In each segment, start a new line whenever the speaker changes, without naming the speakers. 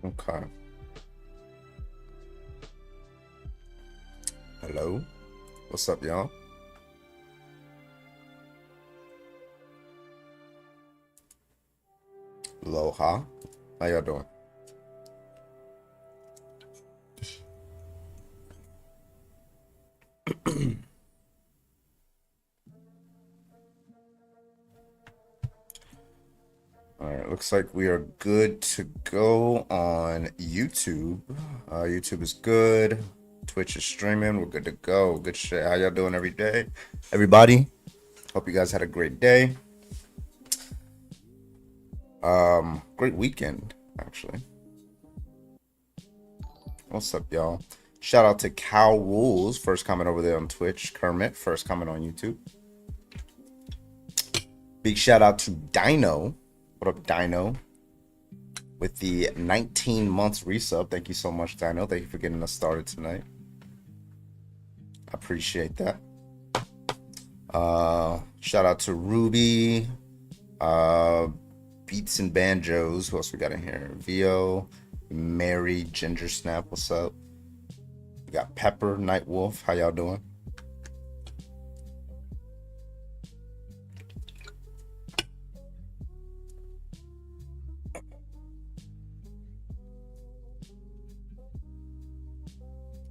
Okay. Hello. What's up, y'all? Aloha. How y'all doing? All right, looks like we are good to go on YouTube. YouTube is good. Twitch is streaming. We're good to go. Good shit. How y'all doing every day? Everybody, hope you guys had a great day. Great weekend, actually. What's up, y'all? Shout out to Cow Rules, first comment over there on Twitch. Kermit, first comment on YouTube. Big shout out to Dino. What up, Dino? With the 19 months resub. Thank you so much, Dino. Thank you for getting us started tonight. I appreciate that. Shout out to Ruby. Beats and Banjos. Who else we got in here? Vio, Mary, Ginger Snap. What's up? We got Pepper, Night Wolf. How y'all doing?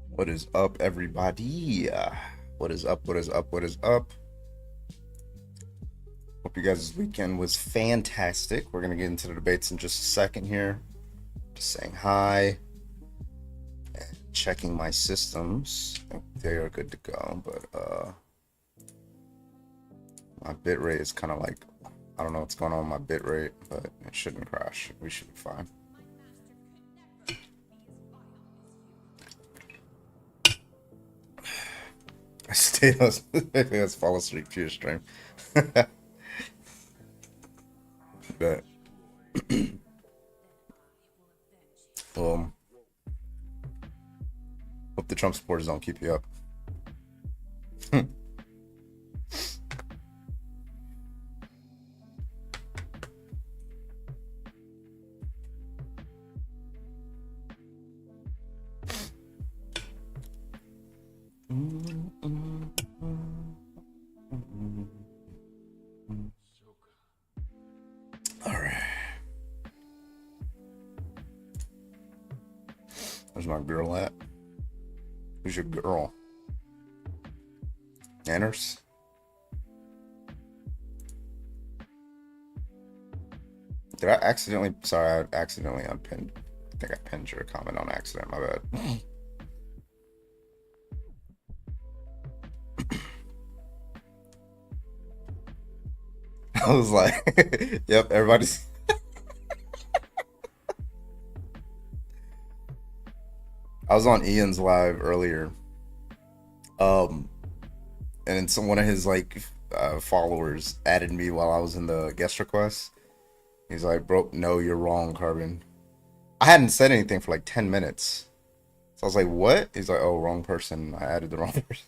What is up, everybody? What is up? What is up? What is up? Hope you guys' weekend was fantastic. We're gonna get into the debates in just a second here. Just saying hi and checking my systems. I think they are good to go, but my bitrate is kind of like, I don't know what's going on with my bitrate, but it shouldn't crash. We should be fine. I stayed on. Let's fall asleep to your stream. But hope the Trump supporters don't keep you up. All right. Where's my girl at? Who's your girl? Anners? Did I accidentally? Sorry, I accidentally unpinned. I think I pinned your comment on accident. My bad. I was like, yep, everybody's. I was on Ian's live earlier. And then one of his followers added me while I was in the guest request. He's like, bro, no, you're wrong, Carbon. I hadn't said anything for like 10 minutes. So I was like, what? He's like, oh, wrong person. I added the wrong person.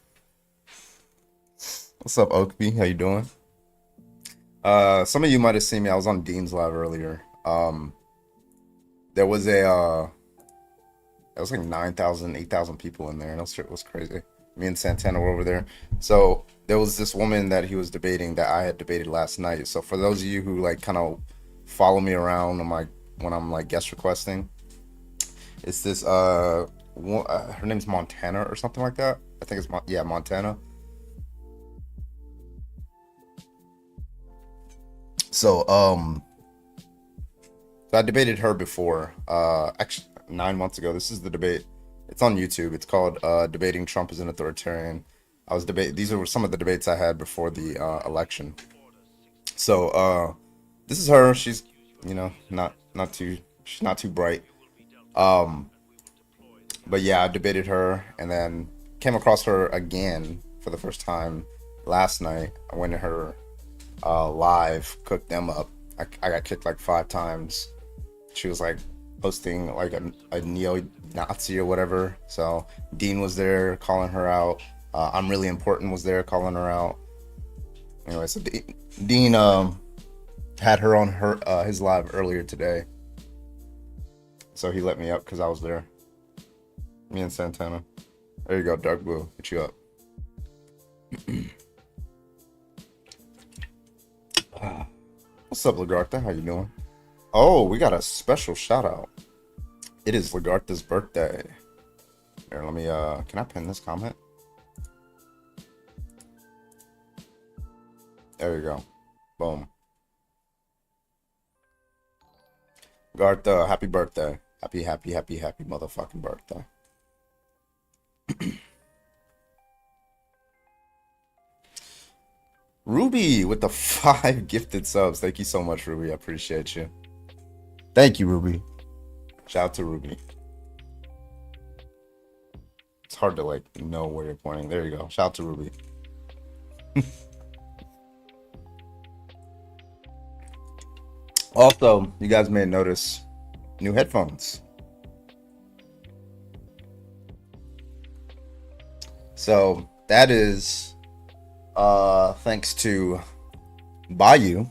What's up, Oakby? How you doing? Some of you might have seen me. I was on Dean's live earlier. There was there was like 9,000, 8,000 people in there, and it was crazy. Me and Santana were over there. So there was this woman that he was debating that I had debated last night. So for those of you who like kind of follow me around when I'm like guest requesting, it's this her name's Montana or something like that. I think it's Montana. So I debated her before. Actually 9 months ago. This is the debate. It's on YouTube. It's called Debating Trump as an Authoritarian. These are some of the debates I had before the election. So this is her. She's she's not too bright. But yeah, I debated her and then came across her again for the first time last night. I went to her live, cooked them up. I got kicked like 5 times. She was like posting like a neo-Nazi or whatever. So Dean was there calling her out. I'm Really Important was there calling her out. Anyway, so Dean had her on his live earlier today. So he let me up because I was there. Me and Santana. There you go, Dark Blue. Hit you up. What's up, Lagartha? How you doing? Oh, we got a special shout out. It is Lagartha's birthday. Here, let me can I pin this comment? There you go. Boom. Lagartha, happy birthday. Happy motherfucking birthday. Ruby with the 5 gifted subs. Thank you so much, Ruby. I appreciate you. Thank you, Ruby. Shout out to Ruby. It's hard to like know where you're pointing. There you go. Shout out to Ruby. Also, you guys may notice new headphones. So that is thanks to Bayou.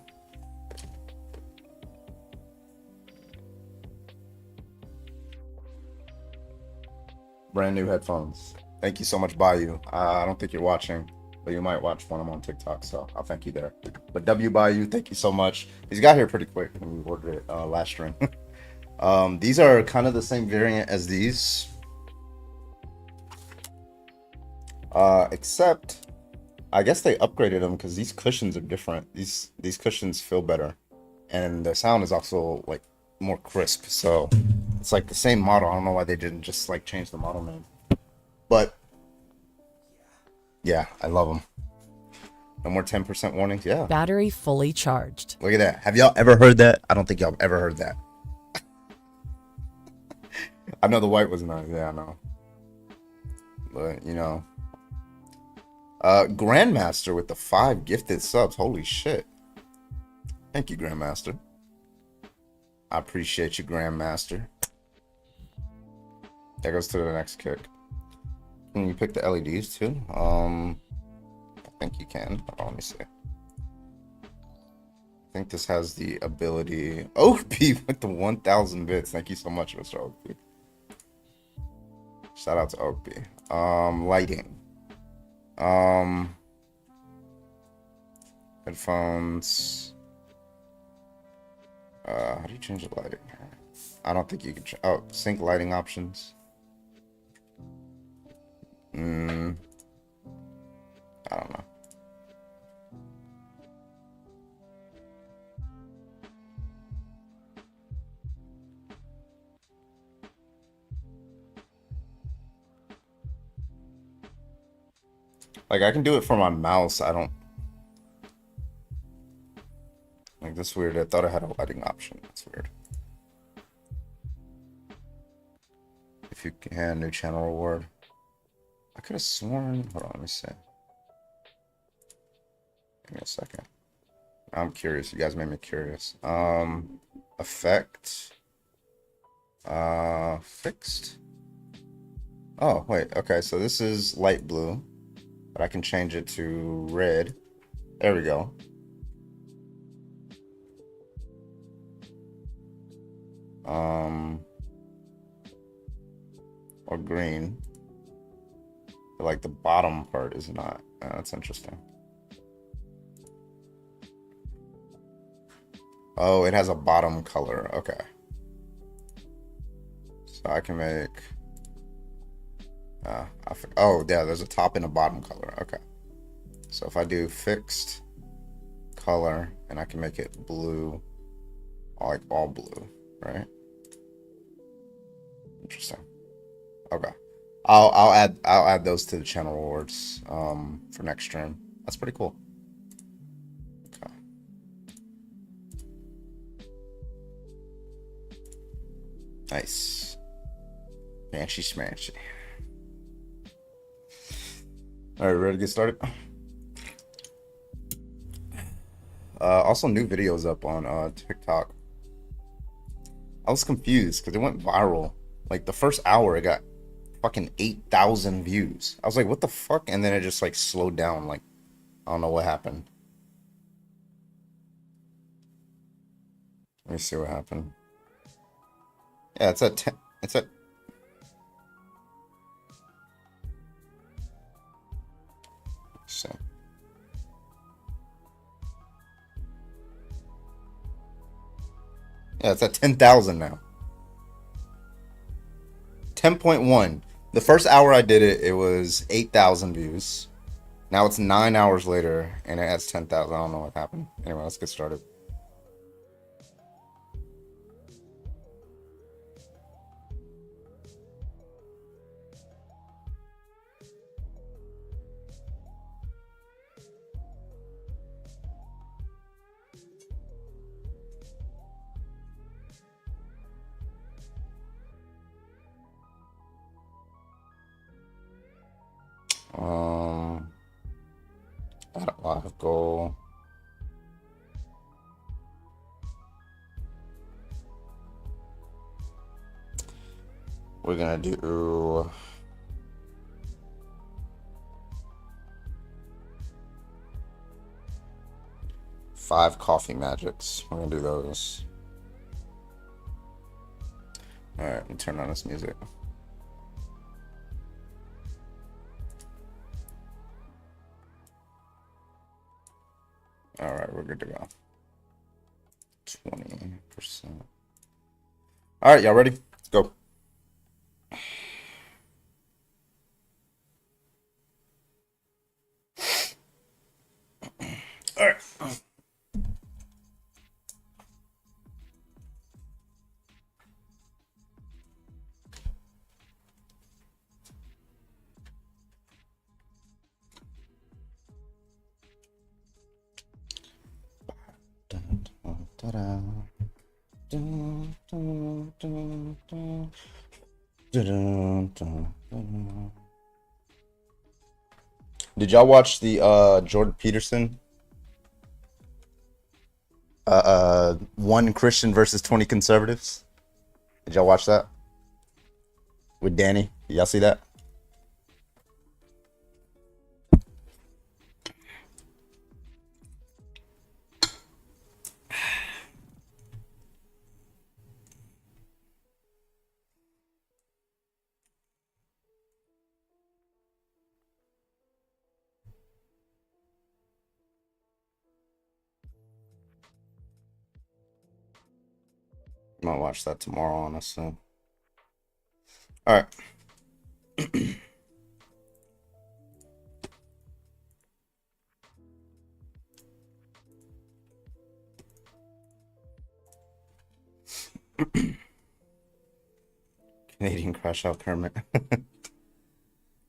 Brand new headphones. Thank you so much, Bayou. I don't think you're watching, but you might watch when I'm on TikTok, so I'll thank you there. But W Bayou, thank you so much. These got here pretty quick when we ordered it last stream. These are kind of the same variant as these, except I guess they upgraded them because these cushions are different. These cushions feel better, and the sound is also like more crisp. So it's like the same model. I don't know why they didn't just like change the model name, but yeah, I love them. No more 10% warnings. Yeah.
Battery fully charged.
Look at that. Have y'all ever heard that? I don't think y'all ever heard that. I know the white was nice. Yeah, I know. But you know, Grandmaster with the 5 gifted subs. Holy shit. Thank you, Grandmaster. I appreciate you, Grandmaster. That goes to the next kick. Can you pick the LEDs too? I think you can. Hold on, let me see. I think this has the ability. Oakby with the 1,000 bits. Thank you so much, Mr. Oakby. Shout out to Oakby. Lighting. Headphones. How do you change the lighting? I don't think you can. Oh, sync lighting options. I don't know. Like I can do it for my mouse. I don't like this. Weird. I thought I had a lighting option. That's weird. If you can, new channel reward. I could have sworn. Hold on, let me see. Give me a second. I'm curious. You guys made me curious. Effect. Fixed. Oh wait. Okay, so this is light blue, but I can change it to red. There we go. Or green. But like the bottom part is not. That's interesting. Oh, it has a bottom color. Okay. So I can make. Oh, yeah, there's a top and a bottom color. Okay. So if I do fixed color, and I can make it blue, like all blue, right? Interesting. Okay. I'll add those to the channel rewards for next stream. That's pretty cool. Okay. Nice. Fancy smashy. All right, ready to get started? Also, new videos up on TikTok. I was confused because it went viral. Like the first hour, it got fucking 8,000 views. I was like, what the fuck? And then it just like slowed down. Like, I don't know what happened. Let me see what happened. Yeah, it's at 10. It's at. So, yeah, it's at 10,000 now. 10.1. The first hour I did it, it was 8,000 views. Now it's 9 hours later, and it has 10,000. I don't know what happened. Anyway, let's get started. Add a live goal. We're gonna do 5 coffee magics. We're gonna do those. All right, let me turn on this music. All right, we're good to go. 20%. All right, y'all ready? Let's go. All right. Did y'all watch the Jordan Peterson one Christian versus 20 conservatives? Did y'all watch that with Danny? Y'all see that? I'm gonna watch that tomorrow, honestly. All right. Canadian crash out Kermit.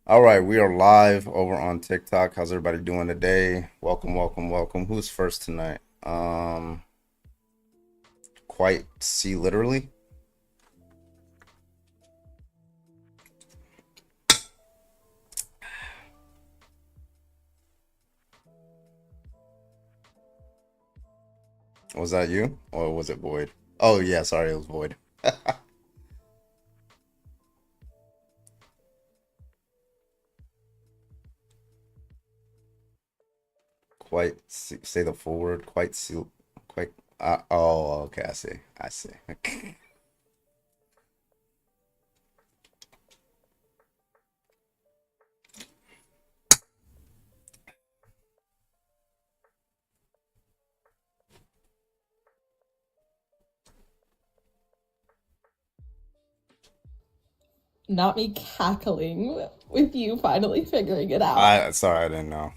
All right, we are live over on TikTok. How's everybody doing today? Welcome, welcome, welcome. Who's first tonight? Quite see literally. Was that you? Or was it Void? Oh yeah, sorry, it was Void. Quite see, say the full word. Quite see. Quite. Oh, okay. I see. I see.
Not me cackling with you finally figuring it out.
Sorry, I didn't know.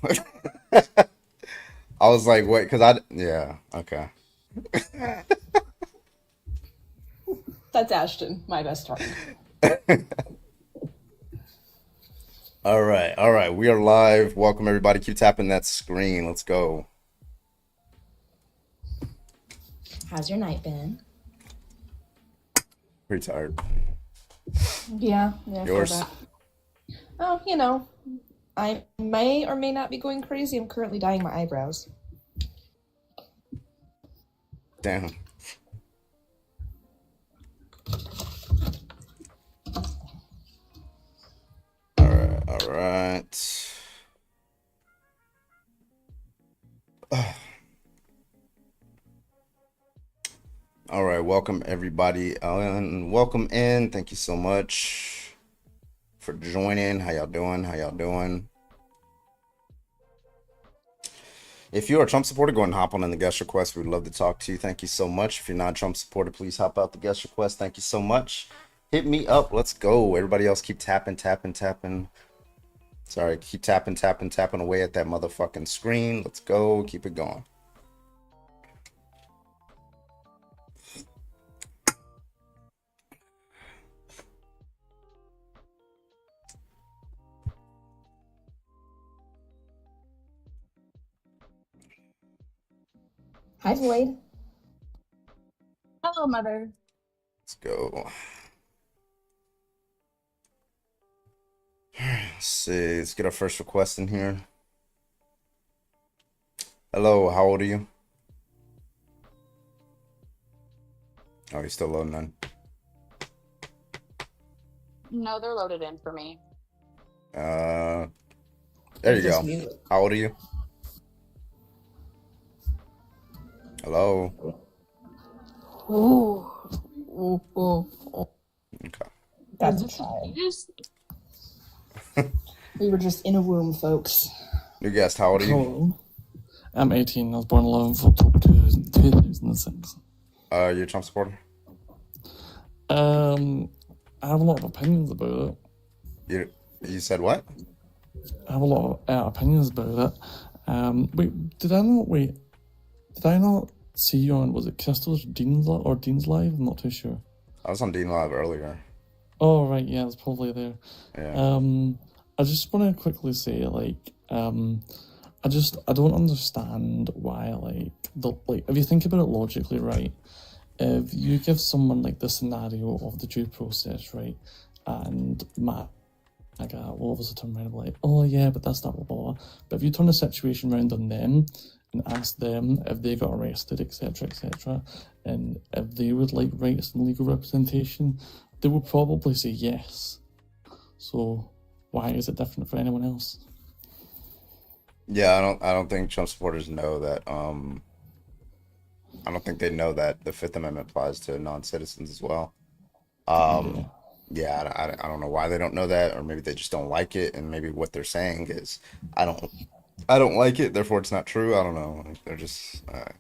I was like, wait, because yeah, okay.
That's Ashton, my best friend.
All right, all right. We are live. Welcome everybody. Keep tapping that screen. Let's go.
How's your night been?
Pretty tired.
Yeah,
Yours?
Oh, I may or may not be going crazy. I'm currently dyeing my eyebrows.
Damn. All right, all right. All right, welcome everybody, and welcome in. Thank you so much for joining. How y'all doing? How y'all doing? If you're a Trump supporter, go and hop on in the guest request. We'd love to talk to you. Thank you so much. If you're not a Trump supporter, please hop out the guest request. Thank you so much. Hit me up. Let's go. Everybody else keep tapping, tapping, tapping. Sorry, keep tapping, tapping, tapping away at that motherfucking screen. Let's go. Keep it going.
Hi, Void.
Hello, Mother.
Let's go. Let's see. Let's get our first request in here. Hello, how old are you? Oh, you're still loading in.
No, they're loaded in for me.
There you
Just
go.
mute.
How old are you? Hello.
Ooh. Ooh, ooh, ooh.
Okay.
That's a
Is this
child.
just
We were just in a room, folks.
New guest, how old are you?
Hello. I'm 18. I was born 11th October 2006.
You're a Trump supporter?
I have a lot of opinions about it.
You said what?
I have a lot of opinions about it. Did I not see you on, was it Crystal's Dean's Live? I'm not too sure.
I was on Dean Live earlier.
Oh, right, yeah, it's probably there.
Yeah.
I just want to quickly say, like, I don't understand why, if you think about it logically, right, if you give someone, like, the scenario of the due process, right, and MAGA will obviously turn around and be like, oh, yeah, but that's not blah, blah, blah. But if you turn the situation around on them and ask them if they got arrested, etc., and if they would like rights and legal representation, they will probably say yes. So why is it different for anyone else?
Yeah, I don't think Trump supporters know that. I don't think they know that the Fifth Amendment applies to non-citizens as well. Yeah, I don't know why they don't know that, or maybe they just don't like it, and maybe what they're saying is, I don't like it, therefore it's not true. I don't know. Like, they're just
A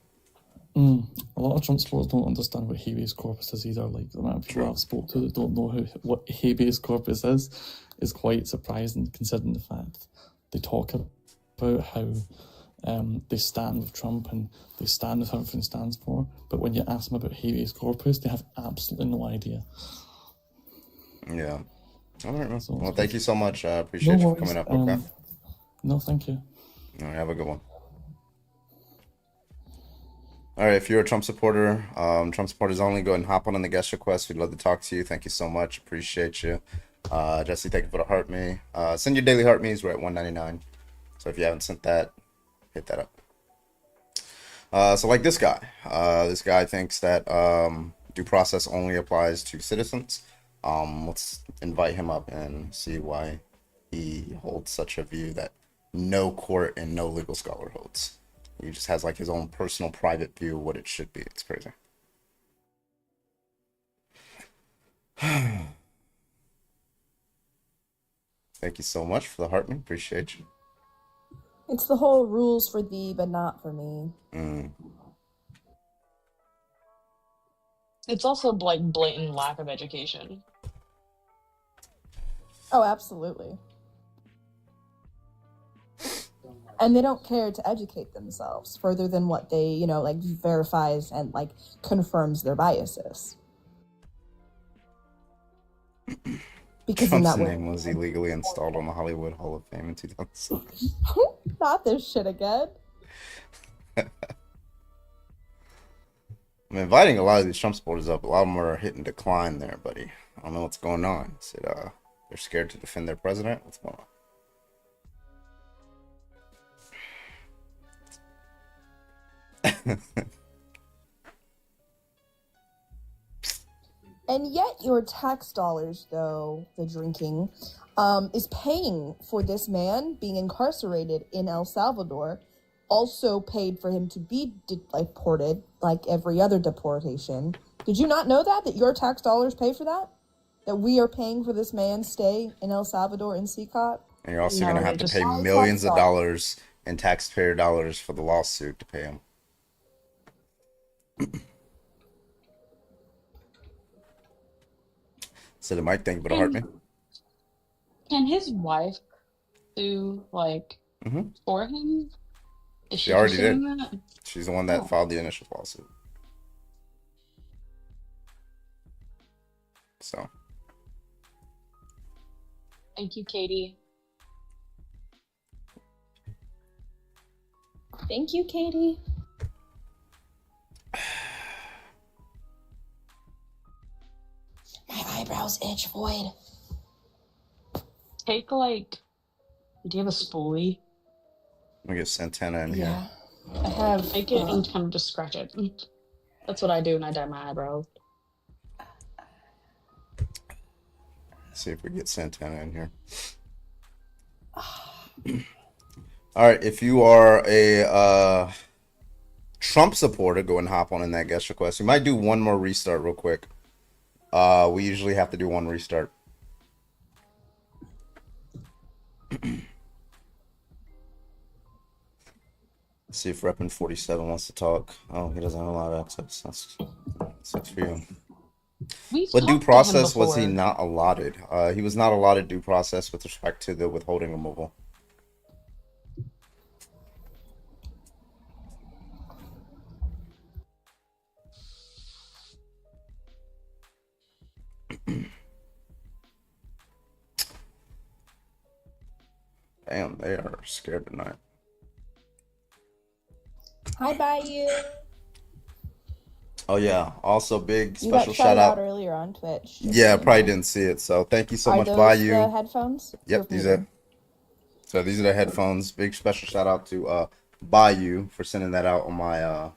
lot of Trump supporters don't understand what habeas corpus is either. Like, the amount of people
True.
I've spoke to that don't know what habeas corpus is quite surprising, considering the fact they talk about how they stand with Trump and they stand with everything he stands for. But when you ask them about habeas corpus, they have absolutely no idea.
Yeah. All right, man.
So-
Well, thank you so much. I appreciate you for
worries.
coming up. Okay.
No, thank you.
All right, have a good one. All right, if you're a Trump supporter, Trump supporters only, go ahead and hop on the guest request. We'd love to talk to you. Thank you so much. Appreciate you. Jesse, thank you for the heart me. Send your daily heart me's. We're at 199. So if you haven't sent that, hit that up. So like this guy thinks that due process only applies to citizens. Let's invite him up and see why he holds such a view that no court and no legal scholar holds. He just has like his own personal private view of what it should be. It's crazy. Thank you so much for the heart, man. Appreciate you.
It's the whole rules for thee, but not for me.
it's also like blatant lack of education.
Oh, absolutely. And they don't care to educate themselves further than what they, like verifies and like confirms their biases. Because in
Trump's
that way,
name was illegally installed on the Hollywood Hall of Fame in 2007.
not this shit again.
I'm inviting a lot of these Trump supporters up. A lot of them are hitting decline there, buddy. I don't know what's going on. Is it, they're scared to defend their president? What's going on?
And yet your tax dollars, though, the drinking, is paying for this man being incarcerated in El Salvador, also paid for him to be deported, like every other deportation, Did you not know that your tax dollars pay for that? That we are paying for this man's stay in El Salvador in CCOT?
And you're also
No,
gonna
they
have to
just-
pay
Oh,
millions of
sorry.
dollars in taxpayer dollars for the lawsuit to pay him. So the mic, thank you for the heart, man.
Can his wife sue like
Mhm.
for him? Is
She already
pursuing
did.
that?
She's the one that
Oh.
filed the initial lawsuit. So
Thank you, Katie.
Thank you, Katie. My eyebrows itch, Void.
Take like, do you have a spoolie?
let me get Santana in here.
Yeah. I have.
Take it and kind of just scratch it. That's what I do when I dye my eyebrows.
See if we get Santana in here. All right, if you are a Trump supporter, go and hop on in that guest request. We might do one more restart real quick. We usually have to do one restart. See if Reppin 47 wants to talk. Oh, he doesn't have a lot of access. That's sucks for you.
We've
What due
talked to him
process was he
before.
not allotted? He was not allotted due process with respect to the withholding removal. Damn, they are scared tonight.
Hi, Bayou.
Oh yeah, also big
You got
special shout
shouted out
out.
earlier on Twitch. just
Yeah,
so you
probably
know.
didn't see it. So thank you so
Are
much,
those
Bayou.
the headphones?
Yep, these are the headphones. Big special shout out to Bayou for sending that out on my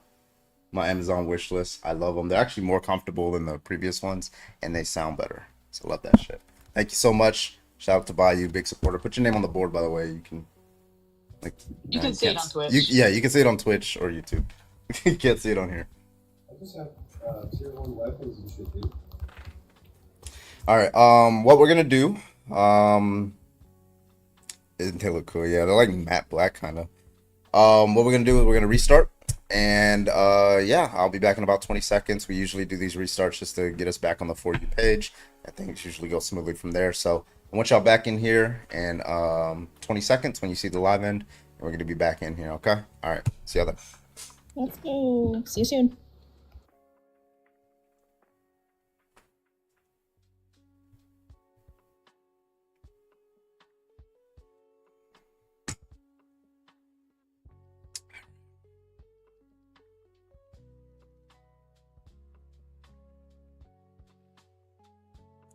my Amazon wish list. I love them. They're actually more comfortable than the previous ones, and they sound better. So love that shit. Thank you so much. Shout out to Bayou, big supporter. Put your name on the board, by the way. You can like
You can see it
can't
on Twitch.
you can see it on Twitch or YouTube. You can't see it on here.
I just have tier 1 weapons and shit, dude.
All right. What we're gonna do? Isn't they look cool? Yeah, they're like matte black kind of. What we're gonna do is we're gonna restart, and yeah, I'll be back in about 20 seconds. We usually do these restarts just to get us back on the For You page. I think it usually goes smoothly from there. So I want y'all back in here in 20 seconds when you see the live end, and we're gonna be back in here. Okay. All right. See y'all then.
Let's go. See you soon.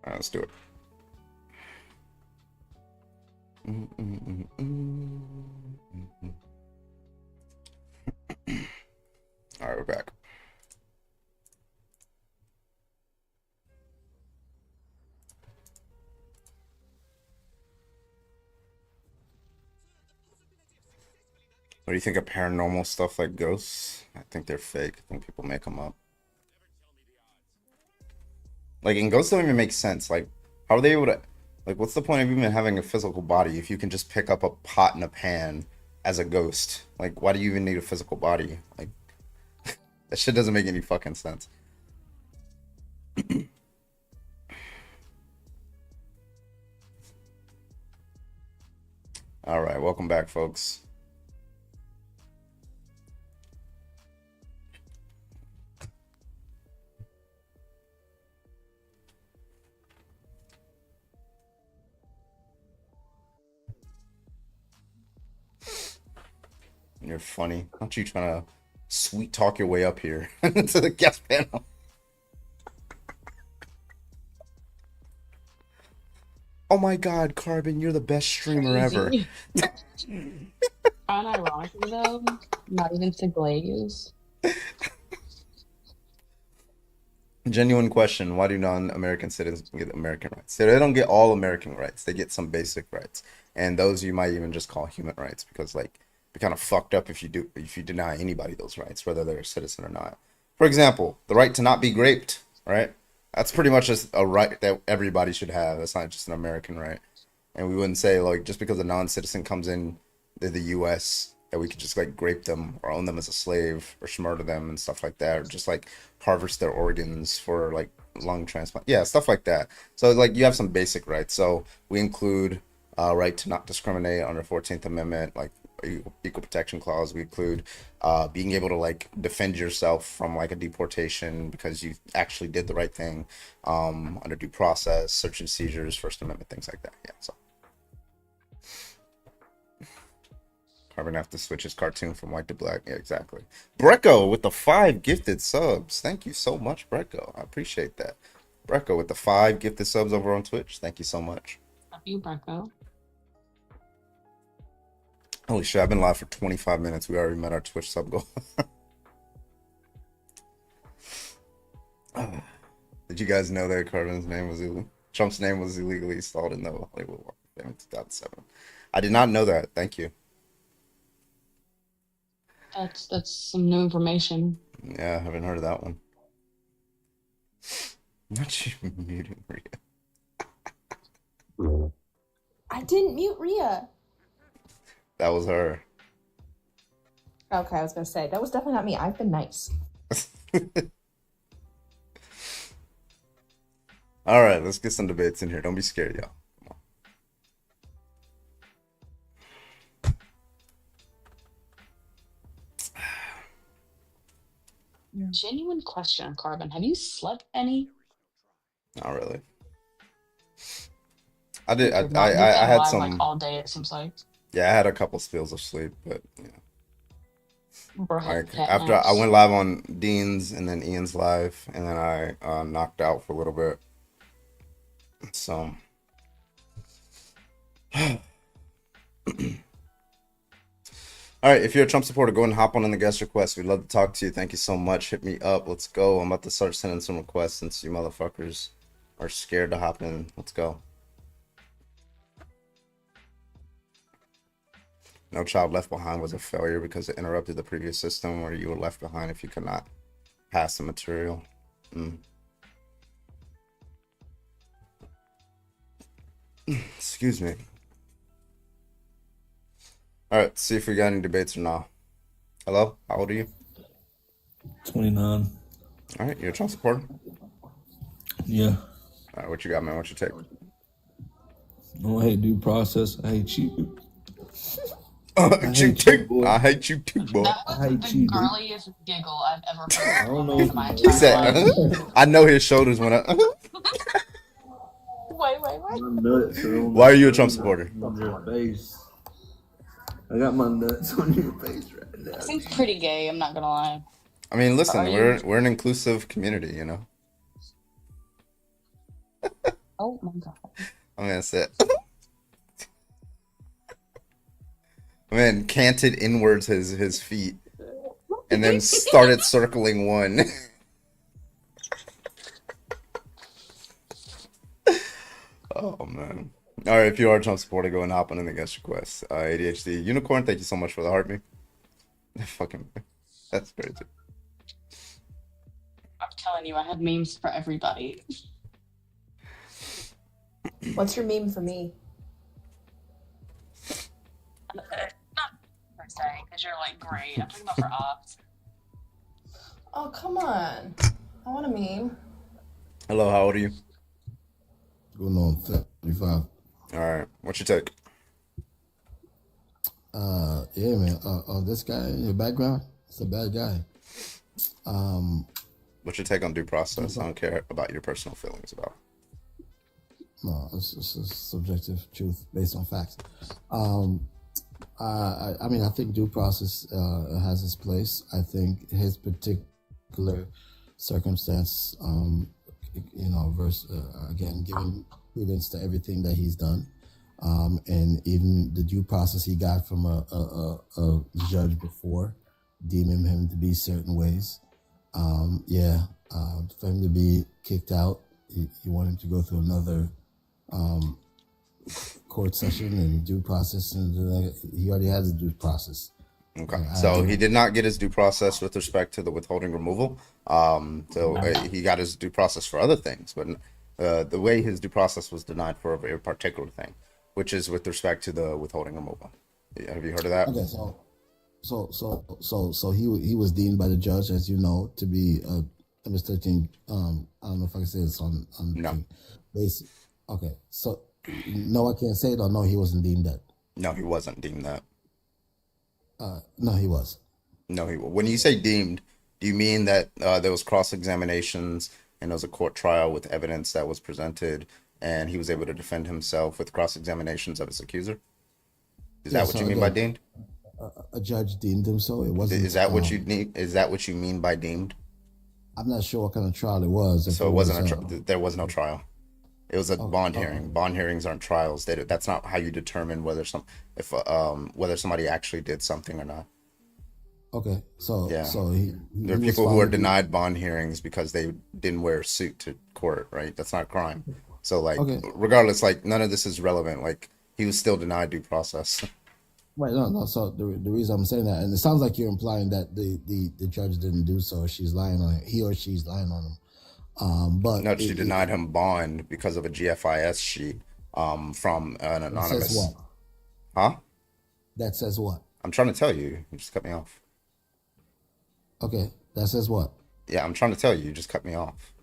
All right, let's do it. All right, we're back. What do you think of paranormal stuff like ghosts? I think they're fake. I think people make them up. Like, and ghosts don't even make sense. Like, how are they able to, like, what's the point of even having a physical body if you can just pick up a pot and a pan as a ghost? Like, why do you even need a physical body? Like, that shit doesn't make any fucking sense. All right, welcome back, folks. You're funny. Aren't you trying to sweet talk your way up here to the guest panel? Oh my god, Carbon, you're the best streamer ever.
Crazy. Unironically though, not even to glaze.
Genuine question. Why do non-American citizens get American rights? So they don't get all American rights. They get some basic rights. And those you might even just call human rights because like be kind of fucked up if you deny anybody those rights, whether they're a citizen or not. For example, the right to not be raped. right? That's pretty much just a right that everybody should have. That's not just an American right. And we wouldn't say like just because a non-citizen comes in the U.S. that we could just like grape them or own them as a slave or murder them and stuff like that, or just like harvest their organs for like lung transplant. Yeah, stuff like that. So like you have some basic rights. So we include right to not discriminate under 14th Amendment, like equal protection clause. We include being able to like defend yourself from like a deportation because you actually did the right thing, under due process, search and seizures, First Amendment, things like that. Yeah, so Carbon have to switch his cartoon from white to black. Yeah, exactly. Brecco with the 5 gifted subs. Thank you so much, Brecco. I appreciate that. Brecco with the 5 gifted subs over on Twitch. Thank you so much.
Love you, Brecco.
Holy shit, I've been live for 25 minutes. We already met our Twitch sub goal. Did you guys know that Carbon's name was Trump's name was illegally installed in the Hollywood Walk of Fame in 2007? I did not know that. Thank you.
That's some new information.
Yeah, I haven't heard of that one. Not you muting Rhea.
I didn't mute Rhea.
That was her.
Okay, I was gonna say that was definitely not me. I've been nice.
All right, let's get some debates in here. Don't be scared, y'all.
Genuine question, Carbon. Have you slept any?
Not really. I did.
You've
I
been
had
live,
some.
like all day. It seems like.
Yeah, I had a couple spills of sleep, but yeah.
Bro,
Like
cat
after I
naps.
went live on Dean's and then Ian's live, and then I knocked out for a little bit. So. All right, if you're a Trump supporter, go ahead and hop on in the guest request. We'd love to talk to you. Thank you so much. Hit me up. Let's go. I'm about to start sending some requests since you motherfuckers are scared to hop in. Let's go. No Child Left Behind was a failure because it interrupted the previous system where you were left behind if you could not pass the material. Excuse me. All right, see if we got any debates or not. Hello, how old are you?
29.
All right, you're a Trump supporter?
Yeah.
All right, what you got, man? What's your take?
Oh, I hate due process. I hate you.
I hate you too, boy. I hate you too, boy.
That was
I hate
the
you, dude.
girliest giggle I've ever heard
I don't know
in
if
my
you
He
entire
said,
life.
I know his shoulders went up.
Wait.
my nuts are on
Why are you a Trump supporter?
on your face. I got my nuts on your face right now.
Seems pretty gay. I'm not gonna lie.
I mean, listen,
Are you?
we're an inclusive community, you know.
Oh my god.
I mean, that's it. Man, canted inwards his feet, and then started circling one. Oh man. All right, if you are a Trump supporter, go and hop on in the guest request. ADHD Unicorn, thank you so much for the heartbeat. Fucking, that's crazy.
I'm telling you, I had memes for everybody.
What's your meme for me?
Not per se, because you're like great. I'm talking about for Ops.
Oh, come on. I want a meme.
Hello, how old are you?
Going on 35.
All right, what's your take?
Yeah, man. This guy in your background, it's a bad guy.
What's your take on due process? I don't care about your personal feelings about it.
No, it's a subjective truth based on facts. I mean, I think due process has its place. I think his particular circumstance, again, giving credence to everything that he's done, and even the due process he got from a judge before, deeming him to be certain ways. For him to be kicked out, you want him to go through another court session and due process, and he already has a due process.
Okay,
I
so
don't-
he did not get his due process with respect to the withholding removal. He got his due process for other things, but the way his due process was denied for a very particular thing, which is with respect to the withholding removal. Have you heard of that?
Okay, so he was deemed by the judge, as you know, to be MS-13. I don't know if I can say this on
No.
thing. Basic. Okay, so no, I can't say it, or no, he wasn't deemed that.
No, he wasn't deemed that.
No, he was.
No, when you say deemed, do you mean that there was cross examinations and there was a court trial with evidence that was presented, and he was able to defend himself with cross examinations of his accuser? Is
Yeah,
that what
so
you mean by
again,
deemed?
a judge deemed him so. It wasn't.
Is that what you need? Is that what you mean by deemed?
I'm not sure what kind of trial it was. If
So it wasn't there was no
okay.
trial. It was a bond
okay.
hearing. Bond hearings aren't trials. That's not how you determine whether whether somebody actually did something or not.
Okay, so
Yeah.
so he
There are
was
people who are
found to be-
denied bond hearings because they didn't wear a suit to court, right? That's not a crime. So like
Okay.
regardless, like none of this is relevant. Like he was still denied due process.
Right, no. So the reason I'm saying that, and it sounds like you're implying that the judge didn't do so. She's lying on him. He or she's lying on him. But
No, she denied him bond because of a GFIS sheet from an
that
anonymous.
says what?
Huh?
That says what?
I'm trying to tell you. You just cut me off.
Okay, that says what?
Yeah, I'm trying to tell you. You just cut me off.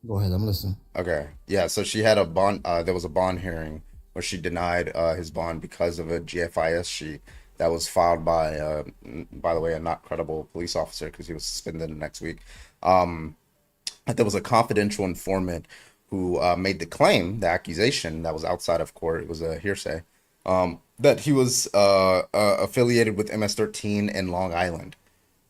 Go ahead, I'm listening.
Okay. Yeah, so she had a bond there was a bond hearing where she denied his bond because of a GFIS sheet that was filed by the way, a not credible police officer because he was suspended the next week. That there was a confidential informant who made the claim, the accusation that was outside of court. It was a hearsay. That he was affiliated with MS-13 in Long Island,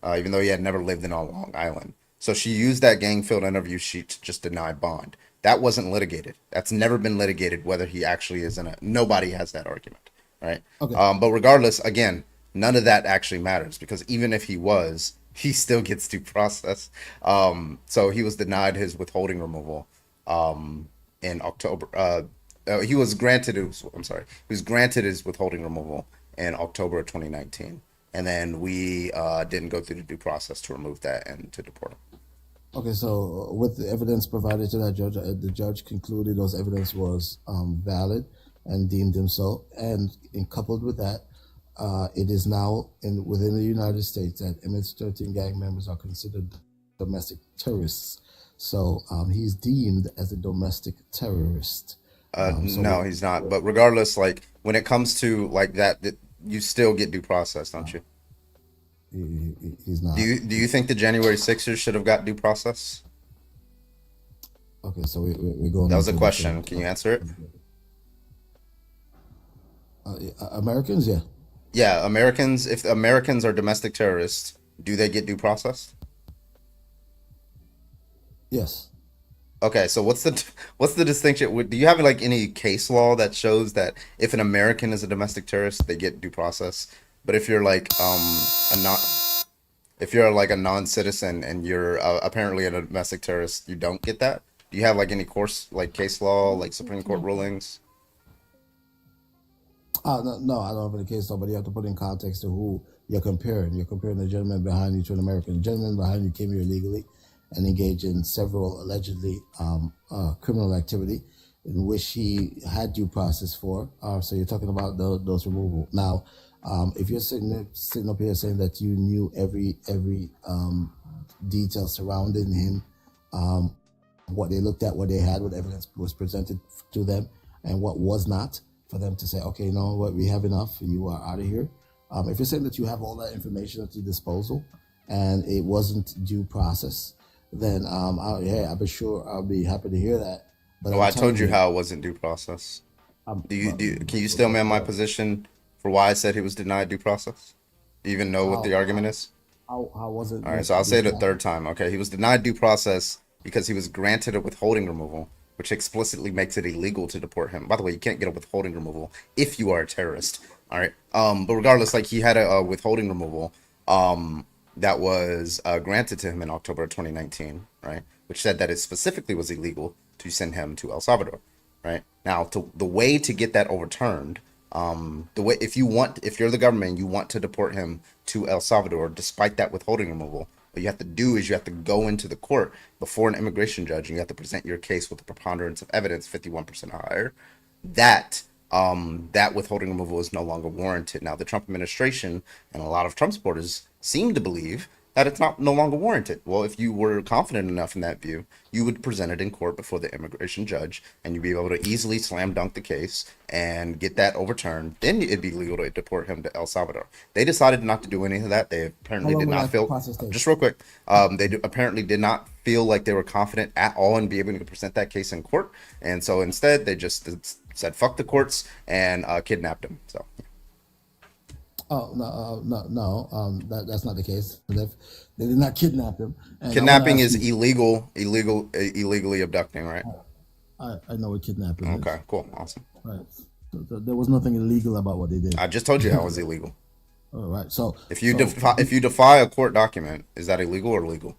even though he had never lived in Long Island. So she used that gang field interview sheet to just deny bond. That wasn't litigated. That's never been litigated, whether he actually is in a. Nobody has that argument, right?
Okay.
But regardless, again, none of that actually matters because even if he was, he still gets due process. So he was denied his withholding removal in October. He was granted his withholding removal in October of 2019, and then we didn't go through the due process to remove that and to deport him.
Okay, so with the evidence provided to that judge, the judge concluded those evidence was valid and deemed him so. And coupled with that, it is now within the United States that MS-13 gang members are considered domestic terrorists. So he's deemed as a domestic terrorist.
No, he's not. But regardless, like when it comes to like that you still get due process, don't you?
He's not.
Do you think the January 6ers should have got due process?
Okay, so we're going.
That was a
into
question. Can you answer it?
Americans, yeah.
Yeah, Americans. If Americans are domestic terrorists, do they get due process?
Yes.
Okay, so what's the distinction? Do you have like any case law that shows that if an American is a domestic terrorist, they get due process? But if you're like if you're like a non-citizen and you're apparently a domestic terrorist, you don't get that? Do you have like any case law, like Supreme Court rulings?
No, I don't have any case law, but you have to put in context to who you're comparing. You're comparing the gentleman behind you to an American. The gentleman behind you came here illegally and engaged in several allegedly criminal activity in which he had due process for. So you're talking about those removal. Now, if you're sitting up here saying that you knew every detail surrounding him, what they looked at, what they had, what evidence was presented to them, and what was not, for them to say, okay, you know what, we have enough, you are out of here. If you're saying that you have all that information at your disposal and it wasn't due process, then I'll be happy to hear that. But
Well, I told you how it wasn't due process. Can you still man my position for why I said he was denied due process? Do you even know what the argument is?
How was it?
All right, so I'll say it a third time. Okay, he was denied due process because he was granted a withholding removal, which explicitly makes it illegal to deport him. By the way, you can't get a withholding removal if you are a terrorist. All right. But regardless, like he had a withholding removal that was granted to him in October of 2019, right? Which said that it specifically was illegal to send him to El Salvador, right? Now, the way to get that overturned The way if you're the government and you want to deport him to El Salvador, despite that withholding removal, what you have to do is you have to go into the court before an immigration judge and you have to present your case with a preponderance of evidence, 51% or higher. That withholding removal is no longer warranted. Now, the Trump administration and a lot of Trump supporters seem to believe that it's no longer warranted. Well, if you were confident enough in that view, you would present it in court before the immigration judge, and you'd be able to easily slam dunk the case and get that overturned. Then it'd be legal to deport him to El Salvador. They decided not to do any of that. They
How
apparently
long
did
will
not
that
feel.
process take?
Just real quick, apparently did not feel like they were confident at all in being able to present that case in court, and so instead they just said fuck the courts and kidnapped him. So.
Oh no, that's not the case. They did not kidnap him. And
Kidnapping is
you,
illegally abducting, right?
I know what kidnapping is.
Okay, cool, awesome.
Right. So there was nothing illegal about what they did.
I just told you that was illegal.
All right. So
If you
so
defy a court document, is that illegal or legal?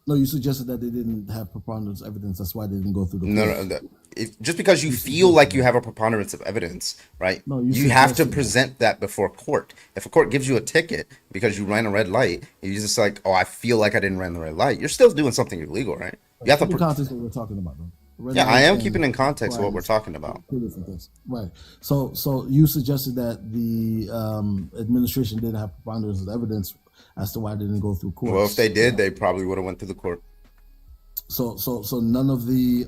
no, you suggested that they didn't have preponderance evidence. That's why they didn't go through the
No,
courts.
just because you feel like you have a preponderance of evidence, right?
No, you
You have to
suggested that.
present that before court. If a court gives you a ticket because you ran a red light, you're just like, oh, I feel like I didn't run the red light. You're still doing something illegal, right? You have to.
The context that we're talking about, though. Red
Yeah, I
light
am
and
keeping in context what we're
crimes,
talking about.
two different things. Right. So you suggested that the administration didn't have preponderance of evidence as to why they didn't go through courts.
Well, if they did, they probably would have went through the court.
So none of the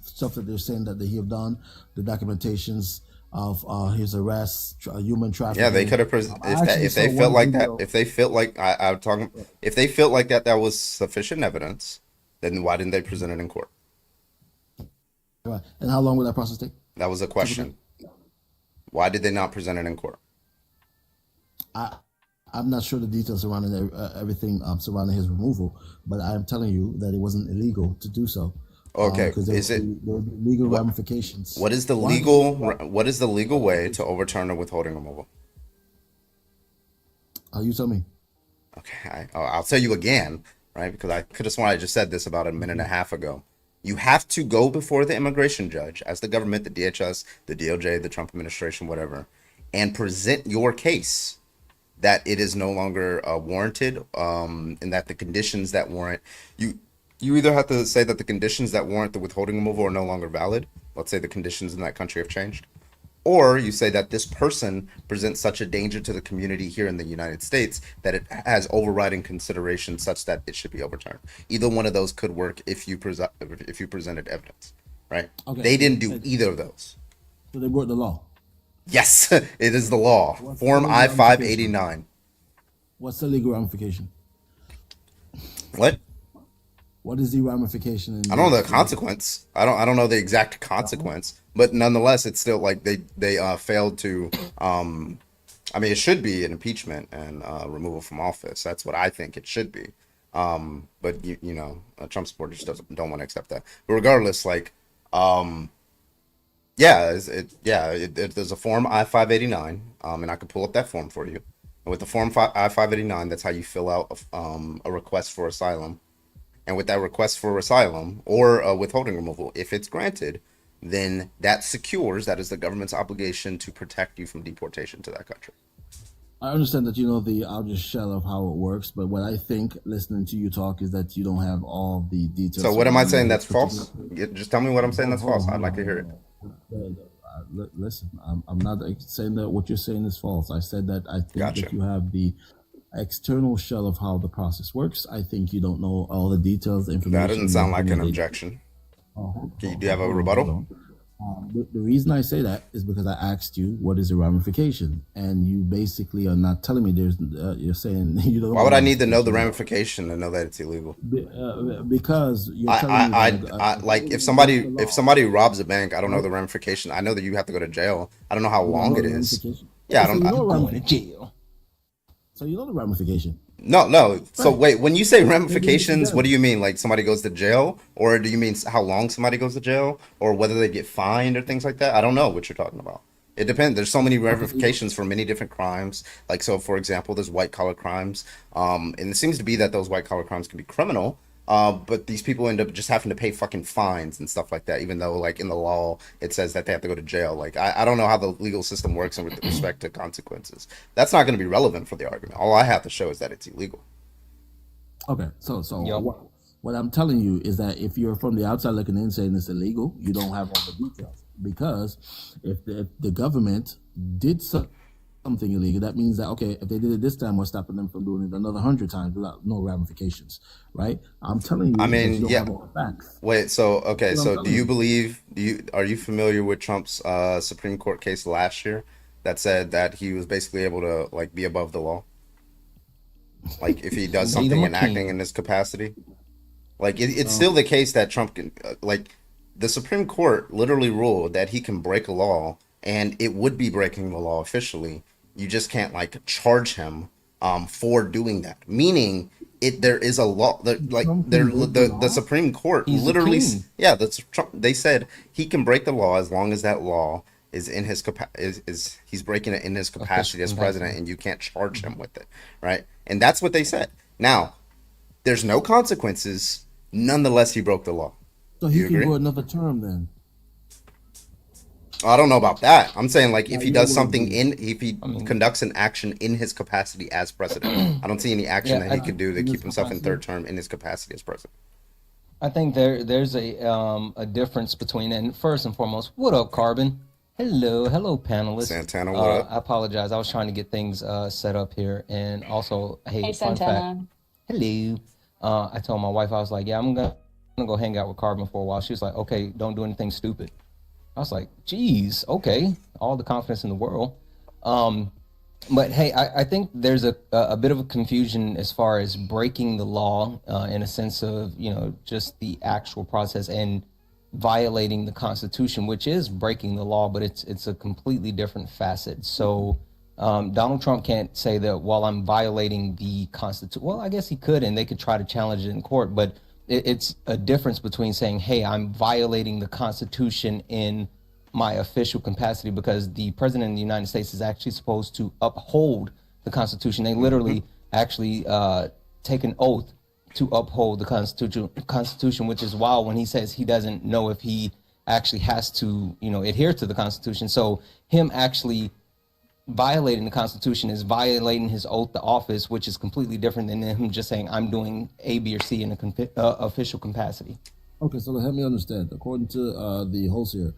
stuff that they're saying that they have done, the documentations of his arrest, human trafficking.
Yeah, they could have if they felt like that. If they felt like I'm talking, if they felt like that was sufficient evidence, then why didn't they present it in court?
Right. And how long will that process take?
That was a question. Why did they not present it in court?
I'm not sure the details surrounding everything surrounding his removal, but I'm telling you that it wasn't illegal to do so.
Okay,
Because
is it?
there would be legal ramifications.
What is the
Why-
what is the legal way to overturn a withholding removal?
You tell me.
Okay, I'll tell you again, right? Because I could have sworn I just said this about a minute and a half ago. You have to go before the immigration judge as the government, the DHS, the DOJ, the Trump administration, whatever, and present your case that it is no longer warranted, and that the conditions that warrant you either have to say that the conditions that warrant the withholding removal are no longer valid. Let's say the conditions in that country have changed. Or you say that this person presents such a danger to the community here in the United States that it has overriding consideration such that it should be overturned. Either one of those could work if you presented evidence, right?
Okay.
They didn't do either of those.
So they broke the law.
Yes, it is the law.
What's
Form
the legal
I-589.
What's the legal ramification?
What?
What is the ramification?
I don't know the consequence. I don't know the exact consequence, but nonetheless, it's still like they failed to. I mean, it should be an impeachment and removal from office. That's what I think it should be. But Trump supporters don't want to accept that. But regardless, like, there's a form I-589, and I could pull up that form for you. And with the form I-589, that's how you fill out a request for asylum. And with that request for asylum or a withholding removal, if it's granted, then that is the government's obligation to protect you from deportation to that country.
I understand that you know the outer shell of how it works, but what I think, listening to you talk, is that you don't have all the details.
So what am I
surrounding
saying
it.
that's false? Just tell me what I'm saying that's false. I'd like to hear it.
Listen, I'm not saying that what you're saying is false. I said that I think
Gotcha.
that you have the external shell of how the process works. I think you don't know all the details, the information.
That doesn't sound like an
the-
objection.
Oh,
Do you have a
hold on,
rebuttal?
hold on. The reason I say that is because I asked you what is the ramification, and you basically are not telling me there's. You're saying you don't.
Why would I need to know the ramification to know that it's illegal?
Because you're telling me
I like if somebody robs a bank, I don't know the ramification. I know that you have to go to jail. I don't know how long it is. Yeah, I
So
don't.
you know going to jail. So you know the ramification.
No. So wait, when you say ramifications, what do you mean? Like somebody goes to jail, or do you mean how long somebody goes to jail, or whether they get fined or things like that? I don't know what you're talking about. It depends. There's so many ramifications for many different crimes. Like, so for example, there's white collar crimes, and it seems to be that those white collar crimes can be criminal, But these people end up just having to pay fucking fines and stuff like that, even though like in the law it says that they have to go to jail. Like I don't know how the legal system works with respect to consequences. That's not going to be relevant for the argument. All I have to show is that it's illegal.
Okay, so
Yep.
what I'm telling you is that if you're from the outside looking in saying it's illegal, you don't have all the details. Because if the government did something illegal, that means that, okay, if they did it this time, we're stopping them from doing it another 100 times without no ramifications, right? I'm telling you,
I
because you
mean,
don't
yeah.
have all the facts.
Wait, so okay,
That's what I'm
so
telling you.
are you familiar with Trump's Supreme Court case last year that said that he was basically able to like be above the law? Like if he does
Made him
something
a
and acting
king.
in this capacity? Like it's still the case that Trump can like the Supreme Court literally ruled that he can break a law and it would be breaking the law officially. You just can't like charge him for doing that. Meaning it there is a law that like
Trump
there
can break the
the
law?
Supreme Court
He's the
literally
king.
yeah, that's Trump, they said he can break the law as long as that law is in his is he's breaking it in his capacity
Official
as president
capacity.
and you can't charge him with it, right? And that's what they said. Now, there's no consequences. Nonetheless, he broke the law.
So
Do
he
you
can
agree?
go another term then.
I don't know about that. I'm saying like if
Now
he
your
does
word
something
is
if he
I mean,
conducts an action in his capacity as president. I don't see any action
yeah,
that he could do to
in this
keep himself in
capacity.
third term in his capacity as president.
I think there's a difference between, and first and foremost, what up, Carbon? Hello, panelists.
Santana, what up?
I apologize. I was trying to get things set up here, and also, hey,
Hey,
fun fact.
Santana.
Hello. I told my wife I was like, yeah, I'm gonna go hang out with Carbon for a while. She was like, okay, don't do anything stupid. I was like, geez, okay, all the confidence in the world. But hey, I think there's a bit of a confusion as far as breaking the law in a sense of, just the actual process and violating the Constitution, which is breaking the law, but it's a completely different facet. So Donald Trump can't say that, well, I'm violating the Constitution. Well, I guess he could, and they could try to challenge it in court, but it's a difference between saying, hey, I'm violating the Constitution in my official capacity, because the president of the United States is actually supposed to uphold the Constitution. They literally actually take an oath to uphold the Constitution, which is wild when he says he doesn't know if he actually has to, adhere to the Constitution. So him actually violating the Constitution is violating his oath to office, which is completely different than him just saying, I'm doing A, B, or C in an official capacity.
Okay, so help me understand. According to the Holsier,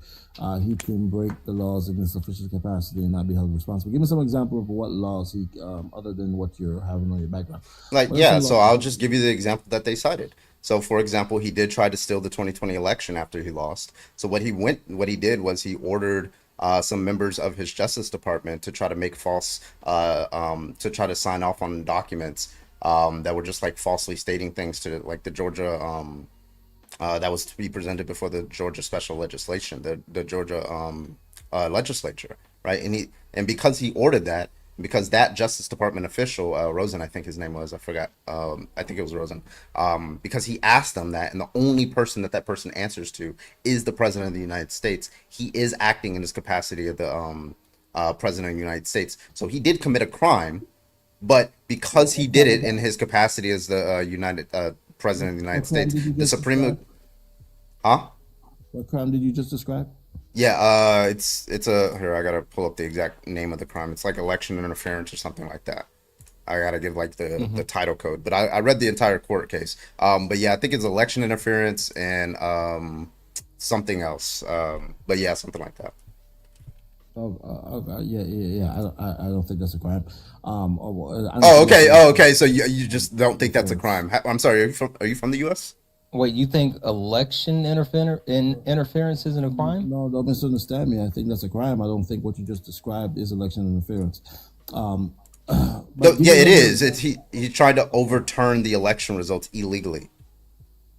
he can break the laws in his official capacity and not be held responsible. Give me some example of what laws he, other than what you're having on your background.
Like,
What are
yeah,
some
so
laws?
I'll just give you the example that they cited. So, for example, he did try to steal the 2020 election after he lost. So what he did was he ordered some members of his Justice Department to try to make false, to try to sign off on documents that were just like falsely stating things to like the Georgia, that was to be presented before the Georgia special legislation, the Georgia legislature, right? And because he ordered that, because that Justice Department official, Rosen, I think his name was, I forgot, I think it was Rosen, because he asked them that, and the only person that person answers to is the President of the United States. He is acting in his capacity of the President of the United States. So he did commit a crime, but because he did it in his capacity as the President of the United
What crime
States,
did you
the
just
Supreme,
describe?
huh?
What crime did you just describe?
Yeah, it's a here. I gotta pull up the exact name of the crime. It's like election interference or something like that. I gotta give like the title code, but I read the entire court case. But yeah, I think it's election interference and something else. But yeah, something like that.
Yeah. I don't think that's a crime. I don't
Oh,
think
okay.
that's
Oh, okay. So you just don't think that's a crime? I'm sorry. Are you from the U.S.?
Wait, you think election interference isn't a crime?
No, don't misunderstand me. I think that's a crime. I don't think what you just described is election interference.
No,
But give
yeah,
me
it
another
is. It's he tried to overturn the election results illegally.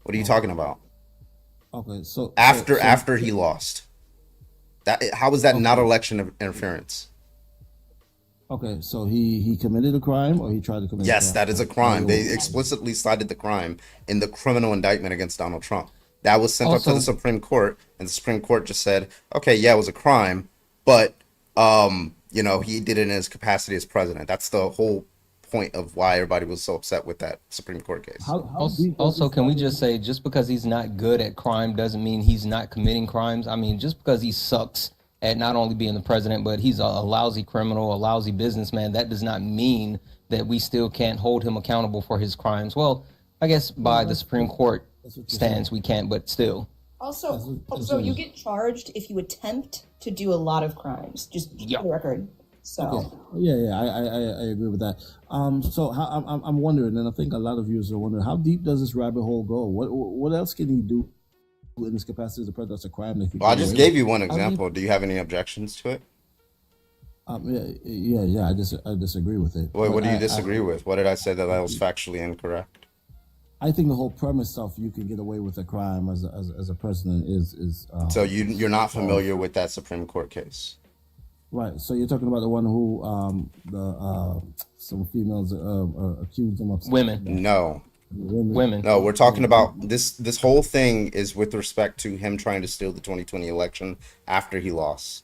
What are you talking about?
Okay, so
After he lost. How is that not
Okay.
election interference?
Okay, so he committed a crime, or he tried to commit a
Yes,
crime.
that is a crime. They explicitly cited the crime in the criminal indictment against Donald Trump. That was sent up to
Also,
the Supreme Court, and the Supreme Court just said, okay, yeah, it was a crime, but he did it in his capacity as president. That's the whole point of why everybody was so upset with that Supreme Court case.
How
Also,
deep does
also,
this
can we
rabbit
just say, just because he's not good at crime doesn't mean he's not committing crimes. I mean, just because he sucks at not only being the president, but he's a lousy criminal, a lousy businessman, that does not mean that we still can't hold him accountable for his crimes. Well, I guess by the Supreme Court
what you're
stands, we can't, but still.
Also, you get charged if you attempt to do a lot of crimes. Just
Yeah.
for the record. So.
Okay. Yeah, I agree with that. So I'm wondering, and I think a lot of viewers are wondering, how deep does this rabbit hole go? What else can he do in his capacity as a president? That's a crime that he
Well, I
can
just
get away
gave you one
with? How deep-
example. Do you have any objections to it?
Yeah. I disagree with it.
What
But
do you
I
disagree with? What did I say that was factually incorrect?
I think the whole premise of you can get away with a crime as a president is
So you're not familiar with that Supreme Court case?
right. So you're talking about the one who some females accused him of
Women.
No.
Women.
No, we're talking about this whole thing is with respect to him trying to steal the 2020 election after he lost.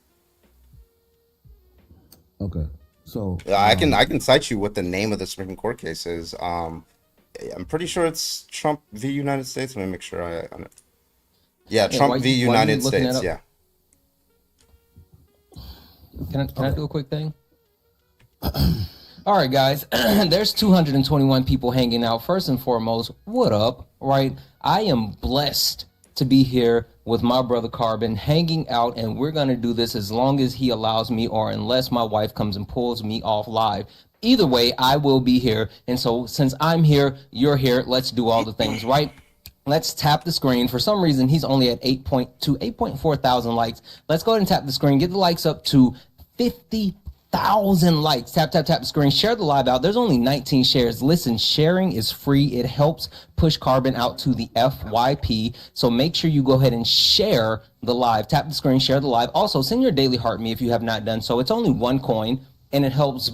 Okay. So
I can cite you what the name of the Supreme Court case is. I'm pretty sure it's Trump v. United States. Let me make sure yeah, Trump
why-
v.
why you
United
looking that
States.
up?
Yeah.
Can I do a quick thing? All right, guys. There's 221 people hanging out. First and foremost, what up? Right? I am blessed to be here with my brother Carbon hanging out, and we're going to do this as long as he allows me or unless my wife comes and pulls me off live. Either way, I will be here. And so since I'm here, you're here. Let's do all the things, right? Let's tap the screen. For some reason, he's only at 8.4 thousand likes. Let's go ahead and tap the screen. Get the likes up to 50,000 likes. Tap the screen. Share the live out. There's only 19 shares. Listen, sharing is free. It helps push Carbon out to the FYP. So make sure you go ahead and share the live. Tap the screen, share the live. Also, send your daily heart me if you have not done so. It's only one coin, and it helps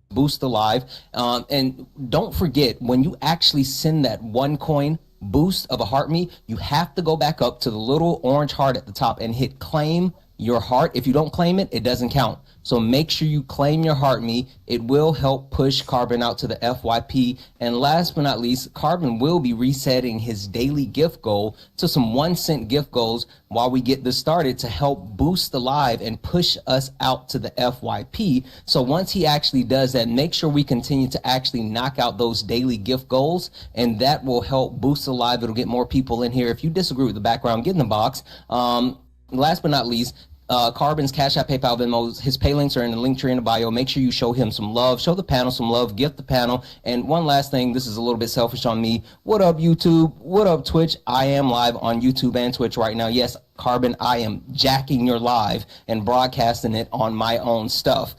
boost the live. And don't forget, when you actually send that one coin boost of a heart me, you have to go back up to the little orange heart at the top and hit claim your heart. If you don't claim it, it doesn't count. So make sure you claim your heart me. It will help push Carbon out to the FYP. And last but not least, Carbon will be resetting his daily gift goal to some 1-cent gift goals while we get this started to help boost the live and push us out to the FYP. So once he actually does that, make sure we continue to actually knock out those daily gift goals, and that will help boost the live. It'll get more people in here. If you disagree with the background, get in the box. Last but not least, Carbon's Cash App, PayPal, Venmo, his pay links are in the link tree in the bio. Make sure you show him some love, show the panel some love, gift the panel. And one last thing, this is a little bit selfish on me. What up, YouTube? What up, Twitch? I am live on YouTube and Twitch right now. Yes, Carbon, I am jacking your live and broadcasting it on my own stuff.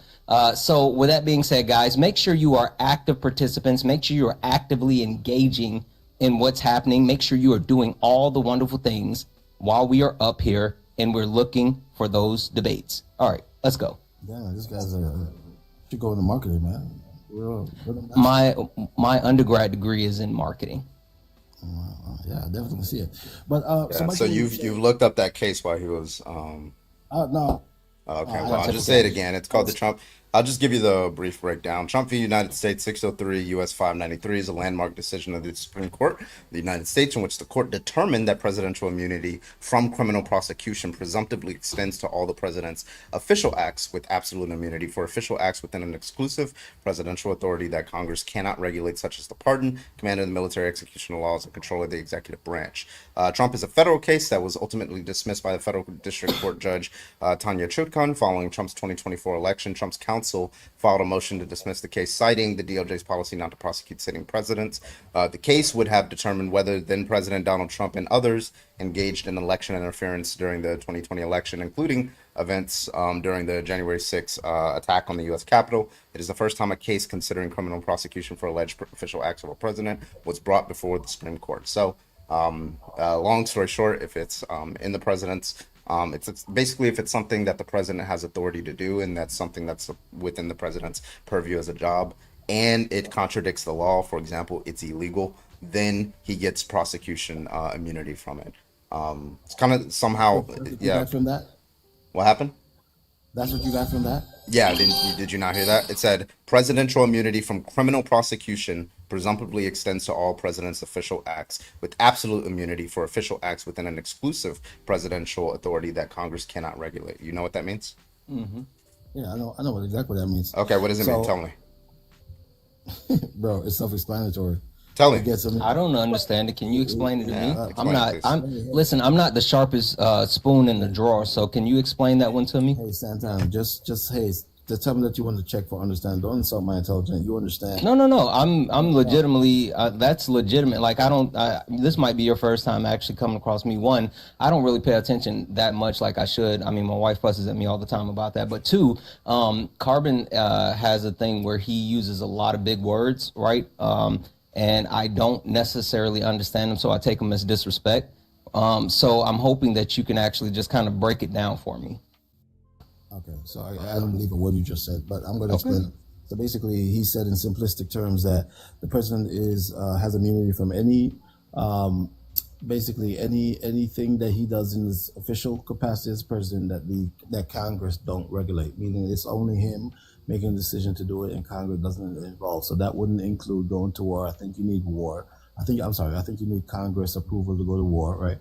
So with that being said, guys, make sure you are active participants. Make sure you are actively engaging in what's happening. Make sure you are doing all the wonderful things while we are up here and we're looking for those debates. All right, let's go.
Damn, this guy's should go into marketing, man.
My undergrad degree is in marketing.
Yeah, I definitely see it. But
So you've looked up that case while he was
no.
Okay, well, I'll just say it again. It's called the Trump. I'll just give you the brief breakdown. Trump v. United States 603 U.S. 593 is a landmark decision of the Supreme Court of the United States in which the court determined that presidential immunity from criminal prosecution presumptively extends to all the president's official acts, with absolute immunity for official acts within an exclusive presidential authority that Congress cannot regulate, such as the pardon, command of the military, execution of laws, and control of the executive branch. Trump is a federal case that was ultimately dismissed by the federal district court judge Tanya Chutkan following Trump's 2024 election. Trump's counsel filed a motion to dismiss the case, citing the DOJ's policy not to prosecute sitting presidents. The case would have determined whether then President Donald Trump and others engaged in election interference during the 2020 election, including events during the January 6th attack on the U.S. Capitol. It is the first time a case considering criminal prosecution for alleged official acts of a president was brought before the Supreme Court. So, long story short, if it's in the president's it's basically if it's something that the president has authority to do, and that's something that's within the president's purview as a job, and it contradicts the law, for example, it's illegal, then he gets prosecution immunity from it. It's kind of somehow, yeah.
From that,
What happened?
That's what you got from that?
Yeah, did you not hear that? It said presidential immunity from criminal prosecution presumptively extends to all president's official acts, with absolute immunity for official acts within an exclusive presidential authority that Congress cannot regulate. You know what that means?
Yeah, I know what exactly what that means.
Okay, what does it mean?
So-
Tell me.
Bro, it's self-explanatory.
Tell me.
It gets them.
I don't understand it. Can you explain it to me?
explain
I'm not.
it,
I'm listen. I'm not the sharpest spoon in the drawer. So can you explain that one to me?
Hey, Santana, just tell me that you want to check for understanding. Don't insult my intelligence. You understand?
No. I'm legitimately. That's legitimate. Like I don't. This might be your first time actually coming across me. One, I don't really pay attention that much like I should. I mean, my wife fusses at me all the time about that. But two, Carbon has a thing where he uses a lot of big words, right? And I don't necessarily understand them, so I take them as disrespect. So I'm hoping that you can actually just kind of break it down for me.
Okay, so I don't believe a word you just said, but I'm going to explain it. So basically, he said in simplistic terms that the president has immunity from any, basically anything that he does in his official capacity as president that Congress don't regulate. Meaning it's only him making a decision to do it, and Congress doesn't involve. So that wouldn't include going to war. I think you need war. I think you need Congress approval to go to war, right?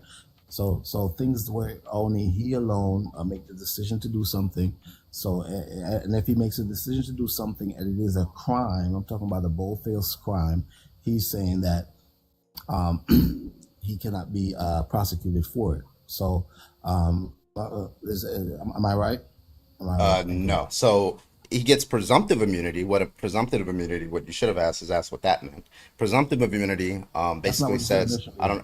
So things where only he alone make the decision to do something. So and if he makes a decision to do something and it is a crime, I'm talking about a bold-faced crime, he's saying that he cannot be prosecuted for it. So am I right?
No. So he gets presumptive immunity. What you should have asked is what that meant. Presumptive immunity basically says, I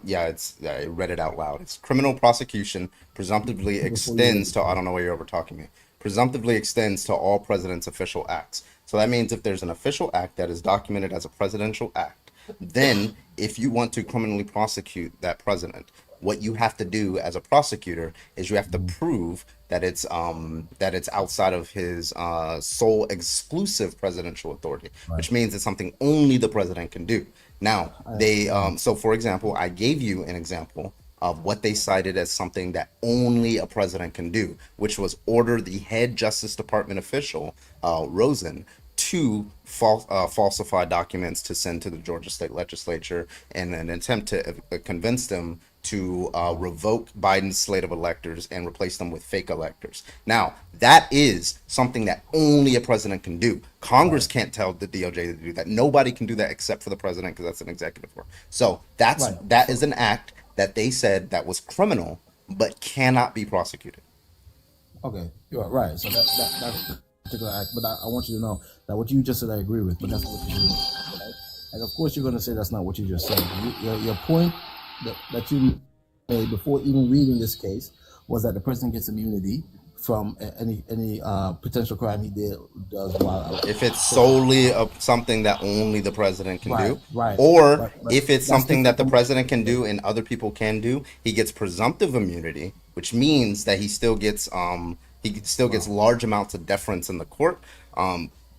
read it out loud. It's criminal prosecution presumptively extends to, I don't know why you're over talking me, presumptively extends to all president's official acts. So that means if there's an official act that is documented as a presidential act, then if you want to criminally prosecute that president, what you have to do as a prosecutor is you have to prove that it's outside of his sole exclusive presidential authority, which means it's something only the president can do. Now, so for example, I gave you an example of what they cited as something that only a president can do, which was order the head Justice Department official, Rosen, to falsify documents to send to the Georgia State Legislature in an attempt to convince them to revoke Biden's slate of electors and replace them with fake electors. Now, that is something that only a president can do. Congress can't tell the DOJ to do that. Nobody can do that except for the president, because that's an executive order. So that is an act that they said that was criminal but cannot be prosecuted.
Okay, you're right. So that's a particular act. But I want you to know that what you just said I agree with, but that's not what you do. Right? And of course you're going to say that's not what you just said. Your point that you made before even reading this case was that the president gets immunity from any potential crime he does while
if it's solely something that only the president can do,
right,
or if it's something that the president can do and other people can do, he gets presumptive immunity, which means that he still gets large amounts of deference in the court,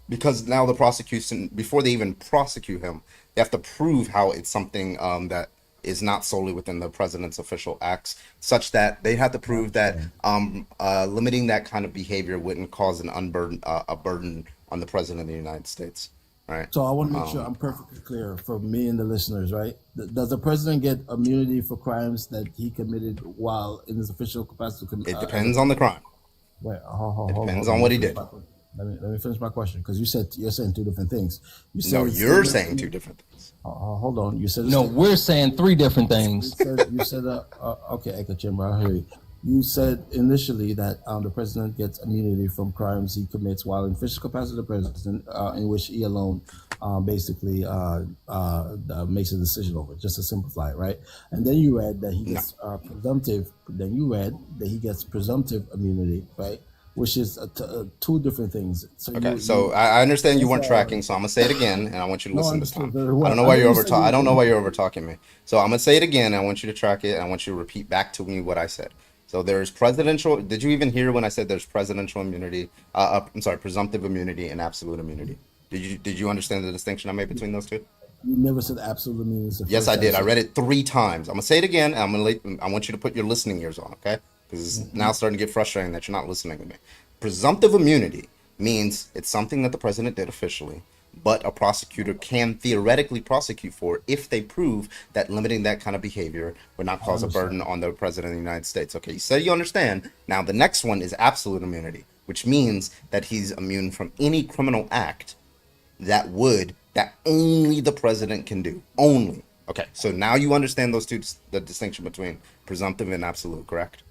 because now the prosecution, before they even prosecute him, they have to prove how it's something that is not solely within the president's official acts, such that they have to prove that limiting that kind of behavior wouldn't cause a burden on the president of the United States. Right.
So I want to make sure I'm perfectly clear for me and the listeners, right? Does the president get immunity for crimes that he committed while in his official capacity?
It depends on the crime.
Wait,
it depends on what he did.
Let me finish my question, because you're saying two different things.
You're saying two different things.
Hold on. You said
we're saying three different things.
You said okay, Echo Chamber, I hear you. You said initially that the president gets immunity from crimes he commits while in official capacity of the president, in which he alone basically makes a decision over, just to simplify it, right? And then you read that he gets presumptive. Then you read that he gets presumptive immunity, right? Which is two different things. So
I understand you weren't tracking, so I'm gonna say it again, and I want you to listen this time. I don't know why you're I don't know why you're over talking me. So I'm gonna say it again. And I want you to track it. And I want you to repeat back to me what I said. So there's presidential. Did you even hear when I said there's presidential immunity? Presumptive immunity and absolute immunity. Did you understand the distinction I made between those two?
You never said absolute immunity.
Yes, I did. I read it 3 times. I'm gonna say it again. And I want you to put your listening ears on, okay? Because it's now starting to get frustrating that you're not listening to me. Presumptive immunity means it's something that the president did officially, but a prosecutor can theoretically prosecute for if they prove that limiting that kind of behavior would not cause a burden on the president of the United States. Okay, you said you understand. Now, the next one is absolute immunity, which means that he's immune from any criminal act that only the president can do. Only. Okay, so now you understand those two, the distinction between presumptive and absolute, correct?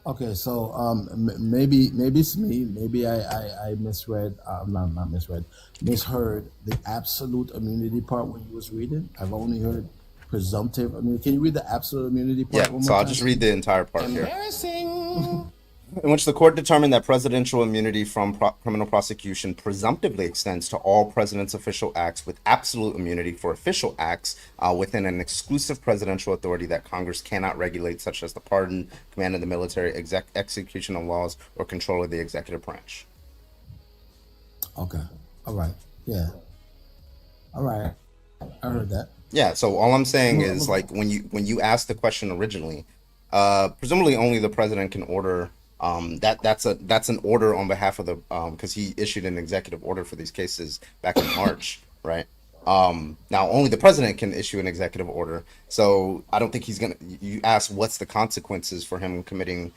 Okay, so maybe it's me. Maybe I misread. Not misread. Misheard the absolute immunity part when you was reading. I've only heard presumptive immunity. Can you read the absolute immunity part?
Yeah. So I'll just read the entire part here. In which the court determined that presidential immunity from criminal prosecution presumptively extends to all president's official acts, with absolute immunity for official acts within an exclusive presidential authority that Congress cannot regulate, such as the pardon, command of the military, execution of laws, or control of the executive branch.
Okay. All right. Yeah. All right. I heard that.
Yeah. So all I'm saying is, like, when you asked the question originally, presumably only the president can order. That's an order on behalf of the because he issued an executive order for these cases back in March, right? Now only the president can issue an executive order. So I don't think he's gonna. You ask what's the consequences for him committing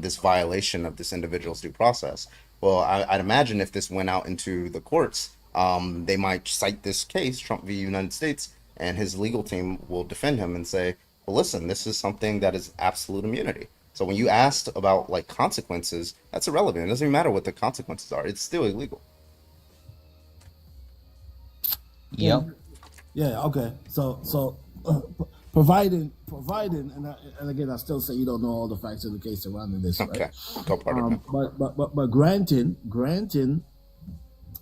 this violation of this individual's due process. Well, I'd imagine if this went out into the courts, they might cite this case, Trump v. United States, and his legal team will defend him and say, well, listen, this is something that is absolute immunity. So when you asked about like consequences, that's irrelevant. It doesn't even matter what the consequences are. It's still illegal.
Yep.
Yeah. Okay. So providing, and again, I still say you don't know all the facts of the case surrounding this, right?
Okay. Go part of it.
But granting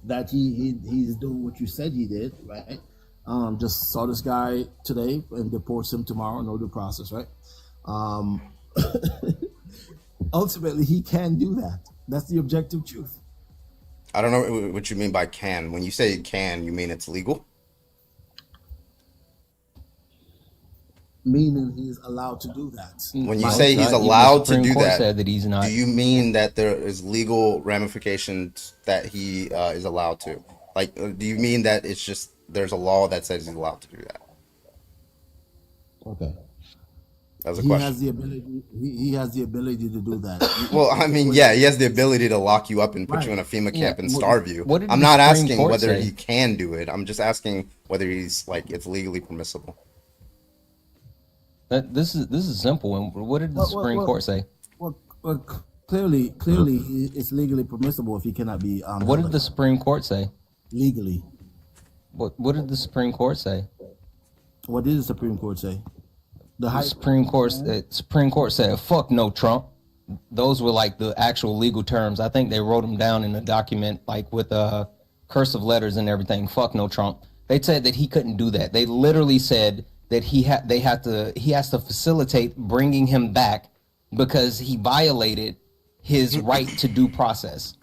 that he's doing what you said he did, right? Just saw this guy today and deports him tomorrow. No due process, right? Ultimately, he can do that. That's the objective truth.
I don't know what you mean by can. When you say can, you mean it's legal?
Meaning he's allowed to do that.
When you say he's allowed to do that,
said that he's not.
do you mean that there is legal ramifications that he is allowed to? Like, do you mean that it's just there's a law that says he's allowed to do that?
Okay.
That was a
He
question.
has the ability. He has the ability to do that.
Well, I mean, yeah, he has the ability to lock you up and put you in a FEMA camp and starve you.
what did
I'm
the
not
Supreme
asking
Court
whether
say?
he can do it. I'm just asking whether he's like it's legally permissible.
This is simple. And what did the Supreme Court say?
Well, clearly, it's legally permissible if he cannot be.
What did the Supreme Court say?
legally?
What did the Supreme Court say?
What did the Supreme Court say?
The Supreme Court said, "Fuck no, Trump." Those were like the actual legal terms. I think they wrote them down in a document, like with cursive letters and everything. Fuck no, Trump. They said that he couldn't do that. They literally said that he has to facilitate bringing him back because he violated his right to due process.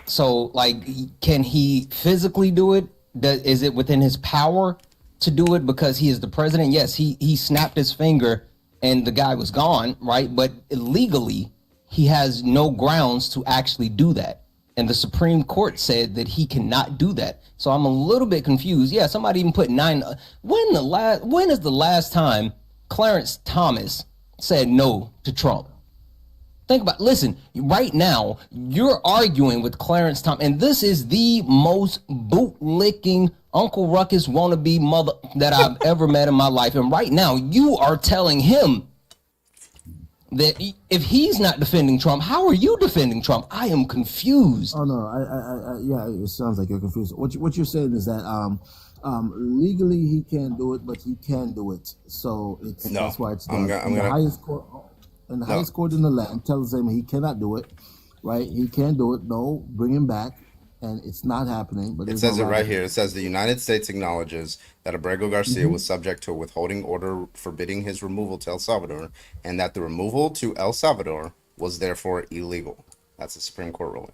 So, like, can he physically do it? Is it within his power to do it because he is the president? Yes, he snapped his finger and the guy was gone, right? But legally, he has no grounds to actually do that. And the Supreme Court said that he cannot do that. So I'm a little bit confused. Yeah, somebody even put 9. When is the last time Clarence Thomas said no to Trump? Think about, listen, right now, you're arguing with Clarence Thomas, and this is the most bootlicking Uncle Ruckus wannabe mother that I've ever met in my life. And right now, you are telling him that if he's not defending Trump, how are you defending Trump? I am confused.
Oh no, yeah, it sounds like you're confused. What you're saying is that legally he can't do it, but he can do it. So that's why it's done. The highest court, and the highest court in the land tells him he cannot do it, right? He can't do it. No, bring him back. And it's not happening. But
it says it right here. It says the United States acknowledges that Abrego Garcia was subject to a withholding order forbidding his removal to El Salvador, and that the removal to El Salvador was therefore illegal. That's the Supreme Court ruling.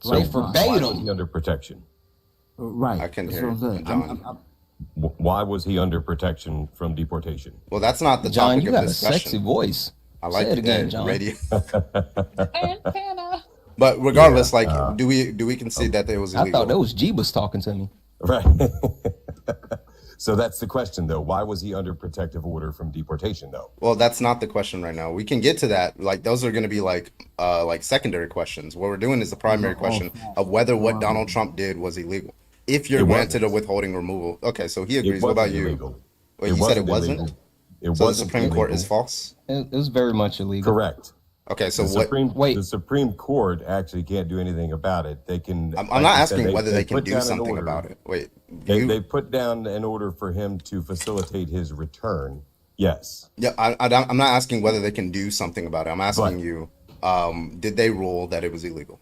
So
why was he under protection?
Right.
I can hear it, John.
Why was he under protection from deportation?
Well, that's not the
John,
topic
you
of
got a
discussion.
sexy voice.
I like
Say it again, John.
Radio.
Antenna.
But regardless,
Yeah,
like, do we concede that it was
I
illegal?
thought that was Jeebus talking to me.
Right. So that's the question, though. Why was he under protective order from deportation, though?
Well, that's not the question right now. We can get to that. Like, those are going to be like secondary questions. What we're doing is the primary question of whether what Donald Trump did was illegal. If you're
It
granted a
wasn't.
withholding removal, okay, so he
It
agrees. What about
wasn't
you?
illegal.
Wait,
It
you said it
wasn't
wasn't?
illegal. It
So the
wasn't
Supreme Court is
illegal.
false.
It was very much illegal.
Correct.
Okay, so
The
what?
Supreme
Wait.
the Supreme Court actually can't do anything about it. They can.
I'm
like
not
you said,
asking whether they can
put
do
down an
something
order.
about it. Wait,
They put down an order for him to facilitate his return. Yes.
yeah, I'm not asking whether they can do something about it. I'm asking
But-
you, did they rule that it was illegal?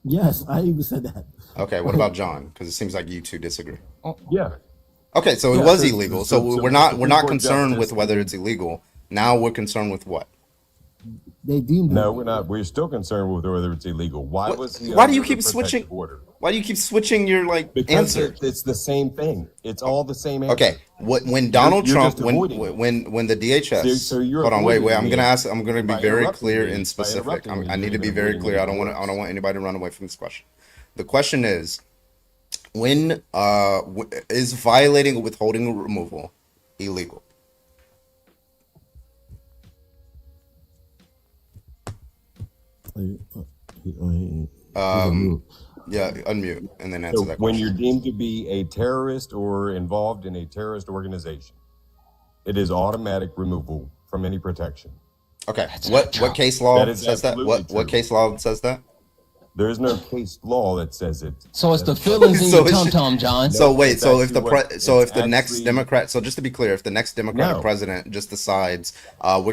Yes, I even said that.
Okay, what about John? Because it seems like you two disagree.
Yeah.
Okay, so it
Yeah,
was
so-
illegal.
so-
So
so
we're
the
not
Supreme Court
concerned
justice-
with whether it's illegal. Now we're concerned with what?
They deemed
No,
it.
we're not. We're still concerned with whether it's illegal. Why
What-
was he?
why do you
under
keep
the
switching-
protective order?
Why do you keep switching your like
Because
answer?
it's the same thing. It's all the same answer.
Okay, when Donald
you're
Trump,
just avoiding it.
when the DHS,
So you're
hold on, wait, I'm
avoiding
gonna
me
I'm gonna be
by
very
interrupting
clear
me,
and
by
specific.
interrupting me,
I need to
you're
be very
avoiding
clear.
me
I don't
with
want anybody to run away from this question. The question is, when is violating a withholding removal illegal? Yeah, unmute and then answer
So
that
when
question.
you're deemed to be a terrorist or involved in a terrorist organization, it is automatic removal from any protection.
Okay,
That's
what
not true.
case law
That is
says that?
absolutely
What
true.
case law says that?
There is no case law that says it.
So it's the feelings in
So
your
it's
tum
just-
tum, John.
So wait,
it's
so if the
actually what-
so
it's
if the next
actually-
Democrat, so just to be clear, if the next Democratic
No.
president just decides we're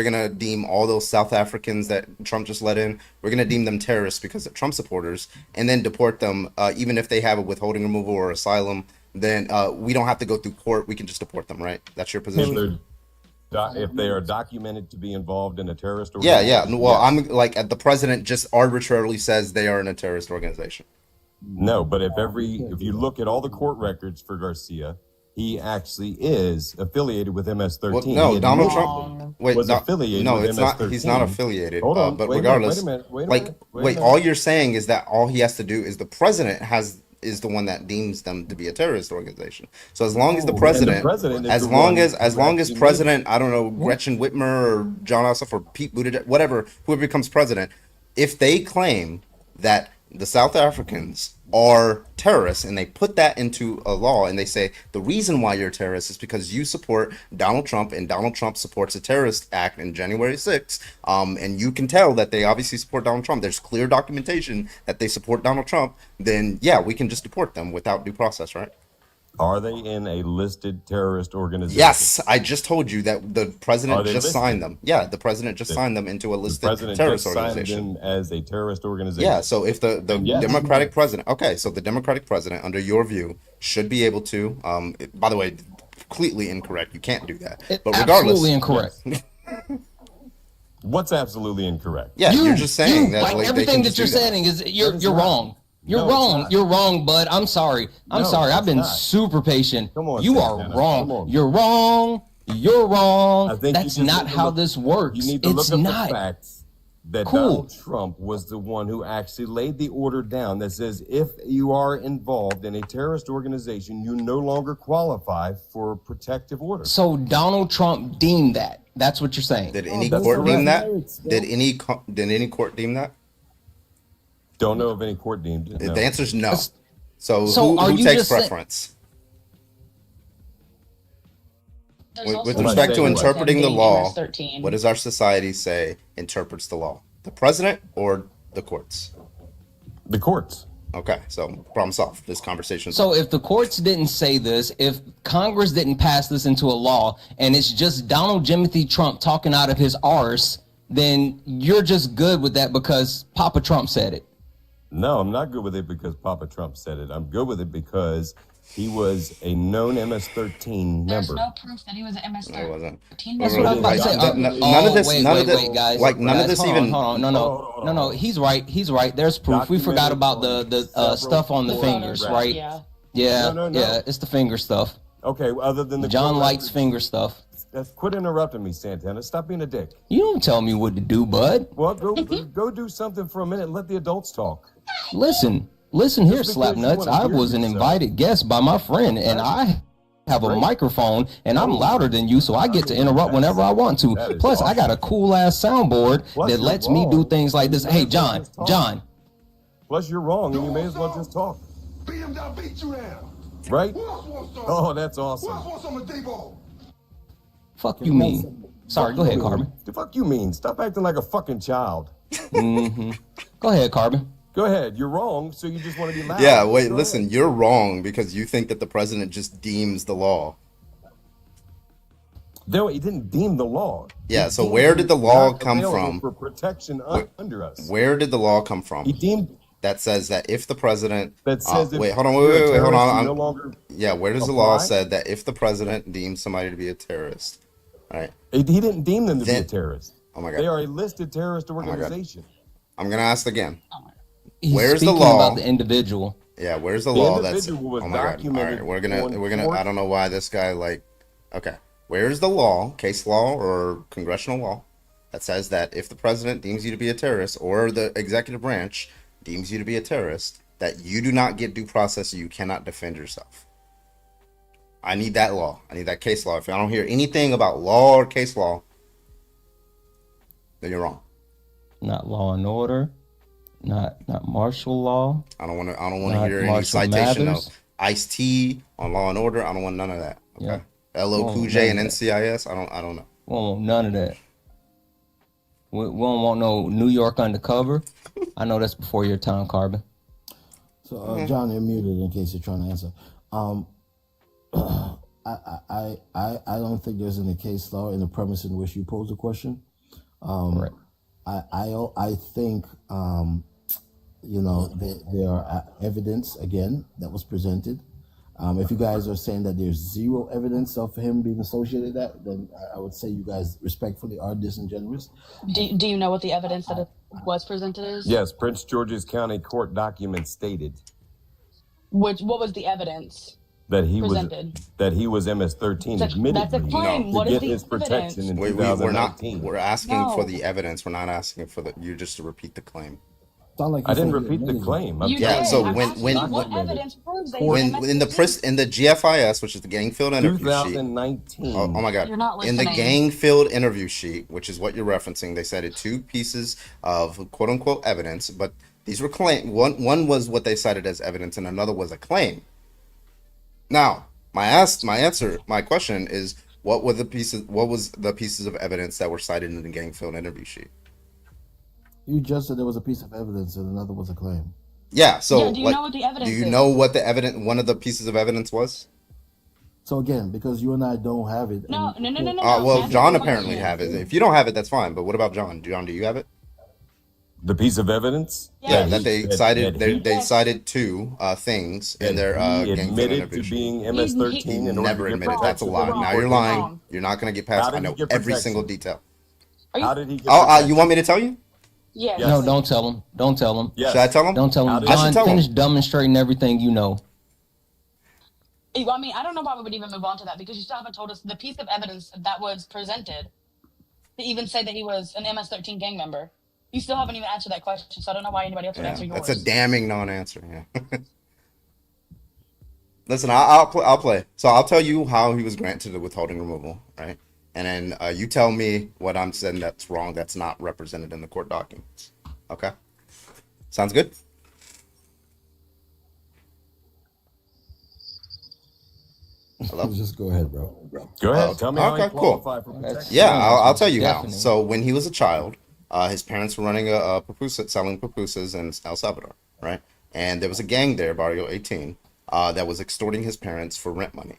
gonna deem all those South Africans that Trump just let in, we're gonna deem them terrorists because they're Trump supporters, and then deport them, even if they have a withholding removal or asylum, then we don't have to go through court. We can just deport them, right? That's your
If
position.
if they are documented to be involved in a terrorist
Yeah,
organization.
yeah. Well,
yes.
I'm like the president just arbitrarily says they are in a terrorist organization.
No, but if you look at all the court records for Garcia, he actually is affiliated with MS-13.
Well, no,
He
Donald
admittedly
Trump. Wait,
was
no,
affiliated
no,
with
it's not.
MS-13.
He's not affiliated.
Hold on,
But
wait a
regardless,
minute, wait a
like,
minute.
wait, all you're saying is that all he has to do is the president is the one that deems them to be a terrorist organization. So as long as the
And the
president,
president is
as
the
long
one
as
who
President,
actually
I don't know, Gretchen Whitmer or John Ossoff or Pete Buttigieg, whatever, whoever becomes president, if they claim that the South Africans are terrorists and they put that into a law and they say the reason why you're a terrorist is because you support Donald Trump and Donald Trump supports a terrorist act in January 6th, and you can tell that they obviously support Donald Trump, there's clear documentation that they support Donald Trump, then yeah, we can just deport them without due process, right?
Are they in a listed terrorist organization?
Yes, I just told you that the
Are
president
they
just
listed?
signed them. Yeah, the president just signed them into a
The
listed
president
terrorist
just signed
organization.
them as a terrorist organization.
Yeah, so if the
Yes.
Democratic president, okay, so the Democratic president, under your view, should be able to, by the way, completely incorrect. You can't do that. But regardless,
Absolutely incorrect.
What's absolutely incorrect?
yeah, you're just saying that
like
like, they
everything
can
that
just
you're
do that.
saying is you're
it's
you're
not.
wrong. You're
No, it's
wrong.
not.
You're wrong, bud. I'm sorry. I'm
No,
sorry. I've
it's
been
not.
super patient.
Come on,
you are
Santana.
wrong.
Come on.
You're wrong. You're wrong.
I think you
That's
just
not
need to
how
look-
this works.
You need to
It's
look up
not.
the facts that
Cool.
Donald Trump was the one who actually laid the order down that says if you are involved in a terrorist organization, you no longer qualify for a protective order.
So Donald Trump deemed that. That's what you're saying.
Did any
that's
court deem
correct.
that? Did any court deem that?
Don't know of any court deemed it. No.
The answer is no.
That's-
So,
So are
who
you
takes
just saying-
preference?
There's
With
also
respect to
saying
interpreting the
being
law,
MS-13.
what does our society say interprets the law? The president or the courts?
The courts.
Okay, so problem solved. This conversation.
So if the courts didn't say this, if Congress didn't pass this into a law, and it's just Donald Jimothy Trump talking out of his arse, then you're just good with that because Papa Trump said it.
No, I'm not good with it because Papa Trump said it. I'm good with it because he was a known MS-13
There's
member.
no proof that he was an MS-13
No, it wasn't.
That's what I was about to say.
None of this,
wait,
none
wait,
of this,
wait, guys.
like none of
Guys,
this
hold
even.
on, hold on. No. He's right. He's right. There's proof. We forgot about the
Several
stuff on the
court
fingers,
records.
right?
Yeah.
Yeah,
No.
yeah. It's the finger stuff.
Okay, other than the
John
court
likes
records,
finger stuff.
Quit interrupting me, Santana. Stop being a dick.
You don't tell me what to do, bud.
Well, go do something for a minute and let the adults talk.
Listen here,
Just because you
Slapnuts.
wanna
I
hear
was an
yourself.
invited guest by my friend, and I have a
Great.
microphone, and I'm louder than you, so I get to interrupt whenever I want to.
That is
Plus, I got a cool ass soundboard
Plus,
that
you're
lets me do
wrong.
things like this.
You
Hey,
may as well
John,
just talk.
John.
Plus, you're wrong, and you may as well just talk.
Beat him down, beat you down.
Right?
Who else wants some?
Oh, that's
Who
awesome.
else wants some of Debo?
Fuck you mean? Sorry, go ahead, Carbon.
The fuck you mean? Stop acting like a fucking child.
Go ahead, Carbon.
Go ahead. You're wrong, so you just want to be loud.
Yeah, wait,
Go
listen,
ahead.
you're wrong because you think that the president just deems the law.
No, he didn't deem the law.
Yeah,
He
so
deemed
where
it
did the law
not
come
available
from?
for protection under us?
Where did the law come from?
He deemed
That says that if the president
that says if
wait, hold on,
you're a
wait, hold
terrorist,
on.
you
I'm-
no longer
yeah, where does the law
apply?
say that if the president deems somebody to be a terrorist, right?
He didn't deem them to be a
Then-
terrorist.
Oh my
They
god,
are a listed terrorist
my God.
organization.
I'm gonna ask again.
He's
Where's the
speaking
law?
about the individual.
Yeah, where's the
The
law that's?
individual was
Oh my god! All
documented
right, we're gonna.
on
I don't know why this guy like. Okay, where's the law, case law or congressional law, that says that if the president deems you to be a terrorist or the executive branch deems you to be a terrorist, that you do not get due process, you cannot defend yourself. I need that law. I need that case law. If I don't hear anything about law or case law, then you're wrong.
Not Law and Order, not martial law.
I don't want to
Not
hear any
Marshall
citation
Mathers.
of Ice-T on Law and Order. I don't want none of that. Okay.
Yeah.
LL
Oh,
Cool J and
none of
NCIS. I don't know.
We don't want none of that. We don't want no New York Undercover. I know that's before your time, Carbon.
So, John, you're muted in case you're trying to answer. I don't think there's any case law in the premise in which you pose the question.
Correct.
I think there are evidence again that was presented. If you guys are saying that there's zero evidence of him being associated with that, then I would say you guys respectfully are disingenuous.
Do you know what the evidence that it was presented is?
Yes, Prince George's County court documents stated
What was the evidence
that he
presented?
was MS-13
That's a
admittedly
claim.
to
What is
get
the
his protection in
We're not.
2019.
We're asking
No.
for the evidence. We're not asking for the. You just to repeat the claim.
Sound like
I
you
didn't
said you
repeat the
admitted it.
claim. I'm
You
Yeah,
did.
so
I'm
when-
asking
when-
you what
when-
evidence proves that
When
you're
in the in the GFIS, which is the gang field interview sheet.
2019.
Oh my god!
You're not
In the
listening.
gang field interview sheet, which is what you're referencing, they cited two pieces of quote unquote evidence, but these were claim. One was what they cited as evidence, and another was a claim. Now, my question is, what were the pieces? What was the pieces of evidence that were cited in the gang field interview sheet?
You just said there was a piece of evidence and another was a claim.
Yeah. So,
Yeah, do you know what the evidence
do you
is?
know what the evidence? One of the pieces of evidence was?
So again, because you and I don't have it.
No.
Well,
That's
John
the
apparently
question.
have it. If you don't have it, that's fine. But what about John? John, do you have it?
The piece of evidence?
Yeah,
Yes.
that they
That-
cited.
that
They,
he-
they cited two things in their
he
gang field
admitted
interview
to
sheet.
being MS-13
He
in order
never
to get
admitted. That's a
protection.
lie.
Wrong.
Now you're lying.
Wrong.
You're not going to get
How
past.
did
I
he
know
get
every
protection?
single detail.
How did he get
Oh,
protection?
you want me to tell you?
Yes.
Yes.
No, don't tell him. Don't tell him.
Yes.
Should I tell him?
Don't tell
How
him.
did- I
should
John,
tell him.
finish demonstrating everything you know.
I mean, I don't know why we would even move on to that because you still haven't told us the piece of evidence that was presented to even say that he was an MS-13 gang member. You still haven't even answered that question, so I don't know why anybody else would
Yeah,
answer yours.
that's a damning non-answer. Yeah. Listen, I'll play. So I'll tell you how he was granted the withholding removal, right? And then you tell me what I'm saying that's wrong, that's not represented in the court documents. Okay? Sounds good? Hello?
Just go ahead, bro.
Go ahead.
Oh,
Tell me how
okay,
he
cool.
qualified for protection.
Yeah, I'll tell you how.
Definitely.
So when he was a child, his parents were running a pupusa, selling pupusas in El Salvador, right? And there was a gang there, Barrio 18, that was extorting his parents for rent money.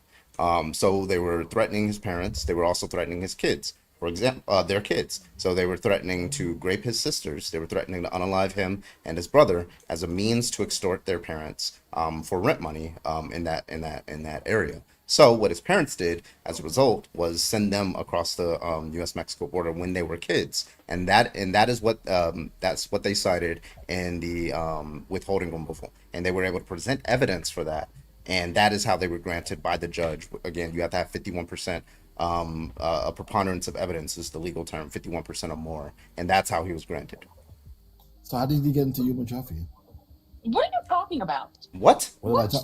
So they were threatening his parents. They were also threatening his kids, for example, their kids. So they were threatening to grape his sisters. They were threatening to unalive him and his brother as a means to extort their parents for rent money in that area. So what his parents did as a result was send them across the U.S.-Mexico border when they were kids, and that is what that's what they cited in the withholding removal, and they were able to present evidence for that, and that is how they were granted by the judge. Again, you have to have 51% a preponderance of evidence is the legal term, 51% or more, and that's how he was granted.
So how did he get into human trafficking?
What are you talking about?
What?
What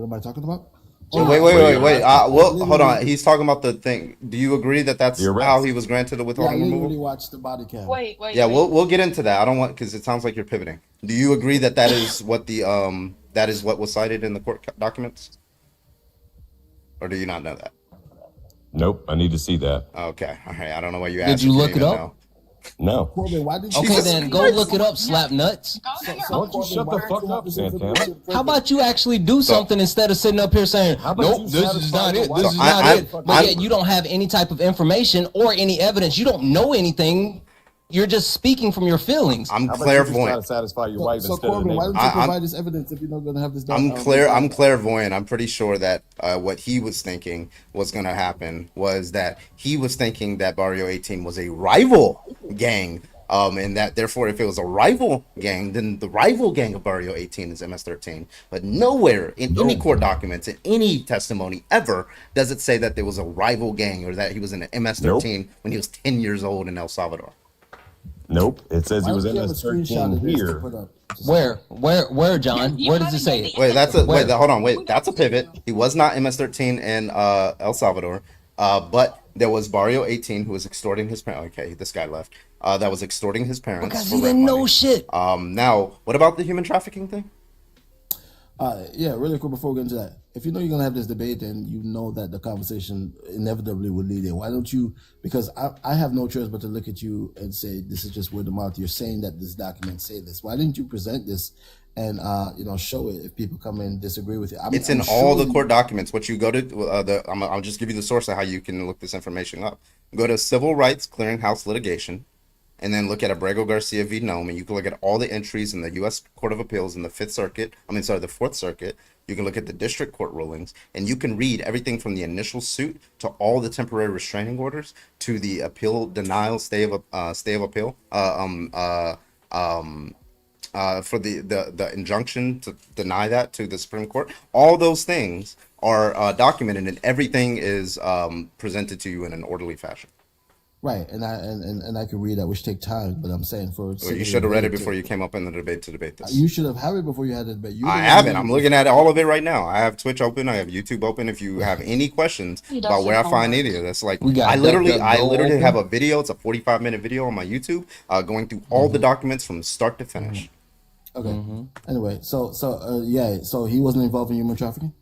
am I talking about?
Wait. Well, hold on. He's talking about the thing. Do you agree that that's
The arrest.
how he was granted a
Yeah, I
withholding
literally
removal?
watched the body cam.
Wait.
Yeah, we'll get into that. I don't want, because it sounds like you're pivoting. Do you agree that that is what the that is what was cited in the court documents, or do you not know that?
Nope, I need to see that.
Okay, all right. I don't know why you
Did
asked.
you
if
look
didn't
it
even
up?
No.
Corbin, why did you?
Okay, then go look it up, slap nuts.
Go to your
Why don't you
own
shut the
research.
fuck up, Santana?
How about you actually do something instead of sitting up here saying,
How about
nope,
you
this is
satisfy
not
your
it,
wife?
this is
So
not
I'm-
it, but yet you don't have any type of information or any evidence. You don't know anything. You're just speaking from your feelings.
I'm
How about you just try to
clairvoyant.
satisfy your wife
So
instead of the
Corbin, why
neighbor?
don't you
I'm-
provide this evidence if you're not going to have this done?
I'm clairvoyant. I'm pretty sure that what he was thinking was going to happen was that he was thinking that Barrio 18 was a rival gang. And that therefore, if it was a rival gang, then the rival gang of Barrio 18 is MS-13. But nowhere in any court documents, in any testimony ever, does it say that there was a rival gang or that he was in an MS-13 when he was 10 years old in El Salvador.
Nope, it says he was
in
MS-13 here.
Where, John?
You
Where does it
haven't
say
made
it?
the
Wait, that's a
Where?
wait. Hold on, wait. That's a pivot. He was not MS-13 in El Salvador, but there was Barrio 18 who was extorting his parents. Okay, this guy left. That was extorting his parents
Because
for
he
rent
didn't know
money.
shit.
Now, what about the human trafficking thing?
Yeah, really quick before we get into that. If you know you're going to have this debate and you know that the conversation inevitably would lead there, why don't you? Because I have no choice but to look at you and say, this is just word of mouth. You're saying that this document say this. Why didn't you present this and, show it if people come and disagree with you?
It's in all the court documents. What you go to, I'll just give you the source of how you can look this information up. Go to Civil Rights Clearinghouse Litigation, and then look at Abrego Garcia v. Nome, and you can look at all the entries in the U.S. Court of Appeals in the the Fourth Circuit. You can look at the district court rulings, and you can read everything from the initial suit to all the temporary restraining orders to the appeal denial, stay of appeal, for the injunction to deny that to the Supreme Court. All those things are documented, and everything is presented to you in an orderly fashion.
Right, and I can read that, which take time, but I'm saying for
Well, you should have read it before you came up in the debate to debate this.
You should have had it before you had the debate.
I haven't. I'm looking at all of it right now. I have Twitch open. I have YouTube open. If you have any questions
He does
about where I
some
find
homework.
any of this, like
We got
I literally
open.
have a video. It's a 45-minute video on my YouTube, going through all the documents from start to finish.
Okay. Anyway, so he wasn't involved in human trafficking.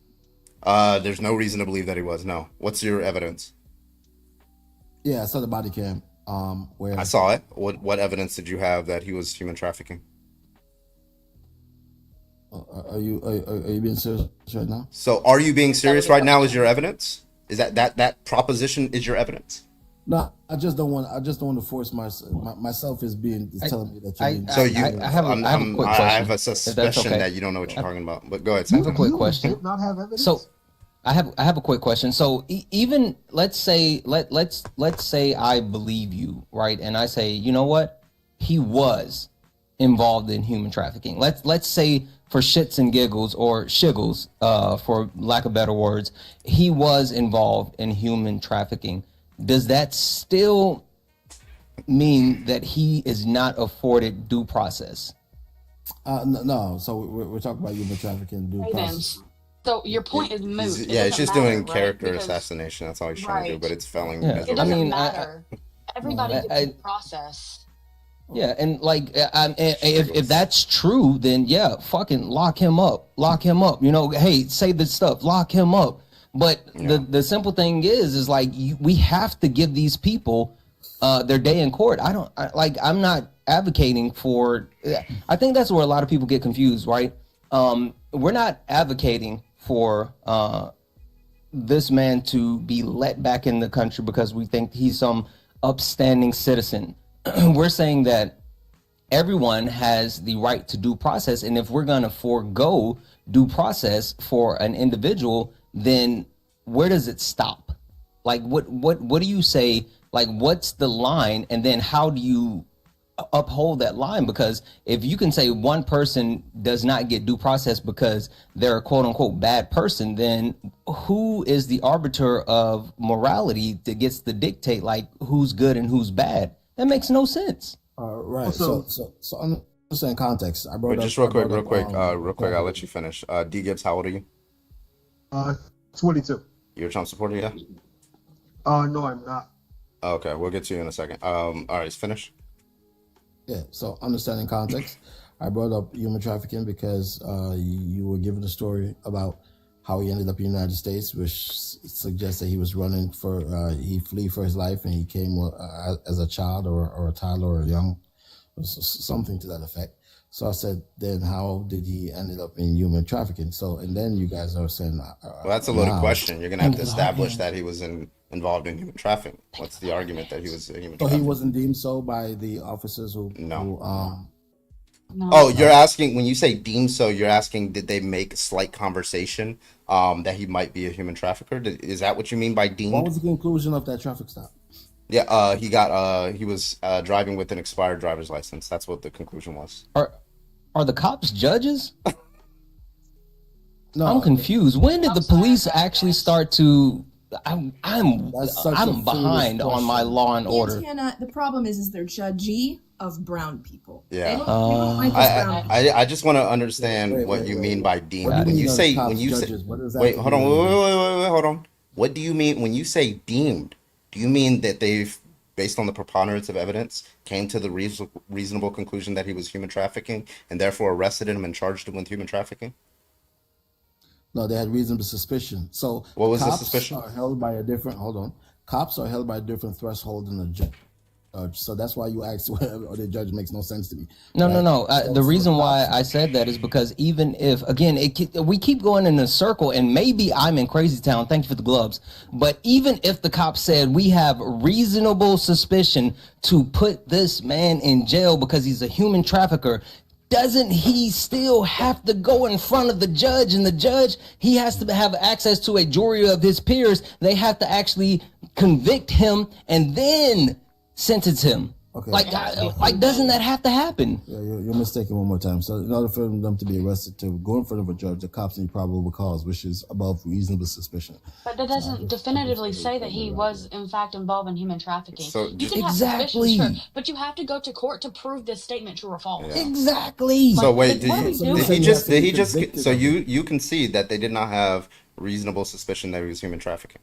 There's no reason to believe that he was. No. What's your evidence?
Yeah, I saw the body cam. Where
I saw it. What evidence did you have that he was human trafficking?
are you being serious right now?
So, are you being serious right now? Is your evidence? Is that proposition is your evidence?
No, I just don't want to force myself is telling me that you're being.
So you,
I have a quick question.
I have a
if that's
suspicion
okay.
that you don't know what you're talking about. But go ahead.
I have
Sam.
a quick question.
did not have evidence.
So, I have a quick question. So, even let's say I believe you, right? And I say, you know what, he was involved in human trafficking. Let's say for shits and giggles or shiggles, for lack of better words, he was involved in human trafficking. Does that still mean that he is not afforded due process?
No. So we're talking about human trafficking due
Hey, then.
process.
So your point is moot.
He's-
It
yeah, it's
doesn't
just
matter,
doing
right?
character
Because
assassination. That's all he's trying to do.
Right.
But it's failing.
Yeah.
as
It
a
doesn't
mean,
matter. Everybody
I-
gets due process.
Yeah, and like, if that's true, then yeah, fucking lock him up. You know, hey, say this stuff, lock him up. But the simple thing is like we have to give these people their day in court. I'm not advocating for. I think that's where a lot of people get confused, right? We're not advocating for this man to be let back in the country because we think he's some upstanding citizen. We're saying that everyone has the right to due process, and if we're going to forego due process for an individual, then where does it stop? Like what do you say? Like what's the line, and then how do you uphold that line, because if you can say one person does not get due process because they're a quote unquote bad person, then who is the arbiter of morality that gets to dictate like who's good and who's bad? That makes no sense.
Right. So understand context. I brought
Wait,
up
just real quick,
real quick.
I'll let you finish. D Gibbs, how old are you?
22.
You're a Trump supporter, yeah?
No, I'm not.
Okay, we'll get to you in a second. All right, finish.
Yeah. So understanding context, I brought up human trafficking because you were given a story about how he ended up in the United States, which suggests that he was running for, he fled for his life and he came as a child or a toddler or a young, something to that effect. So I said, then how did he ended up in human trafficking? So, and then you guys are saying,
well, that's a loaded question. You're going to have to establish that he was involved in human trafficking. What's the argument that he was a human trafficker?
So he wasn't deemed so by the officers who,
no.
No.
Oh, you're asking, when you say deemed so, you're asking, did they make a slight conversation that he might be a human trafficker? Is that what you mean by deemed?
What was the conclusion of that traffic stop?
Yeah, he was driving with an expired driver's license. That's what the conclusion was.
Are the cops judges?
No,
I'm confused. When did the police actually start to? I'm behind on my law and order.
The problem is they're judgy of brown people.
Yeah.
They don't like us brown people.
I just want to understand what you mean by deemed.
What do
When
you
you
mean
say
cops,
when you say
judges? What does that
wait, hold on,
mean?
wait, hold on. What do you mean when you say deemed? Do you mean that they've, based on the preponderance of evidence, came to the reasonable conclusion that he was human trafficking and therefore arrested him and charged him with human trafficking?
No, they had reasonable suspicion. So
what was the
cops
suspicion?
are held by a different. Hold on, cops are held by a different threshold than a judge. So that's why you asked whether the judge makes no sense to me.
No,
right?
no.
So
The reason why I said that is because even if, again, we keep going in a circle, and maybe I'm in crazy town. Thank you for the gloves. But even if the cops said we have reasonable suspicion to put this man in jail because he's a human trafficker, doesn't he still have to go in front of the judge? And the judge, he has to have access to a jury of his peers. They have to actually convict him and then sentence him.
Okay.
Like, doesn't that have to happen?
Yeah, you're mistaken one more time. So in order for them to be arrested, to go in front of a judge, the cops need probable cause, which is above reasonable suspicion.
But that doesn't definitively say that he was, in fact, involved in human trafficking.
So
you can have
exactly.
suspicion, sure, but you have to go to court to prove this statement true or false.
Yeah.
Exactly.
So wait,
what are we doing?
did he just so you concede that they did not have reasonable suspicion that he was human trafficking?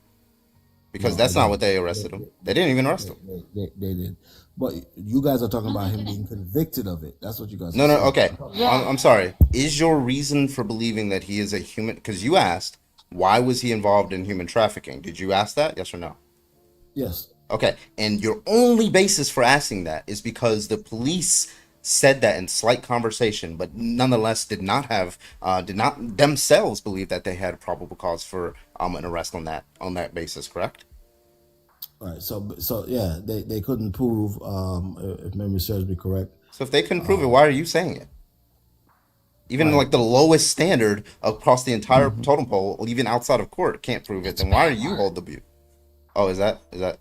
Because that's not what they arrested him. They didn't even arrest him.
They did. But you guys are talking about him being convicted of it. That's what you guys are
No,
saying.
okay.
Yeah.
I'm sorry. Is your reason for believing that he is a human, because you asked, why was he involved in human trafficking? Did you ask that? Yes or no?
Yes.
Okay. And your only basis for asking that is because the police said that in slight conversation, but nonetheless did not themselves believe that they had probable cause for an arrest on that basis, correct?
All right. So yeah, they couldn't prove, if memory serves me correct.
So if they couldn't prove it, why are you saying it? Even like the lowest standard across the entire totem pole, even outside of court, can't prove it. Then why are you hold the view? Oh, is that? Yeah.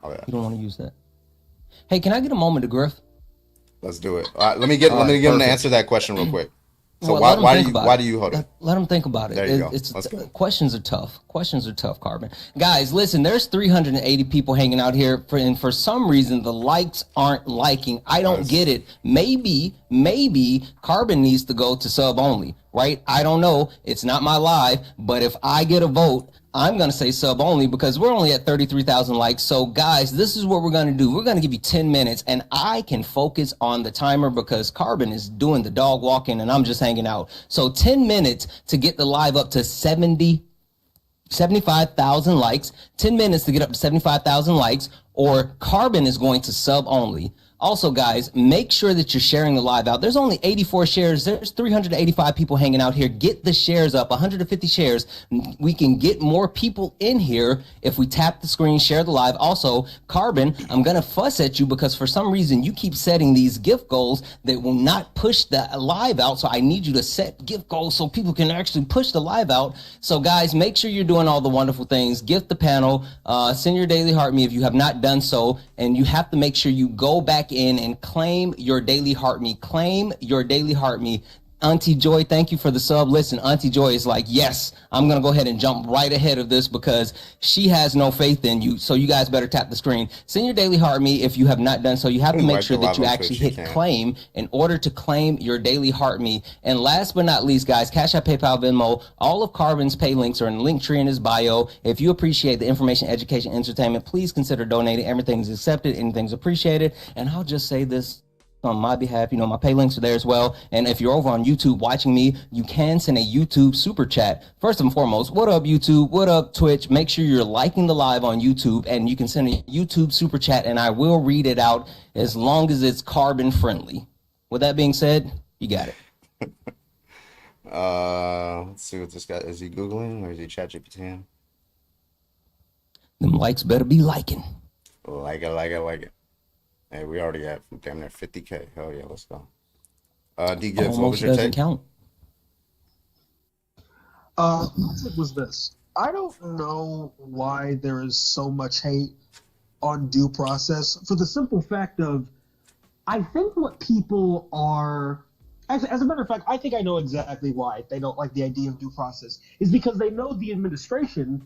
Oh yeah.
You don't want to use that. Hey, can I get a moment to Griff?
Let's do it. All right, let me get him to answer that question real quick. So
Well,
why do you hold it?
Let them think about it.
There you go.
Let's go. Questions are tough. Questions are tough, Carbon. Guys, listen, there's 380 people hanging out here, and for some reason, the likes aren't liking. I don't get it. Maybe Carbon needs to go to sub only, right? I don't know. It's not my live, but if I get a vote, I'm going to say sub only because we're only at 33,000 likes. So guys, this is what we're going to do. We're going to give you 10 minutes and I can focus on the timer because Carbon is doing the dog walking and I'm just hanging out. So 10 minutes to get the live up to 75,000 likes, 10 minutes to get up to 75,000 likes, or Carbon is going to sub only. Also, guys, make sure that you're sharing the live out. There's only 84 shares. There's 385 people hanging out here. Get the shares up, 150 shares. We can get more people in here if we tap the screen, share the live. Also, Carbon, I'm going to fuss at you because for some reason you keep setting these gift goals that will not push the live out. So I need you to set gift goals so people can actually push the live out. So, guys, make sure you're doing all the wonderful things. Gift the panel. Send your daily heart me if you have not done so. And you have to make sure you go back back in and claim your Daily Heart Me. Claim your Daily Heart Me. Auntie Joy, thank you for the sub. Listen, Auntie Joy is like, yes, I'm going to go ahead and jump right ahead of this because she has no faith in you. So you guys better tap the screen. Send your Daily Heart Me if you have not done so. You have to make sure that you actually hit claim in order to claim your Daily Heart Me. And last but not least, guys, Cash App, PayPal, Venmo, all of Carbon's pay links are in the link tree in his bio. If you appreciate the information, education, entertainment, please consider donating. Everything's accepted. Anything's appreciated. And I'll just say this on my behalf, you know, my pay links are there as well. And if you're over on YouTube watching me, you can send a YouTube super chat. First and foremost, what up YouTube? What up Twitch? Make sure you're liking the live on YouTube, and you can send a YouTube super chat and I will read it out as long as it's carbon friendly. With that being said, you got it.
Let's see what this guy is. He Googling or is he ChatGPT?
Them likes better be liking.
Like it. Hey, we already at damn near 50K. Hell yeah, let's go. D Gibbs, what was your take?
Count.
It was this. I don't know why there is so much hate on due process for the simple fact of, I think what people are, as a matter of fact, I think I know exactly why they don't like the idea of due process, is because they know the administration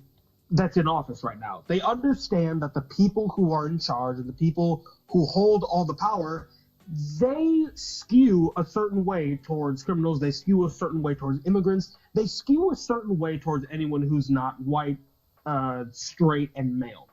that's in office right now. They understand that the people who are in charge and the people who hold all the power, they skew a certain way towards criminals. They skew a certain way towards immigrants. They skew a certain way towards anyone who's not white, straight, and male.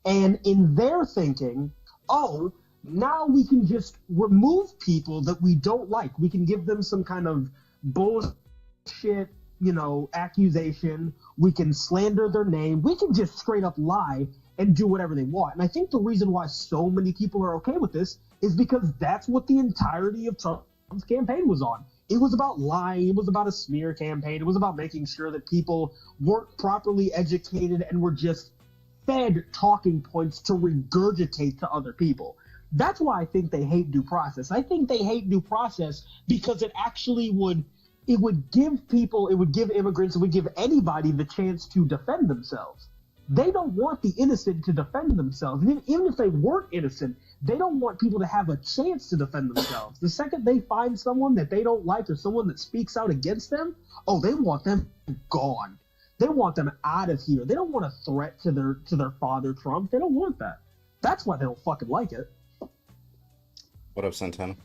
And in their thinking, oh, now we can just remove people that we don't like. We can give them some kind of bullshit, you know, accusation. We can slander their name. We can just straight up lie and do whatever they want. And I think the reason why so many people are okay with this is because that's what the entirety of Trump's campaign was on. It was about lying. It was about a smear campaign. It was about making sure that people weren't properly educated and were just fed talking points to regurgitate to other people. That's why I think they hate due process. I think they hate due process because it actually would give people, it would give immigrants, it would give anybody the chance to defend themselves. They don't want the innocent to defend themselves. And even if they weren't innocent, they don't want people to have a chance to defend themselves. The second they find someone that they don't like or someone that speaks out against them, oh, they want them gone. They want them out of here. They don't want a threat to their father, Trump. They don't want that. That's why they don't fucking like it.
What up, Santana?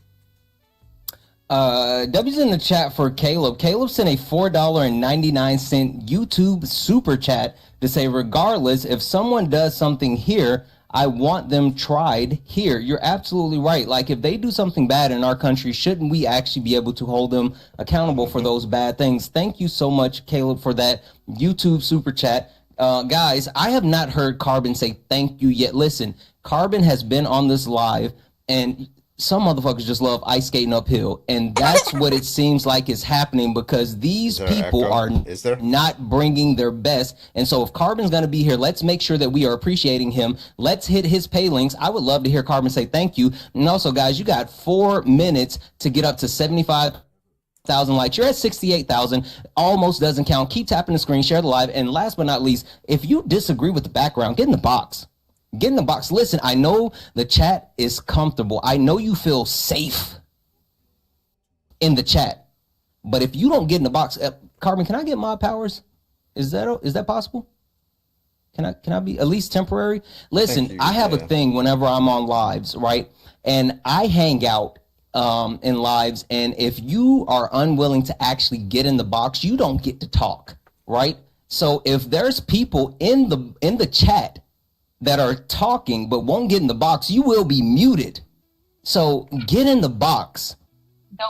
W's in the chat for Caleb. Caleb sent a $4.99 YouTube super chat to say, regardless, if someone does something here, I want them tried here. You're absolutely right. Like, if they do something bad in our country, shouldn't we actually be able to hold them accountable for those bad things? Thank you so much, Caleb, for that YouTube super chat. Guys, I have not heard Carbon say thank you yet. Listen, Carbon has been on this live, and some motherfuckers just love ice skating uphill, and that's what it seems like is happening because these people are not bringing their best. And so if Carbon's going to be here, let's make sure that we are appreciating him. Let's hit his pay links. I would love to hear Carbon say thank you. And also, guys, you got 4 minutes to get up to 75,000 likes. You're at 68,000. Almost doesn't count. Keep tapping the screen, share the live. And last but not least, if you disagree with the background, get in the box. Get in the box. Listen, I know the chat is comfortable. I know you feel safe in the chat. But if you don't get in the box, Carbon, can I get mod powers? Is that possible? Can I be at least temporary? Listen, I have a thing whenever I'm on lives, right? And I hang out in lives, and if you are unwilling to actually get in the box, you don't get to talk, right? So if there's people in the chat that are talking but won't get in the box, you will be muted. So get in the box.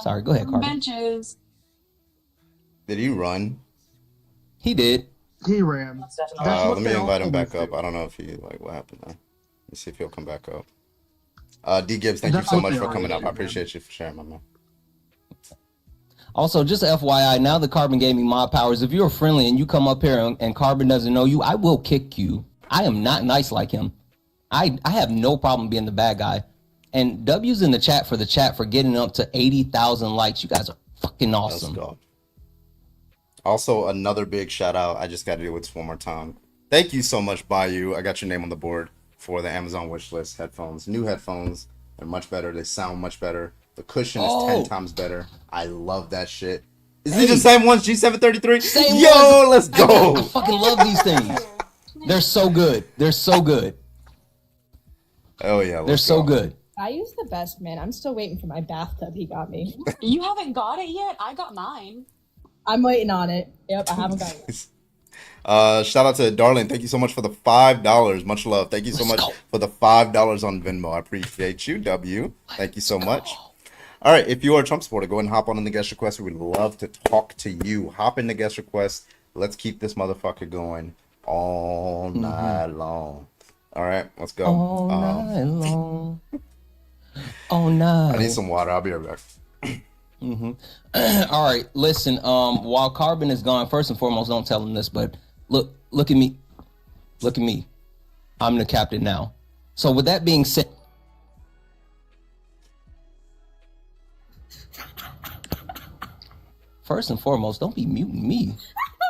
Sorry, go ahead, Carbon.
Benches.
Did he run?
He did.
He ran.
Let me invite him back up. I don't know if he, what happened there. Let's see if he'll come back up. D Gibbs, thank you so much for coming up. I appreciate you for sharing, my man.
Also, just FYI, now that Carbon gave me mod powers, if you're friendly and you come up here and Carbon doesn't know you, I will kick you. I am not nice like him. I have no problem being the bad guy. And W's in the chat for getting up to 80,000 likes. You guys are fucking awesome.
Let's go. Also, another big shout out. I just got to do it one more time. Thank you so much, Bayou. I got your name on the board for the Amazon wish list headphones. New headphones. They're much better. They sound much better. The cushion is 10
Oh,
times better. I love that shit. Is it the
hey,
same ones? G733?
same ones.
Yo, let's
I
go.
fucking love these things. They're so good. They're so good.
Oh yeah,
They're
let's
so
go.
good.
I use the best, man. I'm still waiting for my bathtub he got me.
You haven't got it yet? I got mine.
I'm waiting on it. Yep, I haven't got it.
Shout out to Darling. Thank you so much for the $5. Much love. Thank you so
Let's
much
go.
for the $5 on Venmo. I appreciate you. W. Thank you so much. All right, if you are a Trump supporter, go ahead and hop on in the guest request. We'd love to talk to you. Hop in the guest request. Let's keep this motherfucker going all night long. All right, let's go.
All night long. All
I need
night.
some water. I'll be right back.
All right, listen. While Carbon is gone, first and foremost, don't tell him this, but look at me. Look at me. I'm the captain now. So with that being said, first and foremost, don't be muting me.
I'm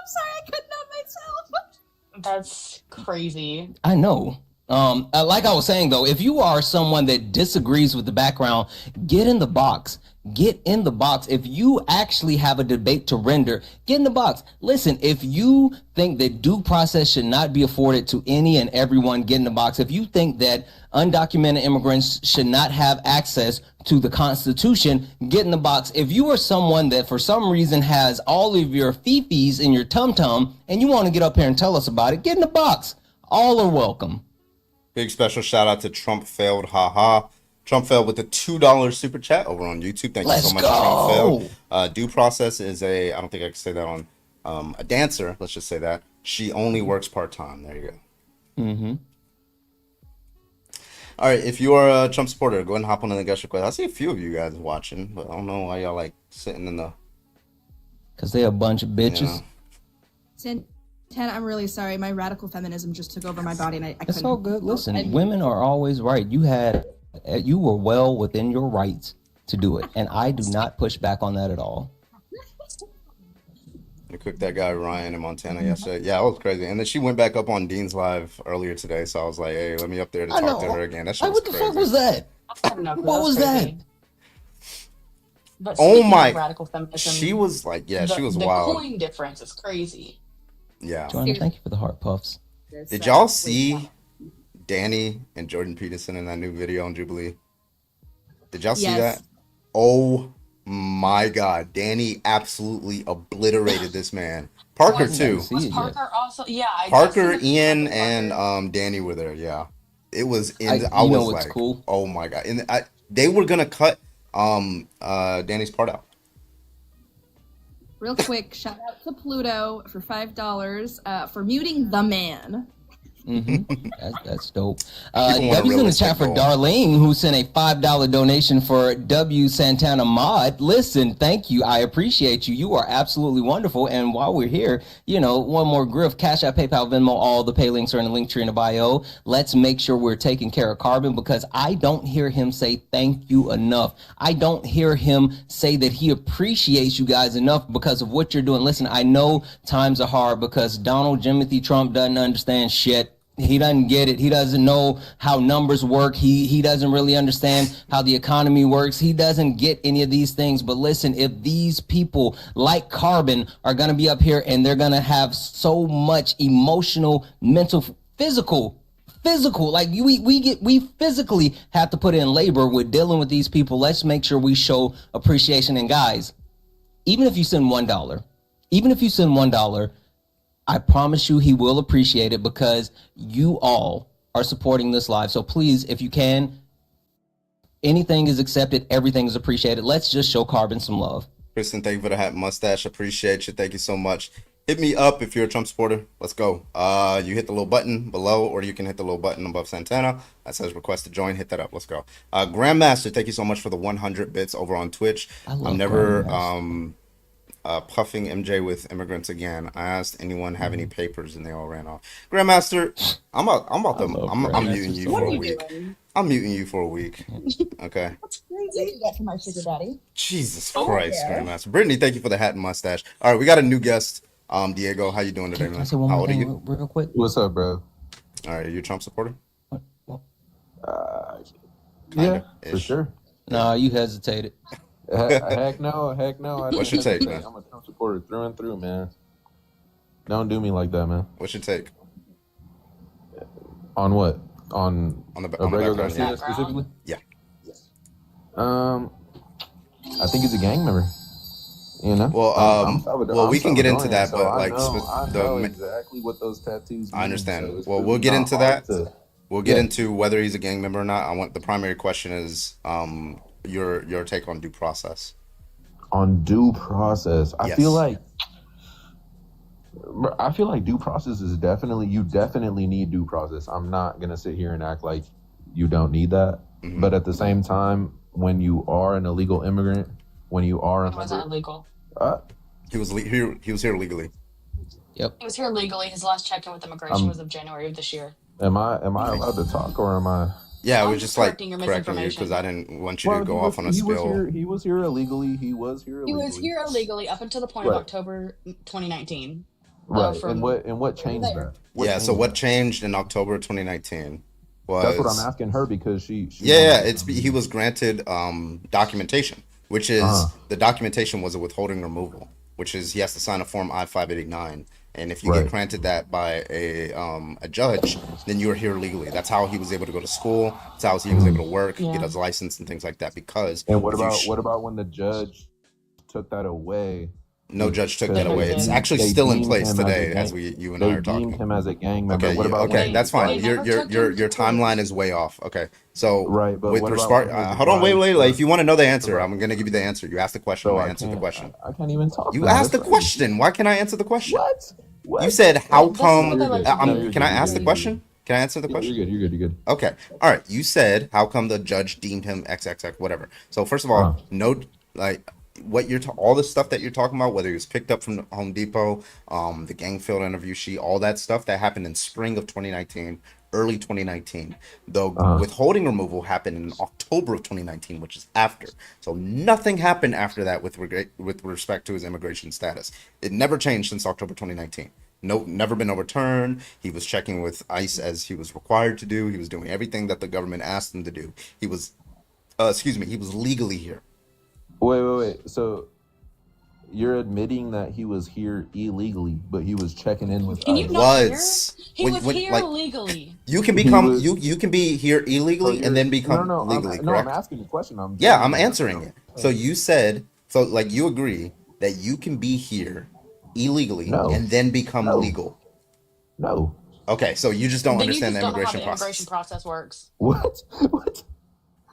sorry, I couldn't help myself.
That's crazy.
I know. Like I was saying though, if you are someone that disagrees with the background, get in the box. Get in the box. If you actually have a debate to render, get in the box. Listen, if you think that due process should not be afforded to any and everyone, get in the box. If you think that undocumented immigrants should not have access to the Constitution, get in the box. If you are someone that for some reason has all of your fifis in your tum-tum and you want to get up here and tell us about it, get in the box. All are welcome.
Big special shout out to Trump Failed. Haha. Trump Failed with the $2 super chat over on YouTube. Thank you
Let's
so much,
go.
Trump Failed. Due Process is I don't think I can say that on a dancer. Let's just say that. She only works part-time. There you go.
Mm-hmm.
All right, if you are a Trump supporter, go ahead and hop on in the guest request. I see a few of you guys watching, but I don't know why y'all like sitting in the,
Because they're a bunch of
you
bitches.
know.
Santana, I'm really sorry. My radical feminism just took over my body, and I
It's
couldn't.
all good. Listen,
I-
women are always right. You were well within your rights to do it, and I do not push back on that at all.
You cooked that guy Ryan in Montana yesterday. Yeah, it was crazy. And then she went back up on Dean's Live earlier today, so I was like, hey, let me up there to
I
talk to
know.
her again. That shit
Like,
was
what the
crazy.
fuck was that?
I don't know.
What was that?
crazy. But
Oh
speaking
my-
of radical feminism,
She was like, yeah, she was
the
wild.
coin difference is crazy.
Yeah.
Joanna, thank you for the heart puffs.
Did y'all see Danny and Jordan Peterson in that new video on Jubilee? Did y'all see
Yes.
that? Oh my God. Danny absolutely obliterated this man. Parker
I
too.
didn't see
Was
it yet.
Parker also? Yeah, I
Parker,
just seen
Ian,
Parker.
and Danny were there. Yeah, it was.
You
was
know what's
like,
cool?
oh my God! And they were gonna cut Danny's part out.
Real quick, shout out to Pluto for $5 for muting the man.
That's dope.
People want a
W's in the
realistic
chat for
goal.
Darlene, who sent a $5 donation for W Santana Mod. Listen, thank you. I appreciate you. You are absolutely wonderful. And while we're here, one more griff. Cash App, PayPal, Venmo, all the pay links are in the link tree in the bio. Let's make sure we're taking care of Carbon, because I don't hear him say thank you enough. I don't hear him say that he appreciates you guys enough because of what you're doing. Listen, I know times are hard because Donald Timothy Trump doesn't understand shit. He doesn't get it. He doesn't know how numbers work. He doesn't really understand how the economy works. He doesn't get any of these things. But listen, if these people like Carbon are going to be up here and they're going to have so much emotional, mental, physical, like we physically have to put in labor with dealing with these people. Let's make sure we show appreciation. And guys, even if you send $1, I promise you he will appreciate it, because you all are supporting this live. So please, if you can, anything is accepted. Everything is appreciated. Let's just show Carbon some love.
Kristen, thank you for the hat mustache. Appreciate you. Thank you so much. Hit me up if you're a Trump supporter. Let's go. You hit the little button below, or you can hit the little button above Santana that says request to join. Hit that up. Let's go. Grandmaster, thank you so much for the 100 bits over on Twitch. I'm never puffing MJ with immigrants again. I asked anyone have any papers and they all ran off. Grandmaster, I'm muting you
What
for
are
a
you
week.
doing?
I'm muting you for a week. Okay.
That's crazy. Do that for my sugar daddy.
Jesus
Oh,
Christ,
yeah.
Grandmaster. Brittany, thank you for the hat and mustache. All right, we got a new guest. Diego, how you doing today,
Can I
man?
say one
How
more
old are
thing
you?
real quick?
What's up, bro?
All right, are you a Trump supporter?
Well,
Kinda,
Yeah, for
ish.
sure.
Nah, you hesitated.
Heck no, heck no. I
What's
don't
your take,
hesitate.
man?
I'm a Trump supporter through and through, man. Don't do me like that, man.
What's your take
On what? On
on the
Abrego
background?
Garcia
Yeah.
specifically?
Yeah.
I think he's a gang member. You know.
Well,
I'm
we can get into
Salvadorian,
that,
so
but
I
like
know exactly what those tattoos mean.
I understand.
So it's
Well,
really
we'll get
not
into
hard
that.
to-
We'll get
Yeah.
into whether he's a gang member or not. I want the primary question is your take on due process.
On due process, I
Yes.
feel like due process is you definitely need due process. I'm not gonna sit here and act like you don't need that,
Mhm.
but at the same time, when you are an illegal immigrant, when you are a
It wasn't
member,
illegal.
He was here legally.
Yep.
He was here legally. His last check-in with immigration
Um,
was of January of this year.
am I allowed to talk or am I?
Yeah,
I'm
we're just like
correcting your
correcting you
misinformation.
because I didn't want you to go off on a
he was
spill.
here. He was here illegally.
He was here illegally up until the point
Right.
of October 2019.
Right.
From
and what changed
there.
that?
So what changed in October 2019 was
That's what I'm asking her because she
Yeah, he was granted documentation, which is
Uh-huh.
the documentation was a withholding removal, which is he has to sign a form I-589, and if you
Right.
get granted that by a judge, then you're here legally. That's how he was able to go to school. That's how he was able to work,
Yeah.
get his license, and things like that. Because
And what
if you
about when the judge took that away?
no judge took that
Never
away. It's
did.
actually
They
still in
deemed
place
him as a
today,
gang-
as you and I
They
are talking.
deemed him as a gang member.
Okay,
What about
okay,
when-
that's fine.
They never took him
Your
to
timeline
court.
is way off. Okay, so
Right, but
with
what about
respect,
when they
hold on, wait.
decided
Like,
to-
if you want to know the answer, I'm gonna give you the answer. You asked the question,
So
I
I
answered the
can't-
question.
I can't even talk.
You
now.
asked the
That's crazy.
question. Why can't I answer the question?
What?
You said, "How
This is
come?"
what they like to
No,
do.
you're
Can I
good,
ask
you're
the
good.
question? Can I answer the
Yeah,
question?
You're good. You're good.
Okay. All right. You said, "How come the judge deemed him XXX whatever?" So first of all,
Uh-huh.
no, like what you're all the stuff that you're talking about, whether it was picked up from Home Depot, the Gangfield interview sheet, all that stuff that happened in spring of 2019, early 2019. The
Uh-huh.
withholding removal happened in October of 2019, which is after. So nothing happened after that with respect to his immigration status. It never changed since October 2019. No, never been overturned. He was checking with ICE as he was required to do. He was doing everything that the government asked him to do. He was, he was legally here.
Wait. So you're admitting that he was here illegally, but he was checking in with
Can you
ICE.
not
Was
hear? He was here
like
legally.
you can
He
become
was-
you can be here illegally and then become legally,
I'm
correct?
asking the question.
Yeah, I'm answering it. So you said, so like you agree that you can be here illegally
No.
and then become
No.
legal.
No.
Okay, so you just don't
Then you
understand
just
the
don't know how
immigration
the
process.
immigration process works.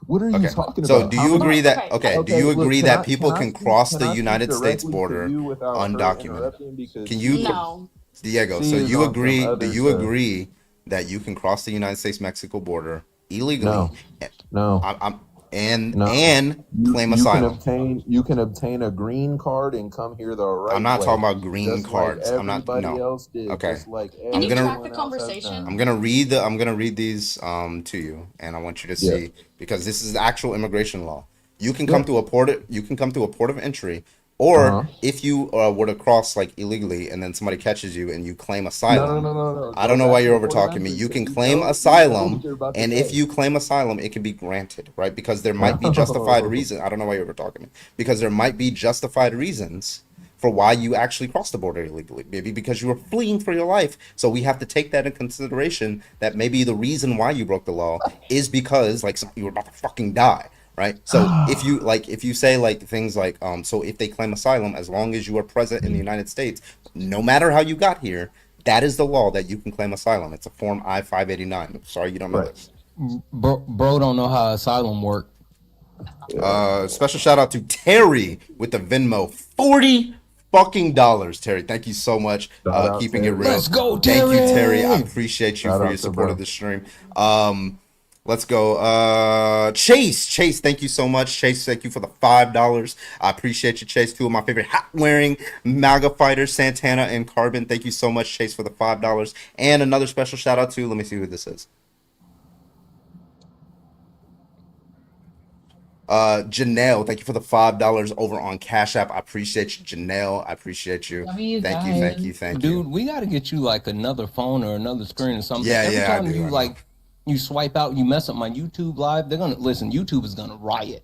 What are you
Okay.
talking
So
about?
do you agree that
Okay.
do you
look,
agree
can
that
I-
people
can I
can
speak-
cross
can
the
I speak
United States
directly to
border
you without her
undocumented?
interrupting? Because
Can you
No.
Diego,
She
so
is
you
on some
agree do
other
you
stuff.
agree that you can cross the United States Mexico border illegally
No.
and
No.
claim
You
asylum?
can obtain a green card and come here the right
I'm not
way,
talking about green
just
cards.
Like
I'm not
everybody
no.
else did,
Okay.
just like
Can you
gonna-
track the
everyone else has
conversation?
done.
I'm gonna read these to you, and I want you to
Yeah.
see because this is actual immigration law. You can come to a port of entry, or
Uh-huh.
if you were to cross like illegally, and then somebody catches you and you claim asylum.
No.
I don't know why you're over talking me. You can claim asylum, and if
you
you claim asylum, it can be granted, right? Because there might be justified reason. I don't know why you're over talking me. Because there might be justified reasons for why you actually crossed the border illegally. Maybe because you were fleeing for your life. So we have to take that in consideration. That maybe the reason why you broke the law is because like you were about to fucking die. Right. So if you say like things like so if they claim asylum, as long as you are present in the United States, no matter how you got here, that is the law that you can claim asylum. It's a form I-589. Sorry you don't know this.
Bro don't know how asylum work.
Special shout out to Terry with the Venmo, $40 Terry. Thank you so much.
Shout out,
Keeping it
Terry.
real.
Let's go,
Thank you, Terry. I
Terry.
appreciate you
Shout
for
out
your
to
support
bro.
of the stream. Let's go. Chase, thank you so much. Chase, thank you for the $5. I appreciate you, Chase. Two of my favorite hat wearing MAGA fighters, Santana and Carbon. Thank you so much, Chase, for the $5. And another special shout out to, let me see who this is. Janelle, thank you for the $5 over on Cash App. I appreciate you, Janelle. I appreciate you.
Love you
Thank you.
Dude, we got to get you like another phone or another screen or something.
Yeah,
Every
yeah, I
time
do, I
you
know.
like You swipe out, you mess up my YouTube live. They're gonna listen. YouTube is gonna riot.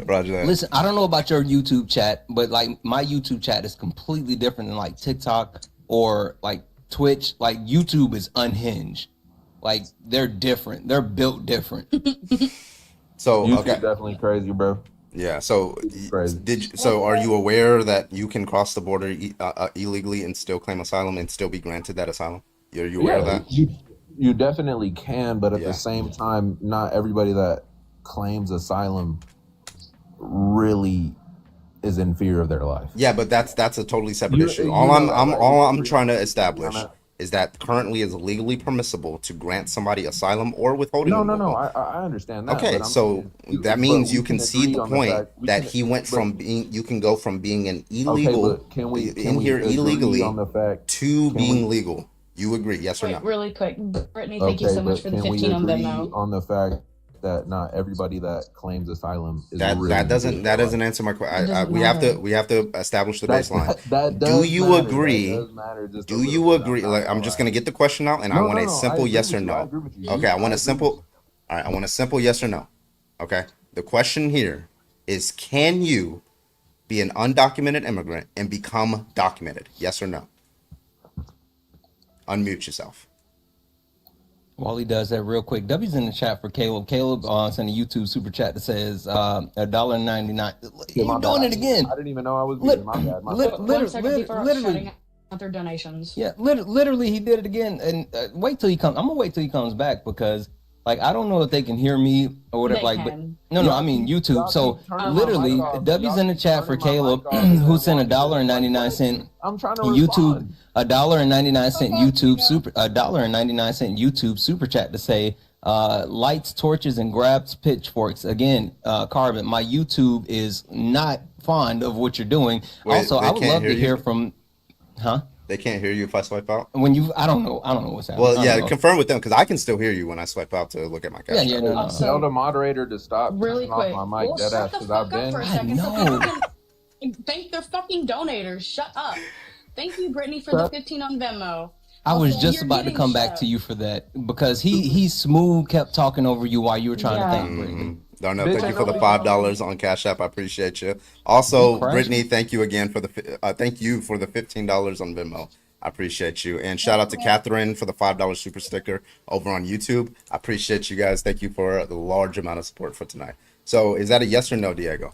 Roger that.
Listen, I don't know about your YouTube chat, but like my YouTube chat is completely different than like TikTok or like Twitch. Like YouTube is unhinged. Like they're different. They're built different.
So
YouTube's
okay,
definitely crazy, bro.
yeah. So
Crazy.
are you aware that you can cross the border illegally and still claim asylum and still be granted that asylum? Are you aware of that?
You definitely can, but at
Yeah.
the same time, not everybody that claims asylum really is in fear of their life.
Yeah, but that's a totally separate
You-
issue.
you
All
know
I'm
that,
I'm
right?
all
You
I'm trying to
agree
establish
on that?
is that currently is legally permissible to grant somebody asylum or withholding
No,
removal.
I understand that.
Okay,
but I'm
so
saying,
that
but
means
we
you can see
agree
the
on
point
fact- we
that
can-
he went
but-
from being, you can go from being an
Okay,
illegal
but can we
in here
agree
illegally
on the fact
to
can
being
we-
legal. You agree, yes or
Wait,
no?
really quick, Brittany, thank you
Okay,
so much
but
for the
can we
15 on
agree
Venmo.
on the fact that not everybody that claims asylum is
That
really
that doesn't
in
that
their
doesn't
life?
answer my
It
question.
doesn't
We
matter.
have to establish the baseline.
That
Do
does
you
matter.
agree?
That does matter just a
Do
little
you
bit.
agree?
I'm
Like,
not
I'm
gonna
just
lie.
gonna get the question out, and I
No,
want
no,
a
no. I
simple
agree
yes
with
or
you. I
no.
agree with you.
Okay, I
I
want a
agree
simple.
with you.
All right, I want a simple yes or no. Okay, the question here is: can you be an undocumented immigrant and become documented? Yes or no? Unmute yourself.
While he does that real quick, W's in the chat for Caleb. Caleb sent a YouTube super chat that says $1.99.
Yeah, my
You're doing
bad.
it again.
I didn't even know I was
Lit-
muted. My bad. My
lit-
bad.
lit-
1 second, people are
literally.
shouting out their donations.
Yeah, literally, he did it again. And wait till he comes. I'm gonna wait till he comes back because, like, I don't know if they can hear me or whatever.
They
Like, but
can.
no, I mean YouTube. So
turning my
literally,
mic off.
W's in the chat for
Turning my
Caleb,
mic off
who sent $1.99.
I'm trying to
YouTube
respond.
$1.99 YouTube super $1.99 YouTube super chat to say lights, torches, and grabs pitchforks. Again, Carbon, my YouTube is not fond of what you're doing.
Wait,
Also,
they
I would
can't
love
hear
to hear
you?
from
They can't hear you if I swipe out.
when you I don't know what's happening.
Well,
I
yeah,
don't know.
confirm with them because I can still hear you when I swipe out to look at my
Yeah,
cash.
yeah,
app.
no, no.
Also,
Tell the moderator to stop
really
turning
quick,
off my mic
well,
dead ass
shut the
because I've
fuck up
been.
for a
I
second so
know.
people can thank their fucking donators. Shut up. Thank you, Brittany, for the
Shut-
15 on Venmo.
I was
Also,
just
you're
about to
getting
come back
shut.
to you for that because he smooth kept talking over you while you were trying
Yeah.
to thank Brittany.
Darnell,
Bitch,
thank
I
you for the
know
$5 on Cash App. I appreciate you. Also,
You crushed
Brittany,
it.
thank you again for the thank you for the $15 on Venmo. I appreciate you. And shout out to Catherine for the $5 super sticker over on YouTube. I appreciate you guys. Thank you for the large amount of support for tonight. So, is that a yes or no, Diego?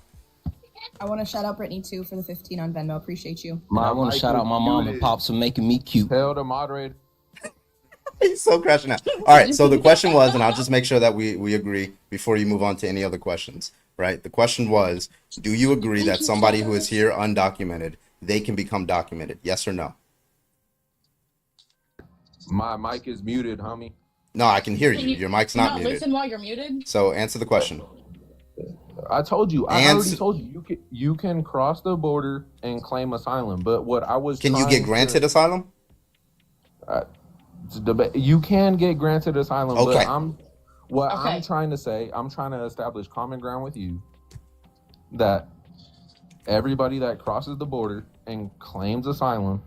I want to shout out Brittany too for the 15 on Venmo. Appreciate you.
And I want to
mic
shout
was
out my mom and
muted.
pops for making me cute.
Tell the moderator.
He's so crashing out. All right. So the question was, and I'll just make sure that we agree before you move on to any other questions. Right. The question was, do you agree that somebody who is here undocumented, they can become documented? Yes or no?
My mic is muted, homie.
No, I can hear
Can
you. Your mic's not muted.
listen while you're muted?
So answer the question.
I told you. I
And-
already told you. You can cross the border and claim asylum. But what I was
Can you
trying
get granted asylum?
to debate, you can get granted asylum.
Okay.
But I'm
Okay.
trying to say. I'm trying to establish common ground with you that everybody that crosses the border and claims asylum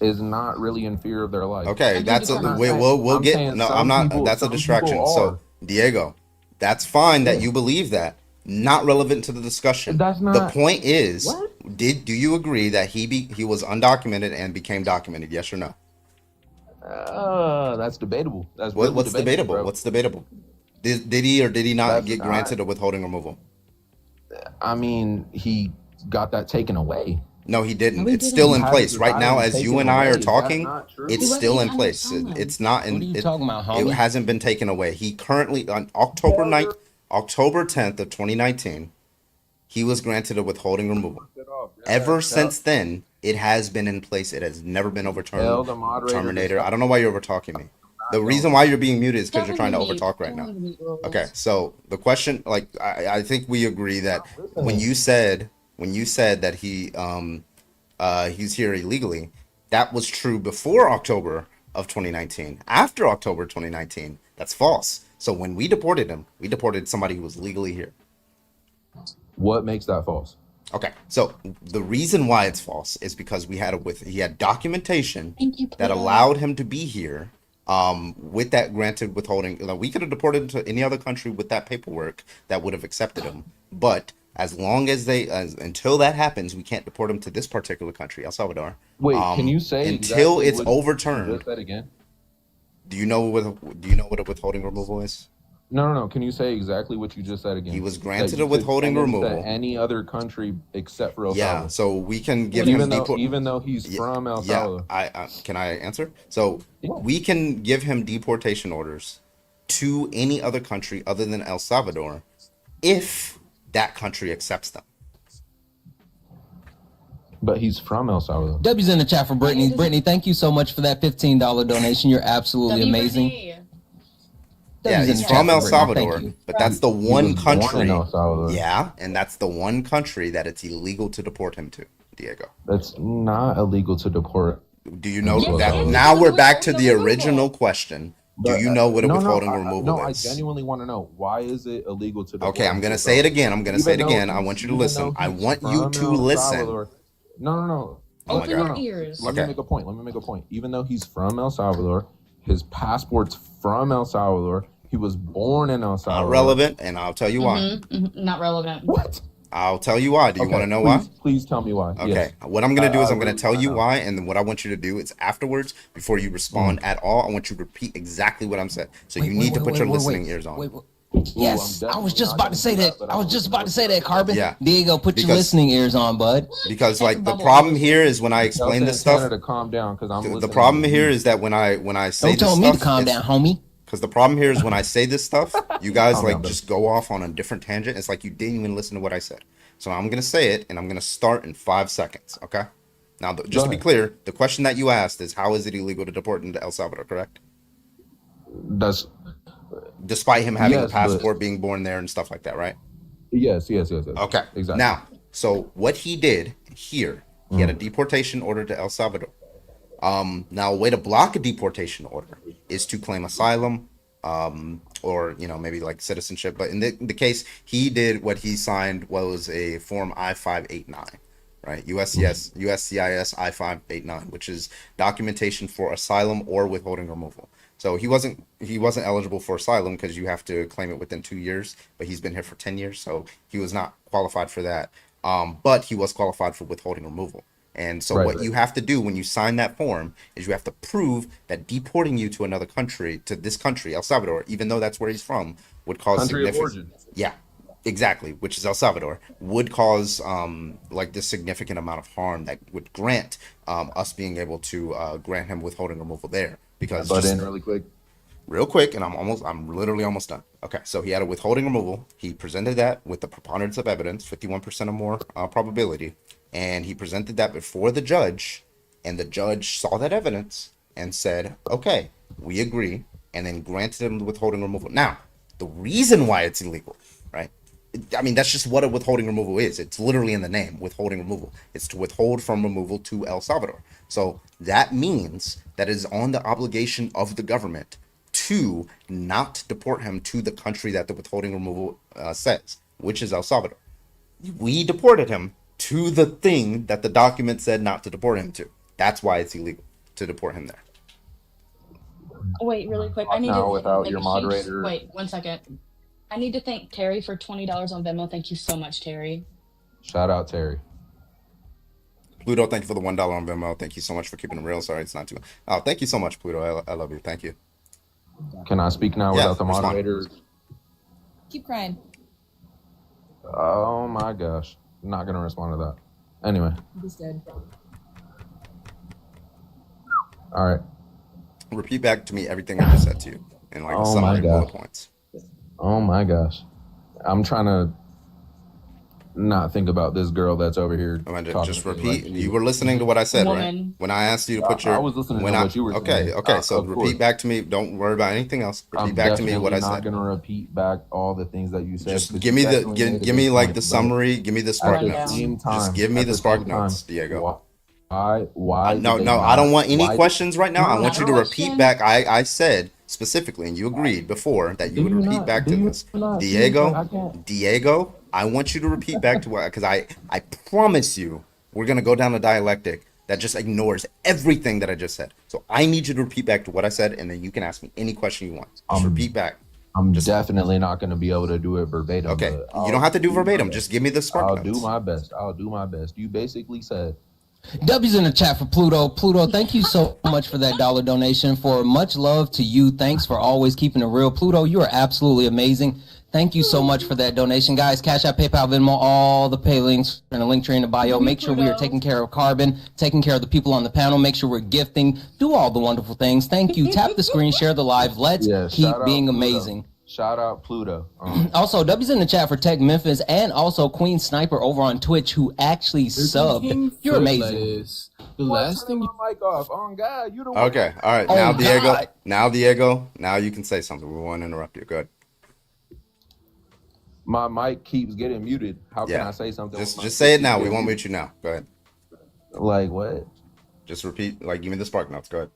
is not really in fear of their life.
Okay, that's a,
I'm not
we'll
I'm
get.
saying
No,
some
I'm not.
people-
That's a
some people
distraction. So
are.
Diego, that's fine that you believe that. Not relevant to the discussion.
That's
The
not-
point is,
What?
do you agree that he was undocumented and became documented? Yes or no?
That's debatable. That's really
What's debatable?
bro.
What's debatable? Did he or did he not
That's
get
not-
granted a withholding removal?
I mean, he got that taken away.
No, he didn't.
No, he
it's
didn't.
still
He
in
had
place
his
right now.
asylum
As you
taken
and I
away.
are
That's
talking,
not true.
it's
He wasn't
still in
under
place.
asylum.
It's not in.
What are you
it,
talking about,
it
homie?
hasn't been taken away. He currently on October 9th, October 10th of 2019, he was granted a withholding removal. Ever since then, it has been in place. It has never been overturned.
Tell the moderator to
Terminator.
stop.
I don't know why you're overtalking me. The reason why you're being muted is because you're trying to
Tell him to
overtalk
mute.
right
Tell
now.
him to mute rules.
Okay, so the question, like, I think we agree that when you said that he's here illegally, that was true before October of 2019. After October 2019, that's false. So when we deported him, we deported somebody who was legally here.
What makes that false?
Okay, so the reason why it's false is because he had documentation
Thank you,
that
Pluto.
allowed him to be here with that granted withholding. We could have deported him to any other country with that paperwork that would have accepted him, but as long as until that happens, we can't deport him to this particular country, El Salvador.
Wait, can you say
until
exactly
it's
what you
overturned?
just said again?
Do you know what a withholding removal is?
No. Can you say exactly what you just said again?
He was
That
granted
you
a
could
withholding
send him to
removal.
any other country except for El
Yeah,
Salvador.
so we can give him
Even though he's from El Salvador.
I can I answer? So
Yeah.
we can give him deportation orders to any other country other than El Salvador if that country accepts them.
But he's from El Salvador.
W's in the chat for Brittany. Brittany, thank you so much for that $15 donation. You're absolutely amazing.
Yeah,
W's in
he's
the chat
from
for
El
Brittany. Thank
Salvador,
you.
but that's the
He
one
was born in
country.
El Salvador.
Yeah, and that's the one country that it's illegal to deport him to, Diego.
That's not illegal to deport.
Do you know
Yes,
that?
it is.
Now we're back to the original question. Do you know what a withholding
No,
removal
I
is?
genuinely want to know, why is it illegal to deport?
Okay, I'm gonna say it again. I'm gonna say it again. I want you to listen. I want you to listen.
No.
Oh my God.
Let me make a point. Even though he's from El Salvador, his passport's from El Salvador. He was born in El Salvador.
Not relevant, and I'll tell you why.
Not relevant.
What?
I'll tell you why. Do you want to know why?
Please tell me why.
Okay.
Yes.
What I'm going to do is I'm going
really
to tell
wanna
you
know.
why, and then what I want you to do is afterwards, before you respond at all, I want you to repeat exactly what I'm saying. So you need to put your listening ears on.
Yes, I was just about to say that. I was just about to say that, Carbon.
Yeah.
Diego, put your
Because-
listening ears on, bud.
Because like the problem here is when I explain
Tell
this stuff.
Santana to calm down because I'm
The
listening
problem
to
here
you.
is that when I say
Don't
this
tell
stuff,
me to calm down, homie.
Because the problem here is when I say this stuff, you guys
Calm
like
down, bro.
just go off on a different tangent. It's like you didn't even listen to what I said. So I'm gonna say it, and I'm gonna start in 5 seconds. Okay. Now, just to be
ahead.
clear, the question that you asked is how is it illegal to deport him to El Salvador? Correct?
That's
Despite him having a
Yes, but-
passport, being born there, and stuff like that, right?
yes.
Okay.
Exactly.
Now, so what he did here, he had a deportation order to El Salvador. Now a way to block a deportation order is to claim asylum, or maybe like citizenship. But in the case, he did what he signed was a form I-589, right? USCIS I-589, which is documentation for asylum or withholding removal. So he wasn't eligible for asylum because you have to claim it within 2 years, but he's been here for 10 years, so he was not qualified for that. But he was qualified for withholding removal. And so what you have to do when you sign that form is you have to prove that deporting you to another country, to this country, El Salvador, even though that's where he's from, would cause
Country of
significant.
origin.
Yeah, exactly, which is El Salvador, would cause like this significant amount of harm that would grant us being able to grant him withholding removal there. Because
Butt
just
in really quick.
real quick, and I'm literally almost done. Okay, so he had a withholding removal. He presented that with the preponderance of evidence, 51% or more probability, and he presented that before the judge, and the judge saw that evidence and said, okay, we agree, and then granted him the withholding removal. Now, the reason why it's illegal, right? I mean, that's just what a withholding removal is. It's literally in the name, withholding removal. It's to withhold from removal to El Salvador. So that means that it is on the obligation of the government to not deport him to the country that the withholding removal says, which is El Salvador. We deported him to the thing that the document said not to deport him to. That's why it's illegal to deport him there.
Wait, really quick. I need
Now
to
without
make
your
a
moderator.
Wait, 1 second. I need to thank Terry for $20 on Venmo. Thank you so much, Terry.
Shout out Terry.
Pluto, thank you for the $1 on Venmo. Thank you so much for keeping it real. Sorry, it's not too. Oh, thank you so much, Pluto. I love you. Thank you.
Can I speak now
Yeah,
without the
respond.
moderator?
Keep crying.
Oh my gosh. Not gonna respond to that. Anyway.
Just did.
All right.
Repeat back to me everything I just said to you in like a
Oh my
summary bullet
gosh.
points.
Oh my gosh. I'm trying to not think about this girl that's over here.
Amanda,
talking
just
to me
repeat.
like
You were listening to what I said, right?
Woman.
When I asked you to put your.
I was listening
when
to
I,
what you were
okay,
saying.
okay. So
Of
repeat
course.
back to me. Don't worry about anything else. Repeat
I'm
back to me what I
definitely
said.
not gonna repeat back all the things that you said.
Just
'cause
give
you
me the
definitely made a
give me
good
like
point,
the
but
summary. Give me the
at
spark
the
notes.
same time,
Just give me
at
the
the
spark
same time,
notes, Diego.
Why?
No,
did
no,
they
I don't
not-
want any
why-
questions right now. I
No,
want you to
no
repeat
question.
back. I said specifically, and you agreed before that you
Do
would
you
repeat
not-
back
do
to
you
this.
not see I
Diego,
can't-
Diego, I want you to repeat back to what, because I promise you, we're gonna go down a dialectic that just ignores everything that I just said. So I need you to repeat back to what I said, and then you can ask me any question you want. Just repeat back.
I'm definitely not going to be able to do it verbatim.
Okay,
but
you don't have to do verbatim. Just give me the spark
I'll
notes.
do my best. I'll do my best. You basically said,
W's in the chat for Pluto. Pluto, thank you so much for that dollar donation. For much love to you. Thanks for always keeping it real. Pluto, you are absolutely amazing. Thank you so much for that donation. Guys, Cash App, PayPal, Venmo, all the pay links and a link tree in the bio. Make sure we are taking care of Carbon, taking care of the people on the panel. Make sure we're gifting. Do all the wonderful things. Thank you. Tap the screen, share the live. Let's keep
shout out
being
Pluto.
amazing.
Shout out Pluto.
Also, W's in the chat for Tech Memphis and also Queen Sniper over on Twitch who actually subbed. You're amazing.
The last thing you mic off on God, you don't.
Okay, all right. Now, Diego. Now, Diego. Now you can say something. We won't interrupt you. Good.
My mic keeps getting muted. How can I say something?
Just say it now. We won't mute you now. Go ahead.
Like what?
Just repeat. Like, give me the spark notes. Go ahead.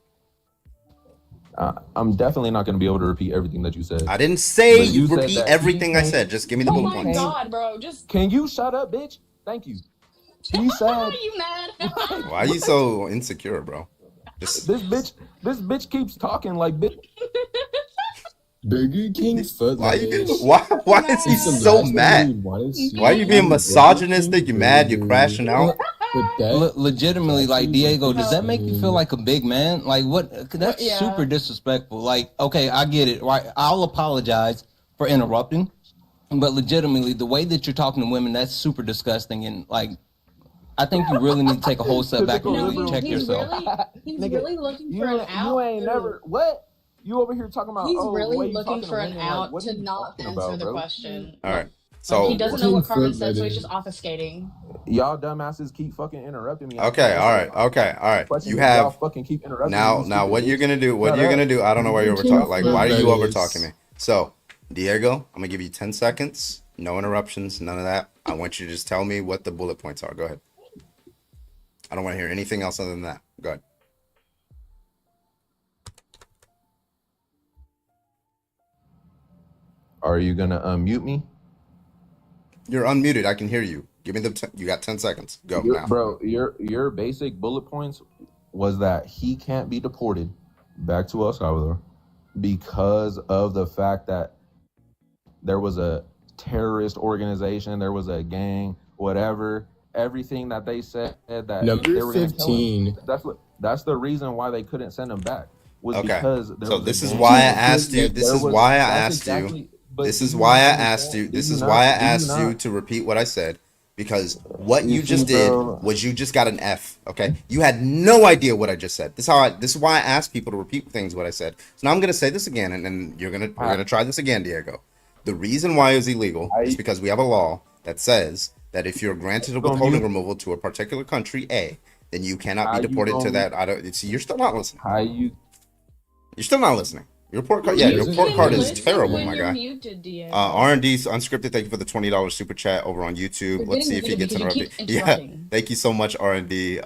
I'm definitely not going to be able to repeat everything that you said.
I didn't say
you said
repeat
that
everything I said. Just give me the bullet
my
points.
God, bro. Just
Can you shut up, bitch? Thank you. He said.
are you mad?
Why are you so insecure, bro? Just
This bitch keeps talking like bitch.
Burger King foot
why
lettuce.
why is he so mad? Why are you being misogynistic? You mad? You crashing out?
Legitimately, like, Diego, does that make you feel like a big man? Like, what? That's super disrespectful. Like, okay, I get it, right? I'll apologize for interrupting, but legitimately, the way that you're talking to women, that's super disgusting. And, like, I think you really need to take a whole step back and really check yourself.
He's really looking for an out.
You ain't never what? You over here talking about?
He's
the way
really
you
looking
talking
for
to
an
women, like,
out
what
to
are you
not
talking
answer
about,
the
bro?
question.
All right. So
he doesn't know what Carmen said, so he's just obfuscating.
Y'all dumbasses keep fucking interrupting me.
Okay, all right. You
Y'all
have
fucking keep interrupting
now.
me,
Now, what
stupid
you're gonna do? What
Shut
you're
up.
gonna do? I don't know why you're over talking. Like, why are you over
Lettuce.
talking me? So, Diego, I'm gonna give you 10 seconds. No interruptions. None of that. I want you to just tell me what the bullet points are. Go ahead. I don't want to hear anything else other than that. Go ahead.
Are you gonna unmute me?
You're unmuted. I can hear you. Give me the. You got 10 seconds. Go now.
Bro, your basic bullet points was that he can't be deported back to El Salvador because of the fact that there was a terrorist organization, there was a gang, whatever. Everything that they said that
Number
they were gonna kill him.
15.
That's the reason why they couldn't send him back. Was because there
So
was
this
a
is
gang.
why I asked you. This
There
is
was-
why I
that's
asked you.
exactly- but
This
do
is
you
why I
not
asked you.
understand?
This
Do
is
you
why I
not- do you
asked you
not-
to repeat what I said, because what
You
you just
see,
did
bro.
was you just got an F. Okay, you had no idea what I just said. This is why I asked people to repeat things what I said. So now I'm gonna say this again, and then we're gonna try this again, Diego. The reason why it's illegal is because we have a law that says that if you're granted a withholding removal to a particular country A, then you cannot
How
be
you
deported to
gonna-
that. I don't. See, you're still not listening.
How you?
You're still not listening. Your report card, your report card is terrible, my guy.
Muted, Diego.
R&D unscripted. Thank you for the $20 super chat over on YouTube.
We're
Let's see if he
getting
gets
muted because you
interrupted.
keep
Yeah,
interrupting.
thank you so much, R&D,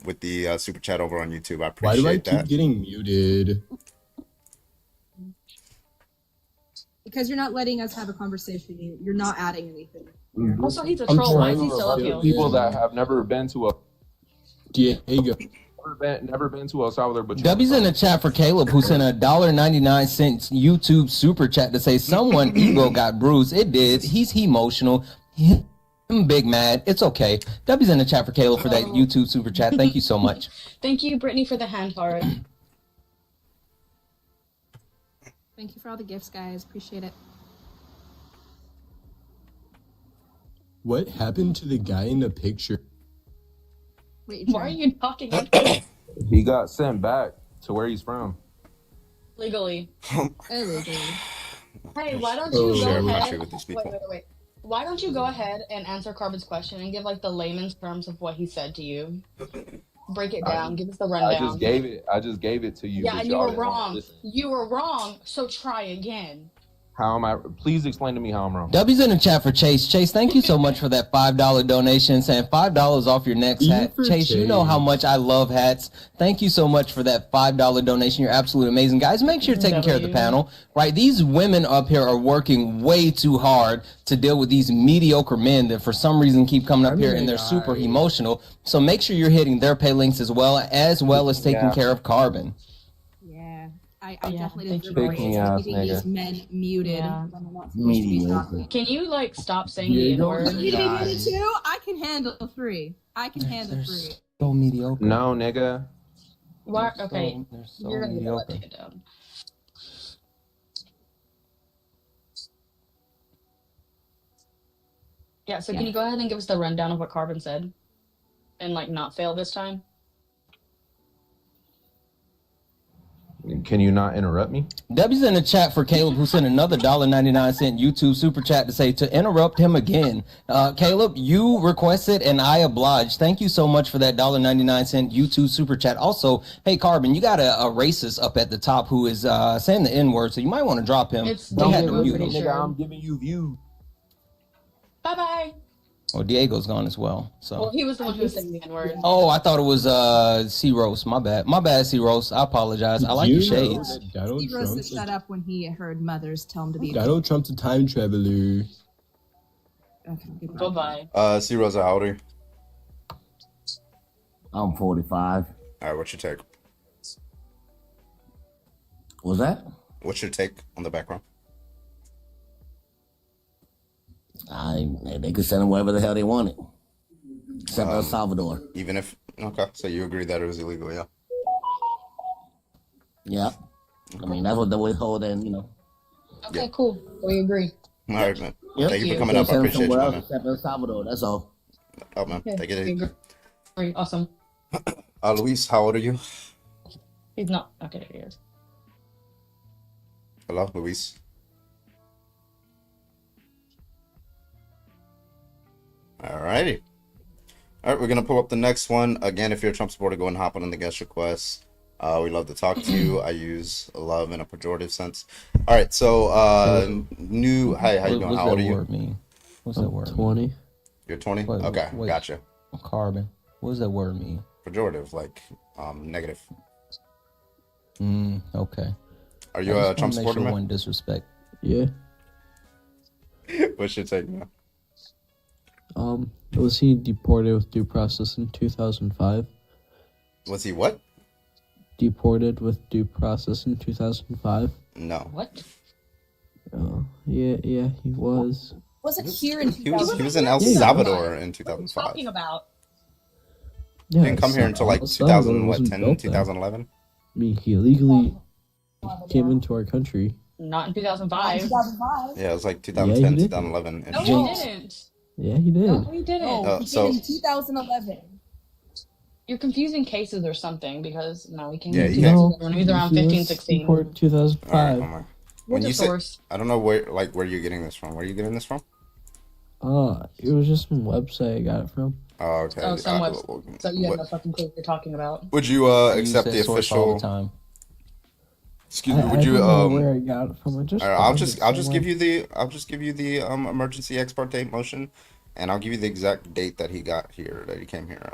with the super chat over on YouTube. I
Why do I
appreciate
keep
that.
getting muted?
Because you're not letting us have a conversation. You're not adding anything.
Also, he's a
I'm
troll. Why is
trying
he
to
still up
remind
here?
people that have never been to a
Diego.
never been to El Salvador, but
W's in the chat for Caleb, who sent a $1.99 YouTube super chat to say someone ego got bruised. It did. He's emotional. I'm big mad. It's okay. W's in the chat for Caleb for that YouTube super chat. Thank you so much.
Thank you, Brittany, for the hand heart.
Thank you for all the gifts, guys. Appreciate it.
What happened to the guy in the picture?
Wait,
Why are you talking
he got sent back to where he's from.
legally?
Illegally.
Hey, why don't
Oh,
you go
share my
ahead?
shit with these people.
Wait. Why don't you go ahead and answer Carbon's question and give like the layman's terms of what he said to you? Break it down. Give us the
I
rundown.
just gave it to you.
Yeah,
but
and you
y'all
were
didn't wanna
wrong.
listen.
You were wrong. So try again.
How am I? Please explain to me how I'm wrong.
W's in the chat for Chase. Chase, thank you so much for that $5 donation, saying $5 off your next hat. Chase, you know how much I love hats. Thank you so much for that $5 donation. You're absolutely amazing. Guys, make sure you're taking care of the panel, right? These women up here are working way too hard to deal with these mediocre men that for some reason keep coming up here and they're super emotional. So make sure you're hitting their pay links as well as taking care of Carbon.
I definitely
Big me ass
keeping these
nigga.
men muted.
Yeah.
when they're not supposed to be talking.
Can you like stop saying the N-word?
Two? I can handle 3. I can handle 3.
So mediocre.
No, nigga.
Why? Okay,
They're so
you're gonna get to let
mediocre.
take it down. Yeah. So can you go ahead and give us the rundown of what Carbon said, and like not fail this time?
Can you not interrupt me?
W's in the chat for Caleb, who sent another $1.99 YouTube super chat to say to interrupt him again. Caleb, you requested and I obliged. Thank you so much for that $1.99 YouTube super chat. Also, hey Carbon, you got a racist up at the top who is saying the N-word, so you might want to drop him. They had to mute him.
Nigga, I'm giving you views.
Bye bye.
Oh, Diego's gone as well. So.
Well, he was the one who was saying the N-word.
Oh, I thought it was C-Rose. My bad, C-Rose. I apologize. I like your shades.
Donald
He rose to
Trump's
shut up when he heard mothers tell him to be.
Donald Trump's a time traveler.
Okay,
Goodbye.
C Rosa, how old are you?
I'm 45.
All right, what's your take?
What's that?
What's your take on the background?
They could send them wherever the hell they wanted, except El Salvador.
Even if so you agree that it was illegal, yeah?
Yeah, I mean that's what the whole then
Okay, cool. We agree.
All right, man.
Yep.
Thank you for coming up. I
Send them
appreciate you,
somewhere
man.
else except El Salvador. That's all.
Oh man,
Okay,
take it
we
easy.
agree. Awesome.
Luis, how old are you?
He's not. Okay, there he is.
Hello, Luis. Alrighty. All right, we're gonna pull up the next one. Again, if you're a Trump supporter, go and hop on the guest request. We love to talk to you. I use love in a pejorative sense. All right, so new. Hi, how you doing? How old are you?
Word mean? What's that word?
20.
You're 20. Okay, gotcha.
Carbon. What does that word mean?
Pejorative, like negative.
Okay.
Are you a Trump supporter, man?
One disrespect.
Yeah.
What's your take, man?
Was he deported with due process in 2005?
Was he what?
Deported with due process in 2005?
No.
What?
Oh, yeah, he was.
Wasn't here in
He was in El Salvador in 2005.
Talking about.
Yeah,
Didn't come here until like
El Salvador
2010,
wasn't built then.
2011.
I mean, he illegally came into our country.
Not in 2005.
2005.
Yeah, it was like
Yeah,
2010,
he did.
2011.
No, he didn't.
Yeah, he did.
No, he didn't.
No, he
so-
came in 2011.
You're confusing cases or something because no, he came
Yeah,
in
you can't-
2000 when he was around
He
15,
was
16.
deported
All right,
2005.
come on.
What's
When
the
you say,
source?
I don't know where you're getting this from. Where are you getting this from?
It was just some website I got it from.
Oh, okay.
Oh, some website. So you have
what-
no fucking clue what you're talking about.
Would you
I use
accept
that
the
source all
official?
the time.
Excuse me. Would
I
you
don't know where I got it from. I just.
all right,
found it
I'll just give
somewhere.
you the emergency ex parte motion, and I'll give you the exact date that he got here, that he came here.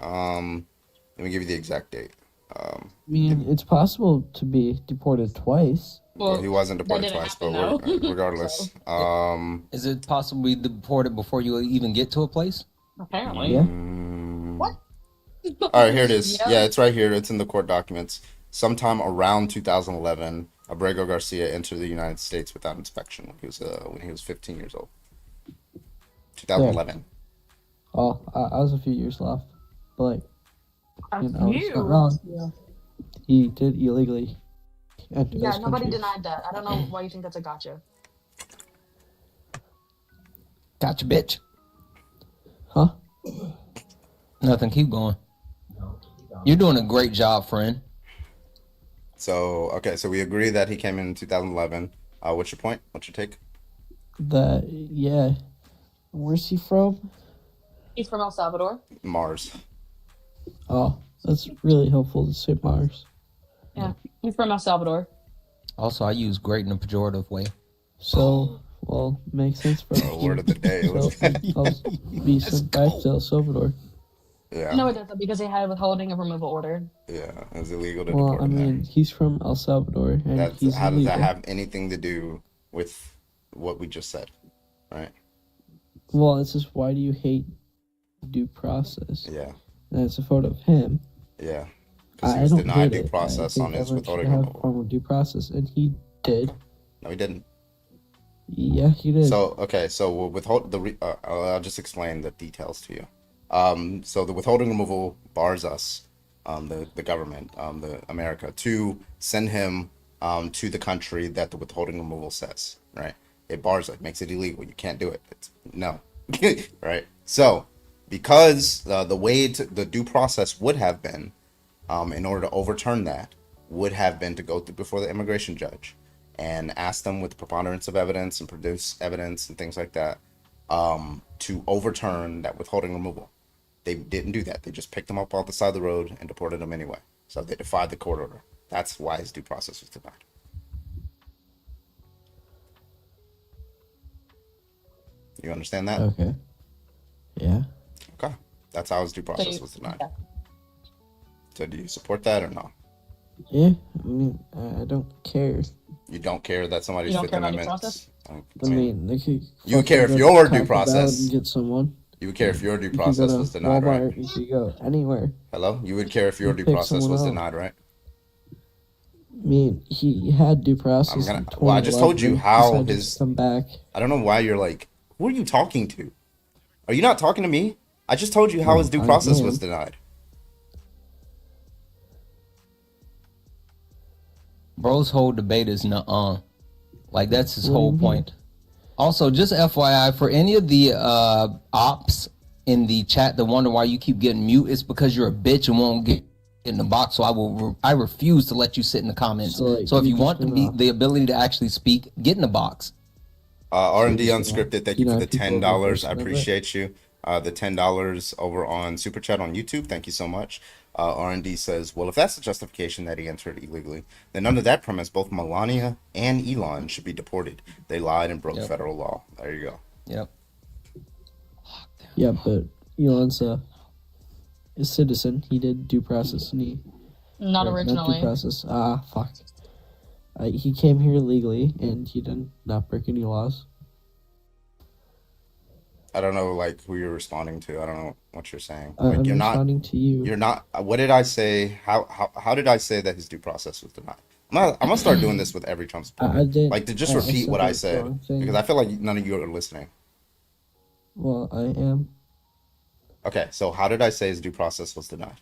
Let me give you the exact date.
I mean, it's possible to be deported twice.
Well, he wasn't deported
didn't
twice,
happen,
but
though.
regardless.
Is it possibly deported before you even get to a place?
Apparently.
Yeah.
What?
All right, here it is. Yeah, it's right here. It's in the court documents. Sometime around 2011, Abrego Garcia entered the United States without inspection when he was 15 years old. 2011.
Oh, I was a few years left, but like, it's not
You.
wrong.
Yeah.
He did illegally enter
Yeah,
this
nobody
country.
denied that. I don't know why you think that's a gotcha.
Gotcha, bitch.
Huh?
Nothing. Keep going. You're doing a great job, friend.
So, okay, so we agree that he came in 2011. What's your point? What's your take?
That yeah. Where's he from?
He's from El Salvador.
Mars.
Oh, that's really helpful to say Mars.
Yeah, he's from El Salvador.
Also, I use great in a pejorative way.
So, well, makes sense for
Word of the day.
So, I'll be sent back to El Salvador.
Yeah.
No, it doesn't because they had a withholding of removal order.
Yeah, it's illegal to
Well,
deport
I
him there.
mean, he's from El Salvador, and
That's
he's
how does
illegal.
that have anything to do with what we just said, right?
Well, it's just, why do you hate due process?
Yeah.
And it's a photo of him.
Yeah. Because he
I
was
don't
denied
hate
due
it.
process
I
on
think
his
everyone should
withholding
have
removal.
formal due process, and he did.
No, he didn't.
Yeah, he did.
So okay, so we'll withhold I'll just explain the details to you. So the withholding removal bars us, the government, the America, to send him to the country that the withholding removal says, right? It bars it, makes it illegal. You can't do it. It's no, right? So because the way the due process would have been, in order to overturn that, would have been to go through before the immigration judge and ask them with the preponderance of evidence and produce evidence and things like that, to overturn that withholding removal. They didn't do that. They just picked him up off the side of the road and deported him anyway. So they defied the court order. That's why his due process was denied. You understand that?
Okay. Yeah.
Okay. That's how his due process was denied. So do you support that or no?
Yeah, I mean, I don't care.
You don't care that somebody's
You don't
Fifth
care about due
Amendment?
process?
I mean, they could
You would care if
fucking
your
go
due
to Taco Bell
process.
and get someone.
You would care if your due
You could
process
go
was
to
denied, right?
Walmart, you could go anywhere.
Hello? You would care if your
You
due
pick
process
someone
was
else.
denied, right?
I mean, he had due process.
I'm
in
gonna. Well, I just told you
2011. He
how
decided to
his.
come back.
I don't know why you're like. Who are you talking to? Are you not talking to me? I just told you how his due
I
process
am.
was denied.
Bro's whole debate is nuh-uh. Like, that's his
What do you
whole
mean?
point. Also, just FYI, for any of the ops in the chat that wonder why you keep getting mute, it's because you're a bitch and won't get in the box. So I refuse to let you sit in the comments.
So, like,
So if
you
you want
just
to be
gonna-
the ability to actually speak, get in the box.
R&D
So just,
Unscripted, thank
you
you for
know,
the
people
$10. I
overlisten of it.
appreciate you. The $10 over on Super Chat on YouTube. Thank you so much. R&D says, well, if that's the justification that he entered illegally, then under that premise, both Melania and Elon should be deported. They lied and broke
Yep.
federal law. There you go.
Yep.
Yeah, but Elon's a citizen. He did due process, and he
Not
Not
originally.
due process. Fuck. He came here legally, and he did not break any laws.
I don't know, like, who you're responding to. I don't know what you're saying.
I'm
Like, you're not.
responding to you.
You're not. What did I say? How did I say that his due process was denied? I'm gonna start doing this with every Trump supporter.
I didn't.
Like, to just
I
repeat
said
what I
the
said,
wrong thing.
because I feel like none of you are listening.
Well, I am.
Okay, so how did I say his due process was denied?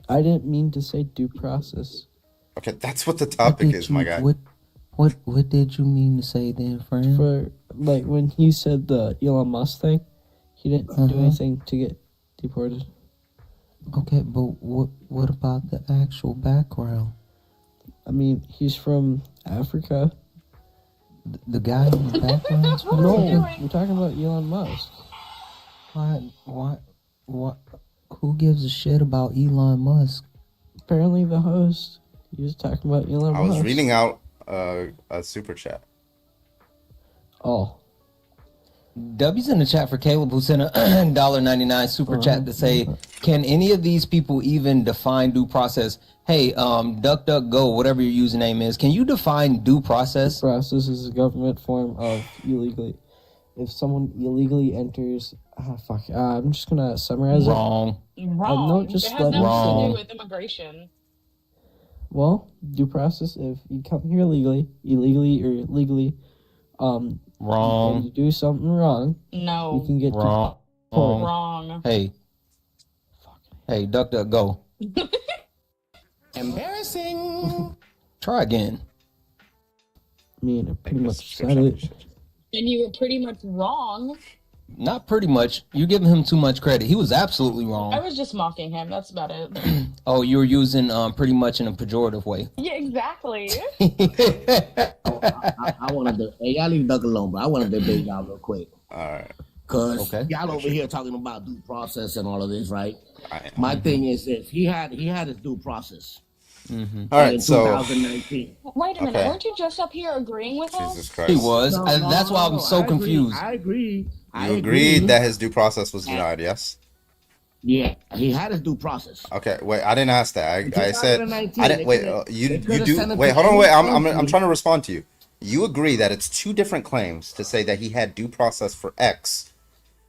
I didn't mean to say due process.
Okay, that's what the
What
topic
did
is,
you-
my guy.
What did you mean to say then, friend?
For like when he said the Elon Musk thing, he didn't do
Uh-huh.
anything to get deported.
Okay, but what about the actual background?
I mean, he's from Africa.
The guy in the background?
No, we're talking about Elon Musk.
What? Who gives a shit about Elon Musk?
Apparently, the host. He was talking about Elon
I
Musk.
was reading out a super chat.
Oh.
W's in the chat for Caleb, who sent a $1.99 super chat to say, can any of these people even define due process? Hey, DuckDuckGo, whatever your username is, can you define due process?
Due process is a government form of illegally. If someone illegally enters, I'm just gonna summarize
Wrong.
Wrong.
No, just
it has
let me
nothing to
say.
do with immigration.
Well, due process. If you come here illegally or legally,
Wrong.
and you do something wrong,
No.
you can get
Wrong.
deported.
Wrong.
Hey, DuckDuckGo.
Embarrassing.
Try again.
I mean, I pretty much said it.
And you were pretty much wrong.
Not pretty much. You're giving him too much credit. He was absolutely
I
wrong.
was just mocking him. That's about it.
Oh, you were using pretty much in a pejorative way.
Yeah, exactly.
I want to. Hey, y'all leave Duck alone, but I want to debate y'all real quick.
All right.
Cause
Okay.
y'all over here talking about due process and all of this, right? My thing is this: he had his due process.
All right,
in
so
2019.
Wait a minute.
Okay.
Weren't you just up here agreeing with us?
Jesus
He
Christ.
was.
No,
And
no,
that's why
no,
I'm so
I agree.
confused.
I agree. I
You
agree.
agreed that his due process was denied, yes?
Yeah, he had his due process.
Okay, wait, I didn't ask that. I said
2019,
I didn't
they
wait.
could've-
You
they
you
could've
do
sent it
wait.
to
Hold on,
any
wait. I'm
country.
trying to respond to you. You agree that it's two different claims to say that he had due process for X,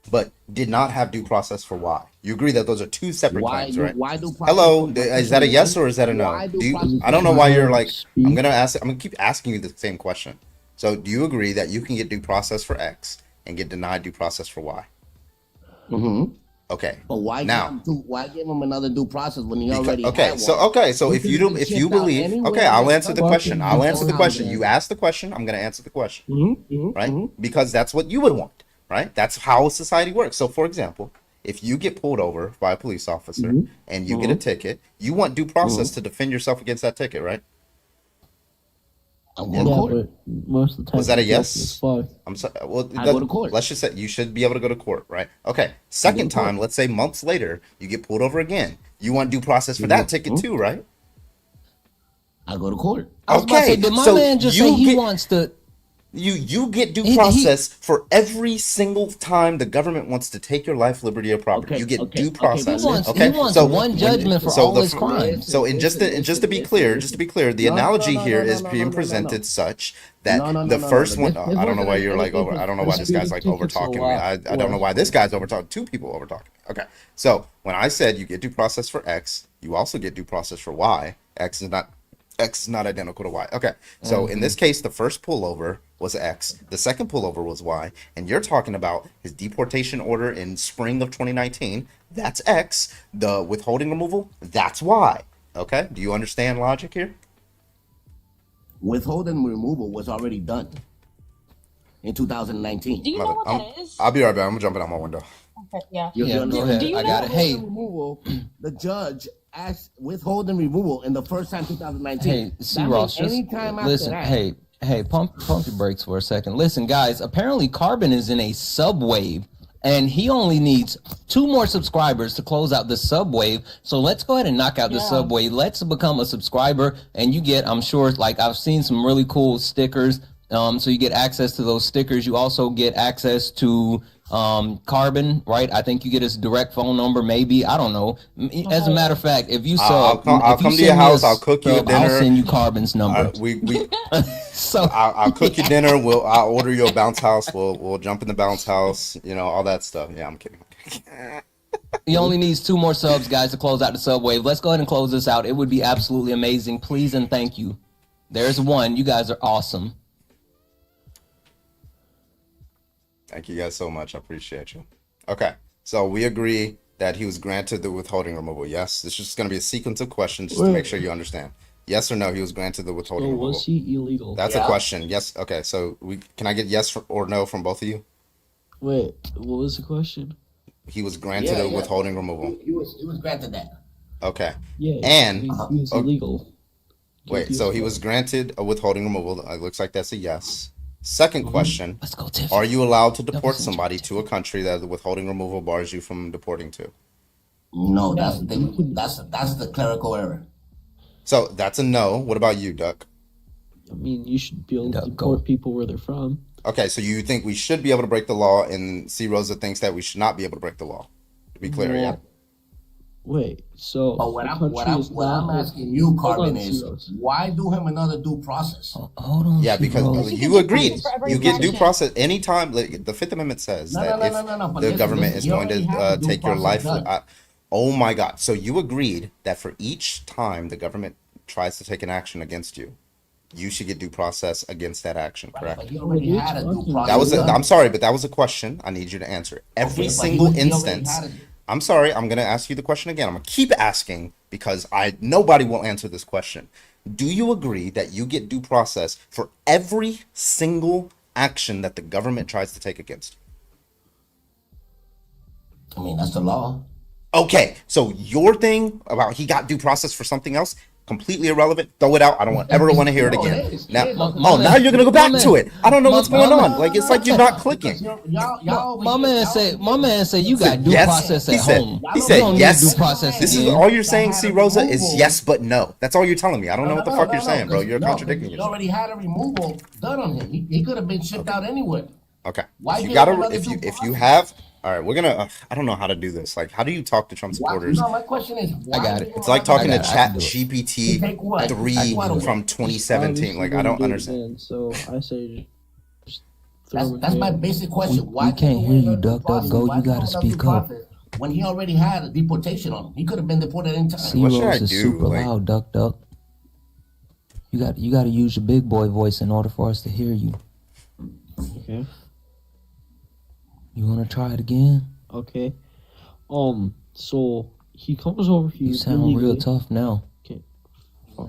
but did not have due process for Y. You agree that those are two separate claims, right?
Why do process
Hello,
for
is that a yes or is that a no?
Why do
Do you,
process
I don't know
for
why
Y?
you're like. I'm gonna keep asking you the same question. So, do you agree that you can get due process for X and get denied due process for Y?
Mm-hmm.
Okay.
But why
Now,
why give him another due process when he
Because,
already
okay,
had
so
one?
okay, so
He
if you
could've
do,
been
if you
shipped out
believe,
anywhere
okay,
in
I'll
the
answer the
country.
question. I'll answer the question.
Around
You
there.
asked the question. I'm gonna answer the question,
Mm-hmm,
right? Because that's what you would want, right? That's how society works. So, for example, if you get pulled over by a police officer
Mhm.
and you get a ticket, you want due process to defend yourself against that ticket, right?
I'm
Yeah,
going to
Yeah,
court.
but most of the time,
Was that a
it's guilty
yes?
as fuck.
I'm sorry. Well,
I go to court.
let's just say you should be able to go to court, right? Okay. Second
to court.
time, let's say months later, you get pulled over again. You want due process for that ticket too, right?
I go to court.
I was about to say, did my man just say he wants to?
You get due
He-
process for every single time the government wants to take your life, liberty, or property.
Okay,
you get
okay,
due
okay,
process.
He wants-
okay,
he wants
so
one
when-
judgment for
so
all
the-
his crimes.
So, and just to be clear, the
No,
analogy
no, no,
here
no,
is
no,
being
no, no,
presented
no.
such that
No,
the first one.
This
I don't know why
wasn't
you're like over. I don't know why this guy's like over talking me. I don't know why this guy's over talking. Two people over talking. Okay, so when I said you get due process for X, you also get due process for Y. X is not identical to Y. Okay, so in this case, the first pullover was X, the second pullover was Y, and you're talking about his deportation order in spring of 2019. That's X. The withholding removal, that's Y. Okay, do you understand logic here?
Withholding removal was already done in 2019.
Do you know what that is?
I'll be right back. I'm jumping out my window.
Okay, yeah.
Yeah, go ahead.
Do you
I
know
got it. Hey,
Removal, the judge asked withholding removal in the first time 2019.
hey, see
That
Ross,
means
just
anytime after
listen.
that,
Hey, pump your brakes for a second. Listen, guys. Apparently, Carbon is in a subwave, and he only needs 2 more subscribers to close out the subwave. So let's go ahead and knock out the subway. Let's become a subscriber, and you get, I'm sure, like I've seen some really cool stickers. So you get access to those stickers. You also get access to Carbon, right? I think you get his direct phone number, maybe. I don't know. As a matter of fact, if you sub,
I'll come to your house. I'll cook you a dinner.
I'll send you Carbon's number.
So I'll cook you dinner. I'll order you a bounce house. We'll jump in the bounce house. You know, all that stuff. Yeah, I'm kidding.
He only needs 2 more subs, guys, to close out the subway. Let's go ahead and close this out. It would be absolutely amazing. Please and thank you. There's 1. You guys are awesome.
Thank you guys so much. I appreciate you. Okay, so we agree that he was granted the withholding removal. Yes, this is just going to be a sequence of questions just to make sure you understand. Yes or no? He was granted the withholding
So
removal.
was he illegal?
That's a question. Yes. Okay. So can I get yes or no from both of you?
Wait, what was the question?
He was granted a withholding removal.
he was granted that.
Okay.
Yeah,
And
he was illegal.
wait,
Guilty
so
as
he
fuck.
was granted a withholding removal. It looks like that's a yes. Second question:
Let's go, Tiff.
Are you allowed to deport somebody to a country that the withholding removal bars you from deporting to?
No, that's the clerical error.
So that's a no. What about you, Duck?
I mean, you should be able to deport people where they're from.
Okay, so you think we should be able to break the law, and C. Rosa thinks that we should not be able to break the law. To be clear, yeah.
Wait, so
But what
the
I'm
country is not-
asking you, Carbon,
Hold on,
is
Zeros.
why do him another due process?
Hold on.
Yeah, because you agreed. You get due process anytime. Like, the Fifth Amendment says that if
but
the
listen,
government
listen,
is
you
going
already
to
have the due
take your
process
life.
done.
Oh my God! So you agreed that for each time the government tries to take an action against you, you should get due process against that action. Correct?
But he already had a due process
That was.
done.
I'm sorry, but that was a question. I need you to answer it. Every
Okay, but
single
he already
instance.
had it.
I'm sorry. I'm gonna ask you the question again. I'm gonna keep asking because nobody will answer this question. Do you agree that you get due process for every single action that the government tries to take against you?
I mean, that's the law.
Okay, so your thing about he got due process for something else, completely irrelevant. Throw it out. I don't ever want to hear it
No,
again.
is.
Now,
It is.
now you're gonna go back to it. I don't know what's going on. Like it's like you're not clicking.
My man said you got due process at home.
He
You
said
don't need
yes.
due process
This is
again.
all you're saying, C. Rosa, is yes but no. That's all you're telling me. I don't know what the fuck you're saying, bro. You're contradicting
He
yourself.
already had a removal done on him. He could have been shipped out anywhere.
Okay.
Why
If you
give
gotta,
him another
if
due
you have, all right, we're gonna. I don't know how to do this. Like, how do you talk to Trump supporters?
No, my question is, why
I got
give
it.
him
It's like
another
talking to
due
Chat
process?
GPT
Take what?
3
Take what?
from 2017. Like, I don't understand.
So I say just
That's my basic question. Why
We can't
give
hear
him
you,
another due
Duck.
process?
Go.
Why
You
give him
gotta
another due
speak up.
process when he already had a deportation on him? He could have been deported anytime.
What should I
Zeros is
do?
super
Like-
loud, Duck. You got to use your big boy voice in order for us to hear you.
Okay.
You want to try it again?
Okay. So he comes over here.
You sound real
illegally.
tough now.
Okay.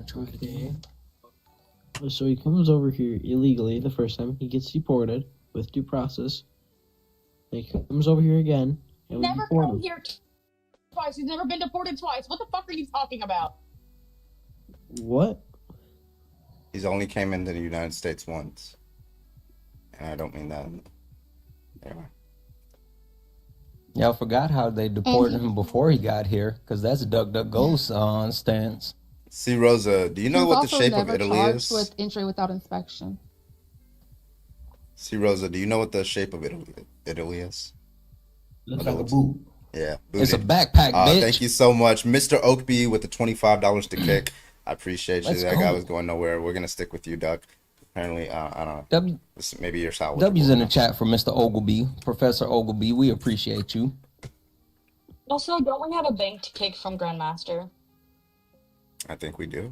Try it again.
So he comes over here illegally the first time. He gets deported with due process. He comes over here again. And we
Never
deport
come
him.
here twice. He's never been deported twice. What the fuck are you talking about?
What?
He's only came into the United States once, and I don't mean that. Anyway.
Y'all forgot how they deported him before he got here, because that's DuckDuckGo's stance.
C. Rosa, do you know
He was
what the
also
shape of
never
Italy
charged
is?
with entry without inspection.
C. Rosa, do you know what the shape of Italy is?
Looks like a boot.
Yeah,
It's a
booty.
backpack, bitch.
Thank you so much, Mr. Oakby, with the $25 to kick. I appreciate you.
Let's
That
go.
guy was going nowhere. We're gonna stick with you, Duck. Apparently, I don't know.
W
Maybe you're salvageable.
W's in the chat for Mr. Ogleby, Professor Ogleby. We appreciate you.
Also, don't we have a banked kick from Grandmaster?
I think we do.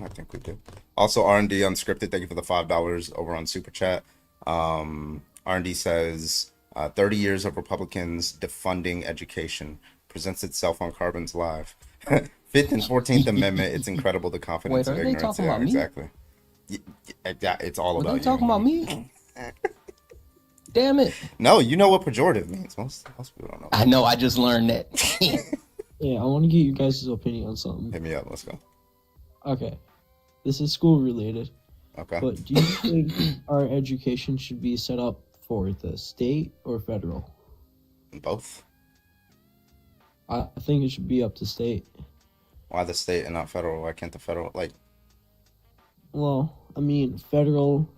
Also, R&D Unscripted, thank you for the $5 over on Super Chat. R&D says, 30 years of Republicans defunding education presents itself on Carbon's Live. 5th and 14th Amendment, it's incredible the confidence
Wait,
of
are they
ignorance.
talking
Yeah,
about me?
exactly. Yeah, it's all
Were
about
they
you.
talking about me? Damn it.
No, you know what pejorative means. Most people don't know.
I know, I just learned that.
Yeah, I want to get you guys' opinion on something.
Hit me up. Let's go.
Okay. This is school related.
Okay.
But do you think our education should be set up for the state or federal?
Both.
I think it should be up to state.
Why the state and not federal? Why can't the federal, like,
Well, I mean, federal.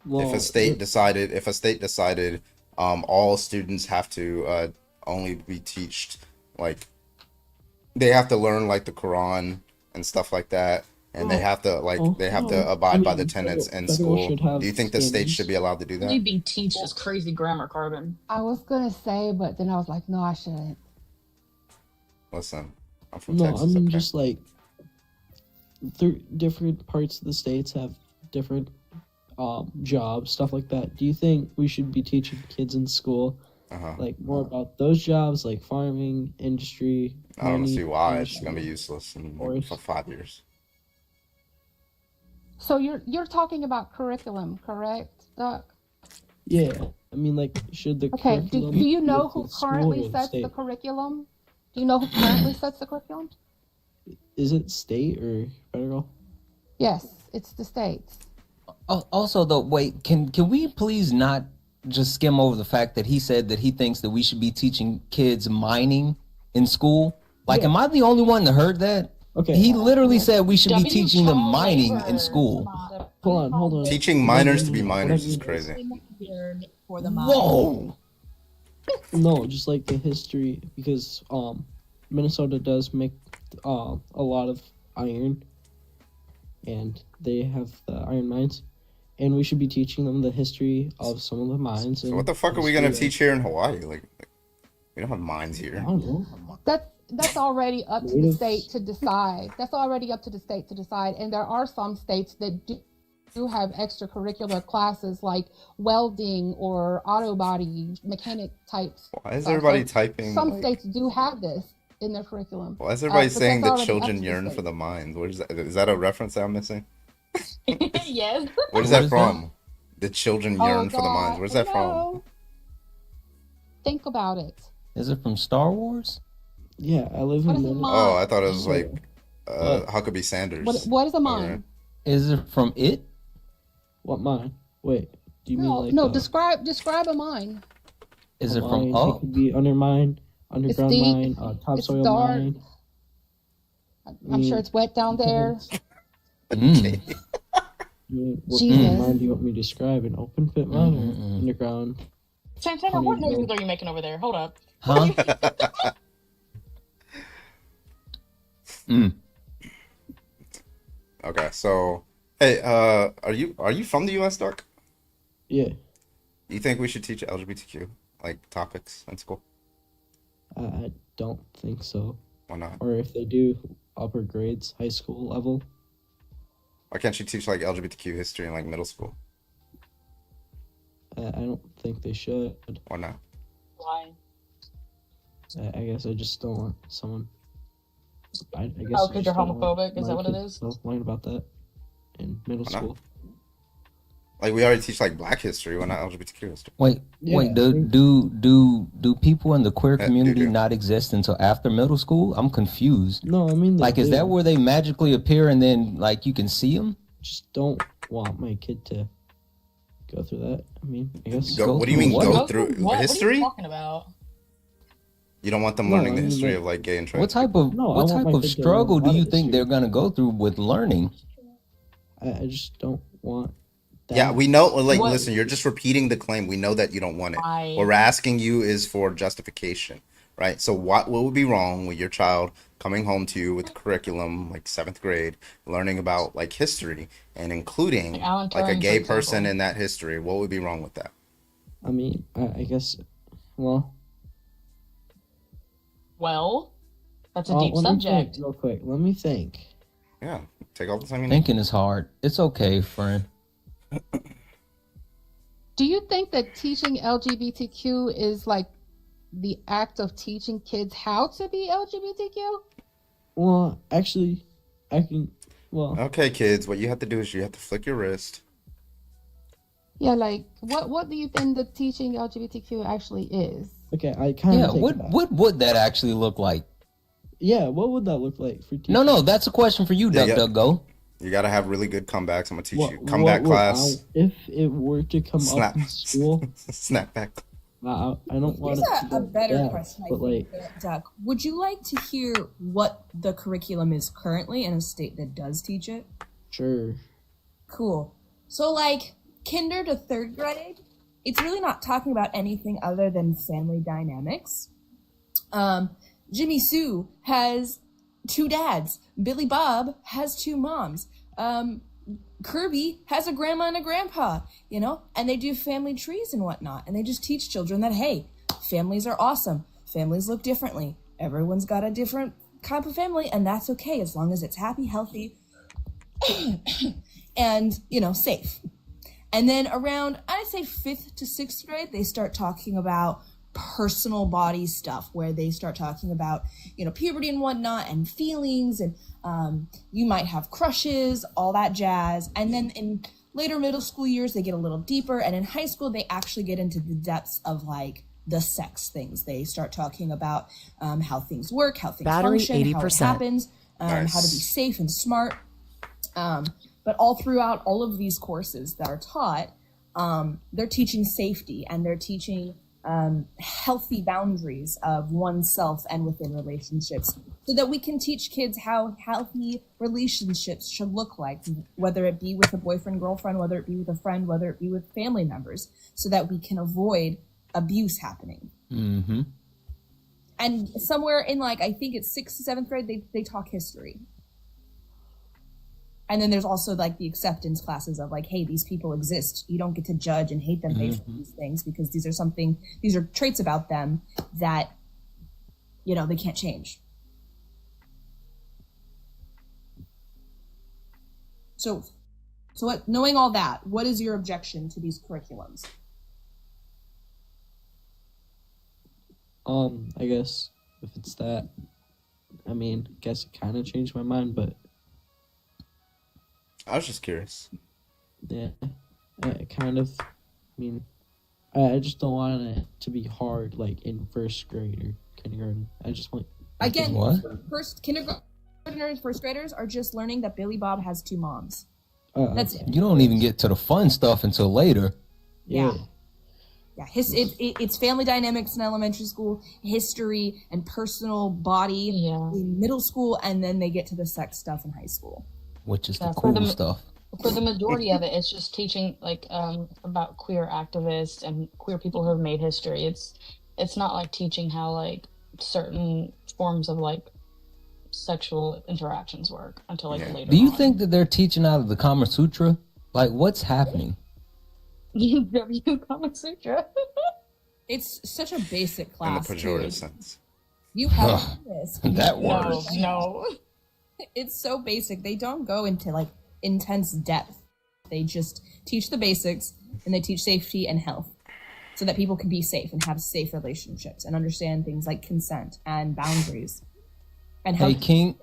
Well,
if a state decided all students have to only be taught, like, they have to learn like the Quran and stuff like that, and they have to abide by the tenets in
federal
school.
should have
Do you think the state
standards.
should be allowed to do
Only
that?
being teached is crazy grammar, Carbon.
I was gonna say, but then I was like, no, I shouldn't.
Listen, I'm from
No,
Texas.
I mean
okay?
just like different parts of the states have different jobs, stuff like that. Do you think we should be teaching kids in school like more about those jobs, like farming, industry?
I don't
mining,
see why it's
industry?
gonna be useless for 5 years.
So you're talking about curriculum, correct, Doc?
Yeah, I mean, like, should the
Okay. Do
curriculum
you
be
know
with
who
the school
currently
or the
sets the
state?
curriculum? Do you know who currently sets the curriculum?
Is it state or federal?
Yes, it's the states.
Also, though, wait, can we please not just skim over the fact that he said that he thinks that we should be teaching kids mining in school? Like, am I the only one that heard that?
Okay.
He literally said we should be
W
teaching them
child
mining
labor.
in school.
Hold on.
Teaching minors to be minors is crazy.
For the
Whoa!
No, just like the history, because Minnesota does make a lot of iron, and they have the iron mines, and we should be teaching them the history of some of the mines.
So what the fuck are we gonna teach here in Hawaii? Like, we don't have mines here.
I don't know.
That's already up to the state to decide. That's already up to the state to decide. And there are some states that do have extracurricular classes like welding or auto body mechanic types.
Why is
stuff.
everybody
So
typing?
Some
like-
states do have this in their curriculum.
Why is everybody
But
saying
that's
that
already up
children
to the
yearn
state.
for the mines? What is that? Is that a reference that I'm missing?
Yes.
Where's that from? The children yearn for the mines.
God,
Where's that from?
no. Think about it.
Is it from Star Wars?
Yeah, I live in
What is a
Minnesota.
mine?
Oh, I thought it was like Huckabee Sanders.
What is a mime?
Is it from it?
What mine? Wait, do you mean
No,
like
no. Describe a mine.
Is
a
it from
mine?
up?
It could be undermine, underground
deep,
mine,
it's
topsoil
dark.
mine.
I'm sure it's wet down there.
Mm.
What
Jesus.
kind of mine do you want me to describe? An open pit mine or underground?
Santana, what noises are you making over there? Hold up.
Huh?
Okay, so hey, are you from the U.S., Dark?
Yeah.
You think we should teach LGBTQ like topics in school?
I don't think so.
Why not?
Or if they do, upper grades, high school level.
Why can't you teach like LGBTQ history in like middle school?
I don't think they should.
Why not?
Why?
I guess I just don't want someone. I guess.
Oh,
I
because
just
you're
don't want
homophobic? Is that
my
what it
kids
is?
to learn about that in middle
Why not?
school.
Like we already teach like Black history, why not LGBTQ history?
Wait,
Yeah,
wait.
I
Do people in the queer
Yeah,
community
do.
not exist until after middle school? I'm confused.
No, I mean, they
Like, is
do.
that where they magically appear and then like you can see them?
Just don't want my kid to go through that. I mean, I guess.
Go, what do you mean
what?
go through
What? What are
history?
you talking about?
You don't want them
No,
learning
I
the
mean,
history
like-
of like gay and trans.
What type of
No, I
what
want
type
my
of
kid to learn
struggle
a
do
lot
you
of
think
history.
they're gonna go through with learning?
I just don't want that.
Yeah, we know. Like,
What-
listen, you're just repeating the claim. We know that you don't want it.
Why?
What we're asking you is for justification, right? So, what would be wrong with your child coming home to you with curriculum like 7th grade, learning about like history and including
Like Alan
like a
Turing,
gay
for
person
example.
in that history? What would be wrong with that?
I mean, I guess. Well,
Well, that's a deep
let me
subject.
think real quick. Let me think.
Yeah, take all the time you need.
Thinking is hard. It's okay, friend.
Do you think that teaching LGBTQ is like the act of teaching kids how to be LGBTQ?
Well, actually, I can. Well,
Okay, kids, what you have to do is you have to flick your wrist.
Yeah, like what do you think that teaching LGBTQ actually is?
okay, I kind
Yeah,
of.
what would that actually look like?
Yeah, what would that look like for teachers?
No, that's a question for you,
Yeah,
Duck
yeah.
Duck Go.
You got to have really good comebacks. I'm gonna teach you
What
comeback
would
class.
if it were to come
Snap,
up in school,
snapback.
I don't want
Here's
it to
a
go
better
bad,
question, I
but
think,
like,
Duck. Would you like to hear what the curriculum is currently in a state that does teach it?
sure.
Cool. So, like, kinder to 3rd grade, it's really not talking about anything other than family dynamics. Jimmy Sue has 2 dads. Billy Bob has 2 moms. Kirby has a grandma and a grandpa, you know? And they do family trees and whatnot. And they just teach children that, hey, families are awesome. Families look differently. Everyone's got a different type of family, and that's okay as long as it's happy, healthy, and, you know, safe. And then around, I'd say 5th to 6th grade, they start talking about personal body stuff, where they start talking about, you know, puberty and whatnot and feelings, and you might have crushes, all that jazz. And then in later middle school years, they get a little deeper. And in high school, they actually get into the depths of like the sex things. They start talking about how things work, how things
Battery,
function, how it
80%.
happens, how to be
Nice.
safe and smart. But all throughout all of these courses that are taught, they're teaching safety, and they're teaching healthy boundaries of oneself and within relationships, so that we can teach kids how healthy relationships should look like, whether it be with a boyfriend, girlfriend, whether it be with a friend, whether it be with family members, so that we can avoid abuse happening.
Mm-hmm.
And somewhere in, like, I think it's 6th to 7th grade, they talk history. And then there's also like the acceptance classes of like, hey, these people exist. You don't get to judge and hate them based on these things, because these are traits about them that, you know, they can't change. So what, knowing all that, what is your objection to these curriculums?
I guess if it's that, I mean, I guess it kind of changed my mind, but
I was just curious.
yeah, it kind of. I mean, I just don't want it to be hard, like in 1st grade or kindergarten. I just want.
Again,
What?
kindergarten kindergartners, first graders are just learning that Billy Bob has 2 moms. That's it.
You don't even get to the fun stuff until later.
Yeah. It's family dynamics in elementary school, history and personal body in middle school, and then they get to the sex stuff in high school.
Which is the
for
cool stuff.
For the majority of it, it's just teaching like about queer activists and queer people who have made history. It's not like teaching how like certain forms of like sexual interactions work until like later.
Do you
on.
think that they're teaching out of the Kama Sutra? Like, what's happening?
UW Kama Sutra.
It's such a basic
In the
class.
pejorative
dude.
sense.
You have this.
That word.
No.
It's so basic. They don't go into like intense depth. They just teach the basics, and they teach safety and health so that people can be safe and have safe relationships and understand things like consent and boundaries. And how
Hey,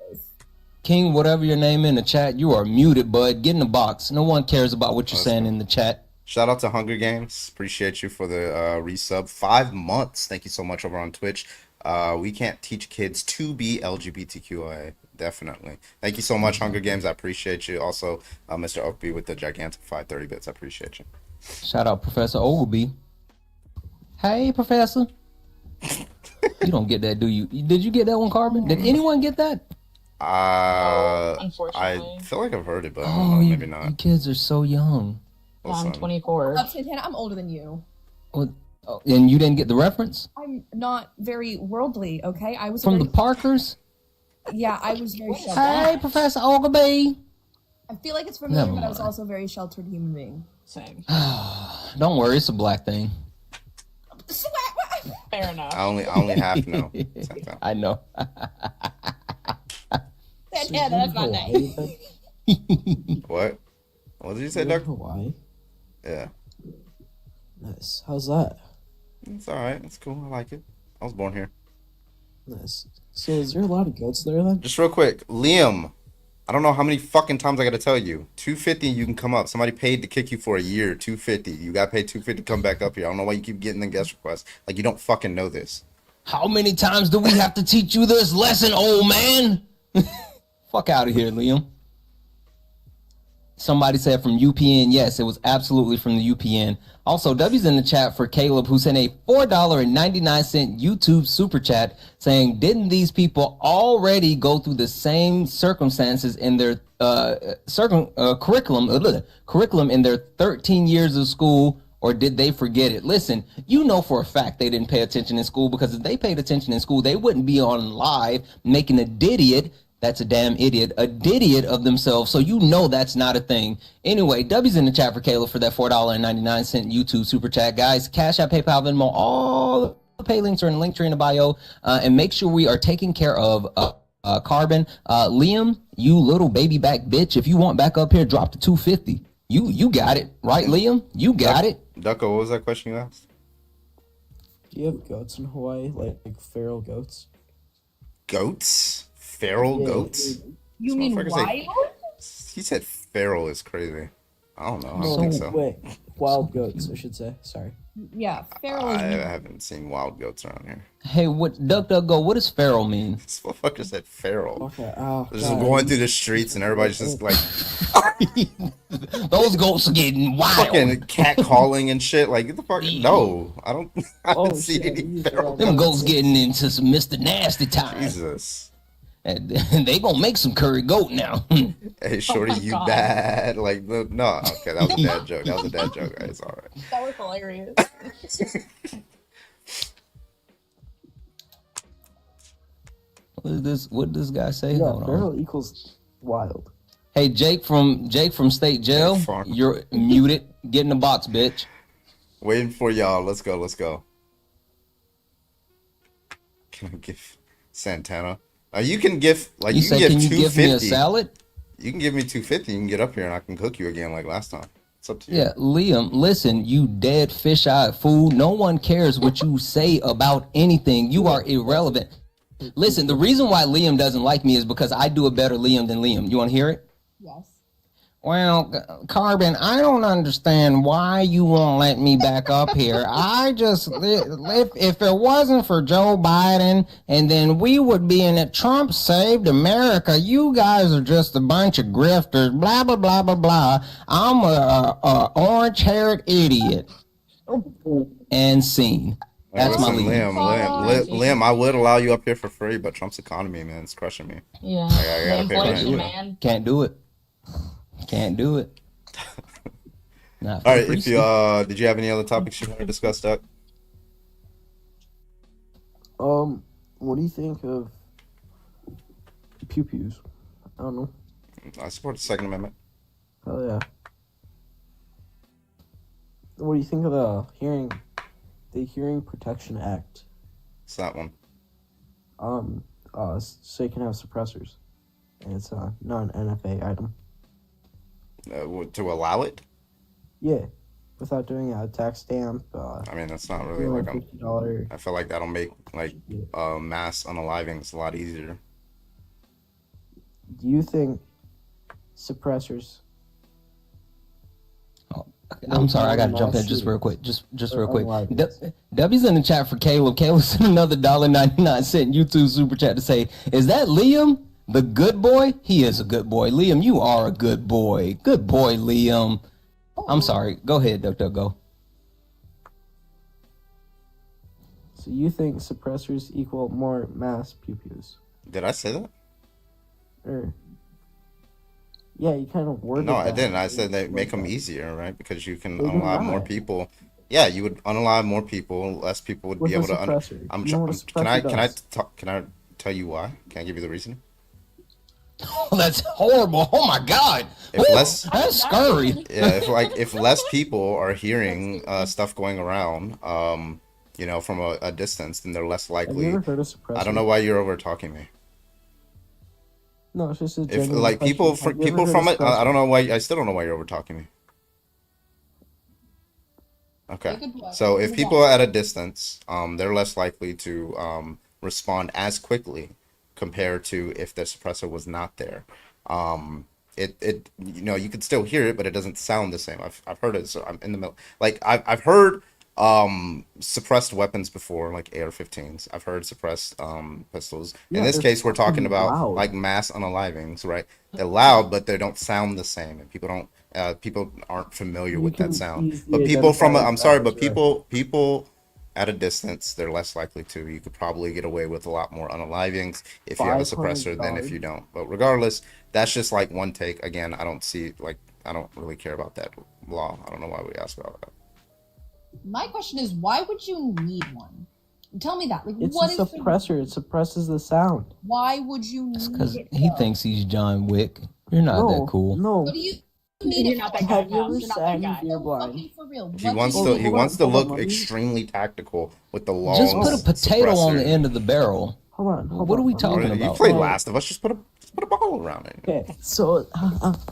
King, whatever your name in the chat, you are muted, bud. Get in the box. No one cares about what you're saying in the chat.
Shout out to Hunger Games. Appreciate you for the resub. 5 months. Thank you so much over on Twitch. We can't teach kids to be LGBTQIA. Definitely. Thank you so much, Hunger Games. I appreciate you. Also, Mr. Oakby with the gigantic 530 bits. I appreciate you.
Shout out Professor Ogleby. Hey, Professor. You don't get that, do you? Did you get that one, Carbon? Did anyone get that?
Unfortunately.
I feel like I've heard it, but I
Oh,
don't know,
you,
maybe not.
you kids are so young.
I'm 24.
Santana, I'm older than you.
And you didn't get the reference?
I'm not very worldly, okay? I was
From the
very,
Parkers?
yeah, I was very sheltered.
Hey, Professor Ogleby.
I feel like it's familiar,
Never
but I was
mind.
also a very sheltered human being.
Same.
Don't worry, it's a black thing.
Fair enough.
I only half know.
I know.
Santana, that's not nice.
What? What did you say,
You're in
Doug?
Hawaii.
Yeah.
Nice. How's that?
It's alright. It's cool. I like it. I was born here.
Nice. So is there a lot of goats there then?
Just real quick, Liam. I don't know how many fucking times I gotta tell you. 250, you can come up. Somebody paid to kick you for a year. 250. You gotta pay 250 to come back up here. I don't know why you keep getting the guest requests. Like you don't fucking know this.
How many times do we have to teach you this lesson, old man? Fuck out of here, Liam. Somebody said from UPN. Yes, it was absolutely from the UPN. Also, W's in the chat for Caleb, who sent a $4.99 YouTube super chat saying, didn't these people already go through the same circumstances in their curriculum in their 13 years of school, or did they forget it? Listen, you know for a fact they didn't pay attention in school, because if they paid attention in school, they wouldn't be on live making a idiot. That's a damn idiot. A idiot of themselves. So you know that's not a thing. Anyway, W's in the chat for Caleb for that $4.99 YouTube super chat. Guys, Cash App, PayPal, Venmo, all the pay links are in the link tree in the bio. And make sure we are taking care of Carbon. Liam, you little baby back bitch. If you want back up here, drop to 250. You got it. Right, Liam? You got it.
Ducko, what was that question you asked?
Do you have goats in Hawaii, like feral goats?
Goats? Feral goats?
You mean
Motherfucker
wild?
He said feral is crazy. I don't know. I
No,
don't think so.
wait. Wild goats, I should say. Sorry.
Yeah, feral
I
is
haven't seen wild goats around here.
Hey, what go? What does feral mean?
This motherfucker said feral.
Okay. Oh,
Just
God.
going through the streets and everybody's just like
Those goats are getting wild.
fucking cat calling and shit. Like get the fuck no. I haven't seen any feral
Them
goats.
goats getting into some Mr. Nasty time.
Jesus.
And they gonna make some curry goat now.
Hey, shorty, you
God.
bad. Like no, okay, that was a dad joke. That was a dad joke. It's all right.
that was hilarious.
What does this guy say?
Yeah,
Hold on.
feral equals wild.
Hey, Jake from State Jail, you're muted. Get in the box, bitch.
Waiting for y'all. Let's go. Can I give Santana? You can give like
You
you
said,
can
can
give
you give me a
250.
salad?
You can give me 250. You can get up here and I can cook you again like last time. It's up to you.
Yeah, Liam, listen, you dead fish-eyed fool. No one cares what you say about anything. You are irrelevant. Listen, the reason why Liam doesn't like me is because I do a better Liam than Liam. You want to hear it?
Yes.
Well, Carbon, I don't understand why you won't let me back up here. If it wasn't for Joe Biden, and then we would be in it, Trump saved America. You guys are just a bunch of grifters, blah, blah, blah, blah, blah. I'm a orange-haired idiot. And scene. That's my lead.
Liam, I would allow you up here for free, but Trump's economy, man, it's crushing me.
Yeah.
I gotta pay
Inflation,
rent.
man.
Can't do it. Can't do it.
All right, if you did you have any other topics you want to discuss, Doug?
What do you think of pew-pews? I don't know.
I support the Second Amendment.
Oh yeah. What do you think of the Hearing Protection Act?
It's that one.
So you can have suppressors, and it's not an NFA item.
To allow it?
Yeah, without doing a tax stamp.
I mean, that's not really like
$50.
I feel like that'll make like mass unalivings a lot easier.
Do you think suppressors?
I'm sorry, I gotta jump in just real quick. Just real quick. W's in the chat for Caleb. Caleb sent another $1.99 YouTube super chat to say, "Is that Liam, the good boy? He is a good boy. Liam, you are a good boy. Good boy, Liam." I'm sorry. Go ahead, Dr. Go.
So you think suppressors equal more mass pew-pews?
Did I say that?
Or yeah, you kind of worded
No, I
that.
didn't. I said they make them easier, right? Because you can
They do
unalive more
not.
people. Yeah, you would unalive more people. Less people would
With
be
a
able to.
suppressor.
I'm.
You know what a
Can I?
suppressor
Can I?
does?
Can I tell you why? Can I give you the reason?
Oh, that's horrible. Oh my God.
If
Woo,
less,
that's scary.
yeah, if less people are hearing stuff going around, you know, from a distance, then they're less
Have you
likely.
ever heard of suppressor?
I don't know why you're over talking me.
No, it's just a
If
genuine
like people
question. Have you
people
ever
from
heard
it,
of
I don't
suppressor?
know why. I still don't know why you're over talking me. Okay,
Good boy.
so if
Good
people
boy.
are at a distance, they're less likely to respond as quickly compared to if the suppressor was not there. It you know, you could still hear it, but it doesn't sound the same. I've heard it, so I'm in the middle. Like I've heard suppressed weapons before, like AR-15s. I've heard suppressed pistols. In
Yeah,
this
they're
case, we're talking
fucking
about
loud.
like mass unalivings, right? They're loud, but they don't sound the same, and people aren't familiar with that sound.
easily
But people from
identify
I'm sorry, but
sounds, right.
people at a distance, they're less likely to. You could probably get away with a lot more unalivings if you have a suppressor than if you
$500.
don't. But regardless, that's just like one take. Again, I don't really care about that law. I don't know why we asked about that.
My question is, why would you need one? Tell me that. Like,
It's
what
a
is the,
suppressor. It suppresses the sound.
why would you need
Because
it?
he
though?
thinks he's John Wick. You're not that cool.
No.
What do you need
You're
it
not
for?
that guy,
Have you
pal.
ever
You're not
sat
that
in
guy.
Fear Blind?
Fucking for real.
He
What
wants
do
to
you
he
need
wants
it
to
for?
look
let me-
extremely tactical with the long
Just put a potato on the
suppressor.
end of the barrel.
Hold on.
What are we
Hold
talking
on.
You
about?
play
Well,
Last of Us, just put a ball around it.
Okay, so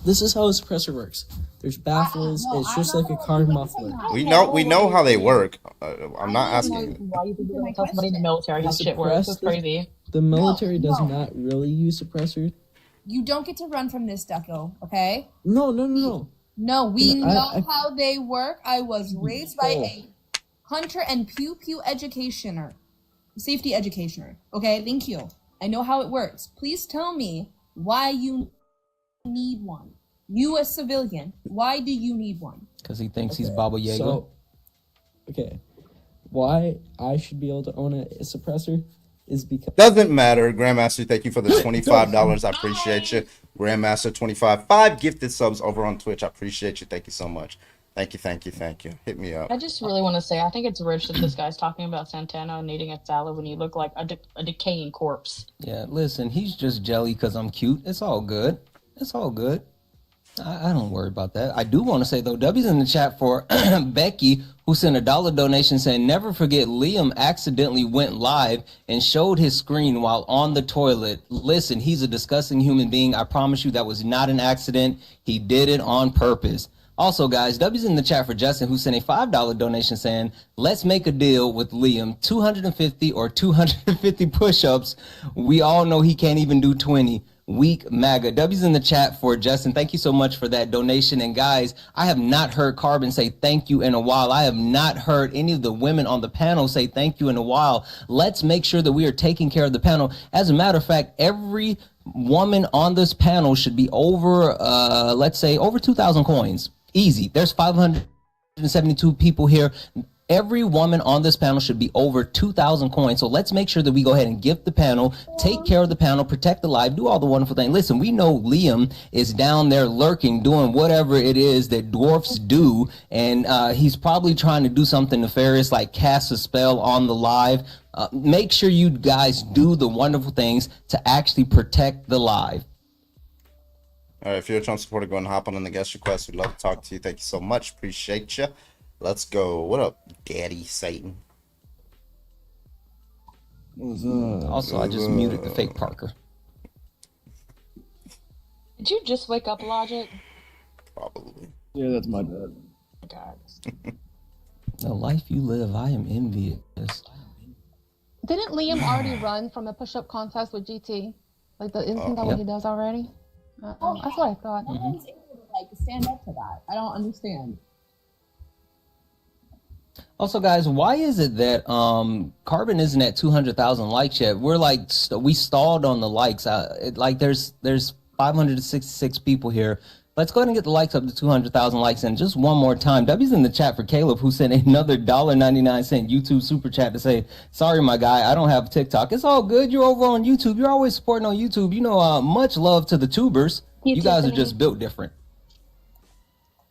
this is how a suppressor works. There's baffles.
No,
it's
I'm
just
not
like a
gonna
car
do
muffler.
anything.
We know how they work. I'm not
I know
asking.
Why you think you're
My
gonna tell somebody in the
question.
military how
The
shit works? That's
suppressed-
crazy.
The military does
no.
not really use suppressor.
You don't get to run from this, Ducko, okay?
No.
No, we
No,
know
I-
how they work. I was raised by a hunter and pew educationer, safety educationer. Okay, thank you. I know how it works. Please tell me why you need one. You, a civilian, why do you need one?
Because he thinks he's
Okay,
Baba Yaga.
So, okay, why I should be able to own a suppressor is because
Doesn't matter. Grandmaster, thank you for the $25. I appreciate you. Grandmaster 25, 5 gifted subs over on Twitch. I appreciate you. Thank you so much. Thank you. Hit me up.
I just really want to say, I think it's rich that this guy's talking about Santana needing a salad when you look like a decaying corpse.
Yeah, listen, he's just jelly because I'm cute. It's all good. It's all good. I don't worry about that. I do want to say, though, W's in the chat for Becky, who sent a $1 donation saying, never forget Liam accidentally went live and showed his screen while on the toilet. Listen, he's a disgusting human being. I promise you that was not an accident. He did it on purpose. Also, guys, W's in the chat for Justin, who sent a $5 donation saying, let's make a deal with Liam, 250 or 250 push-ups. We all know he can't even do 20. Week MAGA. W's in the chat for Justin. Thank you so much for that donation. And guys, I have not heard Carbon say thank you in a while. I have not heard any of the women on the panel say thank you in a while. Let's make sure that we are taking care of the panel. As a matter of fact, every woman on this panel should be over, let's say, over 2,000 coins. Easy. There's 572 people here. Every woman on this panel should be over 2,000 coins. So let's make sure that we go ahead and gift the panel, take care of the panel, protect the live, do all the wonderful things. Listen, we know Liam is down there lurking, doing whatever it is that dwarfs do. And he's probably trying to do something nefarious like cast a spell on the live. Make sure you guys do the wonderful things to actually protect the live.
All right, if you're a Trump supporter, go and hop on the guest request. We'd love to talk to you. Thank you so much. Appreciate you. Let's go. What up, Daddy Satan?
Also, I just muted the fake Parker.
Did you just wake up, Logic?
Probably.
Yeah, that's my dad.
God.
The life you live, I am envious.
Didn't Liam already run from a push-up contest with GT? Isn't that what he does already? That's what I thought.
No one's able to stand up to that. I don't understand.
Also, guys, why is it that Carbon isn't at 200,000 likes yet? We're like we stalled on the likes. There's 566 people here. Let's go ahead and get the likes up to 200,000 likes. And just one more time, W's in the chat for Caleb, who sent another $1.99 YouTube super chat to say, sorry, my guy, I don't have TikTok. It's all good. You're over on YouTube. You're always supporting on YouTube. You know, much love to the tubers. You guys are just built different.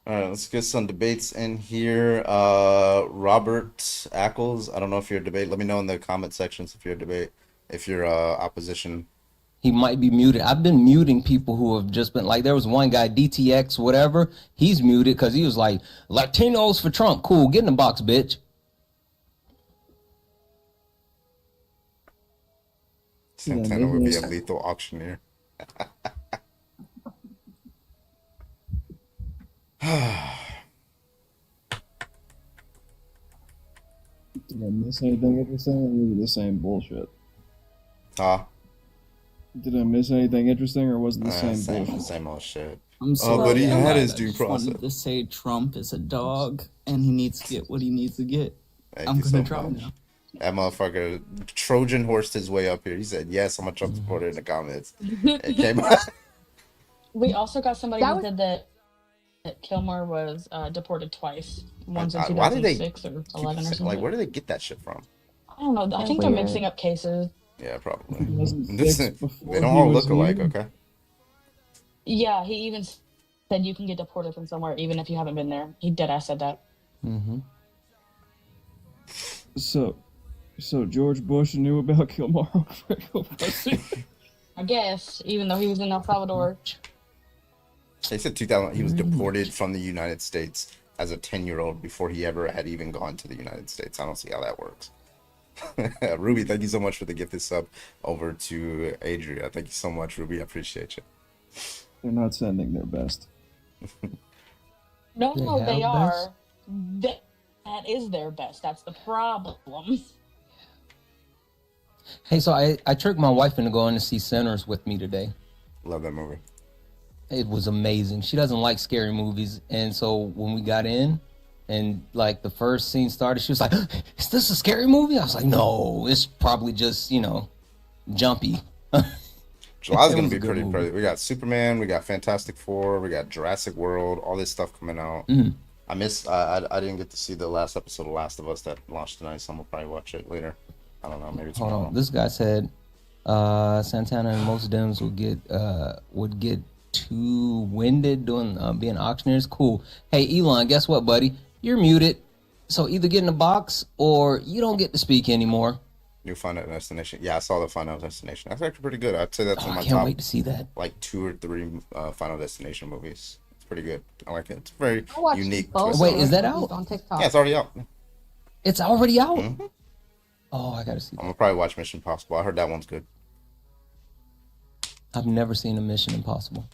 All right, let's get some debates in here. Robert Ackles, I don't know if you're a debate. Let me know in the comment sections if you're a debate, if you're opposition.
He might be muted. I've been muting people who have just been like, there was one guy, DTX, whatever. He's muted because he was like, Latinos for Trump. Cool. Get in the box, bitch.
Santana would be a lethal auctioneer.
Did I miss anything interesting, or was it the same bullshit?
Huh?
Did I miss anything interesting, or was it the same bullshit?
Same old shit.
I'm sorry,
but he had his
I
due
just
process.
wanted to say Trump is a dog, and he needs to get what he needs to get.
Thank
I'm
you
gonna
so
try
much.
now.
That motherfucker Trojan horsed his way up here. He said, yes, I'm a Trump supporter in the comments. It came out.
We also got somebody
That
who
was-
said that Kilmer was deported twice. Once in
Why did they
2006 or
keep
11 or
saying-
something.
like, where do they get that shit from?
I don't know. I think they're mixing up cases.
Yeah, probably.
wasn't
Listen,
fixed before
they don't
he
all
was
look alike,
here.
okay?
Yeah, he even said you can get deported from somewhere even if you haven't been there. He deadass said that.
Mm-hmm.
So George Bush knew about Kilmaro.
I guess, even though he was in El Salvador.
They said 2000. He was deported from the United States as a 10-year-old before he ever had even gone to the United States. I don't see how that works. Ruby, thank you so much for the gifted sub over to Adria. Thank you so much, Ruby. I appreciate you.
They're not sending their best.
No,
They
they
have
are. That is their best. That's the problem.
Hey, so I tricked my wife into going to see Sinners with me today.
Love that movie.
It was amazing. She doesn't like scary movies. And so when we got in and like the first scene started, she was like, is this a scary movie? I was like, no, it's probably just, jumpy.
July's
It
gonna
was
be
a good
pretty.
movie.
We got Superman, we got Fantastic Four, we got Jurassic World, all this stuff coming out.
Mhm.
I missed. I didn't get to see the last episode of Last of Us that launched tonight, so I'm gonna probably watch it later. I don't know, maybe
Hold
tomorrow.
on. This guy said Santana and most Dems would get too winded doing being auctioneers. Cool. Hey Elon, guess what, buddy? You're muted. So either get in the box or you don't get to speak anymore.
New Final Destination. Yeah, I saw the Final Destination. That's actually pretty good. I'd say that's
Oh,
one
I
of my
can't
top,
wait to see that.
like 2 or 3 Final Destination movies. It's pretty good. I like it. It's very
I watched
unique.
both
twist
Wait,
on
is
it.
that
movies
out?
on TikTok.
Yeah, it's already out.
It's already out.
Mhm.
Oh, I gotta see
I'm
that.
gonna probably watch Mission Impossible. I heard that one's good.
I've never seen a Mission Impossible.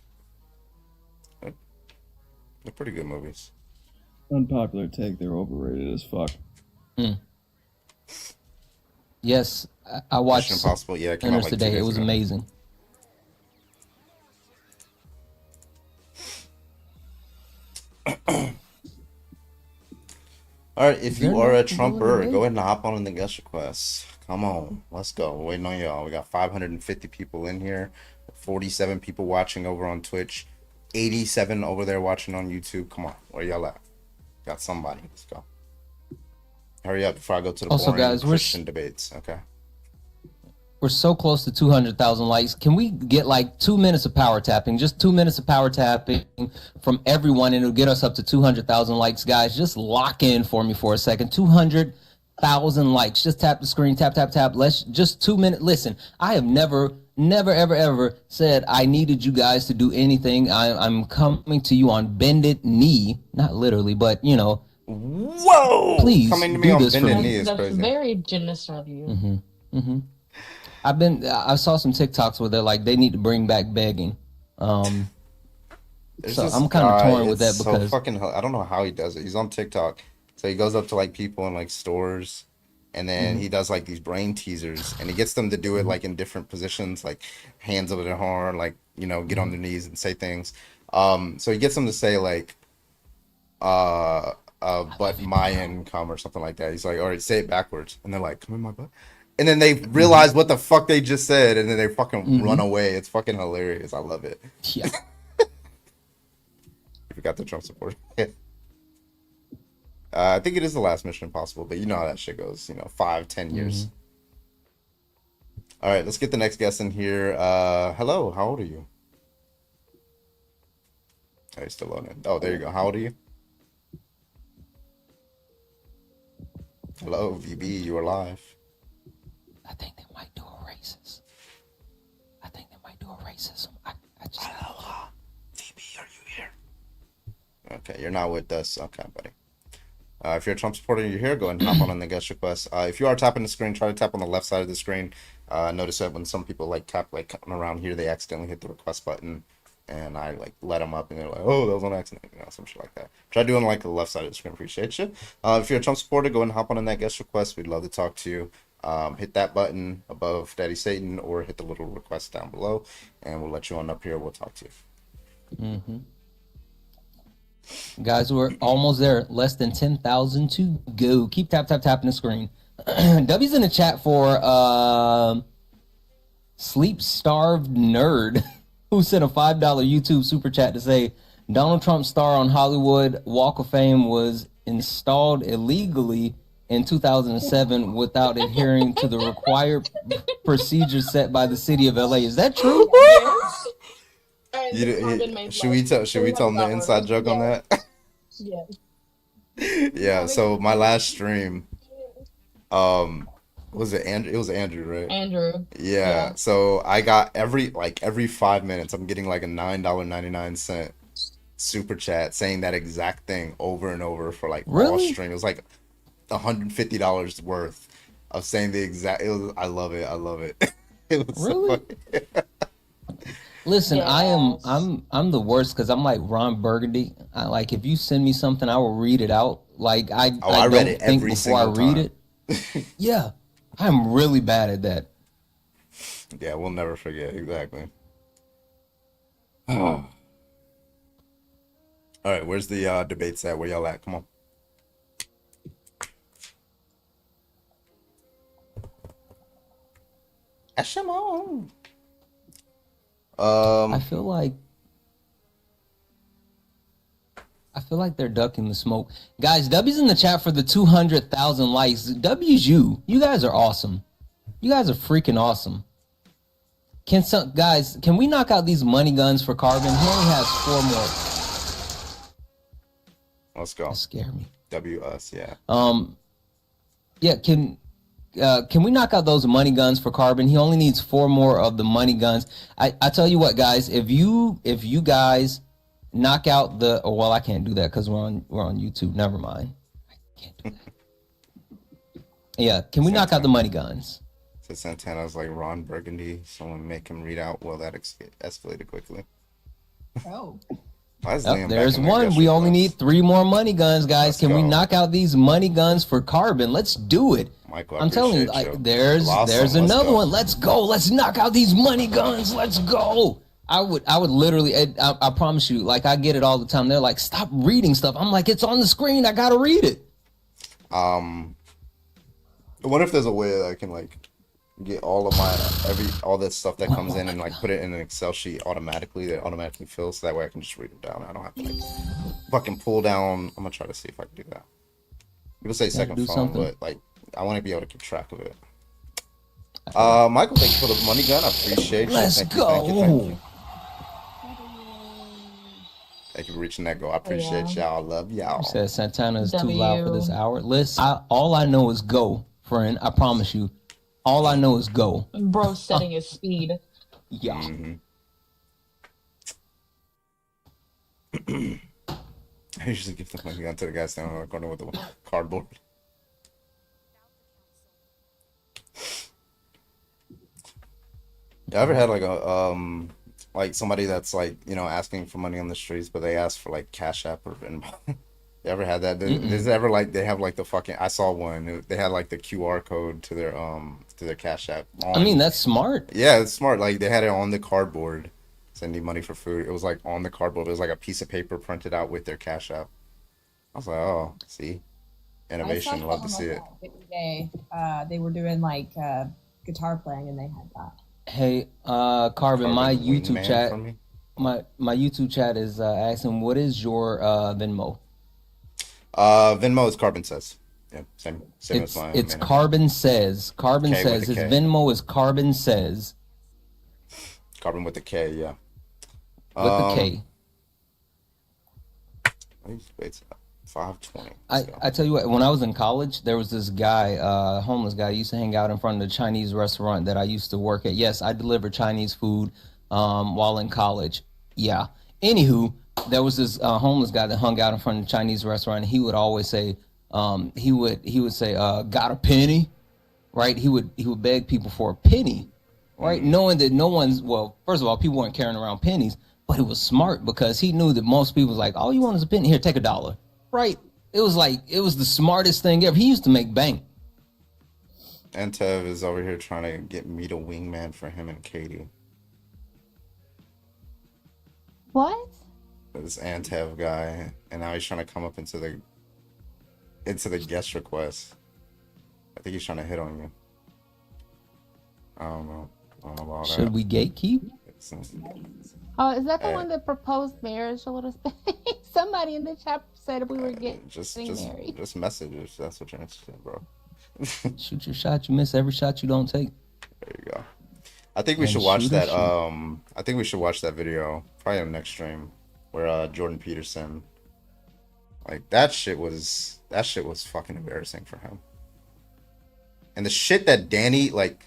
They're pretty good movies.
Unpopular take, they're overrated as fuck.
Yes, I watched
Mission Impossible. Yeah, it came out
Sinners
like 2
today. It
days
was
ago.
amazing.
All right, if
there
you are a
no people in the
Trumper,
debate?
go ahead and hop on in the guest request. Come on, let's go. We're waiting on y'all. We got 550 people in here, 47 people watching over on Twitch, 87 over there watching on YouTube. Come on, where y'all at? Got somebody. Let's go. Hurry up before I go to the
Also,
boring
guys,
Christian debates. Okay.
We're so close to 200,000 likes. Can we get like 2 minutes of power tapping? Just 2 minutes of power tapping from everyone, and it'll get us up to 200,000 likes, guys. Just lock in for me for a second. 200,000 likes. Just tap the screen. Tap, tap, tap. Let's just 2 minutes. Listen, I have never, ever said I needed you guys to do anything. I'm coming to you on bended knee, not literally, but you know.
Whoa!
Please
Coming to me
do
on
this for
bended
me.
knee is
That's
crazy.
very generous of you.
I saw some TikToks where they're like they need to bring back begging.
There's
So
this
I'm kind of
guy,
torn with that
it's so
because
fucking. I don't know how he does it. He's on TikTok, so he goes up to like people in like stores, and then he does like these brain teasers, and he gets them to do it like in different positions, like hands over their horn, like get on their knees and say things. So he gets them to say like, but my income or something like that. He's like, all right, say it backwards, and they're like, come in my butt. And then they realize what the fuck they just said, and then they fucking run away. It's fucking hilarious. I love it.
Yeah.
We got the Trump supporter. I think it is the last Mission Impossible, but you know how that shit goes. 5-10 years. All right, let's get the next guest in here. Hello, how old are you? Oh, you're still on it. Oh, there you go. How old are you? Hello, VB, you are live.
I think they might do a racist. I think they might do a racism. I just hello,
VB, are you here? Okay, you're not with us. Okay, buddy. If you're a Trump supporter and you're here, go ahead and hop on in the guest request. If you are tapping the screen, try to tap on the left side of the screen. Notice that when some people like tap like around here, they accidentally hit the request button, and I like let them up, and they're like, "Oh, that was on accident," some shit like that. Try doing like the left side of the screen. Appreciate you. If you're a Trump supporter, go ahead and hop on in that guest request. We'd love to talk to you. Hit that button above Daddy Satan, or hit the little request down below, and we'll let you on up here. We'll talk to you.
Guys, we're almost there. Less than 10,000 to go. Keep tapping the screen. W's in the chat for Sleep Starved Nerd, who sent a $5 YouTube super chat to say Donald Trump's star on Hollywood Walk of Fame was installed illegally in 2007 without adhering to the required procedures set by the city of LA. Is that true?
Should we tell them the inside joke on that?
Yeah.
Yeah. So my last stream, was it Andrew? It was Andrew, right?
Andrew.
Yeah. So I got every 5 minutes, I'm getting like a $9.99 super chat saying that exact thing over and over for like all
Really?
stream. It was like $150 worth of saying the exact. I love it. I love it. It was
Really?
so funny.
Listen, I'm the worst because I'm like Ron Burgundy. If you send me something, I will read it out. Like I
I read
don't
it
think
every
before I
single
read
time.
it. Yeah, I'm really bad at that.
Yeah, we'll never forget. Exactly. All right, where's the debates at? Where y'all at? Come on. Ashimon.
I feel like they're ducking the smoke. Guys, W's in the chat for the 200,000 likes. W's you. You guys are awesome. You guys are freaking awesome. Guys, can we knock out these money guns for Carbon? He only has 4 more.
Let's go.
That scare me.
W us, yeah.
Yeah, can we knock out those money guns for Carbon? He only needs 4 more of the money guns. I tell you what, guys, if you guys knock out the I can't do that because we're on YouTube. Never mind. I can't do that. Yeah, can we knock out the money guns?
So Santana's like Ron Burgundy. Someone make him read out. Well, that escalated quickly.
Oh.
Why is Liam back
There's
in that
one.
guest
We only
request?
need 3 more money guns, guys.
Let's
Can we
go.
knock out these money guns for Carbon? Let's do it.
Michael,
I'm telling you,
appreciate you.
there's
Awesome.
there's
Let's
another
go.
one. Let's go. Let's knock out these money guns. Let's go. I would literally, I promise you, like I get it all the time. They're like, stop reading stuff. I'm like, it's on the screen. I gotta read it.
I wonder if there's a way that I can like get all of all that stuff that comes in and like put it in an Excel sheet automatically that automatically fills, so that way I can just read it down. I don't have to like fucking pull down. I'm gonna try to see if I can do that. People say second phone,
something.
but like I want to be able to keep track of it. Michael, thank you for the money gun. I appreciate you.
Let's
Thank you,
go.
thank you, thank you. Thank you for reaching that goal. I appreciate y'all. I love y'all.
You said Santana is too
W.
loud for this hour. Listen, all I know is go, friend. I promise you. All I know is go.
Bro setting his speed.
Yeah.
I usually give the money gun to the guy standing on the corner with the cardboard. You ever had like a like somebody that's like, you know, asking for money on the streets, but they ask for like Cash App or Venmo? You ever had that? There's ever like they have like the fucking, I saw one. They had like the QR code to their Cash App.
I mean, that's smart.
Yeah, it's smart. Like they had it on the cardboard. Sending money for food. It was like on the cardboard. It was like a piece of paper printed out with their Cash App. I was like, oh, see, innovation. Love to see it.
They were doing like guitar playing, and they had that.
Hey, Carbon, my YouTube
wingman
chat,
for me?
my YouTube chat is asking, what is your Venmo?
Venmo is Carbon Says. Yeah, same as mine.
It's Carbon Says. Carbon
K with
Says.
a
His
K.
Venmo is Carbon Says
Carbon with the K, yeah.
with the K.
Wait, 520.
I tell you what, when I was in college, there was this guy, homeless guy, used to hang out in front of the Chinese restaurant that I used to work at. Yes, I delivered Chinese food while in college. Yeah. Anywho, there was this homeless guy that hung out in front of the Chinese restaurant. And he would always say, he would say, got a penny, right? He would beg people for a penny, right? Knowing that no one's, well, first of all, people weren't carrying around pennies, but it was smart because he knew that most people was like, all you want is a penny. Here, take $1. Right? It was like, it was the smartest thing ever. He used to make bank.
Antev is over here trying to get me to wingman for him and Katie.
What?
This Antev guy, and now he's trying to come up into the guest request. I think he's trying to hit on you. I don't know about that.
Should we gatekeep?
Oh, is that the one that proposed marriage a little bit? Somebody in the chat said we were getting married.
Just messages. That's what you're interested in, bro.
Shoot your shot. You miss every shot you don't take.
There you go. I think we
And
should watch
shoot or
that.
shoot.
I think we should watch that video probably on next stream where Jordan Peterson, like that shit was fucking embarrassing for him. And the shit that Danny like,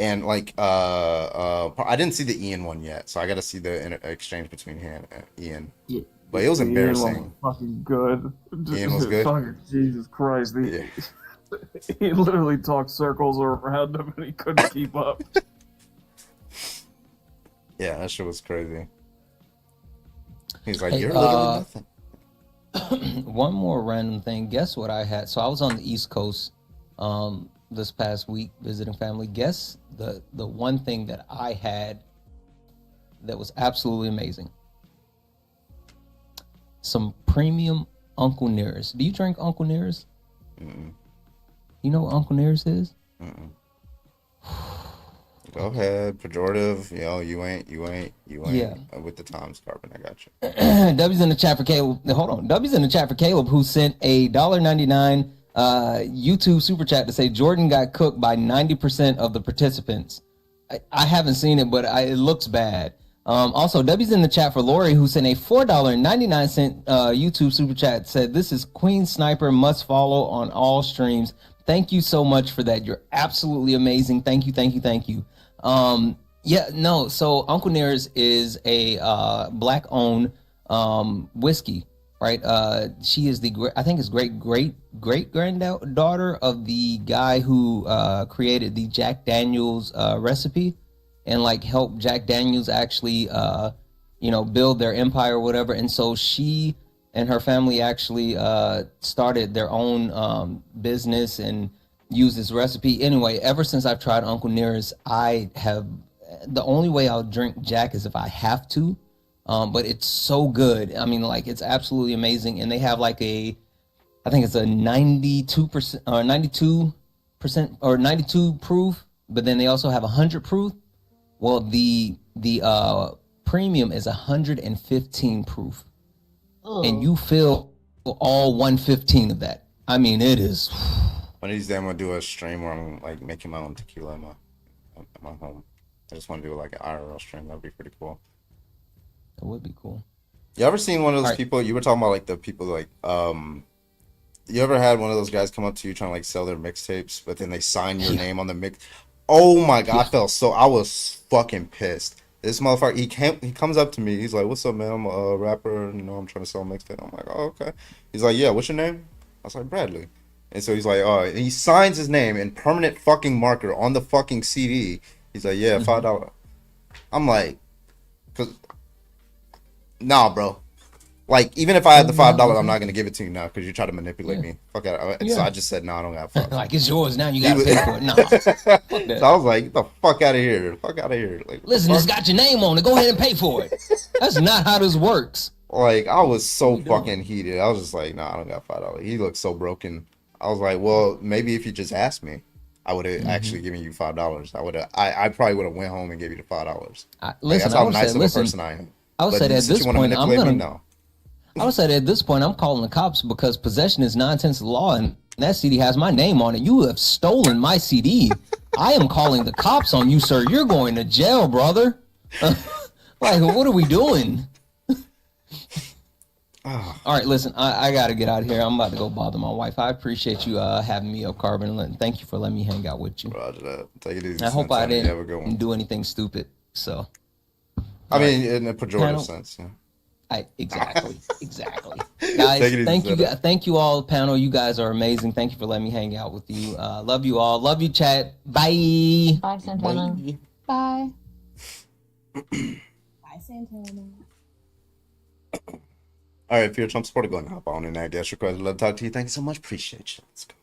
and like I didn't see the Ian one yet, so I got to see the exchange between him and Ian.
Yeah.
But it was
Ian
embarrassing.
was fucking good.
Ian was good?
Fucking Jesus Christ. He literally talked circles around him and he couldn't keep up.
Yeah, that shit was crazy. He's like,
Hey,
you're literally nothing.
One more random thing. Guess what I had? So I was on the East Coast this past week visiting family. Guess the one thing that I had that was absolutely amazing. Some premium Uncle Nearest. Do you drink Uncle Nearest? You know what Uncle Nearest is?
Go ahead, pejorative. You ain't
Yeah.
with the times, Carbon. I got you.
W's in the chat for Caleb. Hold on. W's in the chat for Caleb, who sent a $1.99 YouTube super chat to say Jordan got cooked by 90% of the participants. I haven't seen it, but it looks bad. Also, W's in the chat for Lori, who sent a $4.99 YouTube super chat, said, this is Queen Sniper, must follow on all streams. Thank you so much for that. You're absolutely amazing. Thank you, thank you, thank you. So Uncle Nearest is a black-owned whiskey, right? She is I think it's great-granddaughter of the guy who created the Jack Daniels recipe and like helped Jack Daniels actually build their empire or whatever. And so she and her family actually started their own business and used this recipe. Anyway, ever since I've tried Uncle Nearest, I have the only way I'll drink Jack is if I have to. But it's so good. I mean, like, it's absolutely amazing. And they have like I think it's a 92% or 92% or 92 proof, but then they also have 100 proof. Well, the premium is 115 proof, and you feel all 115 of that. I mean, it is.
One of these days I'm gonna do a stream where I'm like making my own tequila at my home. I just want to do like an IRL stream. That'd be pretty cool.
That would be cool.
You ever seen one of those people? You were talking about like the people like you ever had one of those guys come up to you trying to like sell their mixtapes, but then they sign your name on the mix? Oh my god, I was fucking pissed. This motherfucker, he comes up to me. He's like, "What's up, man? I'm a rapper. You know, I'm trying to sell a mixtape." I'm like, "Oh, okay." He's like, "Yeah, what's your name?" I was like, "Bradley." And so he's like, "Oh," and he signs his name in permanent fucking marker on the fucking CD. He's like, "Yeah, $5." I'm like, nah, bro. Like, even if I had the $5, I'm not gonna give it to you now because you try to manipulate me. Fuck it. So I just said, no, I don't got $5.
Like, it's yours now. You gotta pay for it. No. Fuck that.
So I was like, get the fuck out of here. Fuck out of here. Like,
listen, it's got your name on it. Go ahead and pay for it. That's not how this works.
Like, I was so fucking heated. I was just like, nah, I don't got $5. He looked so broken. I was like, well, maybe if you just asked me, I would have actually given you $5. I probably would have went home and gave you the $5.
Listen,
that's how nice of a person I am.
I would say that at this point, I would say that at this point, I'm calling the cops because possession is 9/10 of the law, and that CD has my name on it. You have stolen my CD. I am calling the cops on you, sir. You're going to jail, brother. Like, what are we doing? All right, listen, I got to get out of here. I'm about to go bother my wife. I appreciate you having me up, Carbon, and thank you for letting me hang out with you.
Roger that. Take it easy.
I hope I didn't do anything stupid. So,
I mean, in a pejorative sense. Yeah.
Exactly. Guys, thank you all, panel. You guys are amazing. Thank you for letting me hang out with you. Love you all. Love you, chat. Bye.
Bye, Santana.
Bye.
Bye, Santana.
All right, if you're a Trump supporter, go ahead and hop on in that guest request. Love to talk to you. Thank you so much. Appreciate you. Let's go.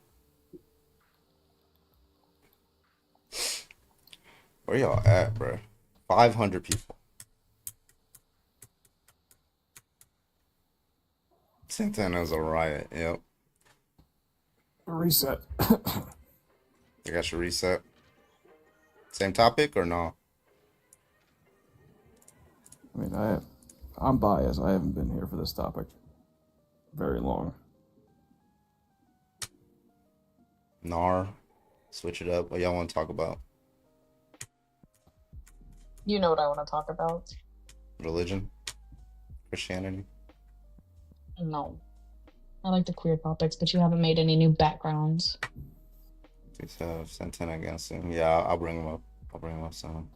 Where y'all at, bro? 500 people. Santana's a riot. Yep.
Reset.
I got your reset. Same topic or no?
I mean, I'm biased. I haven't been here for this topic very long.
Nar, switch it up. What y'all want to talk about?
You know what I want to talk about.
Religion? Christianity?
No. I like the queer topics, but you haven't made any new backgrounds.
Please have Santana against him. Yeah, I'll bring him up. I'll bring him up soon.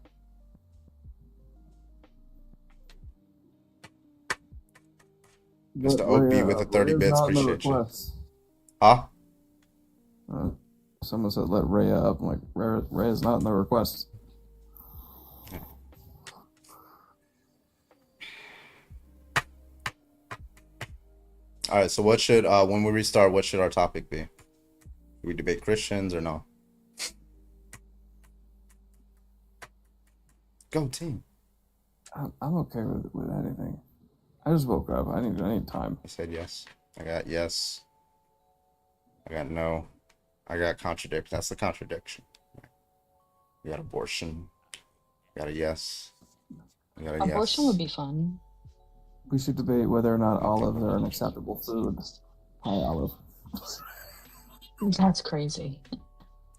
Mr. OP with the 30 bits. Appreciate you. Huh?
Someone said let Rhea up. I'm like, Rhea is not in the requests.
All right, so what should when we restart, what should our topic be? Do we debate Christians or no? Go team.
I'm okay with anything. I just woke up. I need time.
I said yes. I got yes. I got no. I got contradict. That's the contradiction. We got abortion. We got a yes. We got a
Abortion
yes.
would be fun.
We should debate whether or not olives are an acceptable food. Hi, Olive.
That's crazy.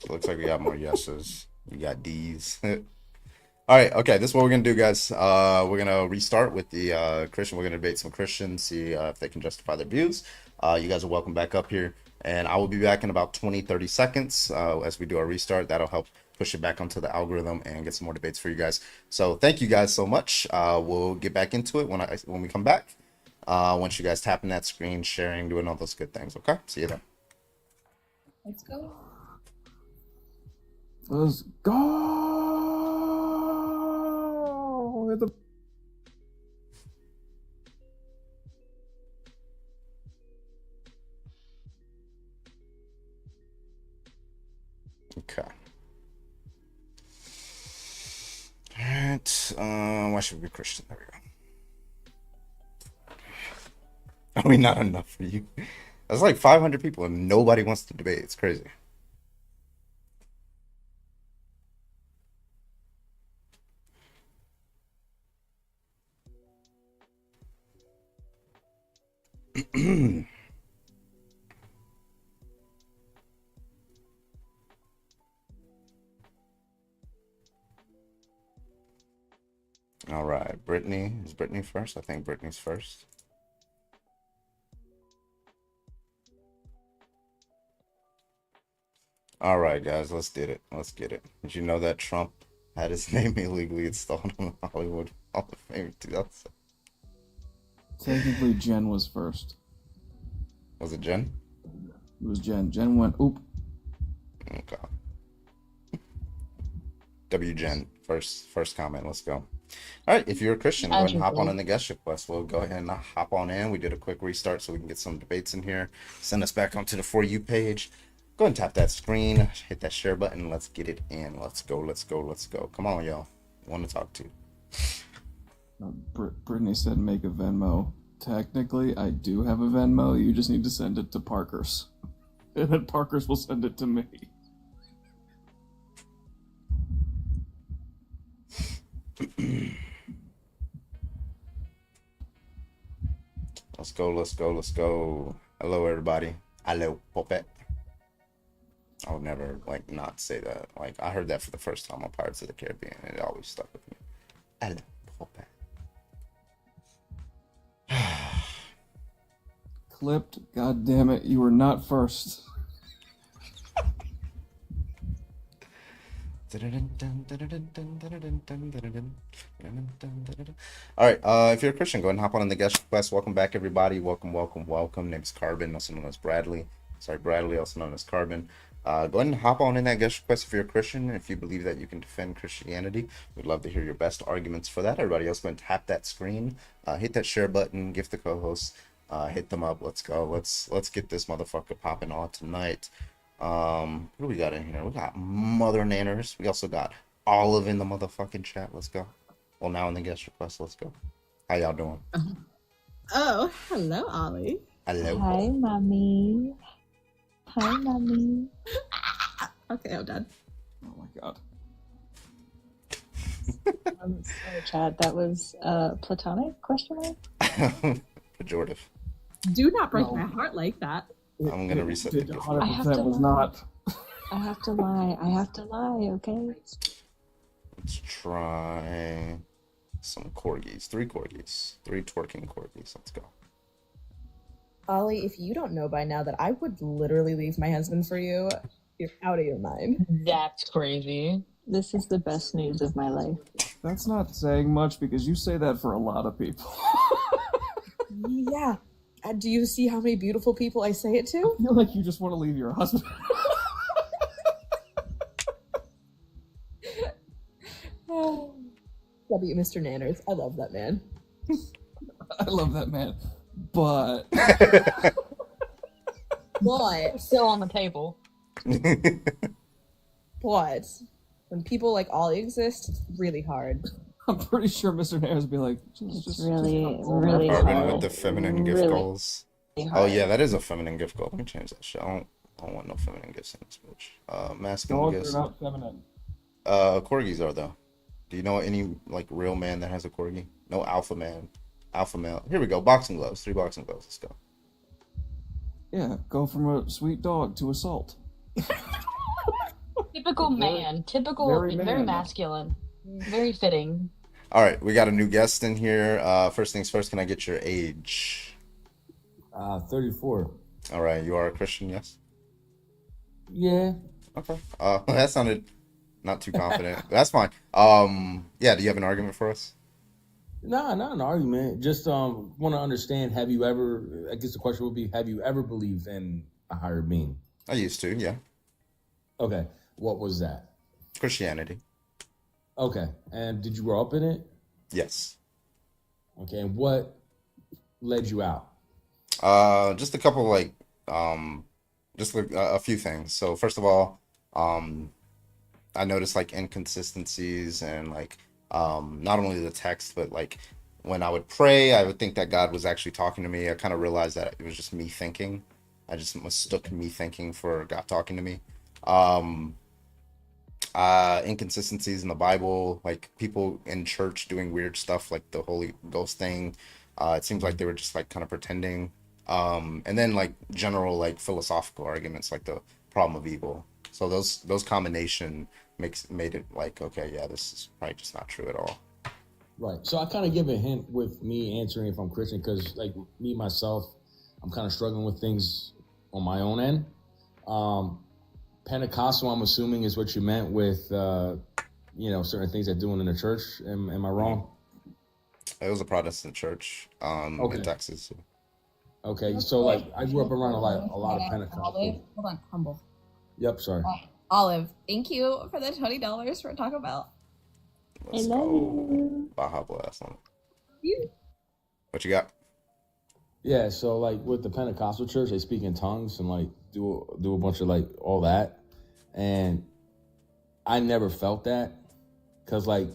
It looks like we got more yeses. We got D's. All right, okay. This is what we're gonna do, guys. We're gonna restart with the Christian. We're gonna debate some Christians, see if they can justify their views. You guys are welcome back up here, and I will be back in about 20-30 seconds as we do our restart. That'll help push it back onto the algorithm and get some more debates for you guys. So thank you guys so much. We'll get back into it when we come back. Once you guys tapping that screen, sharing, doing all those good things. Okay, see you then.
Let's go.
Let's go.
Okay. All right. Why should we be Christian? There we go. Are we not enough for you? That's like 500 people and nobody wants to debate. It's crazy. All right, Brittany. Is Brittany first? I think Brittany's first. All right, guys, let's get it. Let's get it. Did you know that Trump had his name illegally installed on the Hollywood Hall of Fame in 2007?
Technically, Jen was first.
Was it Jen?
It was Jen. Jen went, oop.
Okay. W Jen, first comment. Let's go. All right, if you're a Christian, go ahead and hop on in the guest request. We'll go ahead and hop on in. We did a quick restart so we can get some debates in here. Send us back onto the For You page. Go ahead and tap that screen, hit that share button. Let's get it in. Let's go, let's go, let's go. Come on, y'all. Want to talk to.
Brittany said make a Venmo. Technically, I do have a Venmo. You just need to send it to Parker's. And then Parker's will send it to me.
Let's go, let's go, let's go. Hello, everybody. Hello, Popet. I would never, like, not say that. Like, I heard that for the first time on Pirates of the Caribbean, and it always stuck with me. Hello, Popet.
Clipped. God damn it, you were not first.
All right, if you're a Christian, go ahead and hop on in the guest request. Welcome back, everybody. Welcome, welcome, welcome. Name's Carbon, also known as Bradley. Sorry, Bradley, also known as Carbon. Go ahead and hop on in that guest request if you're a Christian. If you believe that you can defend Christianity, we'd love to hear your best arguments for that. Everybody else, go ahead and tap that screen, hit that share button, gift the co-hosts, hit them up. Let's go. Let's get this motherfucker popping on tonight. What do we got in here? We got Mother Nanners. We also got Olive in the motherfucking chat. Let's go. Well, now in the guest request. Let's go. How y'all doing?
Oh, hello, Ollie.
Hello.
Hi, mommy. Hi, mommy. Okay, I'm done.
Oh my god.
Sorry, Chad. That was platonic? Question mark.
Pejorative.
Do not break my heart like that.
I'm gonna reset the gift.
100% was not.
I have to lie. I have to lie. Okay.
Let's try some corgis. 3 corgis. 3 twerking corgis. Let's go.
Ollie, if you don't know by now that I would literally leave my husband for you, you're out of your mind.
That's crazy.
This is the best news of my life.
That's not saying much because you say that for a lot of people.
Yeah. Do you see how many beautiful people I say it to?
I feel like you just want to leave your husband.
W. Mr. Nanners. I love that man.
I love that man. But
But
Still on the table.
but when people like Ollie exist, it's really hard.
I'm pretty sure Mr. Nares would be like, just
really
Carbon
hard.
with the feminine gift
Really
goals. Oh
hard.
yeah, that is a feminine gift goal. Let me change that shit. I don't want no feminine gifts in this bitch. Masculine
dogs
gifts.
are not feminine.
Corgis are though. Do you know any like real man that has a corgi? No alpha man, alpha male. Here we go. Boxing gloves. 3 boxing gloves. Let's go.
Yeah, go from a sweet dog to assault.
Typical man. Typical,
very
very
man.
masculine. Very fitting.
All right, we got a new guest in here. First things first, can I get your age?
34.
All right, you are a Christian, yes?
Yeah.
Okay. That sounded not too confident. That's fine. Yeah, do you have an argument for us?
Nah, not an argument. Just want to understand, have you ever, I guess the question would be, have you ever believed in a higher being?
I used to, yeah.
Okay. What was that?
Christianity.
Okay. And did you grow up in it?
Yes.
Okay. And what led you out?
Just a couple like just a few things. So first of all, I noticed like inconsistencies and like Not only the text, but like when I would pray, I would think that God was actually talking to me. I kind of realized that it was just me thinking. I just mistook me thinking for God talking to me. Um, Inconsistencies in the Bible, like people in church doing weird stuff, like the Holy Ghost thing. It seems like they were just like kind of pretending. And then like general like philosophical arguments, like the problem of evil. So those combination made it like, okay, yeah, this is probably just not true at all.
Right. So I kind of give a hint with me answering if I'm Christian, because like me myself, I'm kind of struggling with things on my own end. Pentecostal, I'm assuming, is what you meant with, certain things they're doing in the church. Am I wrong?
It was a Protestant church in Texas.
Okay, so like I grew up around a lot of Pentecostal.
Olive, hold on, humble.
Yep, sorry.
Olive, thank you for the $20 for Taco Bell.
Let's go. Baja Blast on it. What you got?
Yeah, so like with the Pentecostal church, they speak in tongues and like do a bunch of like all that, and I never felt that because like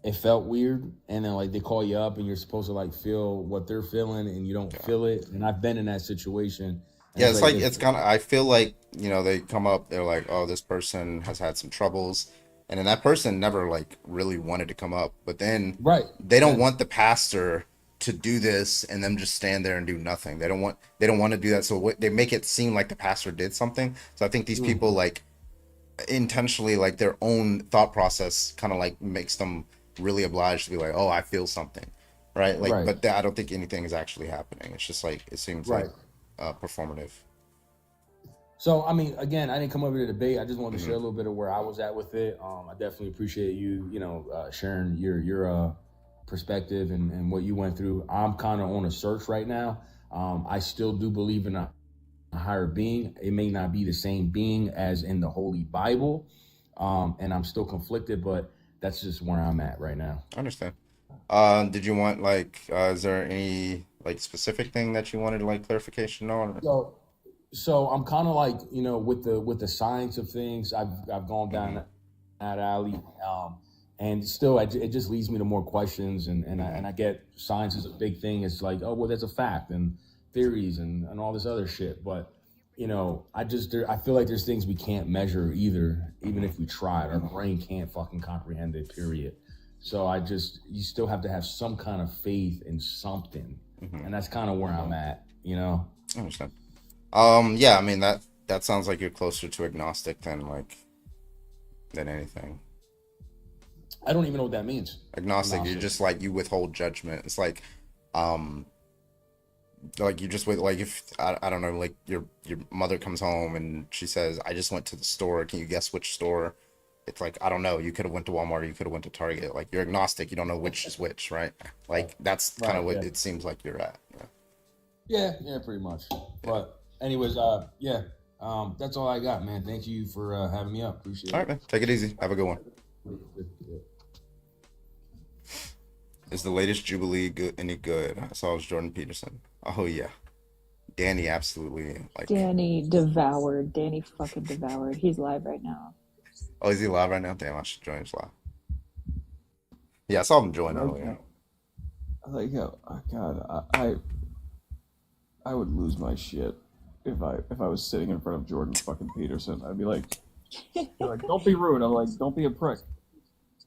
it felt weird, and then like they call you up and you're supposed to like feel what they're feeling and you don't feel it, and I've been in that situation.
Yeah, it's like it's kind of. I feel like they come up, they're like, oh, this person has had some troubles, and then that person never like really wanted to come up, but then they don't want the pastor to do this and them just stand there and do nothing. They don't want to do that, so they make it seem like the pastor did something. So I think these people like intentionally, like their own thought process kind of like makes them really obliged to be like, oh, I feel something, right? Like, but I don't think anything is actually happening. It's just like it seems like performative.
So I mean, again, I didn't come over to debate. I just wanted to share a little bit of where I was at with it. I definitely appreciate you, sharing your perspective and what you went through. I'm kind of on a search right now. I still do believe in a higher being. It may not be the same being as in the Holy Bible, and I'm still conflicted, but that's just where I'm at right now.
I understand. Did you want is there any like specific thing that you wanted like clarification on?
So I'm kind of like, with the science of things, I've gone down that alley, and still it just leads me to more questions, and I get science is a big thing. It's like, oh well, that's a fact, and theories and all this other shit, but I feel like there's things we can't measure either, even if we tried. Our brain can't fucking comprehend it, period. So you still have to have some kind of faith in something, and that's kind of where I'm at,
I understand. Yeah, I mean that sounds like you're closer to agnostic than anything.
I don't even know what that means.
Agnostic. You're just like, you withhold judgment. It's like you just wait, like if I don't know, like your mother comes home and she says, I just went to the store, can you guess which store? It's like, I don't know, you could have went to Walmart, or you could have went to Target. Like, you're agnostic, you don't know which is which, right? Like that's kind of what it seems like you're at.
Yeah, pretty much. But anyways, that's all I got, man. Thank you for having me up. Appreciate it.
All right, man. Take it easy. Have a good one. Is the latest Jubilee any good? I saw it was Jordan Peterson. Oh yeah, Danny absolutely
Danny fucking devoured. He's live right now.
Oh, is he live right now? Damn, I should join his live. Yeah, I saw him join earlier.
I would lose my shit if I was sitting in front of Jordan fucking Peterson. I'd be like, don't be rude. I'm like, don't be a prick.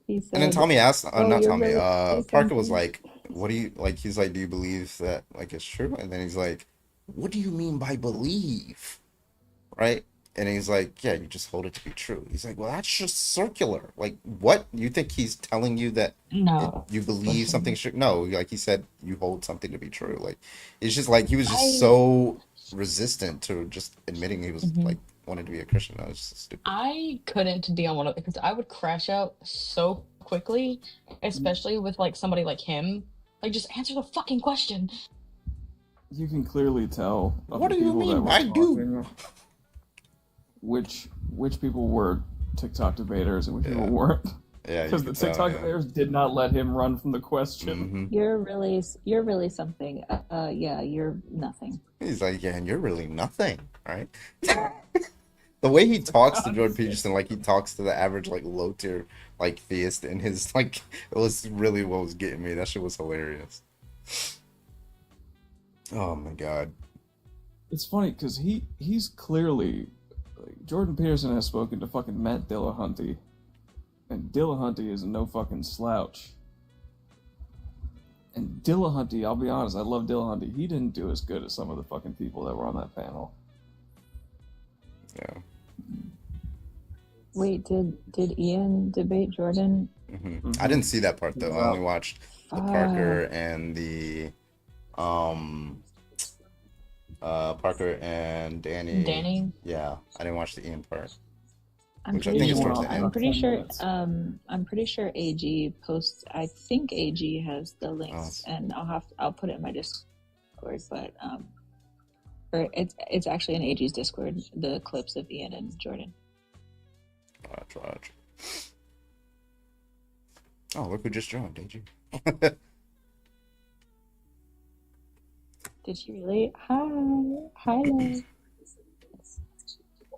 And then Tommy asked, Parker was like, what do you, like, he's like, do you believe that, like, it's true? And then he's like, what do you mean by believe? Right? And he's like, yeah, you just hold it to be true. He's like, well, that's just circular. Like, what? You think he's telling you that you believe something? No, like he said, you hold something to be true. Like, it's just like, he was just so resistant to just admitting he was like, wanted to be a Christian. I was just stupid.
I couldn't be on one of it because I would crash out so quickly, especially with like somebody like him. Like, just answer the fucking question.
You can clearly tell.
What do you mean? I do.
Which people were TikTok debaters and which people weren't.
Yeah,
because the TikTok debaters did not let him run from the question.
You're really something. Yeah, you're nothing.
He's like, yeah, and you're really nothing, right? The way he talks to Jordan Peterson, like he talks to the average like low tier like theist, and his like it was really what was getting me. That shit was hilarious. Oh my god.
It's funny because he's clearly like, Jordan Peterson has spoken to fucking Matt Dillahunty, and Dillahunty is no fucking slouch. And Dillahunty, I'll be honest, I love Dillahunty. He didn't do as good as some of the fucking people that were on that panel.
Yeah.
Wait, did Ian debate Jordan?
I didn't see that part though. I only watched the Parker and the Parker and Danny.
Danny?
Yeah, I didn't watch the Ian part.
I'm
Which I think is towards the end.
I'm pretty sure AG posts. I think AG has the links, and I'll put it in my Discord. But or it's actually in AG's Discord. The clips of Ian and Jordan.
Watch. Oh, look who just joined, AG.
Did she really? Hi, love.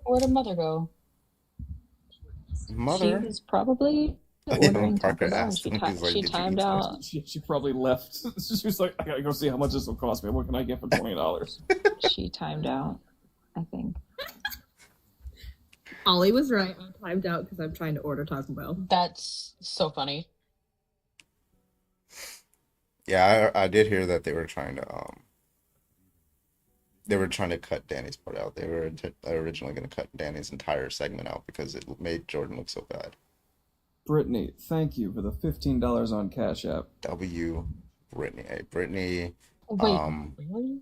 Where did Mother go?
Mother?
She was probably ordering
Parker
Taco Bell.
asked
She,
him, he's like,
she
"Did you
timed
eat
out.
She probably left. She was like, I gotta go see how much this will cost me. What can I get for $20?
She timed out, I think.
Ollie was right. I timed out because I'm trying to order Taco Bell.
That's so funny.
Yeah, I did hear that they were trying to cut Danny's part out. They were originally going to cut Danny's entire segment out because it made Jordan look so bad.
Brittany, thank you for the $15 on Cash App.
Brittany. Hey, Brittany.
Wait, really?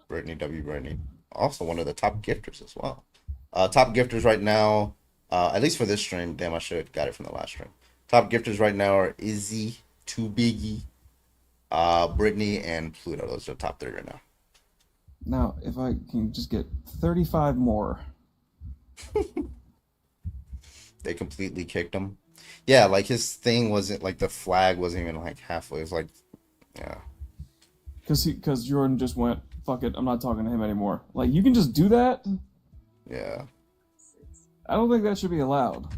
Brittany. Also one of the top gifters as well. Top gifters right now, at least for this stream. Damn, I should have got it from the last stream. Top gifters right now are Izzy, Too Biggie, Brittany, and Pluto. Those are the top 3 right now.
Now, if I can just get 35 more.
They completely kicked him. Yeah, like his thing wasn't like the flag wasn't even like halfway. It was like, yeah.
Because Jordan just went, fuck it, I'm not talking to him anymore. Like, you can just do that?
Yeah.
I don't think that should be allowed.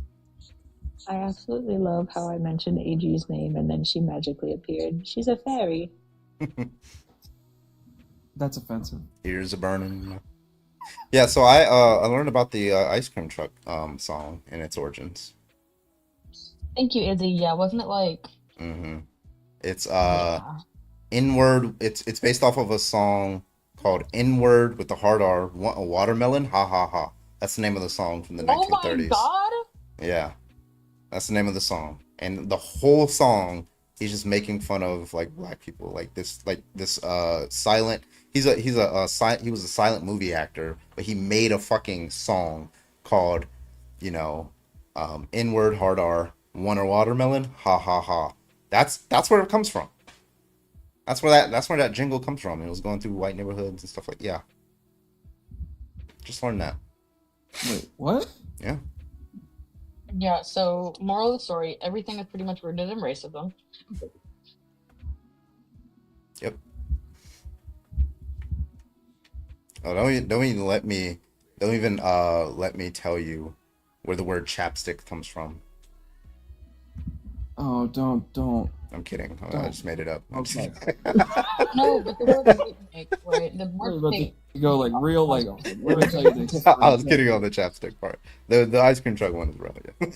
I absolutely love how I mentioned AG's name and then she magically appeared. She's a fairy.
That's offensive.
Ears are burning. Yeah, so I learned about the ice cream truck song and its origins.
Thank you, Izzy. Yeah, wasn't it like?
It's Inward. It's based off of a song called Inward with the hard R. A watermelon. Ha ha ha. That's the name of the song from the 1930s.
Oh my god!
Yeah, that's the name of the song, and the whole song he's just making fun of like black people, like this silent. He was a silent movie actor, but he made a fucking song called, Inward hard R, want a watermelon, ha ha ha. That's where it comes from. That's where that jingle comes from. It was going through white neighborhoods and stuff like yeah. Just learn that.
Wait, what?
Yeah.
Yeah. So, moral of the story: everything is pretty much rooted in racism.
Yep. Oh, don't even let me tell you where the word chapstick comes from.
Oh, don't.
I'm kidding. I just made it up.
Okay.
No, but the word picnic, right? The word picnic.
You go like real, like, let me tell you this.
I was kidding on the chapstick part. The ice cream truck one is real. Yeah.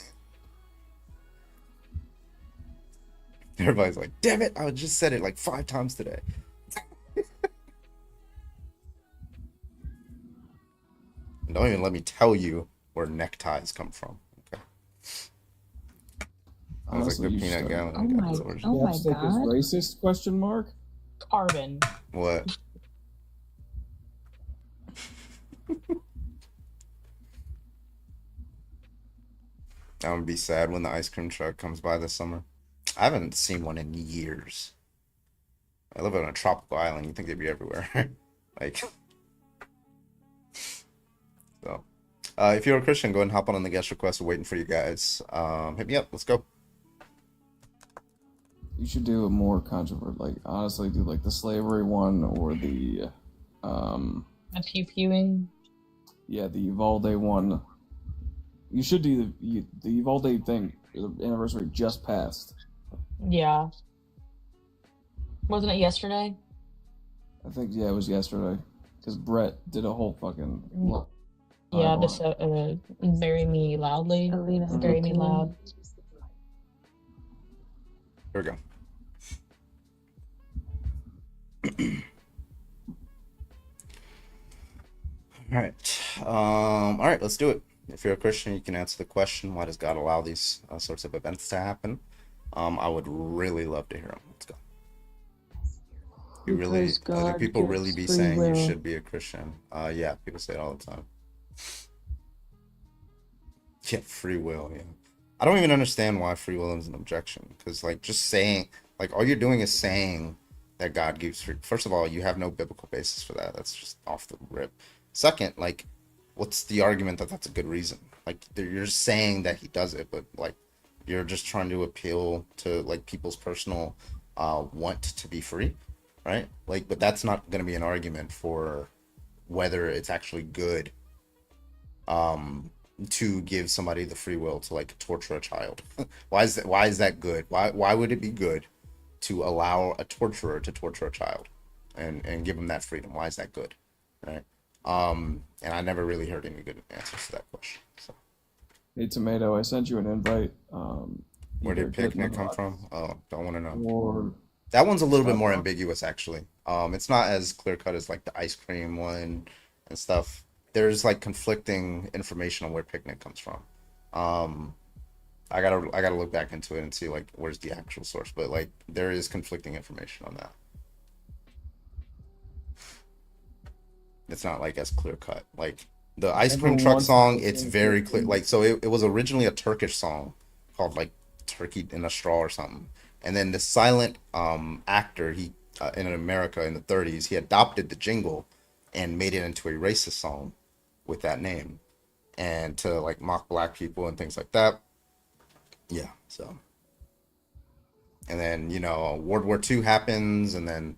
Everybody's like, damn it, I just said it like 5 times today. Don't even let me tell you where neckties come from. Okay. I was like the peanut gallery.
Oh my god.
Is racist? Question mark.
Carbon.
What? I'm gonna be sad when the ice cream truck comes by this summer. I haven't seen one in years. I live on a tropical island. You think they'd be everywhere. Like, so. If you're a Christian, go ahead and hop on the guest request. We're waiting for you guys. Hit me up. Let's go.
You should do a more controversial, like, honestly, do like the slavery one or the
pew-pewing.
yeah, the Uvalde one. You should do the Uvalde thing. The anniversary just passed.
Yeah. Wasn't it yesterday?
I think it was yesterday because Brett did a whole fucking.
Yeah,
live
this
on it.
Bury Me Loudly.
Alina
Bury Me
Dickinson.
Loud.
Here we go. All right, let's do it. If you're a Christian, you can answer the question, why does God allow these sorts of events to happen? I would really love to hear them. Let's go. You really,
Because
I think
God
people
gives
really be
free
saying you
will.
should be a Christian. Yeah, people say it all the time. Yeah, free will, yeah. I don't even understand why free will is an objection. Because, like, just saying, like, all you're doing is saying that God gives free. First of all, you have no biblical basis for that. That's just off the rip. Second, like, what's the argument that that's a good reason? Like, you're just saying that he does it, but, like, you're just trying to appeal to, like, people's personal want to be free, right? Like, but that's not going to be an argument for whether it's actually good to give somebody the free will to, like, torture a child. Why is that good? Why would it be good to allow a torturer to torture a child and give them that freedom? Why is that good? Right? And I never really heard any good answers to that question. So
Hey Tomato, I sent you an invite.
where
Either
did picnic
Gitmo
come
Hot
from? Oh, don't want to know.
or
That one's a little bit
Stop
more
Rock.
ambiguous, actually. It's not as clear cut as, like, the ice cream one and stuff. There's, like, conflicting information on where picnic comes from. I gotta look back into it and see, like, where's the actual source. But, like, there is conflicting information on that. It's not, like, as clear cut. Like, the ice
Never
cream truck
once
song,
said
it's
anything
very clear.
free.
Like, so it was originally a Turkish song called, like, Turkey in a Straw or something. And then the silent actor, he in America in the 30s, he adopted the jingle and made it into a racist song with that name, and to, like, mock black people and things like that. Yeah, so. And then, you know, World War II happens, and then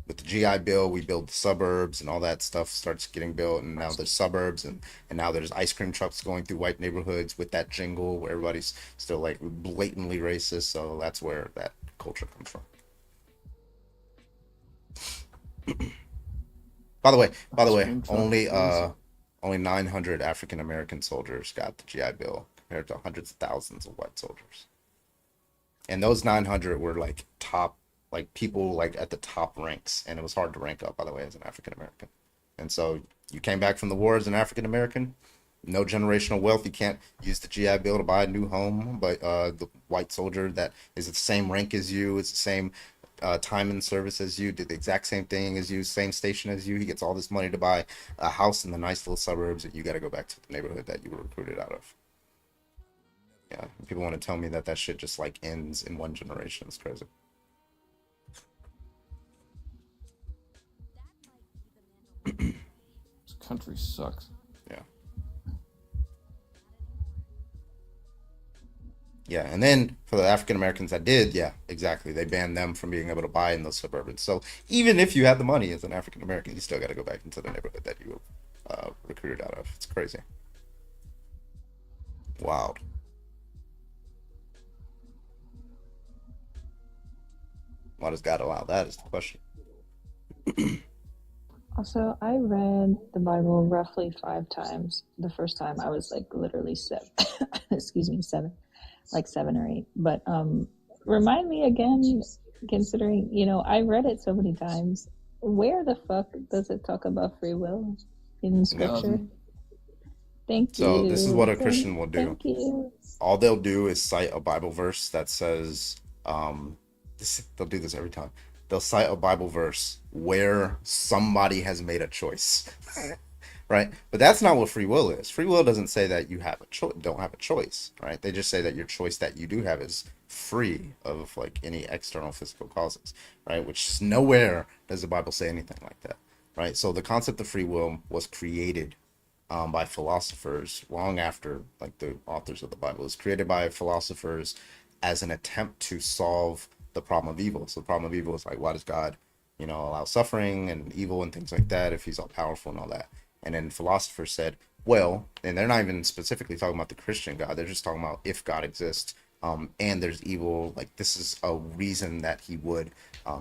with the GI Bill, we build the suburbs, and all that stuff starts getting built, and now there's suburbs, and now there's ice cream trucks going through white neighborhoods with that jingle where everybody's still, like, blatantly racist. So that's where that culture comes from. By the way,
Ice cream truck
only
crazy.
only 900 African American soldiers got the GI Bill compared to hundreds of thousands of white soldiers. And those 900 were, like, top, like, people, like, at the top ranks, and it was hard to rank up, by the way, as an African American. And so you came back from the war as an African American, no generational wealth. You can't use the GI Bill to buy a new home, but the white soldier that is the same rank as you, is the same time in service as you, did the exact same thing as you, same station as you. He gets all this money to buy a house in the nice little suburbs, and you got to go back to the neighborhood that you were recruited out of. Yeah, people want to tell me that shit just, like, ends in one generation. It's crazy.
This country sucks.
Yeah. Yeah, and then for the African Americans that did, yeah, exactly. They banned them from being able to buy in those suburbs. So even if you had the money as an African American, you still got to go back into the neighborhood that you were recruited out of. It's crazy. Wild. Why does God allow that is the question.
Also, I read the Bible roughly 5 times. The first time I was, like, literally 7. Excuse me, 7, like 7 or 8. But remind me again, considering, you know, I read it so many times. Where the fuck does it talk about free will in scripture? Thank you.
So this is what a Christian will do.
Thank you.
All they'll do is cite a Bible verse that says, they'll do this every time. They'll cite a Bible verse where somebody has made a choice, right? But that's not what free will is. Free will doesn't say that you have don't have a choice, right? They just say that your choice that you do have is free of, like, any external physical causes, right? Which nowhere does the Bible say anything like that, right? So the concept of free will was created by philosophers long after, like, the authors of the Bible. It was created by philosophers as an attempt to solve the problem of evil. So the problem of evil is, like, why does God, you know, allow suffering and evil and things like that if he's all powerful and all that? And then philosophers said, well, and they're not even specifically talking about the Christian God. They're just talking about if God exists, and there's evil. Like, this is a reason that he would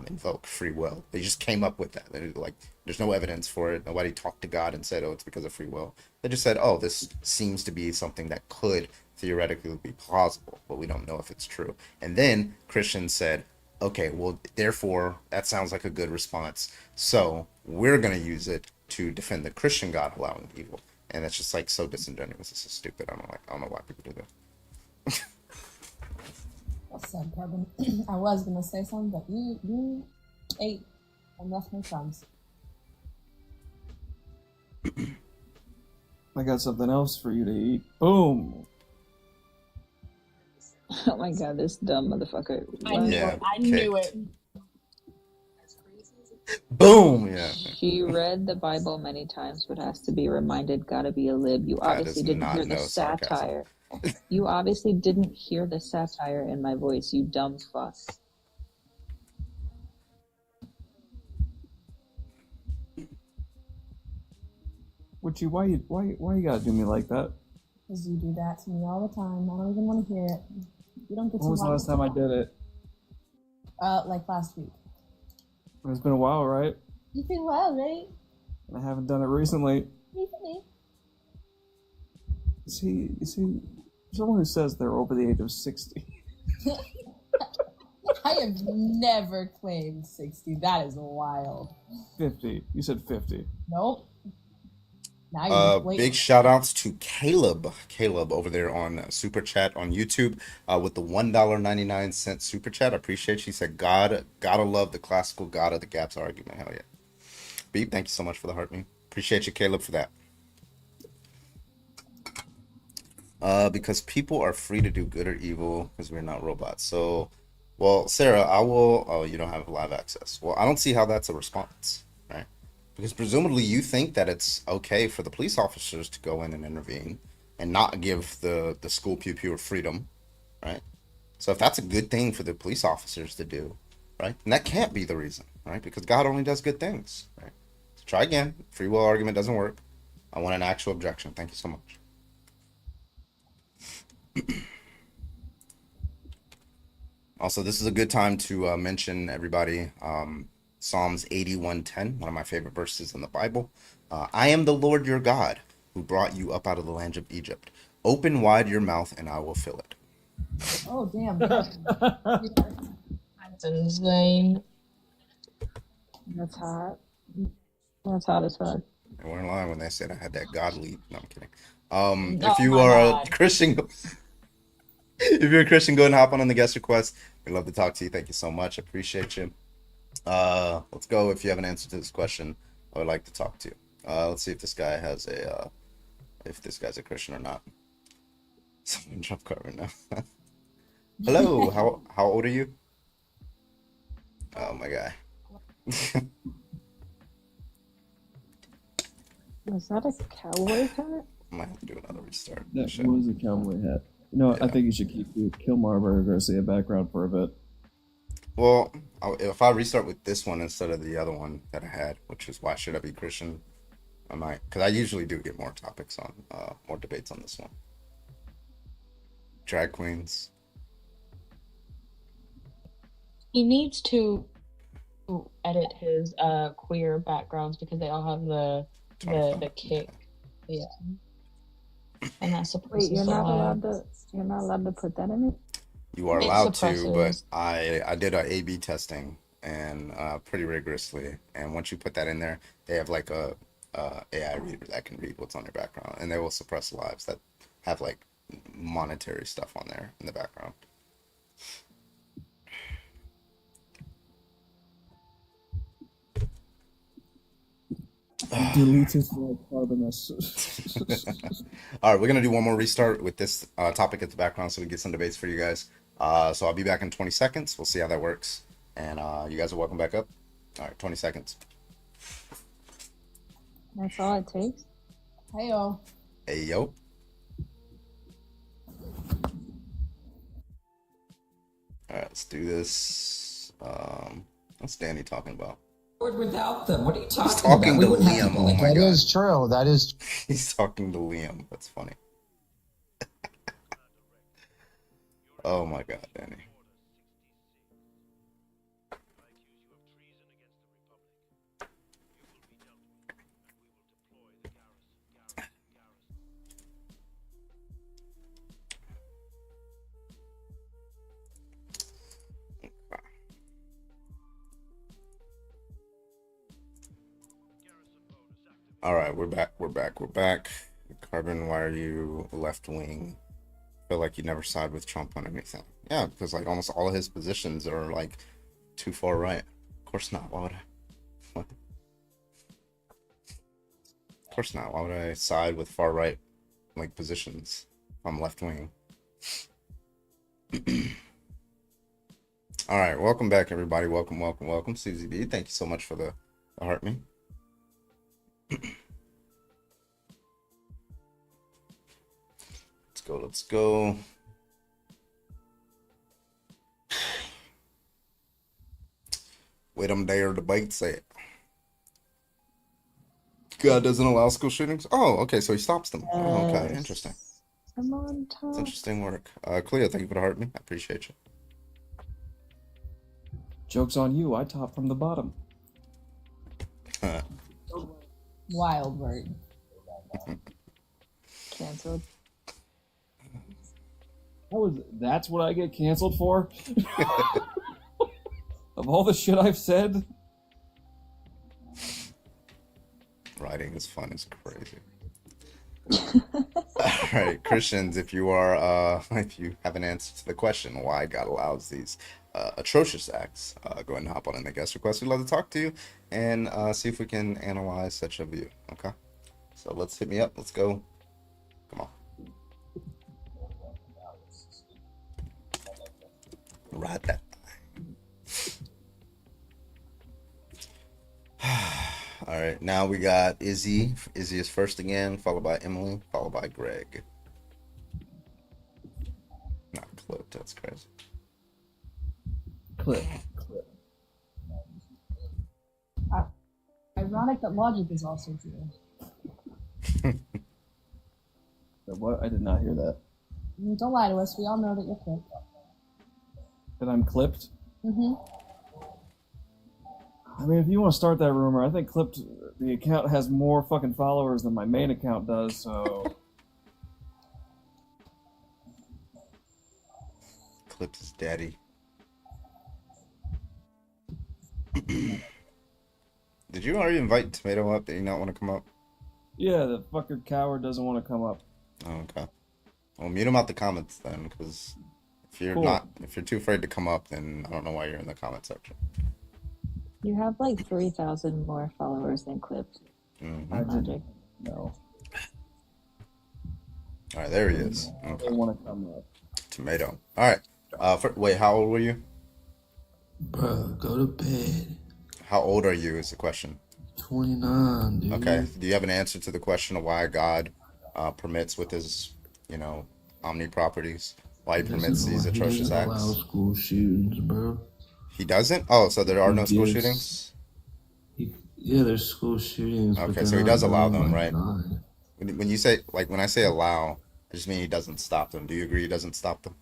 invoke free will. They just came up with that. They're like, there's no evidence for it. Nobody talked to God and said, oh, it's because of free will. They just said, oh, this seems to be something that could theoretically be plausible, but we don't know if it's true. And then Christians said, okay, well, therefore, that sounds like a good response. So we're going to use it to defend the Christian God allowing evil. And it's just like so disingenuous. It's so stupid. I don't know why people do that.
What's up, Kevin? I was gonna say something, but you ate and left me crumbs.
I got something else for you to eat. Boom.
Oh my god, this dumb motherfucker.
I knew it. I knew it.
Boom. Yeah.
She read the Bible many times, but has to be reminded. Gotta be a lib. You obviously
does
didn't
not
hear the
know sarcasm.
satire. You obviously didn't hear the satire in my voice. You dumb fuck.
Why you gotta do me like that?
Because you do that to me all the time. I don't even want to hear it. You don't get to
When was the
watch
last time I did it?
like last week.
It's been a while, right?
It's been a while, right?
I haven't done it recently.
Recently.
You see, someone who says they're over the age of 60.
I have never claimed 60. That is wild.
50. You said 50.
Nope. Now you're waiting.
Big shout outs to Caleb over there on Super Chat on YouTube with the $1.99 Super Chat. I appreciate you. He said, gotta love the classical God of the Gaps argument. Hell yeah. Beep, thank you so much for the heart me. Appreciate you, Caleb, for that. Because people are free to do good or evil because we're not robots. So, well, Sarah, I will. Oh, you don't have live access. Well, I don't see how that's a response, right? Because presumably you think that it's okay for the police officers to go in and intervene and not give the school pure freedom, right? So if that's a good thing for the police officers to do, right? And that can't be the reason, right? Because God only does good things, right? So try again. Free will argument doesn't work. I want an actual objection. Thank you so much. Also, this is a good time to mention everybody Psalms 81:10, one of my favorite verses in the Bible. I am the Lord your God who brought you up out of the land of Egypt. Open wide your mouth and I will fill it.
Oh, damn.
That's insane.
That's hot. That's hot as fuck.
They weren't lying when they said I had that God lead. No, I'm kidding.
Oh
If you
my
are
God.
a Christian, if you're a Christian, go ahead and hop on the guest request. We'd love to talk to you. Thank you so much. I appreciate you. Let's go. If you have an answer to this question, I would like to talk to you. Let's see if this guy has a, if this guy's a Christian or not. Someone jump car right now. Hello. How old are you? Oh my guy.
Was that a cowboy hat?
I might have to do another restart.
That was a cowboy hat. You know what? I think you should keep the Killmonger Garcia background for a bit.
Well, if I restart with this one instead of the other one that I had, which is why should I be Christian? I might, because I usually do get more topics on, more debates on this one. Drag queens.
He needs to edit his queer backgrounds because they all have the kick. Yeah. And that's supposed
Wait, you're
to
not allowed to put that in it?
You are
It
allowed to, but
suppresses.
I did a A/B testing and pretty rigorously. And once you put that in there, they have like a AI reader that can read what's on your background, and they will suppress lives that have like monetary stuff on there in the background.
Deleted for carbonous.
All right, we're gonna do one more restart with this topic at the background so we get some debates for you guys. So I'll be back in 20 seconds. We'll see how that works. And you guys are welcome back up. All right, 20 seconds.
That's all it takes.
Hey, yo.
Hey, yo. All right, let's do this. What's Danny talking about?
without them. What are you
He's
talking
talking
about?
to
We wouldn't have
Liam.
people
Oh
like
my
That
god.
is true. That is.
He's talking to Liam. That's funny. Oh my god, Danny. All right, we're back. We're back. We're back. Carbon, why are you left wing? Feel like you never side with Trump on anything. Yeah, because like almost all of his positions are like too far right. Of course not. Why would I? What? Of course not. Why would I side with far right like positions if I'm left wing? All right, welcome back, everybody. Welcome, welcome, welcome. Susie B, thank you so much for the heart me. Let's go, let's go. Wait, I'm there. Debate said God doesn't allow school shootings. Oh, okay, so he stops them. Oh, okay, interesting.
I'm on
It's
top.
interesting work. Cleo, thank you for the heart me. I appreciate you.
Joke's on you. I top from the bottom.
Wild word.
Cancelled.
That's what I get canceled for? Of all the shit I've said?
Writing is fun is crazy. All right, Christians, if you are if you have an answer to the question why God allows these atrocious acts, go ahead and hop on in the guest request. We'd love to talk to you and see if we can analyze such a view. Okay, so let's hit me up. Let's go. Come on. Right that. All right, now we got Izzy. Izzy is first again, followed by Emily, followed by Greg. Not Clip, that's crazy.
Clip.
Ironic that logic is also true.
What? I did not hear that.
Don't lie to us. We all know that you're clipped.
That I'm clipped?
Mm-hmm.
I mean, if you want to start that rumor, I think Clipped, the account has more fucking followers than my main account does, so...
Clipped is daddy. Did you already invite Tomato up? Did you not want to come up?
Yeah, the fucker coward doesn't want to come up.
Oh, okay. Well, mute him out the comments then, because if you're
Cool.
if you're too afraid to come up, then I don't know why you're in the comment section.
You have like 3,000 more followers than Clipped.
Mhm.
I
Logic.
didn't know.
All right, there he is. Okay.
They want to come up.
Tomato. All right. Wait, how old were you?
Bro, go to bed.
How old are you is the question.
29, dude.
Okay. Do you have an answer to the question of why God permits with his, omni properties, why he permits these atrocious
He doesn't allow
acts?
school shootings, bro.
He doesn't? Oh, so there are no school
Yes.
shootings?
Yeah, there's school shootings. but
Okay,
they're
so he
not
does allow
done
them,
by
right?
God.
When you say, when I say allow, I just mean he doesn't stop them. Do you agree he doesn't stop them?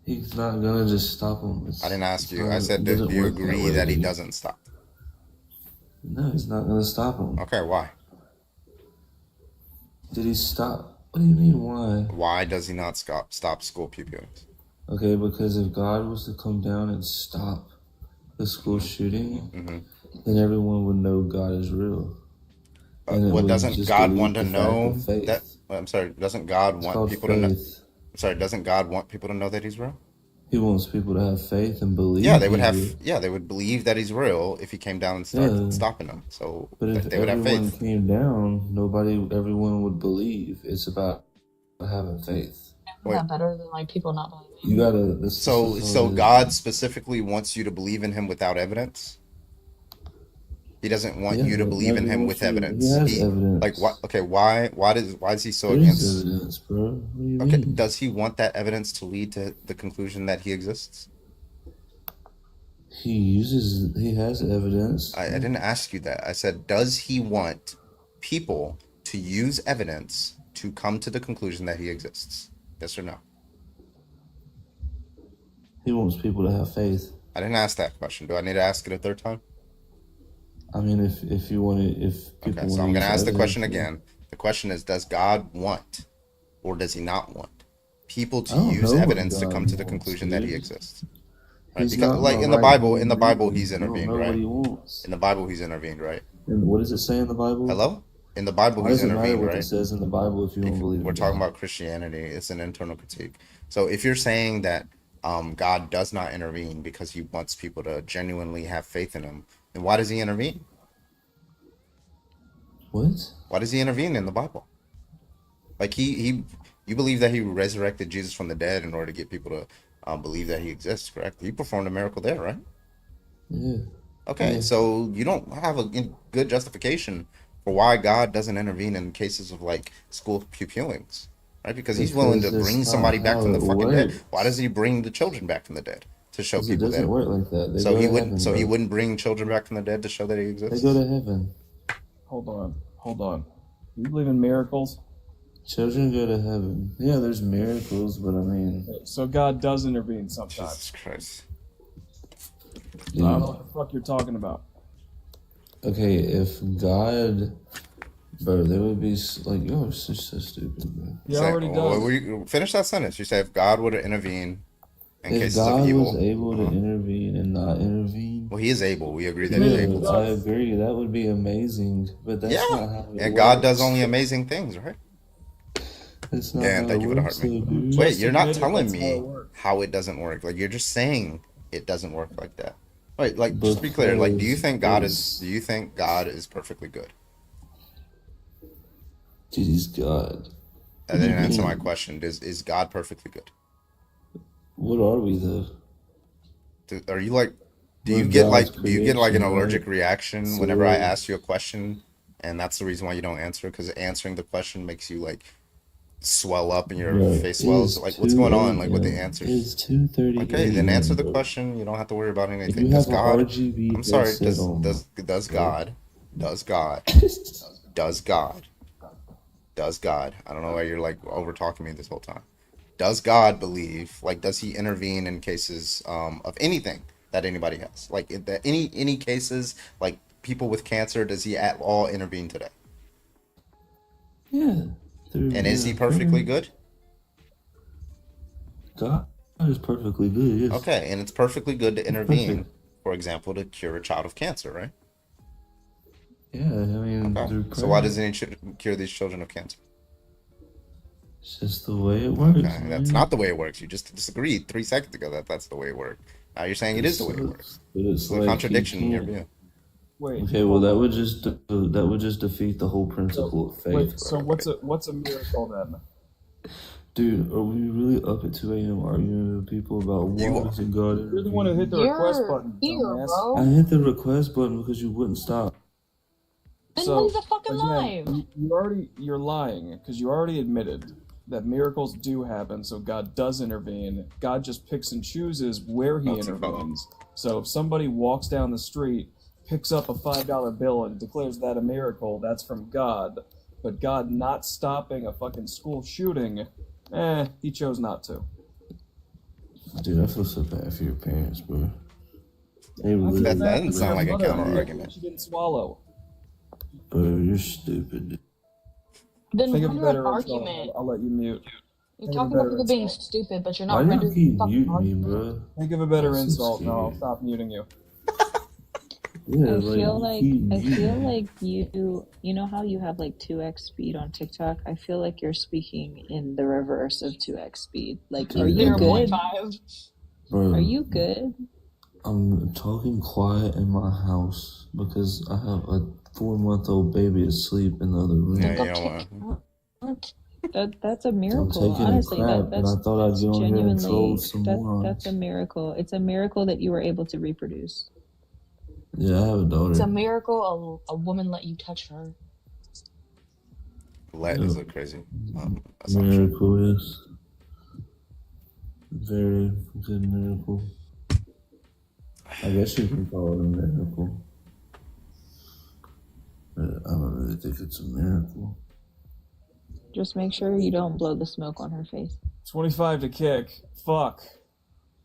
He's not gonna just stop them.
I didn't ask
It's
you.
not-
I said,
it
do
doesn't
you
work that
agree
way,
that he
dude.
doesn't stop them?
No, he's not gonna stop them.
Okay, why?
Did he stop? What do you mean, why?
Why does he not stop school shootings?
Okay, because if God was to come down and stop the school shooting, then everyone would know God is real. And it
What
would
doesn't
just
God
believe
want to
the fact
know
of faith.
that? I'm sorry. Doesn't God
It's
want
called
people to know?
faith.
I'm sorry. Doesn't God want people to know that He's real?
He wants people to have faith and believe.
Yeah, they would
he's
have.
real.
Yeah, they would believe that He's real if He came down and started
Yeah.
stopping them. So
But if
they would have
everyone
faith.
came down, everyone would believe. It's about having faith.
Isn't that better than like people not believing?
You gotta. This
So
is how it is.
God specifically wants you to believe in Him without evidence. He doesn't want
Yeah,
you to
but
believe in
he
Him
wants
with
you-
evidence.
He has evidence.
Like what? Okay, why is He so
There is
against?
evidence, bro. What do you
Okay,
mean?
does He want that evidence to lead to the conclusion that He exists?
He has evidence.
I didn't ask you that. I said, does he want people to use evidence to come to the conclusion that he exists? Yes or no?
He wants people to have faith.
I didn't ask that question. Do I need to ask it a third time?
I mean, if you want to, if people
Okay, so I'm going to ask the question again. The question is, does God want, or does he not want, people to use evidence to come to the conclusion that he exists? Right? Because, like in the Bible, he's intervened, right? In the Bible, he's intervened, right?
And what does it say in the Bible?
Hello? In the Bible,
Why
he's
does it matter
intervened,
what
right?
it says in the Bible if you don't believe
We're
in
talking
God?
about Christianity. It's an internal critique. So if you're saying that God does not intervene because he wants people to genuinely have faith in him, then why does he intervene?
What?
Why does he intervene in the Bible? Like you believe that he resurrected Jesus from the dead in order to get people to believe that he exists, correct? He performed a miracle there, right?
Yeah.
Okay,
Yeah.
so you don't have a good justification for why God doesn't intervene in cases of like school pupillings, right? Because he's willing to
Because
bring
that's
somebody
not
back
how
from the
it
fucking dead.
works.
Why does he bring the children back from the dead to show
'Cause it
people
doesn't
that?
work like that. They
So
go
he
to
wouldn't.
heaven,
So he
bro.
wouldn't bring children back from the dead to show that he
They
exists.
go to heaven.
Hold on. You believe in miracles?
Children go to heaven. Yeah, there's miracles, but I mean,
So God does intervene sometimes.
Jesus Christ.
I don't know what the fuck you're talking about.
okay, if God, bro, there would be like, you're so stupid, bro.
He already does.
Finish that sentence. You say if God were to intervene in
If
cases
God
of evil.
was able to intervene and not intervene,
Well, he is able. We agree that he's able.
I agree. That would be amazing, but that's not
Yeah,
how it
and God
works.
does only amazing things, right?
That's not
Dan,
how
thank
it
you for the
works,
heart,
though,
man.
dude.
Wait,
Just
you're not
admit it,
telling
that's how
me
it works.
how it doesn't work. Like you're just saying it doesn't work like that. Wait, like just to be clear. Like, do you think God is? Do you think God is perfectly good?
Dude, he's God.
I didn't answer my question. Is God perfectly good?
What are we though?
Are you like? Do
We're
you get like?
God's
Do you get like an
creation,
allergic
right?
reaction
So
whenever I ask you a question, and that's the reason why you don't answer? Because answering the question makes you like swell up and your
Bro,
face swells.
it's
Like, what's going
2:30
on? Like with the
a.m.
answers?
It's 2:30
Okay, then answer the
bro.
question. You don't have to worry about
If
anything.
you
Does
have a
God?
RGB
I'm sorry.
headset
Does
on,
does does
bro.
God? Does God? Does God? Does God? I don't know why you're like over talking me this whole time. Does God believe? Like, does he intervene in cases of anything that anybody has? Like, in the, any cases like people with cancer? Does he at all intervene today?
Yeah.
And is he perfectly good?
God is perfectly good, yes.
Okay, and it's perfectly good to intervene,
Perfect.
for example, to cure a child of cancer, right?
Yeah, I mean,
Okay.
they're
So why
crazy.
doesn't he cure these children of cancer?
It's just the way it works.
Okay, that's
man.
not the way it works. You just disagreed 3 seconds ago that that's the way it worked. Now you're saying it is the way it works.
But it's
It's a
like
contradiction
you
in your
can't.
view.
Wait.
Okay, well that would just defeat the whole principle of faith,
Wait.
bro.
So what's a miracle then?
Dude, are we really up at 2 a.m. arguing with people about why doesn't God
You really want to hit the
intervene?
request button,
Here,
dumbass.
I hit the request button because you wouldn't stop.
Then
So
leave the fucking
again,
live.
you're lying because you already admitted that miracles do happen. So God does intervene. God just picks and chooses where he intervenes. So if somebody walks down the street, picks up a $5 bill and declares that a miracle, that's from God. But God not stopping a fucking school shooting, he chose not to.
Dude, I feel so bad for your parents, bro. They
I feel
really,
That
bad
doesn't
for
sound
your
like a
mother,
counter
man.
argument.
She didn't swallow.
bro, you're stupid. dude.
Then
Think of a
render an
better insult.
argument.
I'll let you mute.
You're
Think of a
talking about
better
people being
insult.
stupid, but you're
Why
not
do you
rendering
keep
a fucking
muting me,
argument.
bro?
Think of a better
That's so
insult. No, I'll
scary.
stop muting you.
Yeah,
I feel like
keep
I
muting
feel
me.
like you know how you have like 2x speed on TikTok? I feel like you're speaking in the reverse of 2x speed. Like, are
Dude,
you
okay.
good?
0.5.
Bro,
Are you good?
I'm talking quiet in my house because I have a 4-month-old baby asleep in the other room.
Yeah, you don't want.
That's a
I'm
miracle.
taking
Honestly,
a crap, and I thought I'd
that's
get on here and troll
genuinely
some
that's
morons.
a miracle. It's a miracle that you were able to reproduce.
Yeah, I have a
It's a
daughter.
miracle a woman let you touch her.
Let
Yeah.
is a crazy assumption.
Miracle, yes. Very good miracle. I guess you can call it a miracle. But I don't really think it's a miracle.
Just make sure you don't blow the smoke on her face.
25 to kick. Fuck.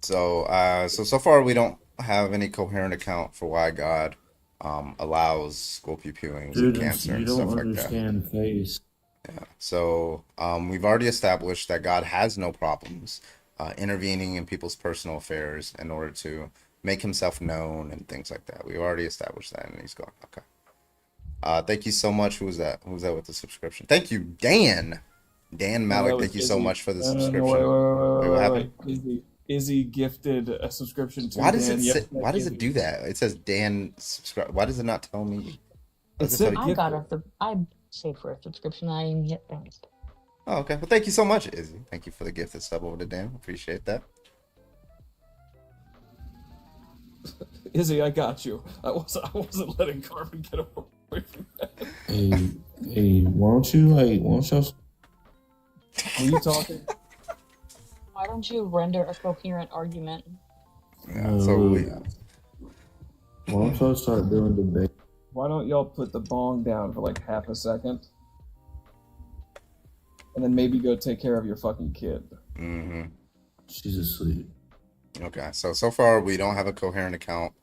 So so far we don't have any coherent account for why God allows school pupillings and
Dude,
cancer
you
and
don't
stuff like that.
understand face.
Yeah. So we've already established that God has no problems intervening in people's personal affairs in order to make himself known and things like that. We've already established that, and he's gone. Okay. Thank you so much. Who was that? Who was that with the subscription? Thank you, Dan. Dan Malik, thank you so much for the subscription.
Wait,
What happened?
Izzy gifted a subscription to
Why does
Dan.
it
Yes,
say, why does it do that? It says Dan subscribe. Why does it not tell me? Why does it tell you?
I paid for a subscription. I didn't get thanks.
Oh, okay. Well, thank you so much, Izzy. Thank you for the gifted sub over to Dan. Appreciate that.
Izzy, I got you. I wasn't letting Carbon get away from that.
Hey, why don't y'all?
Are you talking?
Why don't you render a coherent argument?
Yeah, so we,
why don't y'all start doing debate?
Why don't y'all put the bong down for like half a second? And then maybe go take care of your fucking kid.
Mm-hmm.
She's asleep.
Okay, so far we don't have a coherent account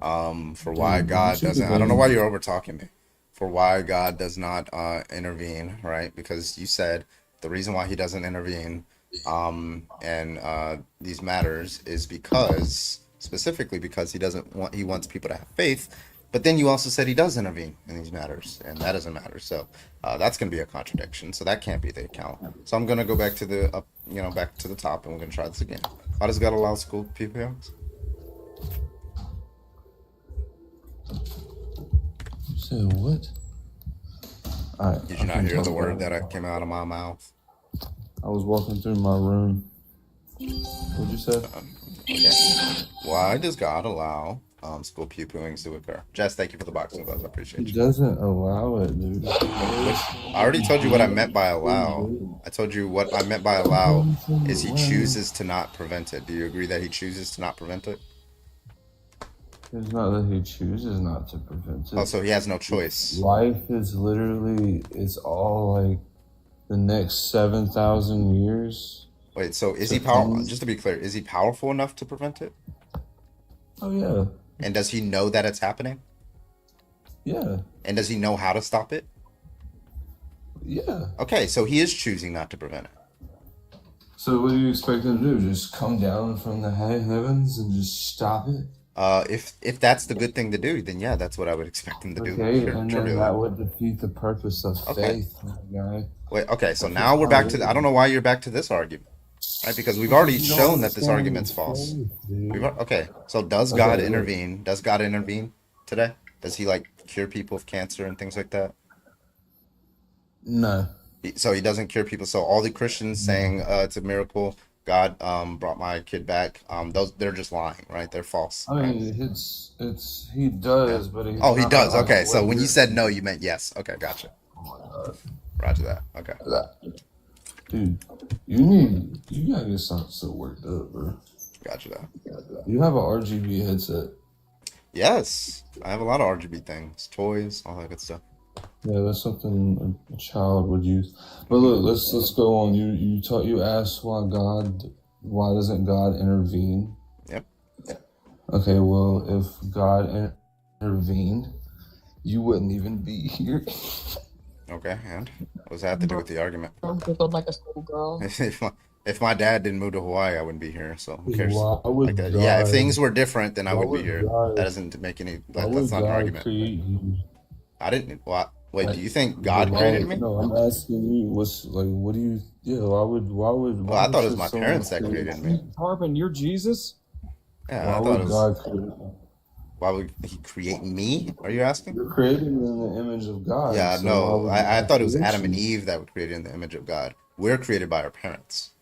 for why God doesn't. I don't know why you're over talking me. For why God does not intervene, right? Because you said the reason why he doesn't intervene in these matters is specifically because he wants people to have faith. But then you also said he does intervene in these matters, and that doesn't matter. So that's going to be a contradiction. So that can't be the account. So I'm going to go back to the back to the top, and we're going to try this again. Why does God allow school pupillings?
You said what?
Did you not hear the word that came out of my mouth?
I was walking through my room. What'd you say?
Okay. Why does God allow school pupillings to occur? Jess, thank you for the boxing gloves. I appreciate
He
you.
doesn't allow it, dude.
I already told you what I meant by allow. I told you what I meant by allow is he chooses to not prevent it. Do you agree that he chooses to not prevent it?
It's not that he chooses not to prevent it.
Oh, so he has no choice.
Life is literally, it's all like the next 7,000 years.
Wait, so is he powerful? Just to be clear, is he powerful enough to prevent it?
Oh, yeah.
And does he know that it's happening?
Yeah.
And does he know how to stop it?
Yeah.
Okay, so he is choosing not to prevent it.
So what do you expect him to do? Just come down from the high heavens and just stop it?
If that's the good thing to do, then yeah, that's what I would expect him to do.
Okay,
Sure,
and
sure
then
do
that would defeat the purpose of
Okay.
faith, my guy.
Wait, okay, so now we're back to I don't know why you're back to this argument. Right? Because we've already
You don't
shown that this
understand
argument's false.
faith, dude.
Okay, so does
Okay,
God
look.
intervene? Does God intervene today? Does he like cure people of cancer and things like that?
No.
So he doesn't cure people. So all the Christians saying it's a miracle, God brought my kid back, they're just lying, right? They're false.
I mean, it's he does, but he's
Oh, he
not
does.
like
Okay,
what
so when you
you're-
said no, you meant yes. Okay, gotcha. Roger that. Okay.
Dude, you gotta stop so worked up, bro.
Gotcha that.
You have a RGB headset.
Yes, I have a lot of RGB things, toys, all that good stuff.
Yeah, that's something a child would use. But look, let's go on. You asked why doesn't God intervene?
Yep.
Okay, well, if God intervened, you wouldn't even be here.
Okay, and what does that have to do with the argument?
Giggled like a schoolgirl.
If my dad didn't move to Hawaii, I wouldn't be here. So who cares?
Why would
Like, yeah, if
God-
things were different, then I
why
would be
would
here.
God-
That doesn't make any.
Why
That's
would
not an
God
argument.
create you?
I didn't. What? Wait, do you think God created me?
No, I'm asking you. What do you? Yeah, why would?
Well, I thought it was my
someone
parents that
create-
created me.
Carbon, you're Jesus?
Yeah,
Why
I thought
would
it was.
God create you?
Why would he create me? Are you asking?
You're created in the image of God.
Yeah,
so
no.
why would
I
God
thought it was
create
Adam and
you?
Eve that were created in the image of God. We're created by our parents.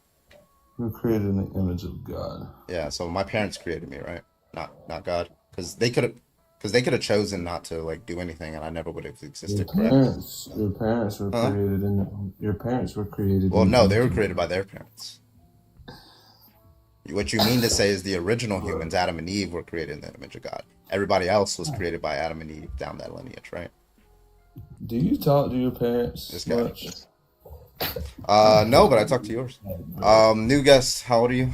We're created in the image of God.
Yeah, so my parents created me, right? Not God, because they could have chosen not to like do anything, and I never would have existed. Correct?
Your parents were
Huh?
created in. Your parents were created.
Well,
in
no,
the
they were
image of
created by their parents. What you mean to say is the original humans, Adam and Eve, were created in the image of God. Everybody else was created by Adam and Eve down that lineage, right?
Do you talk to your parents
This guy.
much?
No, but I talked to yours. New guest, how old are you?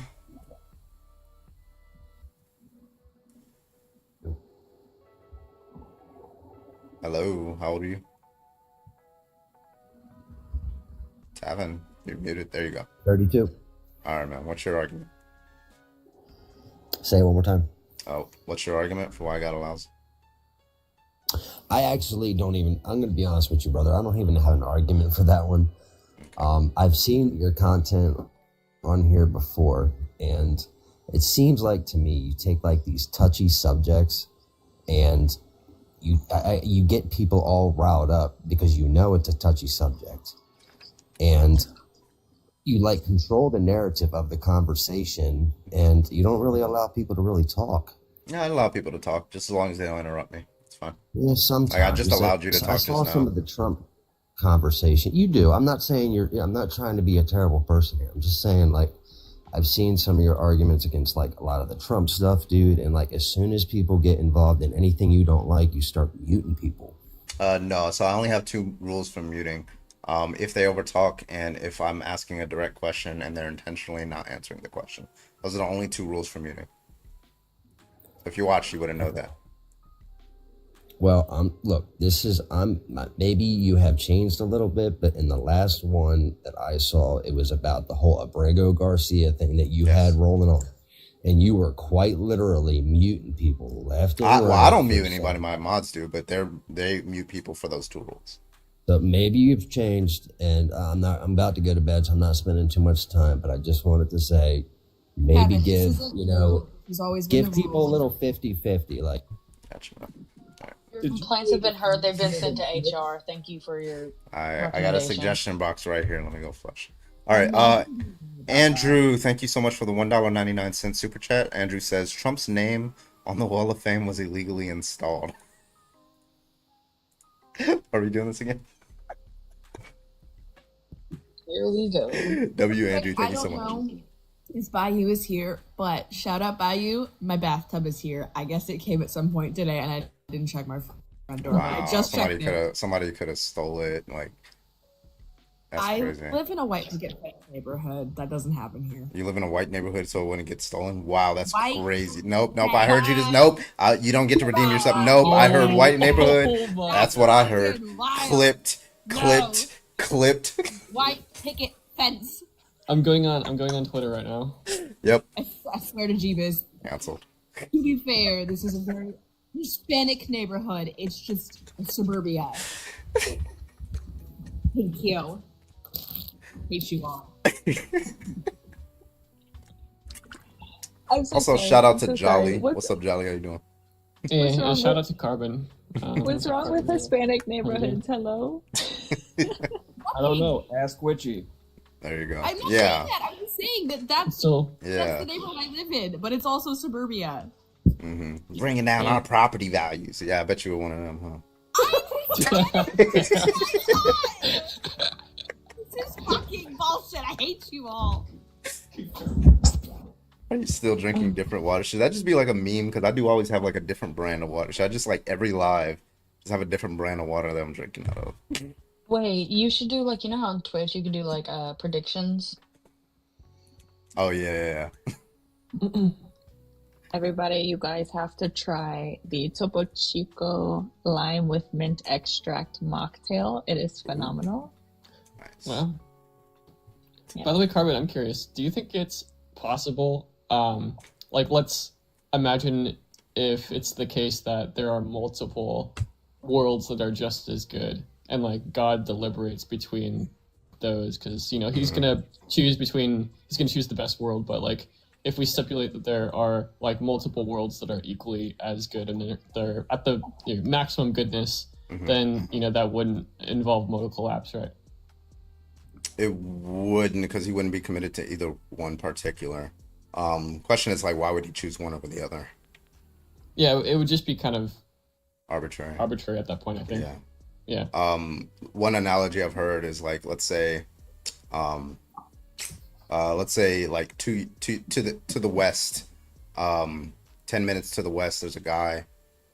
Hello, how old are you? Tavin, you're muted. There you go.
32.
All right, man. What's your argument?
Say it one more time.
Oh, what's your argument for why God allows?
I actually don't even, I'm going to be honest with you, brother. I don't even have an argument for that one. I've seen your content on here before, and it seems like to me you take like these touchy subjects and you get people all riled up because you know it's a touchy subject. And you like control the narrative of the conversation, and you don't really allow people to really talk.
Yeah, I allow people to talk just as long as they don't interrupt me. It's fine.
Yeah, sometimes.
Like, I just allowed you to talk
I
just
saw
now.
some of the Trump conversation. You do. I'm not saying I'm not trying to be a terrible person here. I'm just saying, like, I've seen some of your arguments against like a lot of the Trump stuff, dude. And like, as soon as people get involved in anything you don't like, you start muting people.
No, so I only have 2 rules for muting. If they overtalk and if I'm asking a direct question and they're intentionally not answering the question. Those are the only 2 rules for muting. If you watch, you wouldn't know that.
Well, look, maybe you have changed a little bit, but in the last one that I saw, it was about the whole Abrego Garcia thing that you had rolling on. And you were quite literally muting people left and right.
Well, I don't mute anybody, my mods do, but they mute people for those 2 rules.
So maybe you've changed, and I'm about to go to bed, so I'm not spending too much time, but I just wanted to say, maybe give people a little 50-50, like.
Gotcha.
Your complaints have been heard. They've been sent to HR. Thank you for your.
I got a
recommendation.
suggestion box right here. Let me go flush. All right. Andrew, thank you so much for the $1.99 super chat. Andrew says Trump's name on the Wall of Fame was illegally installed. Are we doing this again?
Here we go.
W. Andrew, thank you so
I don't
much.
know if Bayou is here, but shout out Bayou. My bathtub is here. I guess it came at some point today, and I didn't check my front door. But I just checked it.
Somebody could have stole it. Like, that's crazy.
I live in a white picket fence neighborhood. That doesn't happen here.
You live in a white neighborhood, so it wouldn't get stolen. Wow, that's
White.
crazy. Nope. I heard you just. Nope. You don't get to redeem yourself. Nope. I heard white neighborhood. That's what I heard. Clipped.
White picket fence.
I'm going on Twitter right now.
Yep.
I swear to Jeebus.
Canceled.
To be fair, this is a very Hispanic neighborhood. It's just a suburbia. Thank you. Hate you all.
Also, shout out to Jolly. What's up, Jolly? How you doing?
And shout out to Carbon.
What's wrong with Hispanic neighborhoods? Hello?
I don't know. Ask Witchy.
There you go.
I'm not saying that. I'm just saying that's the
Yeah.
neighborhood I live in, but it's also suburbia.
Mm-hmm. Bringing down our property values. Yeah, I bet you were one of them, huh?
This is fucking bullshit. I hate you all.
Are you still drinking different water? Should that just be like a meme? Because I do always have like a different brand of water. Should I just like every live just have a different brand of water that I'm drinking out of?
Wait, you should do like, you know how on Twitch you can do like predictions?
Oh, yeah.
Everybody, you guys have to try the Topo Chico lime with mint extract mocktail. It is phenomenal.
Wow. By the way, Carbon, I'm curious. Do you think it's possible? Like, let's imagine if it's the case that there are multiple worlds that are just as good, and like God deliberates between those, because he's gonna choose the best world, but like if we stipulate that there are like multiple worlds that are equally as good and they're at the maximum goodness, then that wouldn't involve modal collapse, right?
It wouldn't, because he wouldn't be committed to either one particular. Question is like, why would he choose one over the other?
Yeah, it would just be kind of
arbitrary
at that point, I think.
Yeah. One analogy I've heard is like, let's say, let's say like to the west, 10 minutes to the west, there's a guy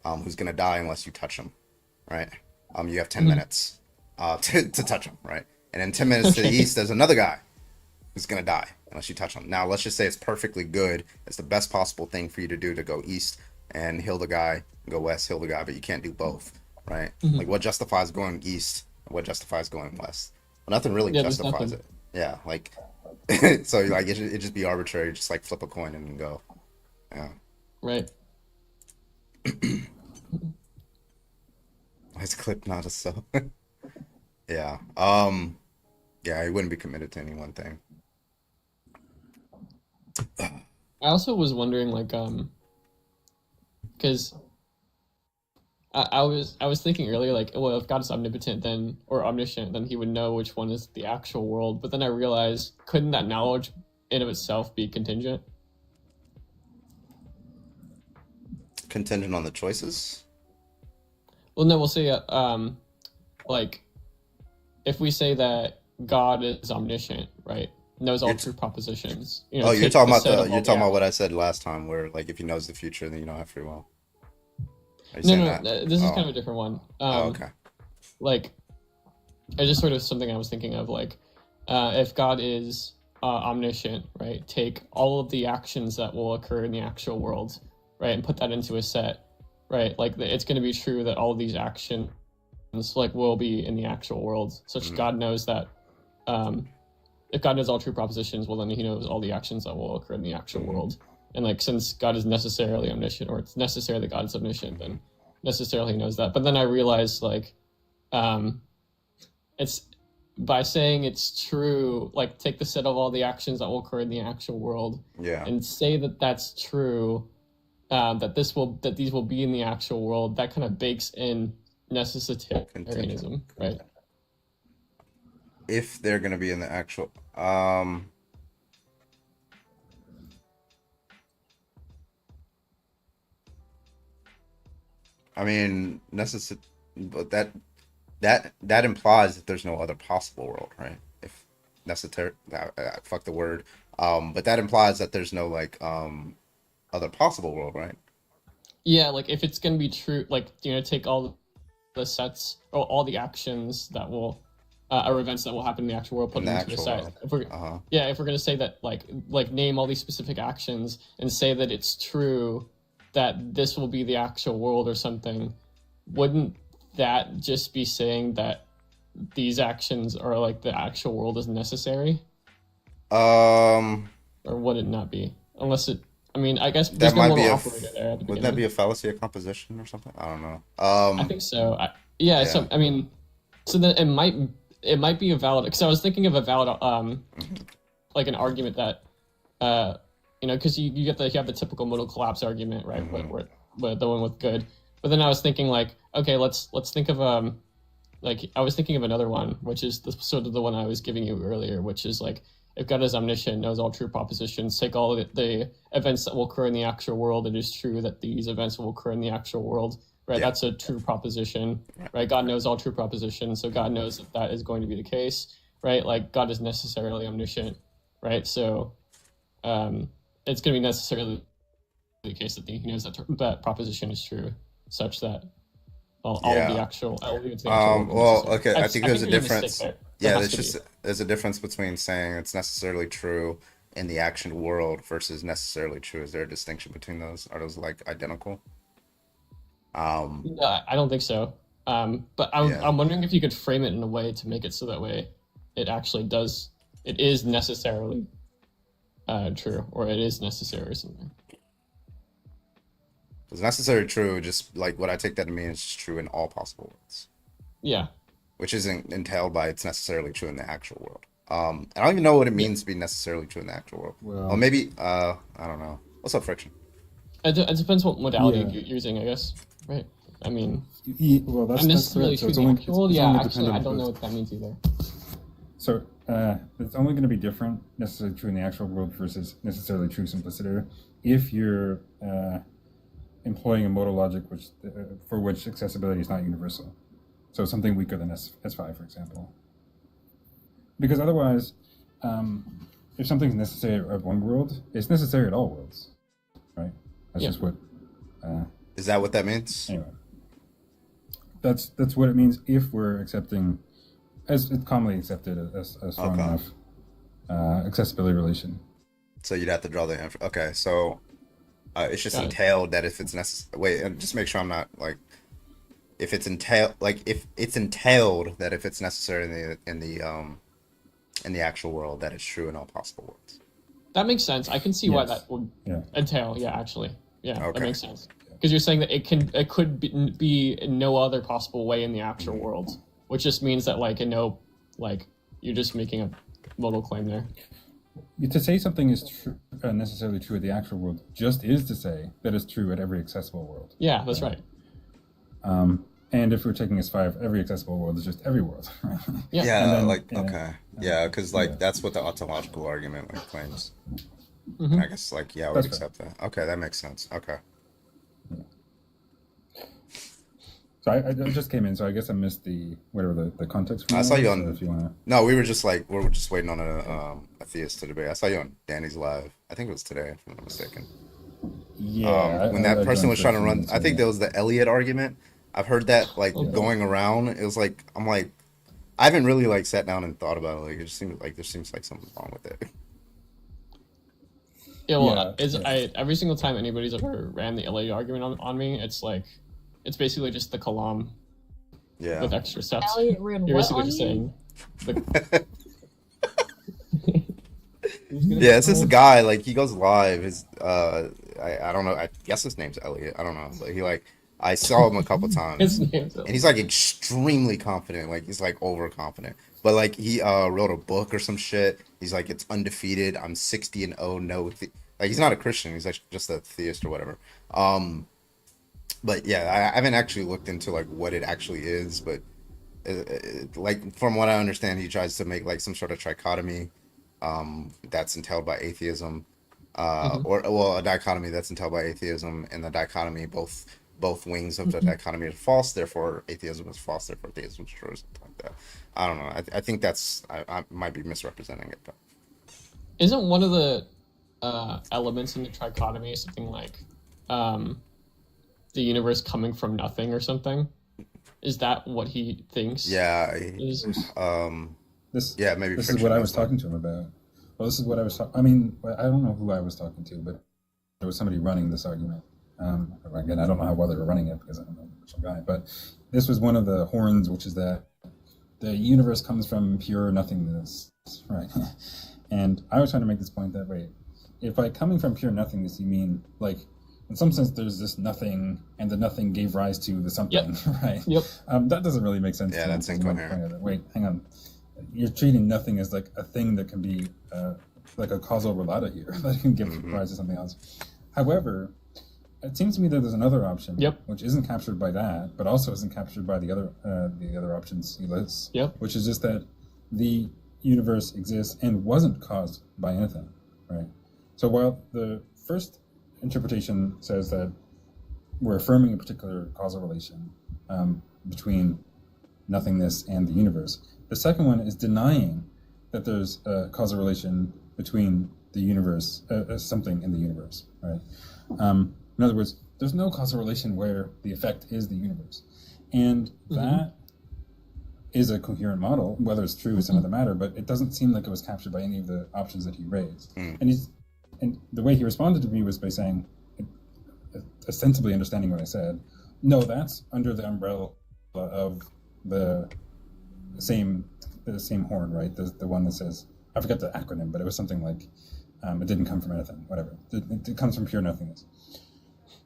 who's gonna die unless you touch him, right? You have 10 minutes to touch him, right? And then 10 minutes to the east, there's another guy who's gonna die unless you touch him. Now, let's just say it's perfectly good. It's the best possible thing for you to do to go east and heal the guy, go west, heal the guy, but you can't do both, right? Like, what justifies going east? And what justifies going west? Well, nothing really
Yeah, there's
justifies
nothing.
it. Yeah, like, so like it just be arbitrary, just like flip a coin and go. Yeah.
Right.
It's clip, not a sub. Yeah. Yeah, he wouldn't be committed to any one thing.
I also was wondering, like, because I was thinking earlier, like, well, if God is omnipotent, then or omniscient, then he would know which one is the actual world. But then I realized, couldn't that knowledge in of itself be contingent?
Contingent on the choices?
Well, no, we'll say, like, if we say that God is omniscient, right, knows all true propositions. You know,
Oh, you're
takes
talking
the
about
set
the
of all
you're
the
talking about what I said last time, where like if he knows the future, then you don't have free will. Are you
No,
saying
no,
that?
this is
Oh.
kind of a different one.
Oh, okay.
Like, it's just sort of something I was thinking of, like, if God is omniscient, right, take all of the actions that will occur in the actual world, right, and put that into a set, right, like, it's going to be true that all of these actions, like, will be in the actual world, such God knows that, if God knows all true propositions, well, then he knows all the actions that will occur in the actual world. And, like, since God is necessarily omniscient, or it's necessary that God is omniscient, then necessarily he knows that. But then I realized, like, it's by saying it's true, like, take the set of all the actions that will occur in the actual world,
Yeah.
and say that that's true, that these will be in the actual world. That kind of bakes in necessitarianism, right?
If they're gonna be in the actual, I mean, but that implies that there's no other possible world, right? If necessary, fuck the word. But that implies that there's no like other possible world, right?
Yeah, like, if it's going to be true, like, you know, take all the sets or all the actions that will or events that will happen in the actual world, put
In the
them into a
actual
set.
world.
If we're, yeah, if we're going to say that, like name all these specific actions and say that it's true that this will be the actual world or something, wouldn't that just be saying that these actions are like the actual world is necessary? Or would it not be? Unless it, I mean, I guess there's
That
no
might be
little
a
operator there at the
wouldn't that be
beginning.
a fallacy of composition or something? I don't know.
I think so. Yeah. So I mean, so then it might be a valid, because I was thinking of a valid like an argument that you know, because you have the typical modal collapse argument, right? Where the one with good. But then I was thinking, like, okay, let's think of like, I was thinking of another one, which is sort of the one I was giving you earlier, which is like, if God is omniscient, knows all true propositions, take all the events that will occur in the actual world, it is true that these events will occur in the actual world, right?
Yeah.
That's a true proposition, right? God knows all true propositions, so God knows that that is going to be the case, right? Like, God is necessarily omniscient, right? So it's going to be necessarily the case that he knows that that proposition is true, such that all of the actual, all of the actual world is
Well,
necessary.
okay, I think there's a
you're mistake
difference.
there.
Yeah,
There
there's
has to
just there's a difference between saying it's necessarily true in the action world versus necessarily true. Is there a distinction between those? Are those like identical?
No, I don't think so. But I'm wondering if you could frame it in a way to make it so that way it actually does, it is necessarily true, or it is necessary or something.
It's necessarily true, just like what I take that to mean is just true in all possible worlds.
Yeah.
Which isn't entailed by it's necessarily true in the actual world. I don't even know what it means to be necessarily true in the actual world.
Well-
Or maybe I don't know. What's up, Friction?
It depends what modality
Yeah.
you're using, I guess. Right. I mean,
Well, that's
necessarily
correct. So
true
it's
in the
only,
actual world.
it's
Yeah,
only
actually,
dependent
I don't know
on-
what that means either.
So it's only going to be different, necessarily true in the actual world versus necessarily true simpliciter, if you're employing a modal logic for which accessibility is not universal. So something weaker than S5, for example. Because otherwise, if something's necessary at one world, it's necessary at all worlds, right? That's just what.
Is that what that means?
Anyway, that's what it means if we're accepting, as it's commonly accepted, a strong enough accessibility relation.
So you'd have to draw the okay. So it's just entailed that if it's necessary. Wait, and just make sure I'm not like. If it's entailed that if it's necessary in the actual world, that it's true in all possible worlds.
That makes sense. I can see why that would entail. Yeah, actually, that makes sense. Because you're saying that it could be in no other possible way in the actual world, which just means that you're just making a modal claim there.
To say something is necessarily true at the actual world just is to say that it's true at every accessible world.
Yeah, that's right.
And if we're taking as 5, every accessible world is just every world. Right?
Because that's what the ontological argument claims. I guess I would accept that. Okay, that makes sense. Okay.
So I just came in, so I guess I missed the context.
I saw you on.
If you wanna...
No, we were just waiting on a theist to debate. I saw you on Danny's live. I think it was today, if I'm not mistaken.
Yeah.
When that person was trying to run, I think there was the Elliot argument. I've heard that going around. It was I haven't really sat down and thought about it. It just seems like there seems like something wrong with it.
Yeah, well, every single time anybody's ever ran the Elliot argument on me, it's basically just the Kalam with extra steps.
Elliot ran
You're
what
basically
on
just
you?
saying.
Yeah, it's this guy. He goes live. His I don't know. I guess his name's Elliot. I don't know, but he I saw him a couple times.
His name's
and he's extremely confident. He's overconfident. But he wrote a book or some shit. He's it's undefeated. I'm 60-0. No, he's not a Christian. He's just a theist or whatever. But yeah, I haven't actually looked into what it actually is. But from what I understand, he tries to make some sort of trichotomy that's entailed by atheism, or a dichotomy that's entailed by atheism, and the dichotomy both wings of the dichotomy are false, therefore atheism is false, therefore theism is true, something like that. I don't know. I think that's I might be misrepresenting it, but
Isn't one of the elements in the trichotomy something like the universe coming from nothing or something? Is that what he thinks?
Yeah.
Maybe
This
is what I was talking to him about. Well, this is what I was talking. I mean, I don't know who I was talking to, but there was somebody running this argument. Again, I don't know how well they were running it because I don't know the actual guy, but this was one of the horns, which is that the universe comes from pure nothingness, right? And I was trying to make this point that, wait, if by coming from pure nothingness, you mean, in some sense, there's this nothing, and the nothing gave rise to the something, right?
Yep.
That doesn't really make sense.
Yeah, that's incoherent.
Wait, hang on. You're treating nothing as a thing that can be a causal relata here, that can give rise to something else. However, it seems to me that there's another option, which isn't captured by that, but also isn't captured by the other options he lists, which is just that the universe exists and wasn't caused by anything, right? So while the first interpretation says that we're affirming a particular causal relation between nothingness and the universe, the second one is denying that there's a causal relation between the universe, something in the universe, right? In other words, there's no causal relation where the effect is the universe. And that is a coherent model. Whether it's true is another matter, but it doesn't seem like it was captured by any of the options that he raised. And the way he responded to me was by saying, ostensibly understanding what I said, no, that's under the umbrella of the same horn, right? The one that says, I forget the acronym, but it was something like, it didn't come from anything, whatever. It comes from pure nothingness.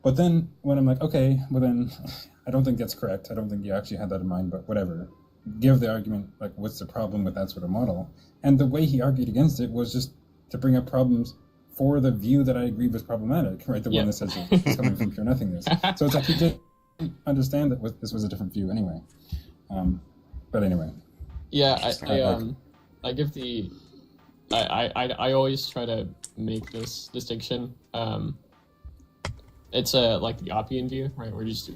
But then when I'm like, okay, well then, I don't think that's correct. I don't think you actually had that in mind, but whatever. Give the argument, what's the problem with that sort of model? And the way he argued against it was just to bring up problems for the view that I agreed was problematic, right? The one that says it's coming from pure nothingness. So it's he didn't understand that this was a different view anyway. But anyway.
Yeah, I give the... I always try to make this distinction. It's like the Oppian view, right? We just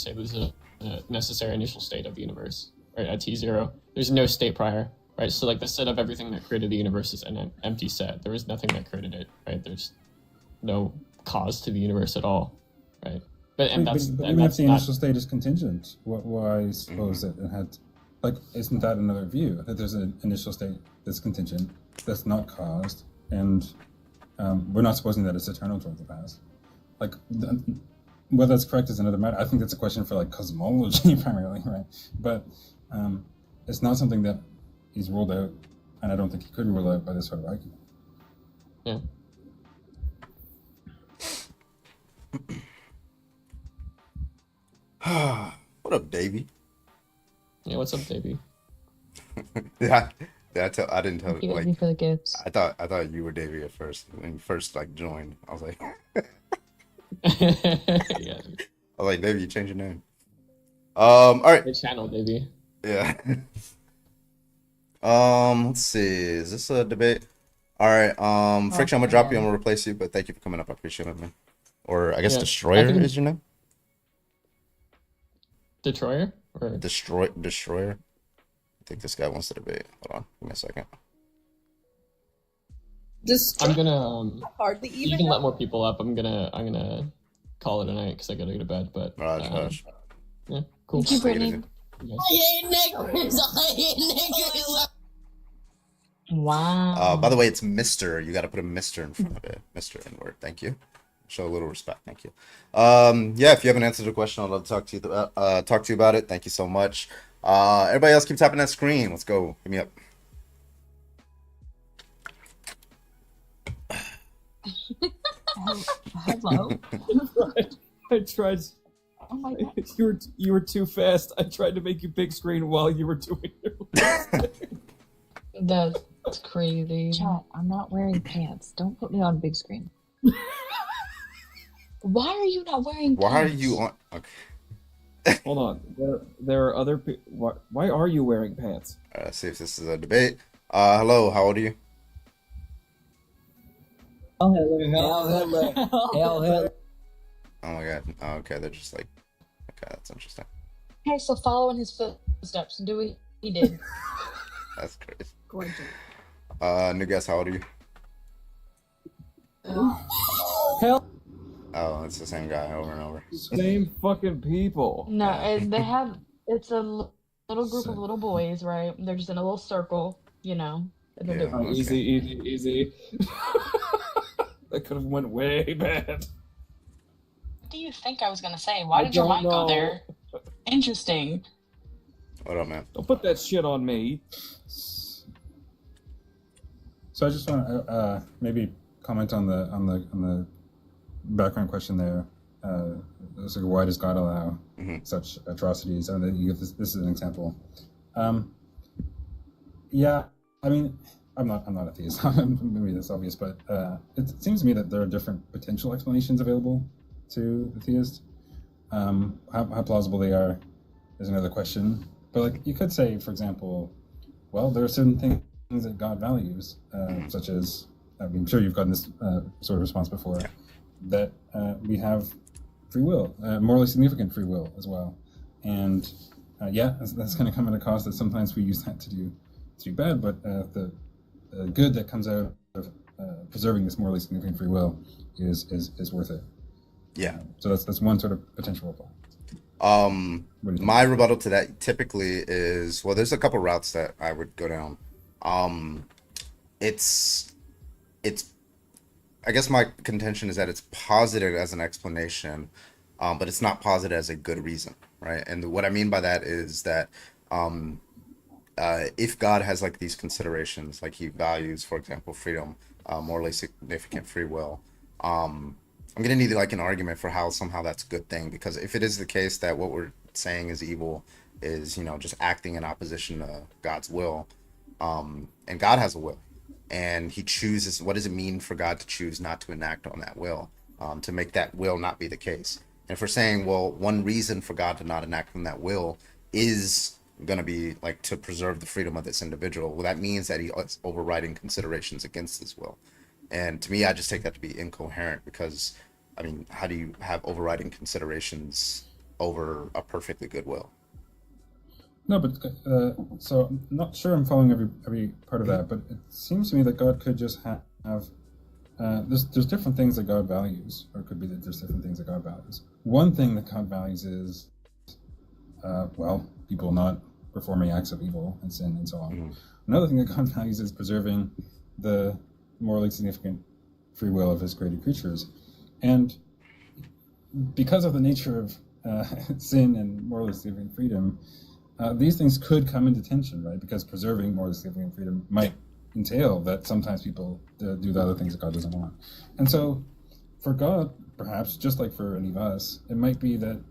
say this is a necessary initial state of the universe, right? At T0, there's no state prior, right? So like the set of everything that created the universe is an empty set. There is nothing that created it, right? There's no cause to the universe at all, right? But
Even if the
not
initial state is contingent, why suppose that it had, like, isn't that another view that there's an initial state that's contingent, that's not caused, and we're not supposing that it's eternal towards the past. Like, whether that's correct is another matter. I think that's a question for like cosmology primarily, right? But it's not something that he's ruled out, and I don't think he could rule out by this sort of argument.
Yeah.
What up, Davey?
Yeah, what's up, Davey?
I didn't tell
Thank you,
like
Izzy, for the gifts.
I thought you were Davey at first when you first like joined. I was like,
Yeah.
I was like, Davey, you changed your name. All right.
Good channel, Davey.
Yeah. Let's see. Is this a debate? All right. Friction, I'm gonna drop you. I'm gonna replace you, but thank you for coming up. I appreciate it, man. Or I guess
Yeah,
Destroyer
I think-
is your name?
Detroyer? Or
Destroyer. I think this guy wants to debate. Hold on, give me a second.
I'm gonna
hardly
you
even
can
know.
let more people up. I'm gonna call it a night because I gotta go to bed. But
Raj.
yeah, cool.
Thank you, Brittany.
Yes.
I hate niggers. I hate niggers.
Wow.
By the way, it's Mr. You got to put a Mr. in front of it. Mr. N-word. Thank you. Show a little respect. Thank you. Yeah, if you haven't answered the question, I'd love to talk to you about it. Thank you so much. Everybody else keep tapping that screen. Let's go. Hit me up.
Hello.
I tried.
Oh my god.
You were too fast. I tried to make you big screen while you were doing it.
That's crazy.
Chat, I'm not wearing pants. Don't put me on big screen.
Why are you not wearing
Why are
pants?
you on? Okay.
Hold on. There are other people. Why are you wearing pants?
Let's see if this is a debate. Hello. How old are you?
Oh, Hitler. Hell Hitler.
Oh my god. Oh, okay. They're just like. Okay, that's interesting.
Okay, so following his footsteps, do what he did.
That's crazy.
Gorgeous.
New guest. How old are you?
Hell.
Oh, it's the same guy over and over.
Same fucking people.
No, they have. It's a little group of little boys, right? They're just in a little circle, you know. And they're doing-
Oh, easy. That could have went way bad.
What do you think I was gonna say? Why
I
did your
don't
mind go
know.
there? Interesting.
What up, man?
Don't put that shit on me.
So I just want to maybe comment on the background question there. It's like, why does God allow such atrocities? And then you give this is an example. Yeah, I mean, I'm not a theist. Maybe that's obvious, but it seems to me that there are different potential explanations available to the theist. How plausible they are is another question. But like, you could say, for example, well, there are certain things that God values, such as, I'm sure you've gotten this sort of response before, that we have free will, morally significant free will as well. And yeah, that's going to come at a cost that sometimes we use that to do bad, but the good that comes out of preserving this morally significant free will is worth it.
Yeah.
So that's one sort of potential reply.
My rebuttal to that typically is, well, there's a couple routes that I would go down. It's I guess my contention is that it's posited as an explanation, but it's not posited as a good reason, right? And what I mean by that is that if God has like these considerations, like he values, for example, freedom, morally significant free will, I'm gonna need like an argument for how somehow that's a good thing, because if it is the case that what we're saying is evil is, you know, just acting in opposition to God's will, and God has a will, and he chooses, what does it mean for God to choose not to enact on that will, to make that will not be the case? And if we're saying, well, one reason for God to not enact on that will is going to be like to preserve the freedom of this individual, well, that means that he has overriding considerations against his will. And to me, I just take that to be incoherent, because I mean, how do you have overriding considerations over a perfectly good will?
No, but so I'm not sure I'm following every part of that, but it seems to me that God could just have there's different things that God values, or it could be that there's different things that God values. One thing that God values is people not performing acts of evil and sin and so on. Another thing that God values is preserving the morally significant free will of his created creatures. And because of the nature of sin and morally significant freedom, these things could come into tension, right? Because preserving morally significant freedom might entail that sometimes people do the other things that God doesn't want. And so for God, perhaps, just like for any of us, it might be that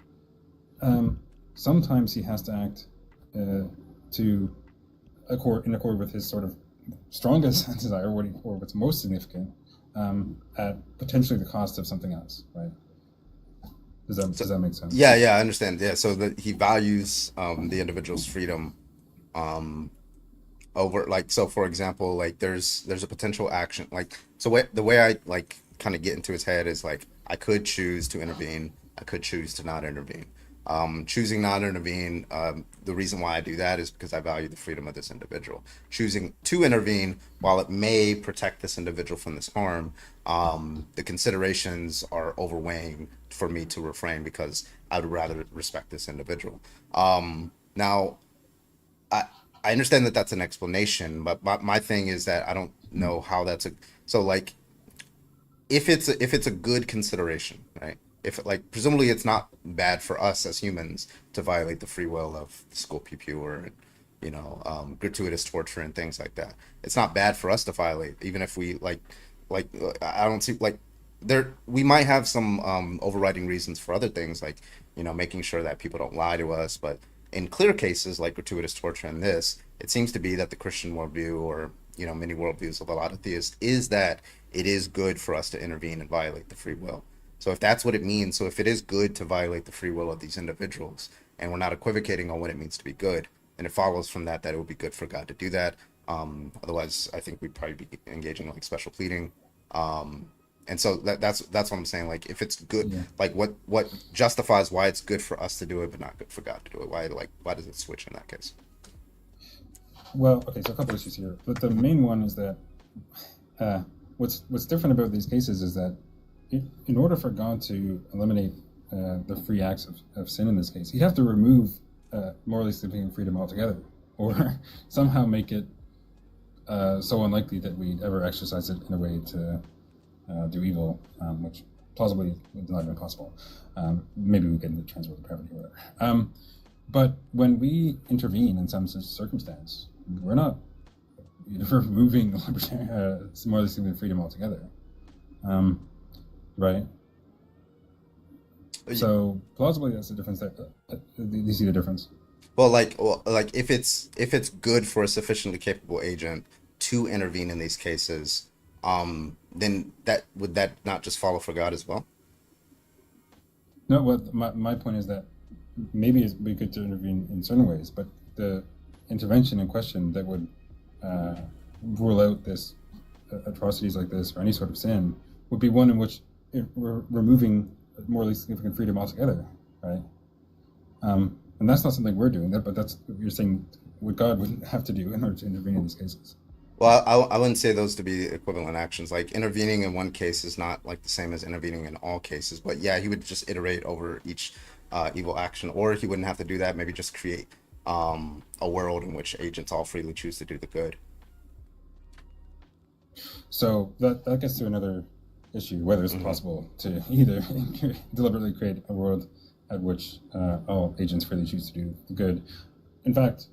sometimes he has to act in accord with his sort of strongest desire, or what's most significant, at potentially the cost of something else, right? Does that make sense?
Yeah, I understand. Yeah, so that he values the individual's freedom over, like, so for example, like there's a potential action, like, so the way I like kind of get into his head is like, I could choose to intervene, I could choose to not intervene. Choosing not to intervene, the reason why I do that is because I value the freedom of this individual. Choosing to intervene, while it may protect this individual from this harm, the considerations are overweighing for me to refrain because I would rather respect this individual. Now, I understand that that's an explanation, but my thing is that I don't know how so like, if it's a good consideration, right? If, like, presumably it's not bad for us as humans to violate the free will of the school pew or, gratuitous torture and things like that. It's not bad for us to violate, even if we like I don't see, like, we might have some overriding reasons for other things, like, making sure that people don't lie to us. But in clear cases like gratuitous torture and this, it seems to be that the Christian worldview, or many worldviews of a lot of theists, is that it is good for us to intervene and violate the free will. So if that's what it means, so if it is good to violate the free will of these individuals, and we're not equivocating on what it means to be good, then it follows from that it would be good for God to do that. Otherwise, I think we'd probably be engaging like special pleading. And so that's what I'm saying. Like, if it's good, like what justifies why it's good for us to do it, but not good for God to do it? Why does it switch in that case?
Well, okay, so a couple issues here, but the main one is that what's different about these cases is that in order for God to eliminate the free acts of sin in this case, he'd have to remove morally significant freedom altogether, or somehow make it so unlikely that we'd ever exercise it in a way to do evil, which plausibly is not even possible. Maybe we get into transworld depravity or whatever. But when we intervene in some circumstance, we're not removing morally significant freedom altogether. Right. So plausibly, that's the difference. Do you see the difference?
Well, like if it's good for a sufficiently capable agent to intervene in these cases, then would that not just follow for God as well?
No. What my point is that maybe it'd be good to intervene in certain ways, but the intervention in question that would rule out this atrocities like this or any sort of sin would be one in which we're removing morally significant freedom altogether, right? And that's not something we're doing, but that's what you're saying what God would have to do in order to intervene in these cases.
Well, I wouldn't say those to be equivalent actions. Like, intervening in one case is not like the same as intervening in all cases. But yeah, he would just iterate over each evil action, or he wouldn't have to do that. Maybe just create a world in which agents all freely choose to do the good.
So that gets to another issue, whether it's possible to either deliberately create a world at which all agents freely choose to do the good. In fact,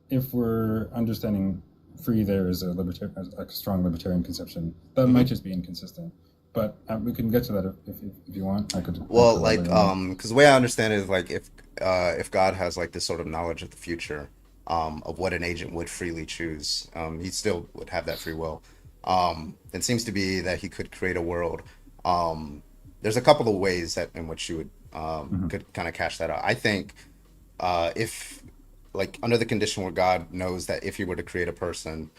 if we're understanding free there is a strong libertarian conception, that might just be inconsistent. But we can get to that if you want. I could.
Well, like, because the way I understand it is like, if God has like this sort of knowledge of the future, of what an agent would freely choose, he still would have that free will. It seems to be that he could create a world. There's a couple of ways that in which you would could kind of cash that out. I think if, like, under the condition where God knows that if he were to create a person,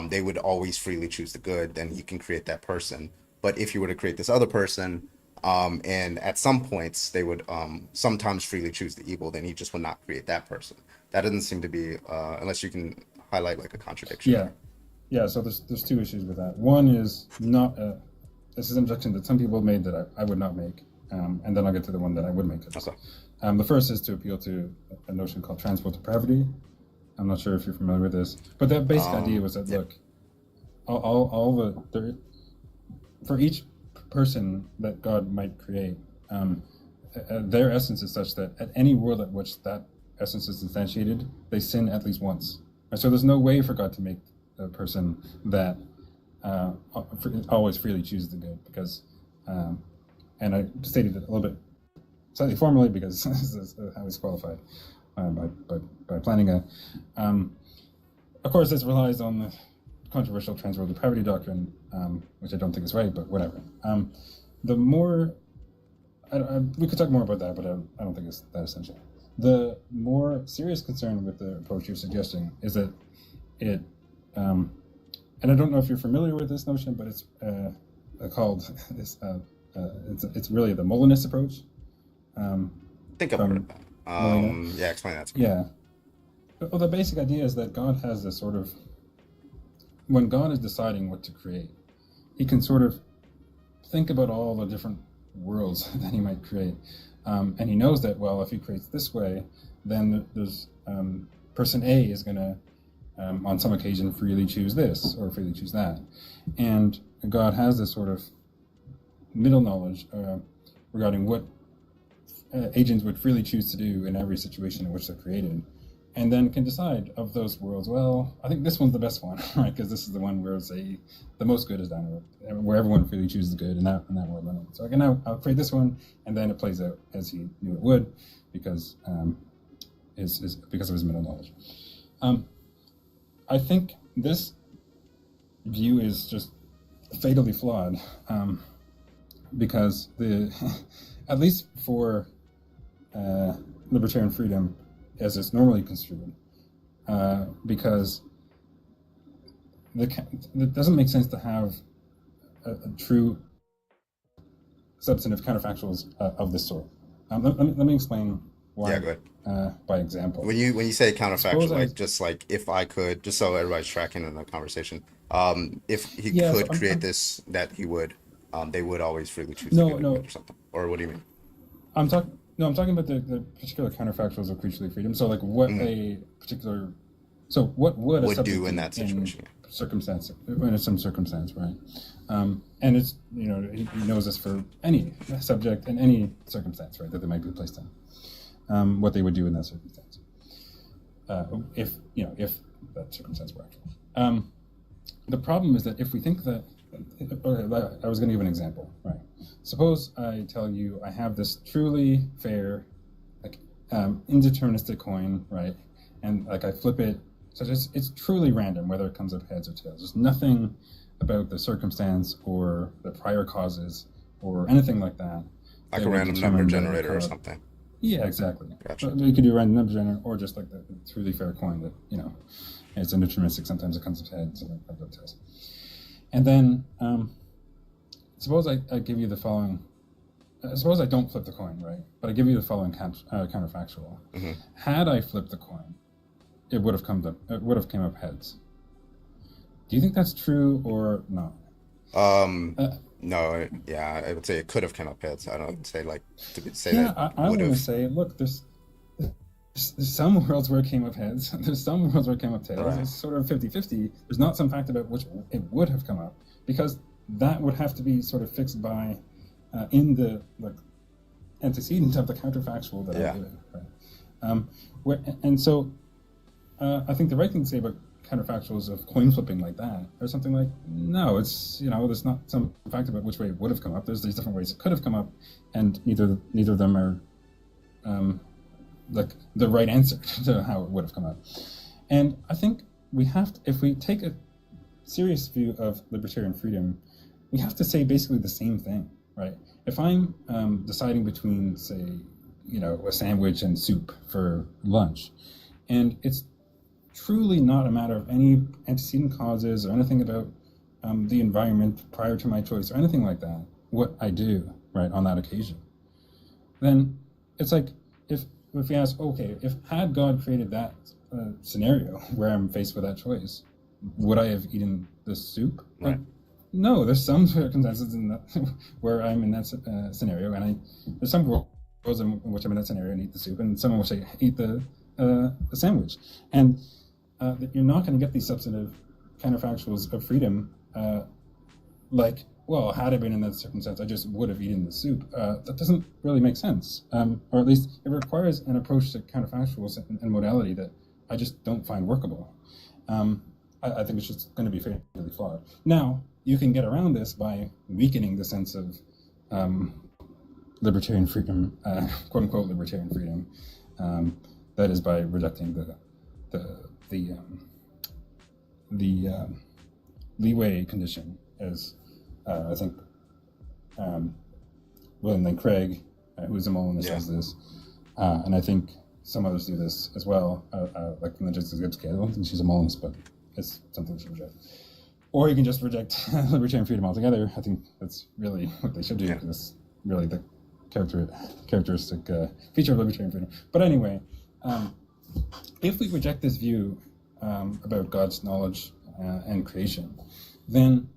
they would always freely choose the good, then he can create that person. But if you were to create this other person, And at some points, they would sometimes freely choose the evil. Then he just would not create that person. That doesn't seem to be, unless you can highlight like a contradiction.
Yeah. So there's two issues with that. One is not this is an objection that some people have made that I would not make, and then I'll get to the one that I would make. The first is to appeal to a notion called transport depravity. I'm not sure if you're familiar with this, but that basic idea was that look, for each person that God might create, their essence is such that at any world at which that essence is instantiated, they sin at least once. And so there's no way for God to make a person that always freely chooses the good, because, and I stated it a little bit slightly formally because this is how he's qualified by planning a. Of course, this relies on the controversial transworld depravity doctrine, which I don't think is right, but whatever. The more, we could talk more about that, but I don't think it's that essential. The more serious concern with the approach you're suggesting is that it, and I don't know if you're familiar with this notion, but it's called this. It's really the Molinist approach.
I think I've heard of that. Yeah, explain that to me.
Yeah. Well, the basic idea is that God has this sort of, when God is deciding what to create, he can sort of think about all the different worlds that he might create. And he knows that, well, if he creates this way, then there's person A is going to, on some occasion, freely choose this or freely choose that. And God has this sort of middle knowledge regarding what agents would freely choose to do in every situation in which they're created, and then can decide of those worlds, well, I think this one's the best one, right? Because this is the one where, say, the most good is done, where everyone freely chooses the good in that world. So I'll create this one, and then it plays out as he knew it would, because because of his middle knowledge. I think this view is just fatally flawed, because at least for libertarian freedom, as it's normally construed, because it doesn't make sense to have a true substantive counterfactuals of this sort. Let me explain why.
Yeah, go ahead.
By example.
When you say counterfactual, like if I could, just so everybody's tracking in the conversation, if he could create this, that he would, they would always freely choose to do it or something. Or what do you mean? I'm talking about the particular counterfactuals of creaturely freedom. So, like, what a particular, so what would a subject do in that situation?
Circumstance, in some circumstance, right? And it's, he knows this for any subject in any circumstance, right, that they might be placed in. What they would do in that circumstance, if that circumstance were actual. The problem is that if we think that, I was going to give an example, right? Suppose I tell you I have this truly fair, like, indeterministic coin, right? And like I flip it, so it's truly random whether it comes up heads or tails. There's nothing about the circumstance or the prior causes or anything like that.
Like a random number generator or something.
Yeah, exactly.
Gotcha.
So you could do a random number generator, or just like the truly fair coin that, it's indeterministic. Sometimes it comes up heads, sometimes it comes up tails. And then, suppose I give you the following. Suppose I don't flip the coin, right? But I give you the following counterfactual.
Mm-hmm.
Had I flipped the coin, it would have come up heads. Do you think that's true or not?
No. Yeah, I would say it could have come up heads. I don't say that.
Yeah, I want to say, look, there's some worlds where it came up heads. There's some worlds where it came up tails. Right. It's sort of 50-50. There's not some fact about which it would have come up, because that would have to be sort of fixed by in the antecedent of the counterfactual that I'm giving. Right? And so I think the right thing to say about counterfactuals of coin flipping like that, or something like, no, it's, there's not some fact about which way it would have come up. There's these different ways it could have come up, and neither of them are like the right answer to how it would have come up. And I think we have to, if we take a serious view of libertarian freedom, we have to say basically the same thing, right? If I'm deciding between, say, a sandwich and soup for lunch, and it's truly not a matter of any antecedent causes or anything about the environment prior to my choice or anything like that, what I do, right, on that occasion, then it's like if we ask, okay, if had God created that scenario where I'm faced with that choice, would I have eaten the soup?
Right.
Like, no, there's some circumstances in that where I'm in that scenario, and there's some worlds in which I'm in that scenario and eat the soup, and some in which I eat the sandwich, and you're not going to get these substantive counterfactuals of freedom, like, well, had I been in that circumstance, I just would have eaten the soup. That doesn't really make sense, or at least it requires an approach to counterfactuals and modality that I just don't find workable. I think it's just going to be fairly flawed. Now, you can get around this by weakening the sense of libertarian freedom, quote unquote libertarian freedom. That is by rejecting the leeway condition, as I think William Lane Craig, who is a Molinist, does this, and I think some others do this as well, like from the Jessica Gibbs case. I don't think she's a Molinist, but it's something we should reject. Or you can just reject libertarian freedom altogether. I think that's really what they should do, because it's really the characteristic feature of libertarian freedom. But anyway, if we reject this view about God's knowledge and creation, then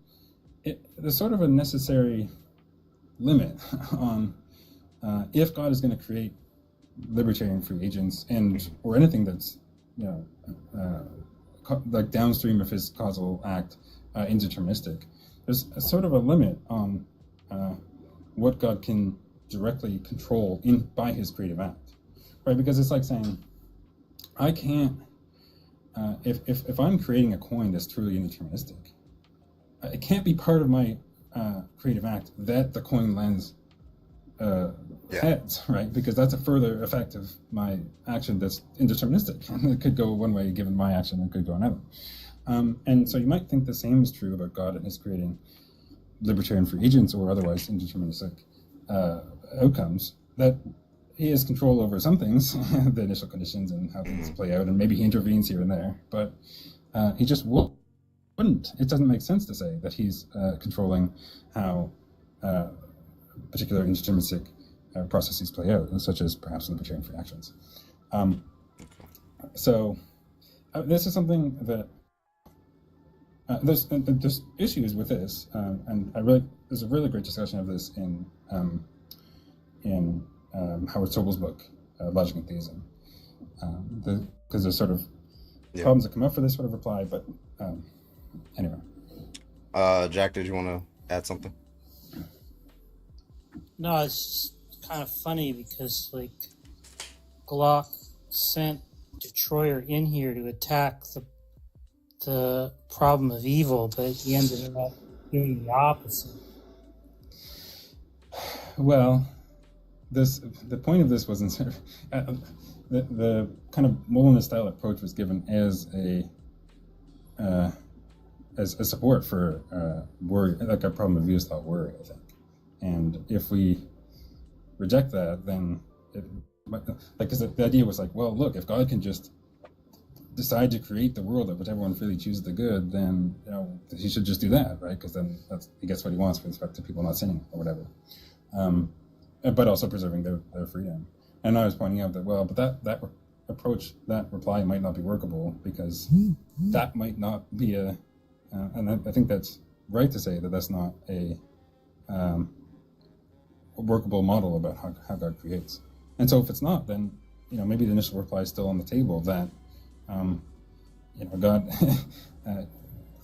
there's sort of a necessary limit on if God is going to create libertarian free agents or anything that's like downstream of his causal act, indeterministic. There's a sort of a limit on what God can directly control by his creative act, right? Because it's like saying, I can't. If I'm creating a coin that's truly indeterministic, it can't be part of my creative act that the coin lands heads, right? Because that's a further effect of my action that's indeterministic, and it could go one way given my action, and it could go another. And so you might think the same is true about God and his creating libertarian free agents or otherwise indeterministic outcomes, that he has control over some things, the initial conditions and how things play out, and maybe he intervenes here and there, but he just wouldn't. It doesn't make sense to say that he's controlling how particular indeterministic processes play out, such as perhaps libertarian free actions. So this is something that there's issues with this, and there's a really great discussion of this in Howard Sobel's book, Logic and Theism, because there's sort of problems that come up for this sort of reply, but anyway.
Jack, did you want to add something?
No, it's just kind of funny because, like, Glock sent Detroyer in here to attack the problem of evil, but he ended up doing the opposite.
Well, the point of this wasn't the kind of Molinist style approach was given as a support for worry, like a problem of use thought worry, I think. And if we reject that, then because the idea was like, well, look, if God can just decide to create the world of which everyone freely chooses the good, then he should just do that, right? Because then he gets what he wants with respect to people not sinning or whatever, but also preserving their freedom. And I was pointing out that, well, but that approach, that reply might not be workable, because that might not be and I think that's right to say that that's not a workable model about how God creates. And so if it's not, then maybe the initial reply is still on the table that God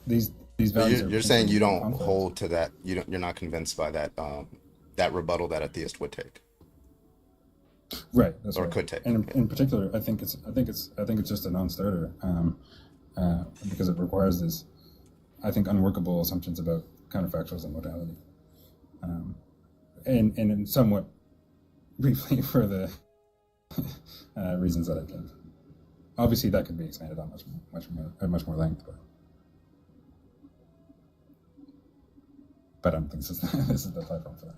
these values.
You're saying you don't hold to that. You're not convinced by that that rebuttal that a theist would take.
Right. That's
or
right.
could take.
And in particular, I think it's just a non-starter because it requires this, I think, unworkable assumptions about counterfactuals and modality. And somewhat briefly for the reasons that I gave. Obviously, that could be expanded on much more length, but I don't think this is the platform for that.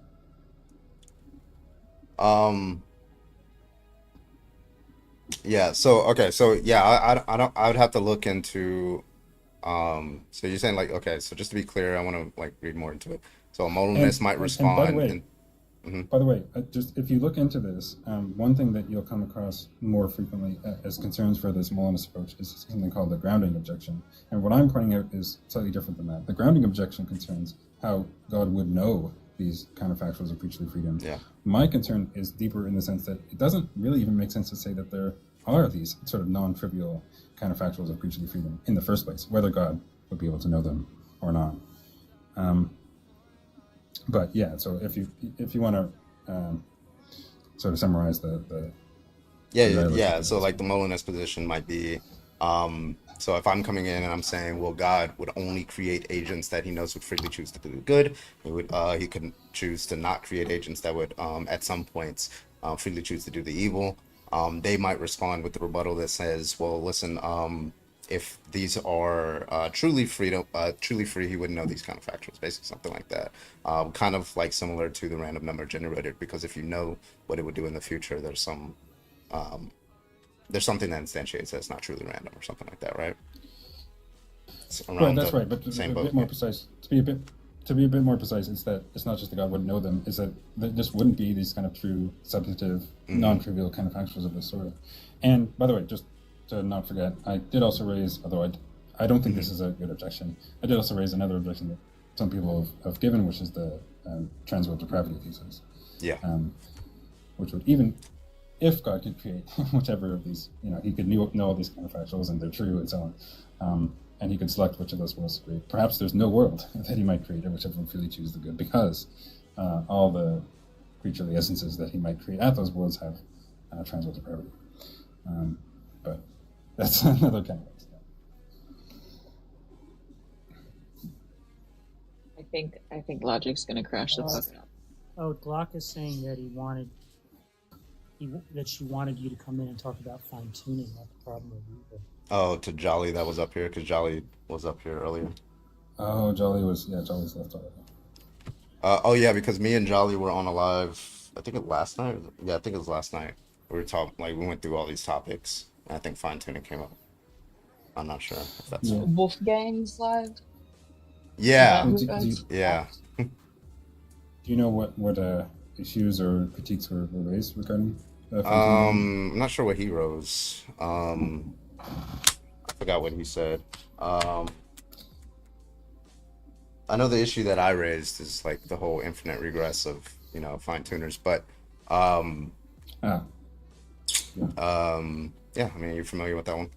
Yeah. So okay. So yeah, I would have to look into. So you're saying, like, okay. So just to be clear, I want to read more into it. So a Molinist might respond.
And by the way, By the way, just if you look into this, one thing that you'll come across more frequently as concerns for this Molinist approach is something called the grounding objection. And what I'm pointing out is slightly different than that. The grounding objection concerns how God would know these counterfactuals of creaturely freedom.
Yeah.
My concern is deeper in the sense that it doesn't really even make sense to say that there are these sort of non-trivial counterfactuals of creaturely freedom in the first place, whether God would be able to know them or not. But yeah, so if you want to sort of summarize the
yeah. So like the Molinist position might be, so if I'm coming in and I'm saying, well, God would only create agents that he knows would freely choose to do good. He could choose to not create agents that would, at some points, freely choose to do the evil. They might respond with the rebuttal that says, well, listen, if these are truly free, he wouldn't know these kind of factors, basically something like that. Kind of like similar to the random number generator, because if you know what it would do in the future, there's something that instantiates that it's not truly random or something like that, right?
Right, that's right. But to be a bit more precise, to be a bit more precise, it's that it's not just that God wouldn't know them; is that there just wouldn't be these kind of true, substantive, non-trivial kind of factors of this sort. And by the way, just to not forget, I did also raise, although I don't think this is a good objection, I did also raise another objection that some people have given, which is the transworld depravity thesis.
Yeah.
Which would, even if God could create whichever of these, he could know all these counterfactuals and they're true and so on, and he could select which of those worlds to create. Perhaps there's no world that he might create, or whichever would freely choose the good, because all the creaturely essences that he might create at those worlds have transworld depravity. But that's another kind of thing.
I think Logic's gonna crash the fuck out.
Oh, Glock is saying that she wanted you to come in and talk about fine tuning, not the problem of evil.
Oh, to Jolly that was up here, because Jolly was up here earlier.
Oh, Jolly's left already.
Oh yeah, because me and Jolly were on a live, I think it was last night. Yeah, I think it was last night. We were talking, we went through all these topics, and I think fine tuning came up. I'm not sure if that's
Wolfgang's live.
Yeah.
Yeah. Do you know what issues or critiques were raised regarding?
I'm not sure what he rose. I forgot what he said. I know the issue that I raised is like the whole infinite regress of fine tuners, but yeah, I mean, you're familiar with that one?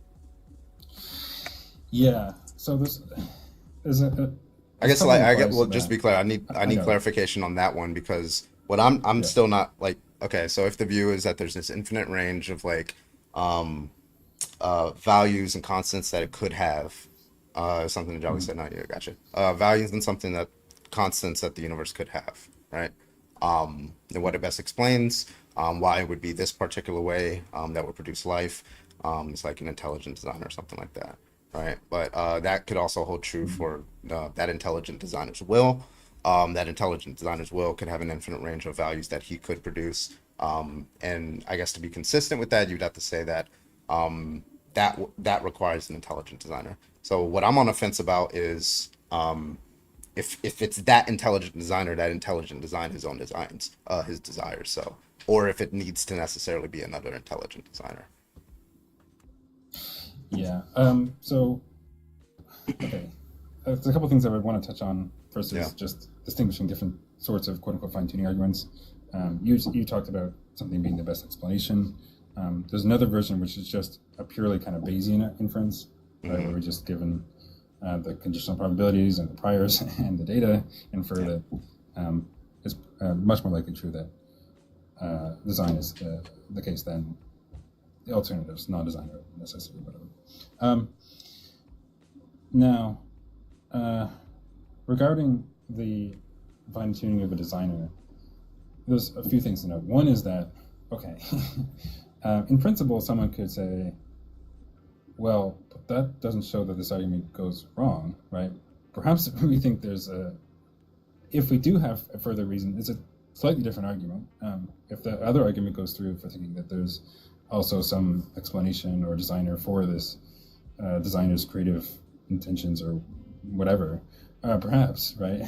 Yeah. So this is
I guess just to be clear, I need clarification on that one, because what I'm still not like, okay, so if the view is that there's this infinite range of values and constants that it could have, something that Jolly said, no, yeah, gotcha. Values and something that constants that the universe could have, right? And what it best explains why it would be this particular way that would produce life. It's like an intelligent design or something like that, right? But that could also hold true for that intelligent designer's will. That intelligent designer's will could have an infinite range of values that he could produce. And I guess to be consistent with that, you'd have to say that that requires an intelligent designer. So what I'm on the fence about is if it's that intelligent design his own designs, his desires. So, or if it needs to necessarily be another intelligent designer.
Yeah. So, okay. There's a couple of things I would want to touch on. First is just distinguishing different sorts of quote-unquote fine-tuning arguments. You talked about something being the best explanation. There's another version which is just a purely kind of Bayesian inference, right, where we're just given the conditional probabilities and the priors and the data, infer that it's much more likely true that design is the case than the alternatives, non-design or necessity, whatever. Now, regarding the fine-tuning of a designer, there's a few things to note. One is that, okay, in principle, someone could say, well, but that doesn't show that this argument goes wrong, right? Perhaps we think if we do have a further reason, it's a slightly different argument. If the other argument goes through for thinking that there's also some explanation or designer for this designer's creative intentions or whatever, perhaps, right?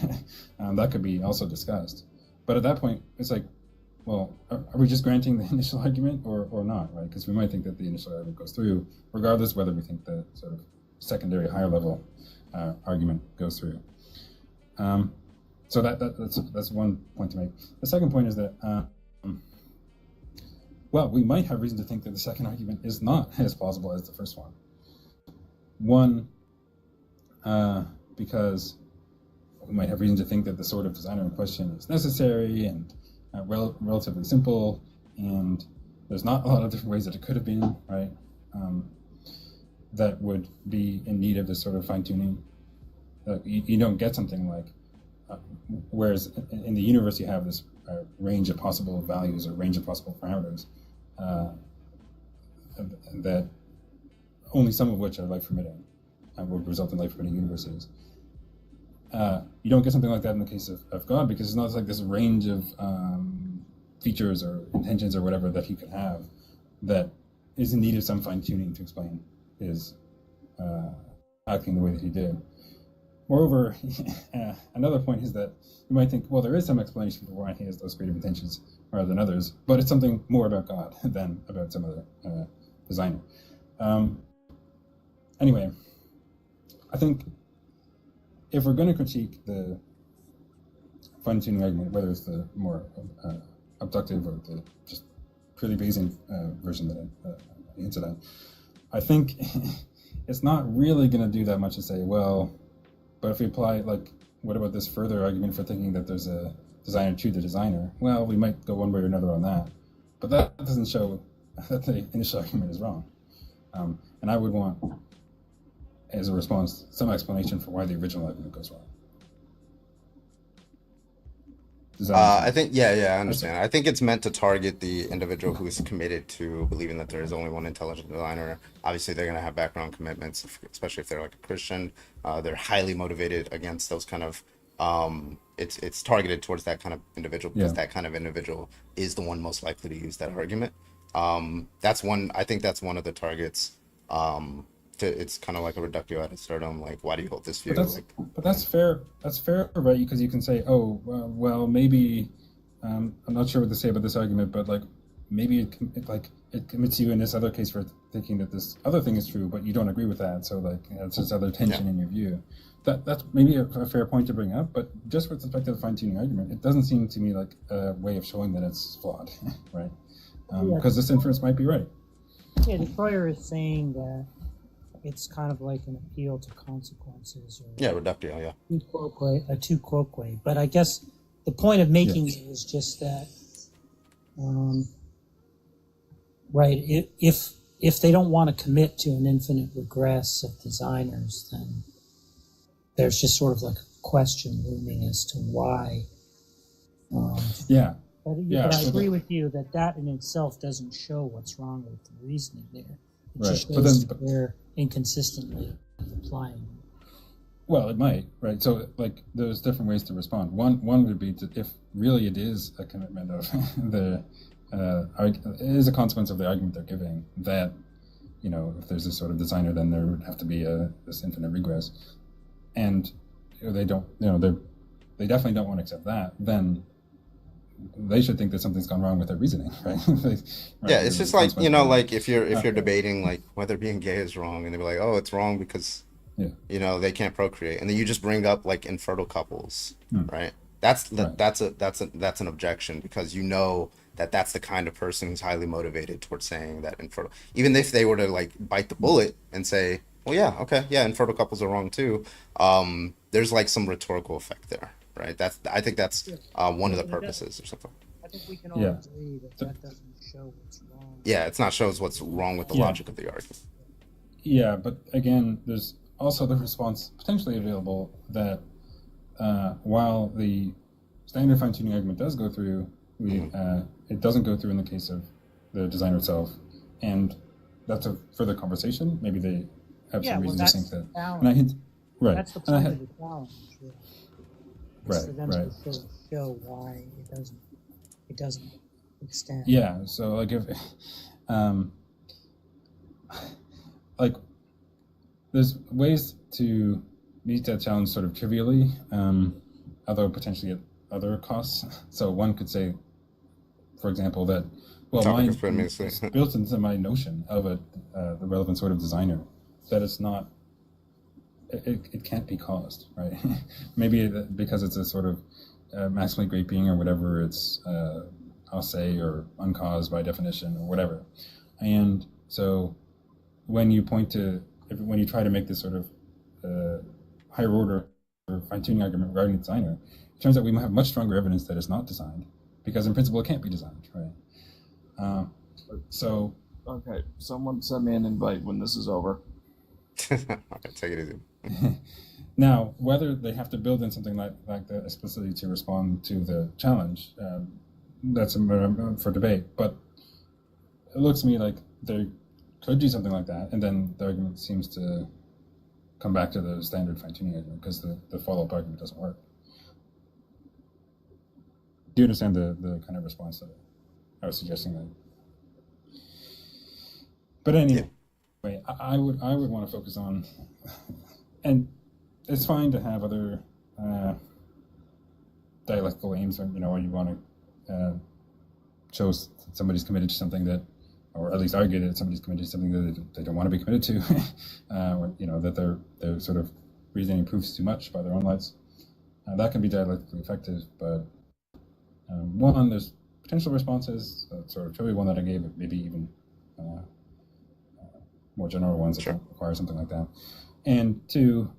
That could be also discussed. But at that point, it's like, well, are we just granting the initial argument or not, right? Because we might think that the initial argument goes through, regardless whether we think the sort of secondary, higher level argument goes through. So that's one point to make. The second point is that, well, we might have reason to think that the second argument is not as plausible as the first one. One, because we might have reason to think that the sort of designer in question is necessary and relatively simple, and there's not a lot of different ways that it could have been, right? That would be in need of this sort of fine-tuning. You don't get something like, whereas in the universe you have this range of possible values or range of possible parameters that only some of which are life-permitting and would result in life-permitting universes. You don't get something like that in the case of God, because it's not like this range of features or intentions or whatever that he could have that is in need of some fine-tuning to explain his acting the way that he did. Moreover, another point is that you might think, well, there is some explanation for why he has those creative intentions rather than others, but it's something more about God than about some other designer. Anyway, I think if we're going to critique the fine-tuning argument, whether it's the more abductive or the just purely Bayesian version that I hinted at, I think it's not really going to do that much to say, well, but if we apply, like, what about this further argument for thinking that there's a designer to the designer? Well, we might go one way or another on that, but that doesn't show that the initial argument is wrong. And I would want, as a response, some explanation for why the original argument goes wrong.
I think, I understand. I think it's meant to target the individual who is committed to believing that there is only one intelligent designer. Obviously, they're going to have background commitments, especially if they're like a Christian. They're highly motivated against those kind of. It's targeted towards that kind of individual because that kind of individual is the one most likely to use that argument. That's one. I think that's one of the targets. It's kind of like a reductio ad absurdum. Like, why do you hold this view?
But that's fair. That's fair, right? Because you can say, oh, well, maybe I'm not sure what to say about this argument, but like maybe it commits you in this other case for thinking that this other thing is true, but you don't agree with that. So like it's this other tension in your view. That's maybe a fair point to bring up, but just with respect to the fine-tuning argument, it doesn't seem to me like a way of showing that it's flawed, right? Because this inference might be right.
Yeah, Detroyer is saying that it's kind of like an appeal to consequences. Or
reductio,
a tu quoque. But I guess the point of making it is just that, right, if they don't want to commit to an infinite regress of designers, then there's just sort of like a question looming as to why. But I agree with you that in itself doesn't show what's wrong with the reasoning there. It just shows that they're inconsistently applying.
Well, it might, right? So, like, there's different ways to respond. One would be to, if really it is a commitment of it is a consequence of the argument they're giving that, you know, if there's this sort of designer, then there would have to be this infinite regress, and they don't, you know, they definitely don't want to accept that. Then they should think that something's gone wrong with their reasoning, right?
It's just like, you know, like if you're debating like whether being gay is wrong, and they're like, oh, it's wrong because you know they can't procreate, and then you just bring up like infertile couples, right? That's an objection, because you know that's the kind of person who's highly motivated towards saying that infertile, even if they were to like bite the bullet and say, well, infertile couples are wrong too. There's like some rhetorical effect there. Right. I think that's one of the purposes or something.
I think we can all agree that doesn't show what's wrong.
Yeah, it's not shows what's wrong with the logic of the argument.
Yeah, but again, there's also the response potentially available that while the standard fine-tuning argument does go through, it doesn't go through in the case of the designer itself, and that's a further conversation. Maybe they have some reason to think that. And I hint, right.
That's the point of the challenge. Yeah.
Right,
for them to sort of show why it doesn't extend.
Yeah, so like if like there's ways to meet that challenge sort of trivially, although potentially other costs. So one could say, for example, that
Topic
mine
is pretty
is
amazing.
built into my notion of the relevant sort of designer, that it's not. It can't be caused, right? Maybe because it's a sort of maximally great being or whatever, it's I'll say, or uncaused by definition or whatever. And so when you when you try to make this sort of higher order or fine-tuning argument regarding the designer, it turns out we might have much stronger evidence that it's not designed, because in principle it can't be designed, right? So
Okay, someone send me an invite when this is over.
Okay, take it easy.
Now, whether they have to build in something like that explicitly to respond to the challenge, that's for debate. But it looks to me like they could do something like that, and then the argument seems to come back to the standard fine-tuning argument, because the follow-up argument doesn't work. Do you understand the kind of response that I was suggesting there? But anyway, I would want to focus on, and it's fine to have other dialectical aims, or when you want to show somebody's committed to something that, or at least argue that somebody's committed to something that they don't want to be committed to, or that their sort of reasoning proves too much by their own lives. That can be dialectically effective, but one, there's potential responses, sort of trivial one that I gave, but maybe even more general ones that don't require something like that. And two,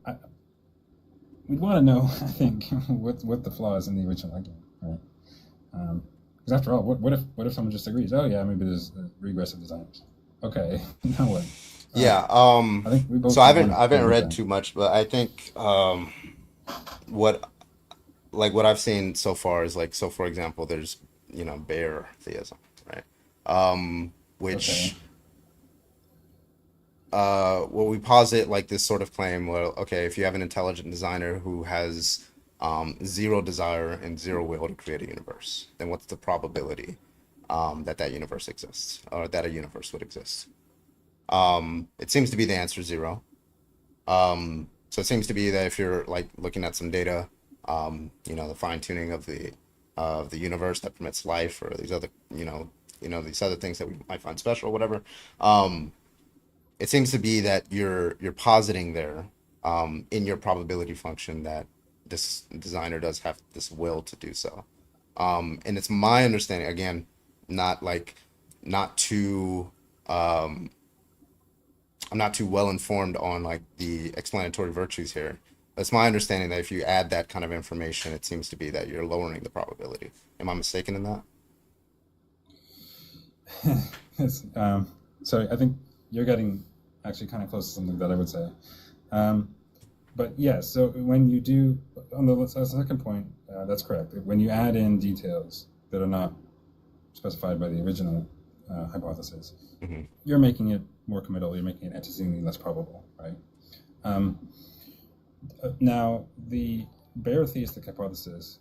we'd want to know, I think, what the flaw is in the original argument, right? Because after all, what if someone just agrees? Oh yeah, maybe there's regressive designers. Okay, now what?
Yeah.
I think we both
So I haven't
agree with
read
that.
too much, but I think what I've seen so far is so for example, there's bare theism, right? Which what we posit this sort of claim, well, okay, if you have an intelligent designer who has zero desire and zero will to create a universe, then what's the probability that universe exists, or that a universe would exist? It seems to be the answer 0. So it seems to be that if you're looking at some data, the fine tuning of the universe that permits life, or these other these other things that we might find special or whatever, it seems to be that you're positing there in your probability function that this designer does have this will to do so. And it's my understanding, again, not too I'm not too well informed on the explanatory virtues here. But it's my understanding that if you add that kind of information, it seems to be that you're lowering the probability. Am I mistaken in that?
Yes, so I think you're getting actually kind of close to something that I would say. But yes, so when you do, on the second point, that's correct. When you add in details that are not specified by the original hypothesis, you're making it more committal, you're making it antecedently less probable, right? Now, the bare theistic hypothesis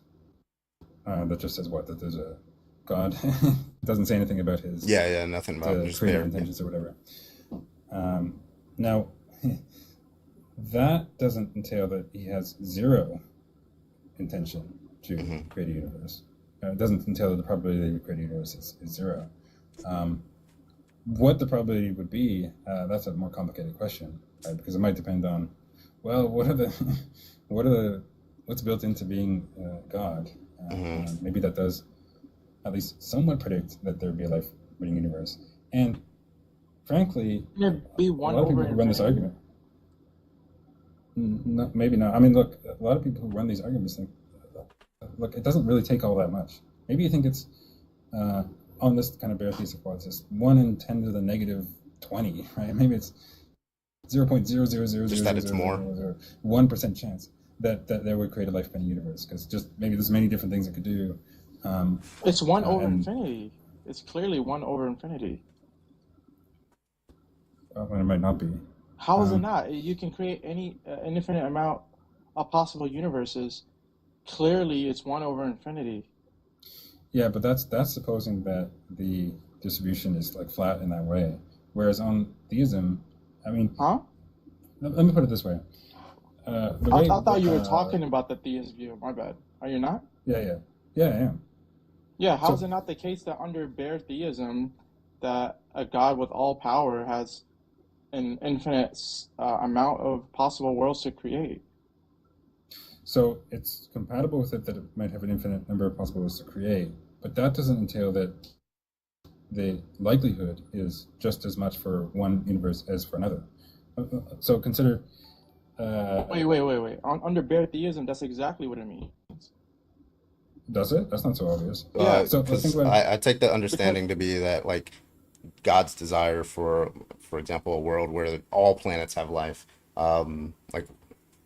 that just says what? That there's a God. It doesn't say anything about his
nothing about just
creative
bare,
intentions or whatever. Now, that doesn't entail that he has zero intention to create a universe. It doesn't entail that the probability that he would create a universe is 0. What the probability would be, that's a more complicated question, right? Because it might depend on, well, what's built into being God? Maybe that does at least somewhat predict that there would be a life-bringing universe. And frankly,
be
a
one
lot of people
over
who run this argument, no, maybe not. I mean, look, a lot of people who run these arguments think, look, it doesn't really take all that much. Maybe you think it's on this kind of bare theistic hypothesis, 1 in 10 to the negative 20, right? Maybe it's 0.000000001%
Just that it's more.
chance that there would create a life-bending universe, because just maybe there's many different things it could do.
It's 1 over
and-
infinity. It's clearly 1 over infinity.
When it might not be.
How is it not? You can create an infinite amount of possible universes. Clearly, it's 1 over infinity.
Yeah, but that's supposing that the distribution is flat in that way. Whereas on theism, I mean, let me put it this way.
I thought you were talking about the theist view. My bad. Are you not?
Yeah, I am.
Yeah, how is
So
it not the case that under bare theism, that a God with all power has an infinite amount of possible worlds to create?
So it's compatible with it that it might have an infinite number of possible ways to create, but that doesn't entail that the likelihood is just as much for one universe as for another. So consider.
Wait. Under bare theism, that's exactly what it means.
Does it? That's not so obvious.
Yeah,
So let's think
Because
about it.
I take the
because
understanding to be that like God's desire for example, a world where all planets have life, like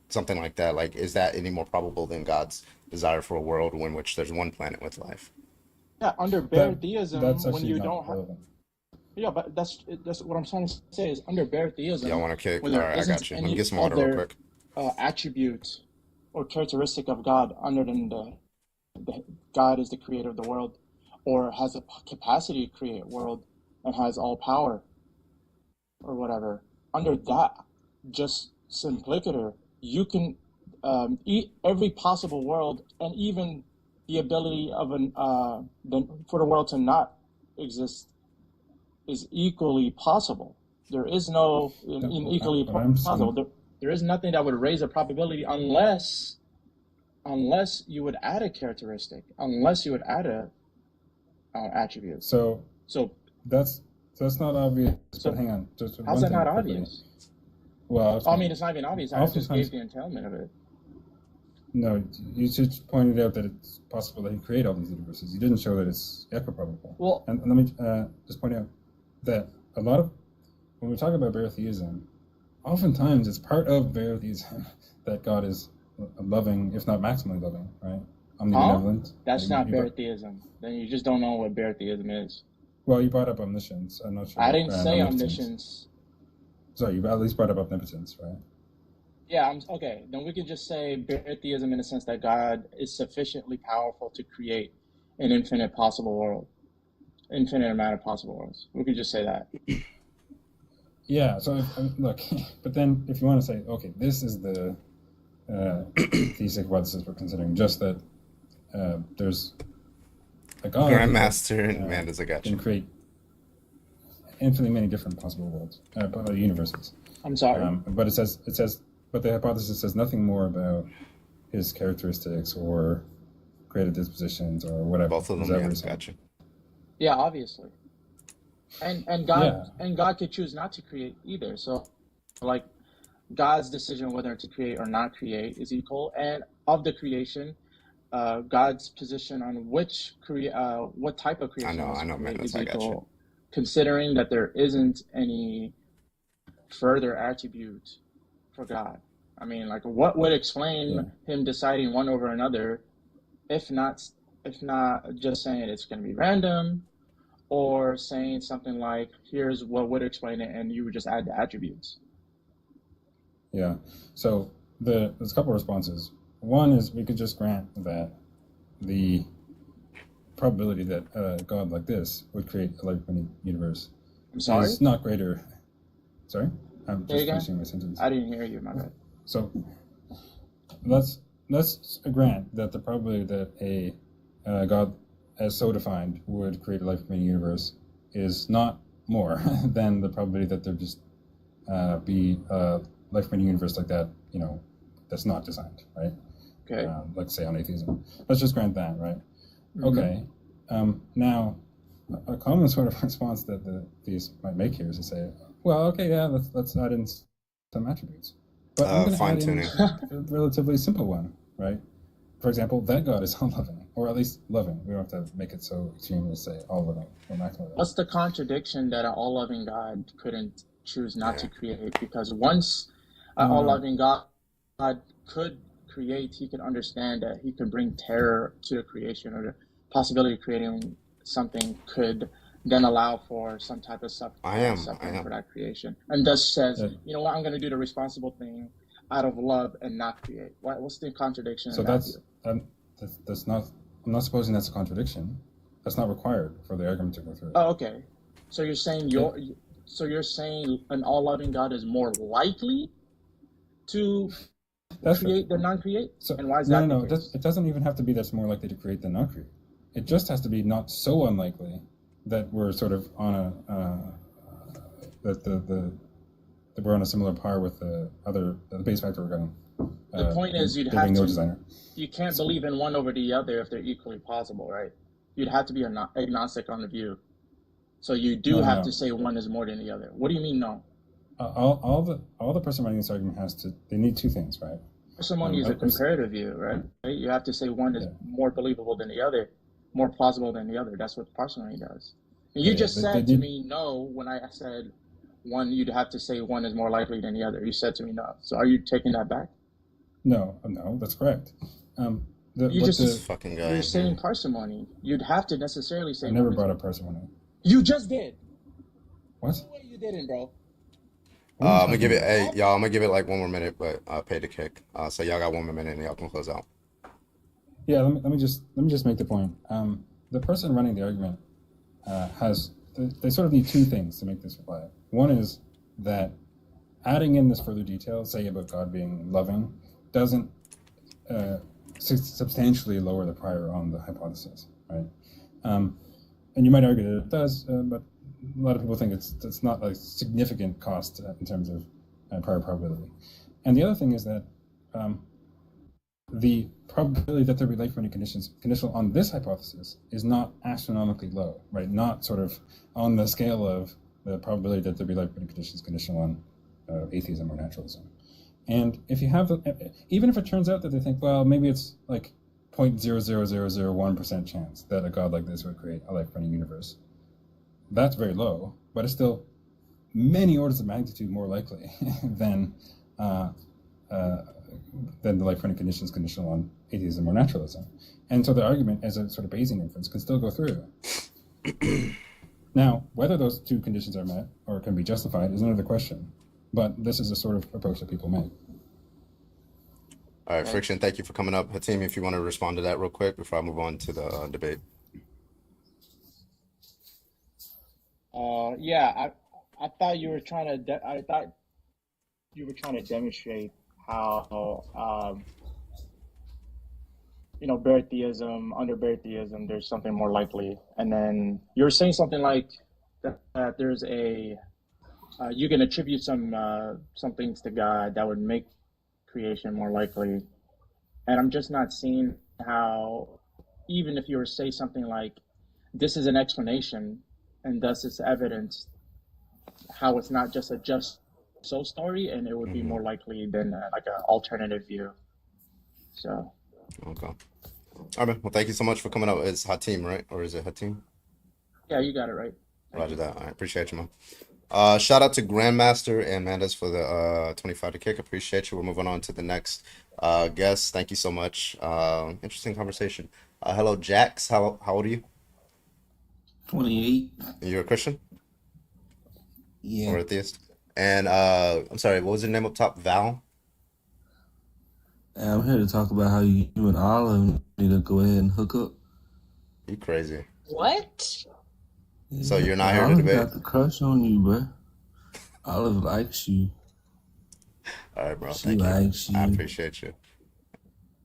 something like that. Like, is that any more probable than God's desire for a world in which there's one planet with life?
yeah, under bare
That
theism,
that's
when
actually
you
not
don't have
relevant.
yeah, but that's what I'm trying to say is under bare
Y'all
theism,
want to kick?
when
All
there
right, I
isn't
got you. Let me
any
get some water real
other
quick.
attribute or characteristic of God other than the God is the creator of the world, or has a capacity to create world and has all power or whatever. Under that, just simplicator, you can eat every possible world, and even the ability of for the world to not exist is equally possible. There is no equally
What I'm
possible.
saying,
There is nothing that would raise a probability unless you would add a characteristic, unless you would add a attribute.
so
So
that's not obvious. But
so
hang on, just
how's
one
that
thing
not
quickly.
obvious?
Well, I was
I
saying,
mean, it's not even obvious. I just
oftentimes,
gave the entailment of it.
no, you just pointed out that it's possible that he create all these universes. You didn't show that it's equiprobable.
Well,
And let me just point out that a lot of when we talk about bare theism, oftentimes it's part of bare theism that God is loving, if not maximally loving, right? Omnibenevolent.
That's
You-
not
you
bare
brought-
theism. Then you just don't know what bare theism is.
Well, you brought up omniscience. I'm not sure.
I didn't say
omnipotence.
omniscience.
Sorry, you at least brought up omnipotence, right?
Yeah, okay. Then we could just say bare theism in the sense that God is sufficiently powerful to create an infinite possible world, infinite amount of possible worlds. We could just say that.
Yeah. So look, but then if you want to say, okay, this is the theistic hypothesis we're considering, just that there's a God
Grandmaster
that
and Mandas, I got
can
you.
create infinitely many different possible worlds, universes.
I'm sorry.
But but the hypothesis says nothing more about his characteristics or creative dispositions or whatever.
Both of
Is
them,
that
yeah,
what you're saying?
got you.
Yeah, obviously. And God could choose not to create either. So, like, God's decision whether to create or not create is equal, and of the creation, God's position on what type of creation
I know, man.
is
I got you.
equal, considering that there isn't any further attribute for God. I mean, like, what would explain him deciding one over another, if not just saying it's going to be random, or saying something like, here's what would explain it, and you would just add the attributes.
Yeah. So there's a couple of responses. One is we could just grant that the probability that a God like this would create a life-giving universe
I'm sorry?
is not greater. Sorry? I'm
Say
just
again?
finishing my sentence.
I didn't hear you, my bad.
So let's grant that the probability that a God as so defined would create a life-giving universe is not more than the probability that there just be a life-giving universe like that, that's not designed, right?
Okay.
Let's say on atheism. Let's just grant that, right?
Mhm.
Okay. Now, a common sort of response that the theists might make here is to say, well, okay, yeah, let's add in some attributes. But I'm going to add in a relatively simple one, right? For example, that God is all-loving, or at least loving. We don't have to make it so extreme to say all-loving or maximally loving.
What's the contradiction that an all-loving God couldn't choose not to create? Because once an all-loving God could create, he could understand that he could bring terror to the creation, or the possibility of creating something could then allow for some type of suffering for that creation. And thus says, you know what, I'm going to do the responsible thing out of love and not create. What's the contradiction
So
in that view?
that's not. I'm not supposing that's a contradiction. That's not required for the argument to go through.
Oh, okay. So you're saying you're saying an all-loving God is more likely to
That's
create than non-create?
So,
And why is
no,
that
no,
the
no.
case?
It doesn't even have to be that's more likely to create than not create. It just has to be not so unlikely that we're sort of on a that we're on a similar par with the base factor we're getting.
The point is,
there being no designer.
you can't believe in one over the other if they're equally possible, right? You'd have to be agnostic on the view. So you do
No,
have
no.
to say one is more than the other. What do you mean no?
All the person running this argument they need two things, right?
Parsimony is a comparative view, right? You have to say one is more believable than the other, more plausible than the other. That's what parsimony does. And you just said to me no when I said one, you'd have to say one is more likely than the other. You said to me no. So are you taking that back?
No, that's correct.
Fucking guy.
You're saying parsimony. You'd have to necessarily say.
I never brought up parsimony.
You just did.
What?
No way you didn't, bro.
I'm gonna give it, y'all. I'm gonna give it like one more minute, but pay the kick. So y'all got 1 more minute, and y'all can close out.
Yeah, let me just make the point. The person running the argument they sort of need two things to make this reply. One is that adding in this further detail, say about God being loving, doesn't substantially lower the prior on the hypothesis, right? And you might argue that it does, but a lot of people think it's not a significant cost in terms of prior probability. And the other thing is that the probability that there be life-threatening conditions conditional on this hypothesis is not astronomically low, right? Not sort of on the scale of the probability that there be life-threatening conditions conditional on atheism or naturalism. And if you have, even if it turns out that they think, well, maybe it's like 0.00001% chance that a God like this would create a life-threatening universe, that's very low, but it's still many orders of magnitude more likely than the life-threatening conditions conditional on atheism or naturalism. And so the argument as a sort of Bayesian inference can still go through. Now, whether those two conditions are met or can be justified is another question, but this is a sort of approach that people make.
All right, Friction, thank you for coming up. Hatim, if you want to respond to that real quick before I move on to the debate.
Yeah, I thought you were trying to demonstrate how bare theism, under bare theism, there's something more likely, and then you were saying something like that there's you can attribute some things to God that would make creation more likely, and I'm just not seeing how, even if you were to say something like this is an explanation and thus it's evidence, how it's not just a so story, and it would be more likely than like an alternative view. So
okay, all right, man. Well, thank you so much for coming up. It's Hatim, right? Or is it Hatim?
Yeah, you got it right.
Roger that. I appreciate you, man. Shout out to Grandmaster and Mandas for the 25 to kick. Appreciate you. We're moving on to the next guest. Thank you so much. Interesting conversation. Hello, Jax. How old are you?
28.
You're a Christian?
Yeah.
Or atheist? And I'm sorry, what was your name up top? Val?
I'm here to talk about how you and Olive need to go ahead and hook up.
You crazy.
What?
So you're not here to
Olive
debate?
got the crush on you, bro. Olive likes you.
All right, bro.
She
Thank you.
likes you.
I appreciate you.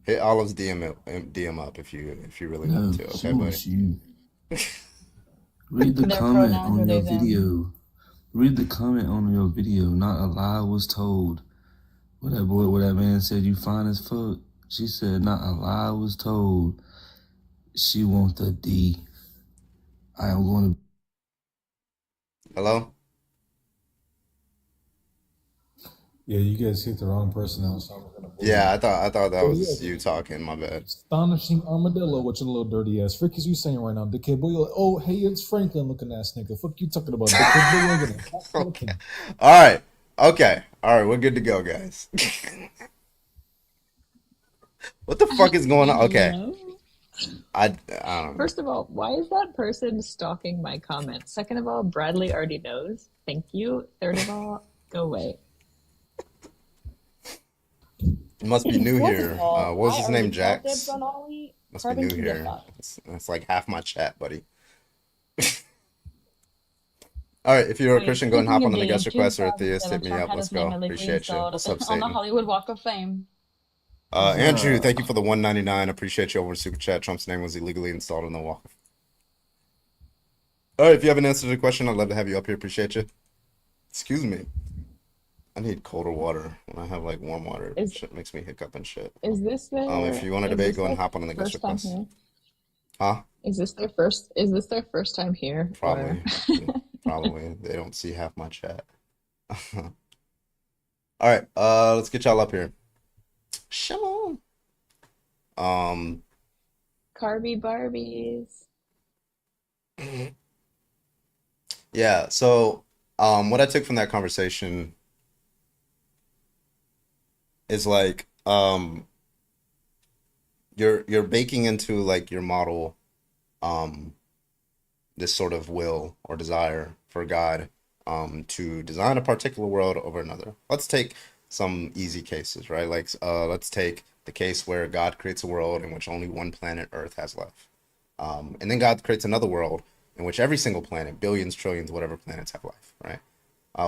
Hit Olive's DM up if you really want to.
She
Okay,
wants
buddy.
you. Read the
Their
comment
pronouns
on
are
your
they, them.
video. Read the comment on your video. Not a lie was told. What that man said, you fine as fuck. She said, not a lie was told. She want the D. I am going to.
Hello?
Yeah, you guys hit the wrong person out, so I'm gonna.
Yeah, I thought that was you talking. My bad.
Astonishing armadillo, what your little dirty ass. Frick is you saying right now, dickhead boy? You're like, oh, hey, it's Franklin looking ass nigga. Fuck you talking about, dickhead boy?
Okay. All right. Okay. All right. We're good to go, guys. What the fuck is going on? Okay. I don't know.
First of all, why is that person stalking my comments? Second of all, Bradley already knows. Thank you. Third of all, go away.
You must be new here. What was his name? Jax?
Must
Be new here. It's like half my chat, buddy. All right. If you're a Christian, go and hop on the guest request, or a theist, hit me up. Let's go. Appreciate you. What's up,
on the
Satan?
Hollywood Walk of Fame.
Andrew, thank you for the 199. Appreciate you over super chat. Trump's name was illegally installed in the wall. All right, if you have an answer to the question, I'd love to have you up here. Appreciate you. Excuse me. I need colder water. When I have like warm water, shit makes me hiccup and shit.
Is this their?
If you want to
is
debate,
this
go and
their
hop on the guest
first time
request.
here?
Huh?
Is this their first? Is this their first time here?
Probably. Probably. They don't see half my chat. All right. Let's get y'all up here. Shalom.
Carby Barbies.
Yeah. So, what I took from that conversation is like, you're baking into like your model, this sort of will or desire for God, to design a particular world over another. Let's take some easy cases, right? Like, let's take the case where God creates a world in which only one planet Earth has life. And then God creates another world in which every single planet, billions, trillions, whatever planets have life, right?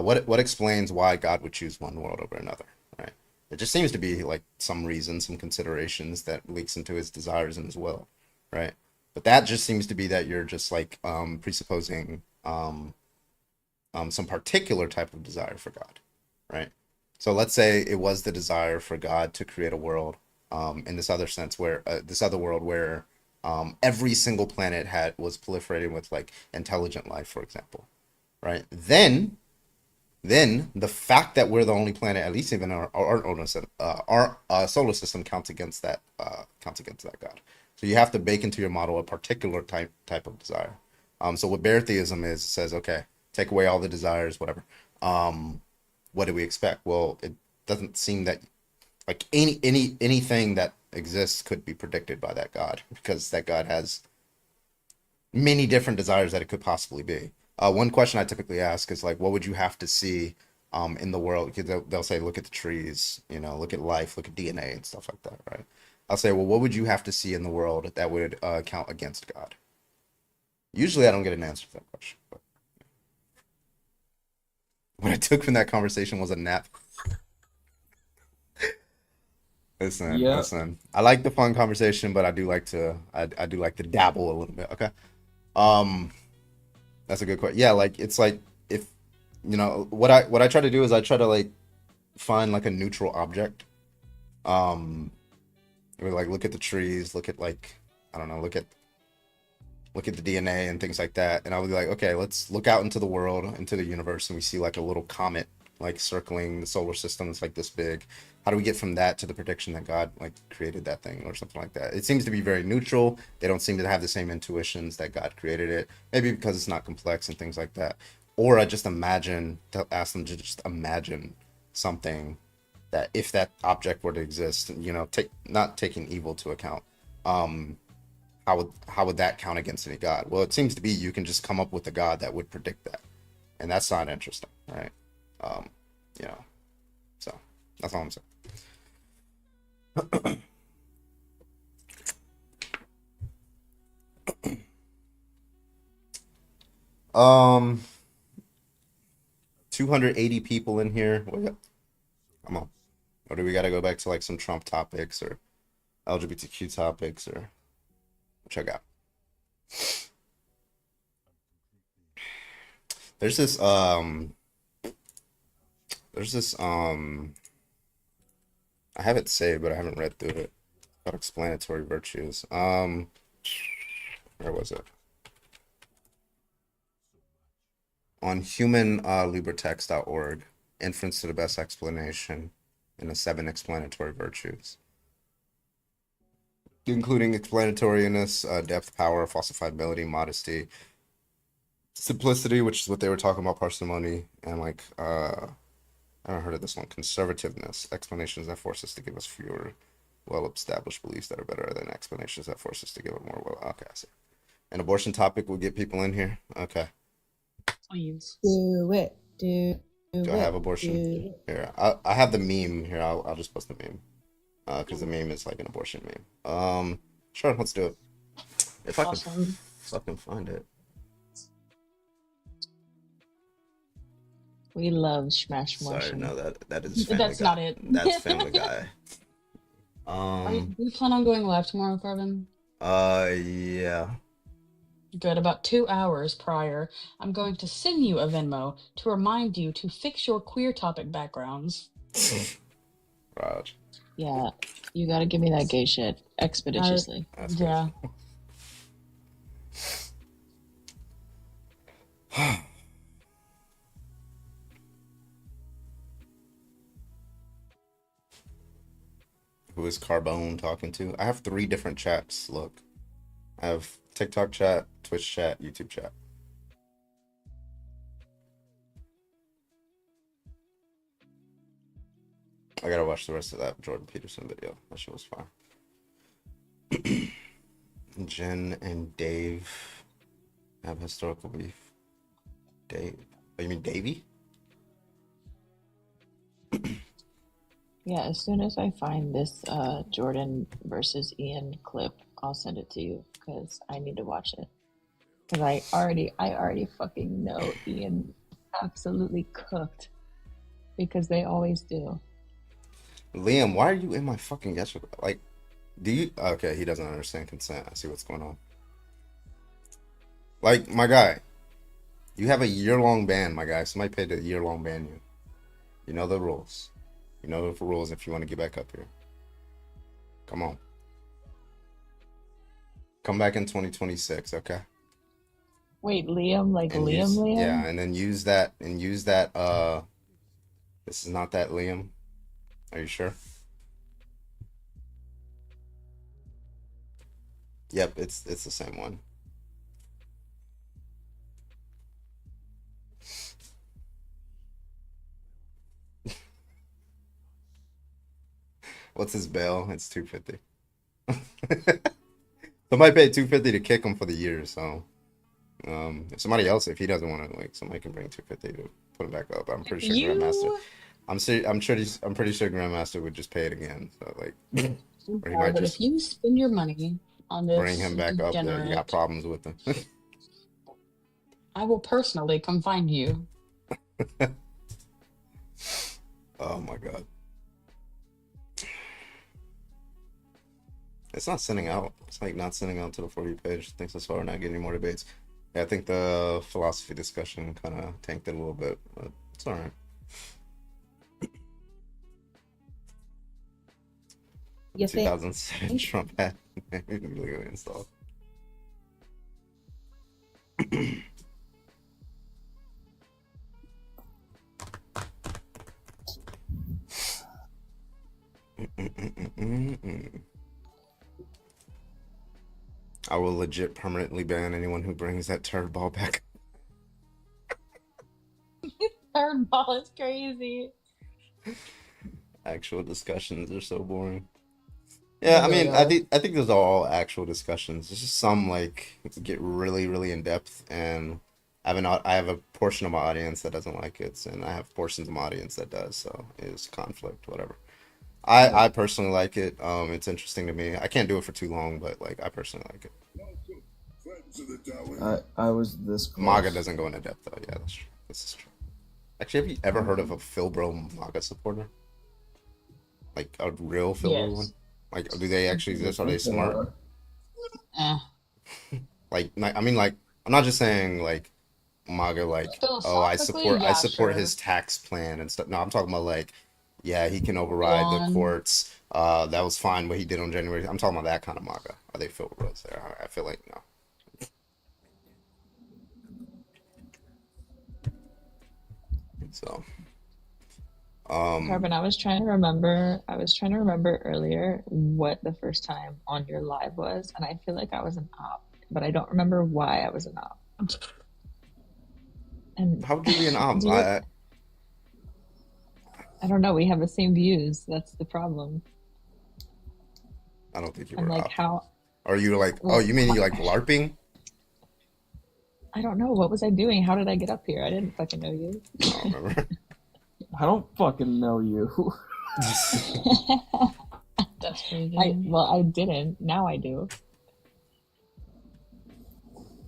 What explains why God would choose one world over another, right? It just seems to be like some reason, some considerations that leaks into his desires and his will, right? But that just seems to be that you're just like presupposing some particular type of desire for God, right? So let's say it was the desire for God to create a world in this other sense where this other world where every single planet was proliferating with like intelligent life, for example, right? Then the fact that we're the only planet, at least even our solar system, counts against that God. So you have to bake into your model a particular type of desire. So what bare theism is, it says, okay, take away all the desires, whatever. What do we expect? Well, it doesn't seem that like anything that exists could be predicted by that God, because that God has many different desires that it could possibly be. One question I typically ask is like, what would you have to see in the world? Because they'll say, look at the trees, look at life, look at DNA and stuff like that, right? I'll say, well, what would you have to see in the world that would count against God? Usually I don't get an answer to that question. But what I took from that conversation was a nap. Listen. I like the fun conversation, but I do like to dabble a little bit. Okay. That's a good question. Yeah, like it's like if what I try to do is I try to like find like a neutral object. Like look at the trees, look at like I don't know, look at the DNA and things like that, and I would be like, okay, let's look out into the world, into the universe, and we see like a little comet like circling the solar system. It's like this big. How do we get from that to the prediction that God like created that thing or something like that? It seems to be very neutral. They don't seem to have the same intuitions that God created it. Maybe because it's not complex and things like that. Or I just ask them to just imagine something that if that object were to exist, not taking evil to account, how would that count against any God? Well, it seems to be you can just come up with a God that would predict that, and that's not interesting, right? So that's all I'm saying. 280 people in here. Come on. Or do we got to go back to like some Trump topics or LGBTQ topics or what I got? There's this I have it saved, but I haven't read through it. About explanatory virtues. Where was it? On humanlibertext.org, inference to the best explanation in the 7 explanatory virtues, including explanatoriness, depth, power, falsifiability, modesty, simplicity, which is what they were talking about, parsimony, and like I haven't heard of this one, conservativeness, explanations that force us to give us fewer well-established beliefs that are better than explanations that force us to give it more well. Okay, I see. An abortion topic will get people in here. Okay.
Please.
Do it. Do
I have abortion? Here, I have the meme here. I'll just post the meme. Because the meme is like an abortion meme. Sure, let's do it. If I can find it.
We love Smash
Sorry,
Motion.
no, that is Family
That's
Guy.
not it.
That's Family Guy. Um.
Do you plan on going live tomorrow, Carbon?
Yeah.
Good. About 2 hours prior, I'm going to send you a Venmo to remind you to fix your queer topic backgrounds.
Raj.
Yeah, you gotta give me that gay shit expeditiously.
Yeah.
Who is Carbone talking to? I have 3 different chats. Look, I have TikTok chat, Twitch chat, YouTube chat. I gotta watch the rest of that Jordan Peterson video. That shit was fire. Jen and Dave have historical beef. Dave? Oh, you mean Davey?
Yeah, as soon as I find this Jordan versus Ian clip, I'll send it to you because I need to watch it. Because I already fucking know Ian absolutely cooked because they always do.
Liam, why are you in my fucking guest? Like, do you? Okay, he doesn't understand consent. I see what's going on. Like, my guy, you have a year-long ban, my guy. Somebody paid a year-long ban you. You know the rules. You know the rules if you want to get back up here. Come on. Come back in 2026, okay?
Wait, Liam, like
And
Liam, Liam?
yeah, and then use that, this is not that Liam. Are you sure? Yep, it's the same one. What's his bail? It's $250. Somebody paid $250 to kick him for the year, so if somebody else, if he doesn't want to, like, somebody can bring $250 to put him back up. I'm pretty sure Grandmaster. I'm pretty sure Grandmaster would just pay it again. So like, or he might
But
just
if you spend your money on this,
bring him back up there. You got
degenerate,
problems with him.
I will personally come find you.
Oh my god. It's not sending out. It's like not sending out to the 40 page. Thanks so far, not getting any more debates. Yeah, I think the philosophy discussion kind of tanked it a little bit, but it's all right.
You think-
2007 Trump had legally installed. I will legit permanently ban anyone who brings that turd ball back.
Third ball is crazy.
Actual discussions are so boring. Yeah, I mean, I think those are all actual discussions. It's just some like get really, really in depth, and I have a portion of my audience that doesn't like it, and I have portions of my audience that does. So it's conflict, whatever. I personally like it. It's interesting to me. I can't do it for too long, but like I personally like it.
I was this close.
MAGA doesn't go into depth though. Yeah, that's true. This is true. Actually, have you ever heard of a Philbro MAGA supporter? Like a real Philbro
Yes.
one? Like, do they actually exist? Are they smart? Like, I mean, like, I'm not just saying like MAGA, like, oh, I
Philosophically, yeah,
support
sure.
his tax plan and stuff. No, I'm talking about like, yeah, he can override the
One.
courts. That was fine what he did on January. I'm talking about that kind of MAGA. Are they Philbros there? I feel like no. So,
Carbon, I was trying to remember earlier what the first time on your live was, and I feel like I was an op, but I don't remember why I was an op. And
how would you be an op?
Do you- I don't know. We have the same views. That's the problem.
I don't think you
I'm
were
like,
op.
how?
Are you like, oh, you mean you like LARPing?
I don't know. What was I doing? How did I get up here? I didn't fucking know you.
I don't remember.
I don't fucking know you.
That's crazy.
I didn't. Now I do.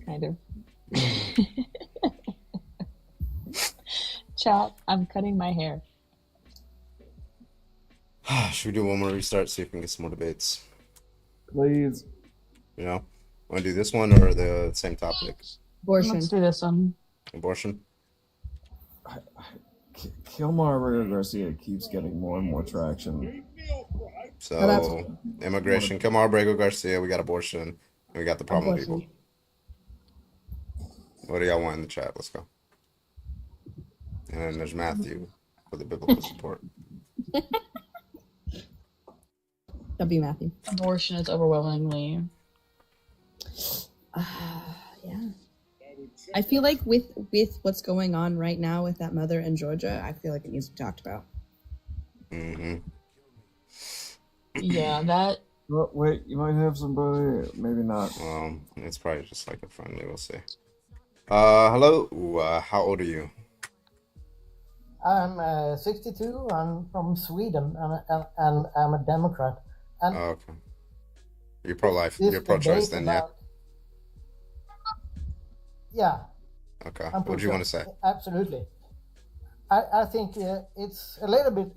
Kind of. Chat, I'm cutting my hair.
Should we do one more restart? See if we can get some more debates.
Please.
You know, want to do this one or the same topic?
Abortion.
Let's do this one.
Abortion.
Kilmar Garcia keeps getting more and more traction.
So, immigration. Come on, Abrego Garcia. We got abortion. And we got the problem with people. What do y'all want in the chat? Let's go. And then there's Matthew for the biblical support.
W. Matthew.
Abortion is overwhelmingly.
Yeah. I feel like with what's going on right now with that mother in Georgia, I feel like it needs to be talked about.
Mm-hmm.
Yeah, that.
Oh, wait, you might have somebody. Maybe not.
It's probably just like a friendly. We'll see. Hello. How old are you?
I'm 62. I'm from Sweden, and I'm a Democrat. And
okay. You're pro-life.
this
You're pro-choice
debate
then, yeah?
about- Yeah.
Okay.
I'm
What do you want to say?
Absolutely. I think it's a little bit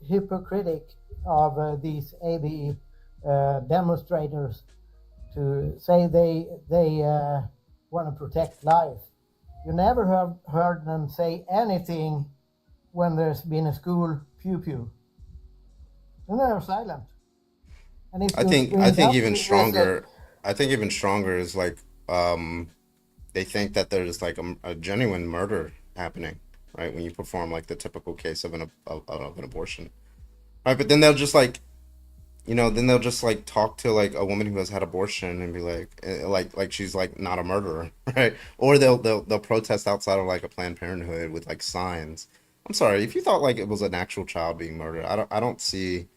hypocritic of these ABE demonstrators to say they want to protect life. You never have heard them say anything when there's been a school pew. And they're silent. And if
I
you
think
bring it up,
even
they say,
stronger. I think even stronger is like they think that there's like a genuine murder happening, right? When you perform like the typical case of an abortion, right? But then they'll just like, then they'll just like talk to like a woman who has had abortion and be like she's like not a murderer, right? Or they'll protest outside of like a Planned Parenthood with like signs. I'm sorry, if you thought like it was an actual child being murdered, I don't see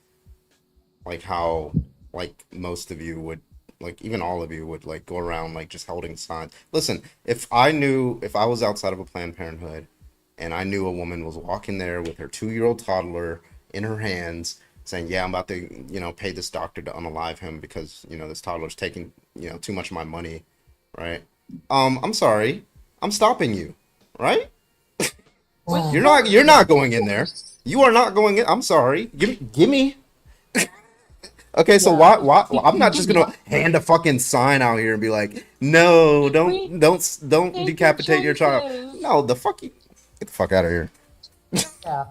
like how like most of you would, like even all of you would like go around like just holding signs. Listen, if I was outside of a Planned Parenthood and I knew a woman was walking there with her 2-year-old toddler in her hands saying, yeah, I'm about to, pay this doctor to unalive him because, this toddler's taking, too much of my money, right? I'm sorry, I'm stopping you, right? You're not going in there. You are not going in. I'm sorry. Give me. Okay, so why I'm not just gonna hand a fucking sign out here and be like, no, don't decapitate your child. No, get the fuck out of here.
Yeah.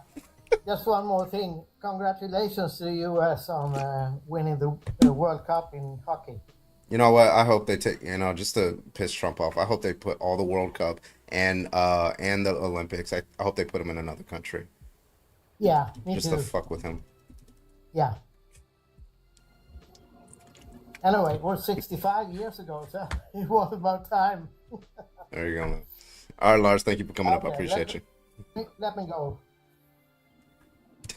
Just one more thing. Congratulations to the U.S. on winning the World Cup in hockey.
You know what? I hope they take, just to piss Trump off. I hope they put all the World Cup and the Olympics. I hope they put them in another country.
Yeah, me
just
too.
to fuck with him.
Yeah. Anyway, it was 65 years ago, so it was about time.
There you go, man. All right, Lars, thank you for coming up. I appreciate you.
Let me go.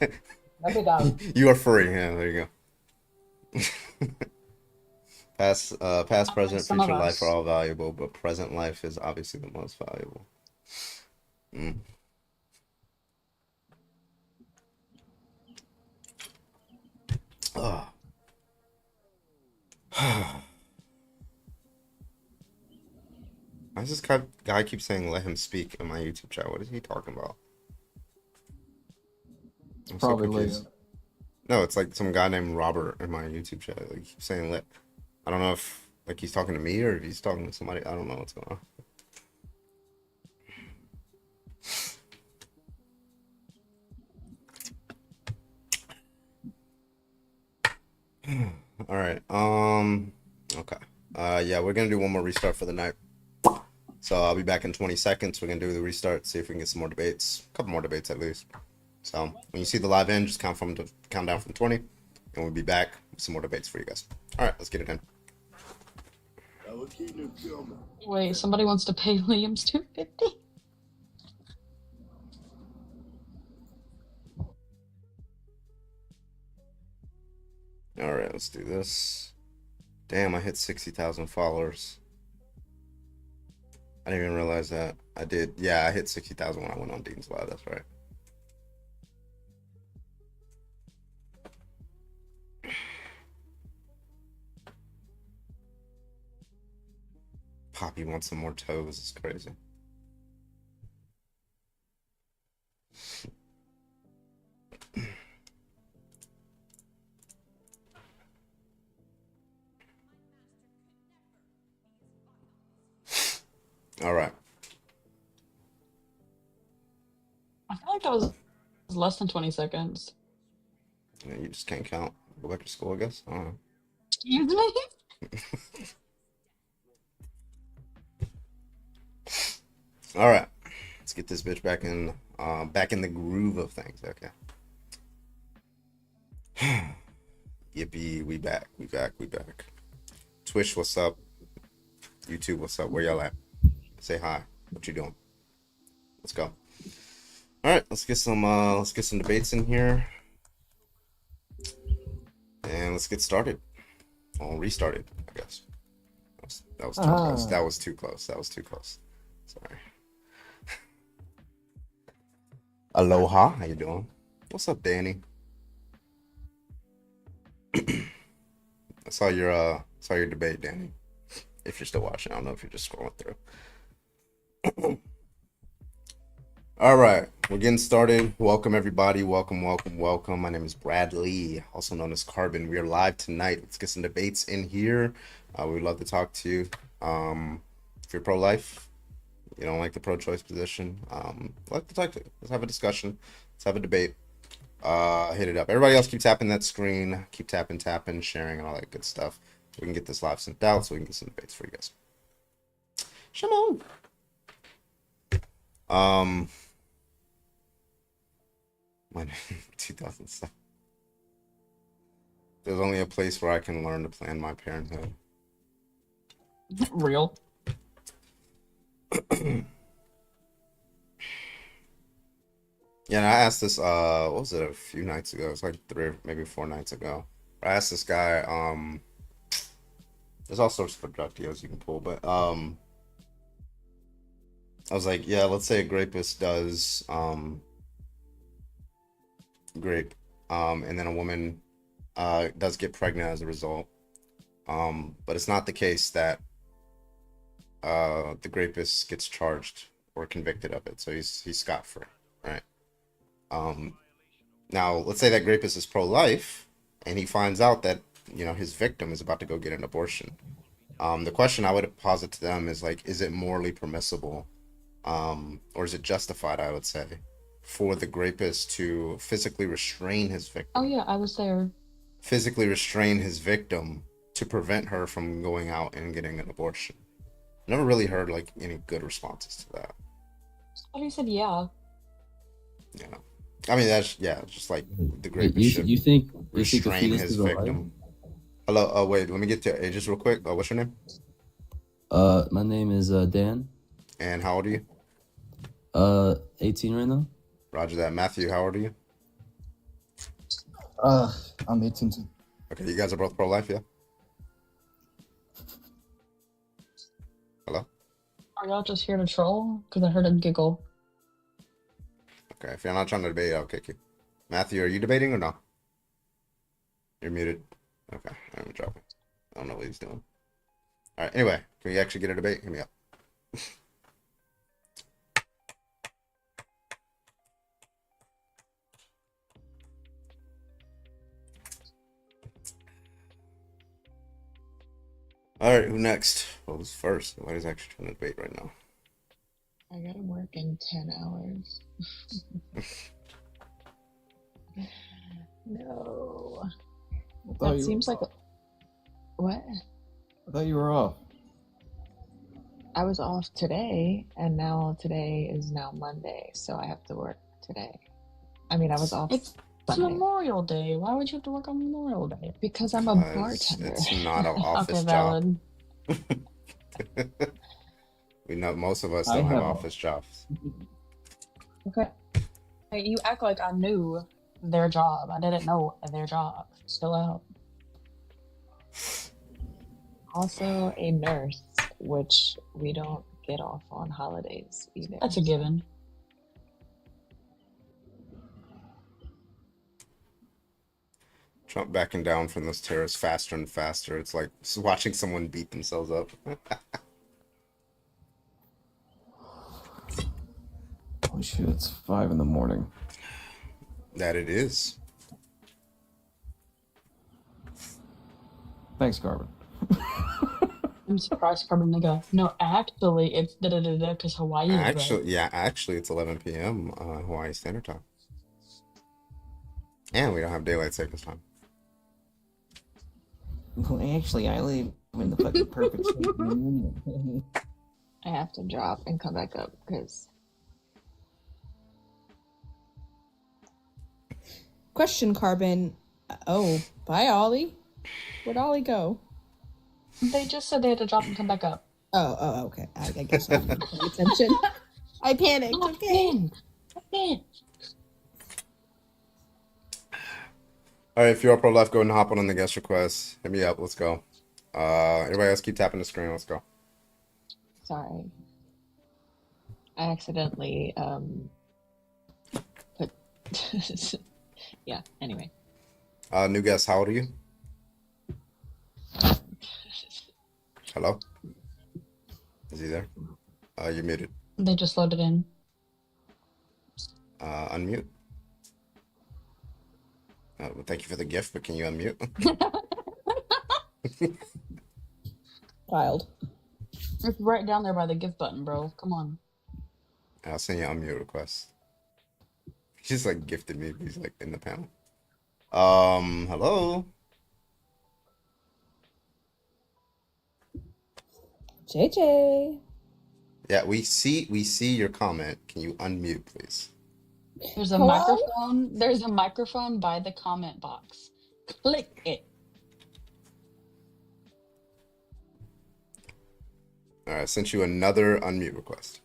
Let me down.
You are free. Yeah, there you go. Past, present,
Some of
future life
us.
are all valuable, but present life is obviously the most valuable. Oh. Why does this guy keep saying let him speak in my YouTube chat? What is he talking about? I'm so
Probably
confused. No, it's like some guy named Robert in my YouTube chat. Like, he keeps saying let. I don't know if like he's talking to me or if he's talking to somebody. I don't know what's going on. All right. Okay. Yeah, we're gonna do one more restart for the night. So I'll be back in 20 seconds. We're gonna do the restart, see if we can get some more debates, a couple more debates at least. So when you see the live end, just count down from 20, and we'll be back with some more debates for you guys. All right, let's get it in.
Wait, somebody wants to pay Liam's $250.
All right, let's do this. Damn, I hit 60,000 followers. I didn't even realize that. I did. Yeah, I hit 60,000 when I went on Dean's Live. That's right. Poppy wants some more toes. It's crazy. All right.
I feel like that was less than 20 seconds.
Yeah, you just can't count. Go back to school, I guess. I don't know.
Excuse me?
All right. Let's get this bitch back in the groove of things. Okay. Yippee, we back. Twitch, what's up? YouTube, what's up? Where y'all at? Say hi. What you doing? Let's go. All right, let's get some debates in here. And let's get started. Well, restarted, I guess. That was too close. That was too close. Sorry. Aloha, how you doing? What's up, Danny? I saw your debate, Danny. If you're still watching, I don't know if you're just scrolling through. All right, we're getting started. Welcome everybody. Welcome. My name is Bradley, also known as Carbon. We are live tonight. Let's get some debates in here. We'd love to talk to you. If you're pro-life, you don't like the pro-choice position, I'd like to talk to you. Let's have a discussion. Let's have a debate. Hit it up. Everybody else keep tapping that screen. Keep tapping, sharing, and all that good stuff. We can get this live sent out so we can get some debates for you guys. Shalom. My 2007. There's only a place where I can learn to plan my parenthood.
Real.
Yeah, and I asked this, what was it, a few nights ago? It's like 3 or maybe 4 nights ago. I asked this guy, there's all sorts of productios you can pull, but I was like, yeah, let's say a grapist does grape, and then a woman does get pregnant as a result. But it's not the case that the rapist gets charged or convicted of it, so he's scot-free, right? Now let's say that rapist is pro-life and he finds out that, you know, his victim is about to go get an abortion. The question I would posit to them is like, is it morally permissible, or is it justified, I would say, for the rapist to physically restrain his victim?
Oh yeah, I was there.
Physically restrain his victim to prevent her from going out and getting an abortion. Never really heard like any good responses to that.
Oh, you said yeah.
Yeah. I mean, that's, yeah, just like the
Wait,
rapist should
you think the
restrain
fetus
his
is alive?
victim. Hello, wait, let me get to just real quick. What's your name?
My name is Dan.
And how old are you?
18 right now.
Roger that. Matthew, how old are you?
I'm 18 too.
Okay, you guys are both pro-life, yeah? Hello?
Are y'all just here to troll? Because I heard a giggle.
Okay, if you're not trying to debate, I'll kick you. Matthew, are you debating or no? You're muted. Okay, I'm dropping. I don't know what he's doing. All right, anyway, can we actually get a debate? Hit me up. All right, who next? Well, who's first? Nobody's actually trying to debate right now.
I gotta work in 10 hours. No. That seems like what?
I thought you were off.
I was off today, and now today is now Monday, so I have to work today. I mean, I was off.
It's
Sunday.
Memorial Day. Why would you have to work on Memorial Day?
Because I'm a bartender.
It's not an office
Okay,
job.
valid.
We know most of us don't have office jobs.
Okay. Hey, you act like I knew their job. I didn't know their job. Still out.
Also a nurse, which we don't get off on holidays either.
That's a given.
Trump backing down from those terrorists faster and faster. It's like just watching someone beat themselves up.
Holy shit, it's 5 in the morning.
That it is.
Thanks, Carbon.
I'm surprised Carbon nigga. No, actually, it's da da da da because Hawaii is right.
Actually, it's 11 p.m. Hawaii Standard Time, and we don't have daylight savings time.
Well, actually, I live in the fucking perfect state.
I have to drop and come back up because
Question, Carbon. Oh, bye, Ollie. Where'd Ollie go?
They just said they had to drop and come back up.
Oh, okay. I guess I didn't pay attention. I panicked. Okay.
All right, if you're up or left, go ahead and hop on the guest request. Hit me up. Let's go. Everybody else, keep tapping the screen. Let's go.
sorry, I accidentally put. Yeah. Anyway.
New guest, how old are you? Hello? Is he there? You're muted.
They just loaded in.
Unmute. Well, thank you for the gift, but can you unmute?
Wild.
It's right down there by the gift button, bro. Come on.
I'll send you an unmute request. He just like gifted me. He's like in the panel. Hello?
JJ.
Yeah, we see your comment. Can you unmute, please?
There's a
Hello?
microphone. There's a microphone by the comment box. Click it.
All right, I sent you another unmute request.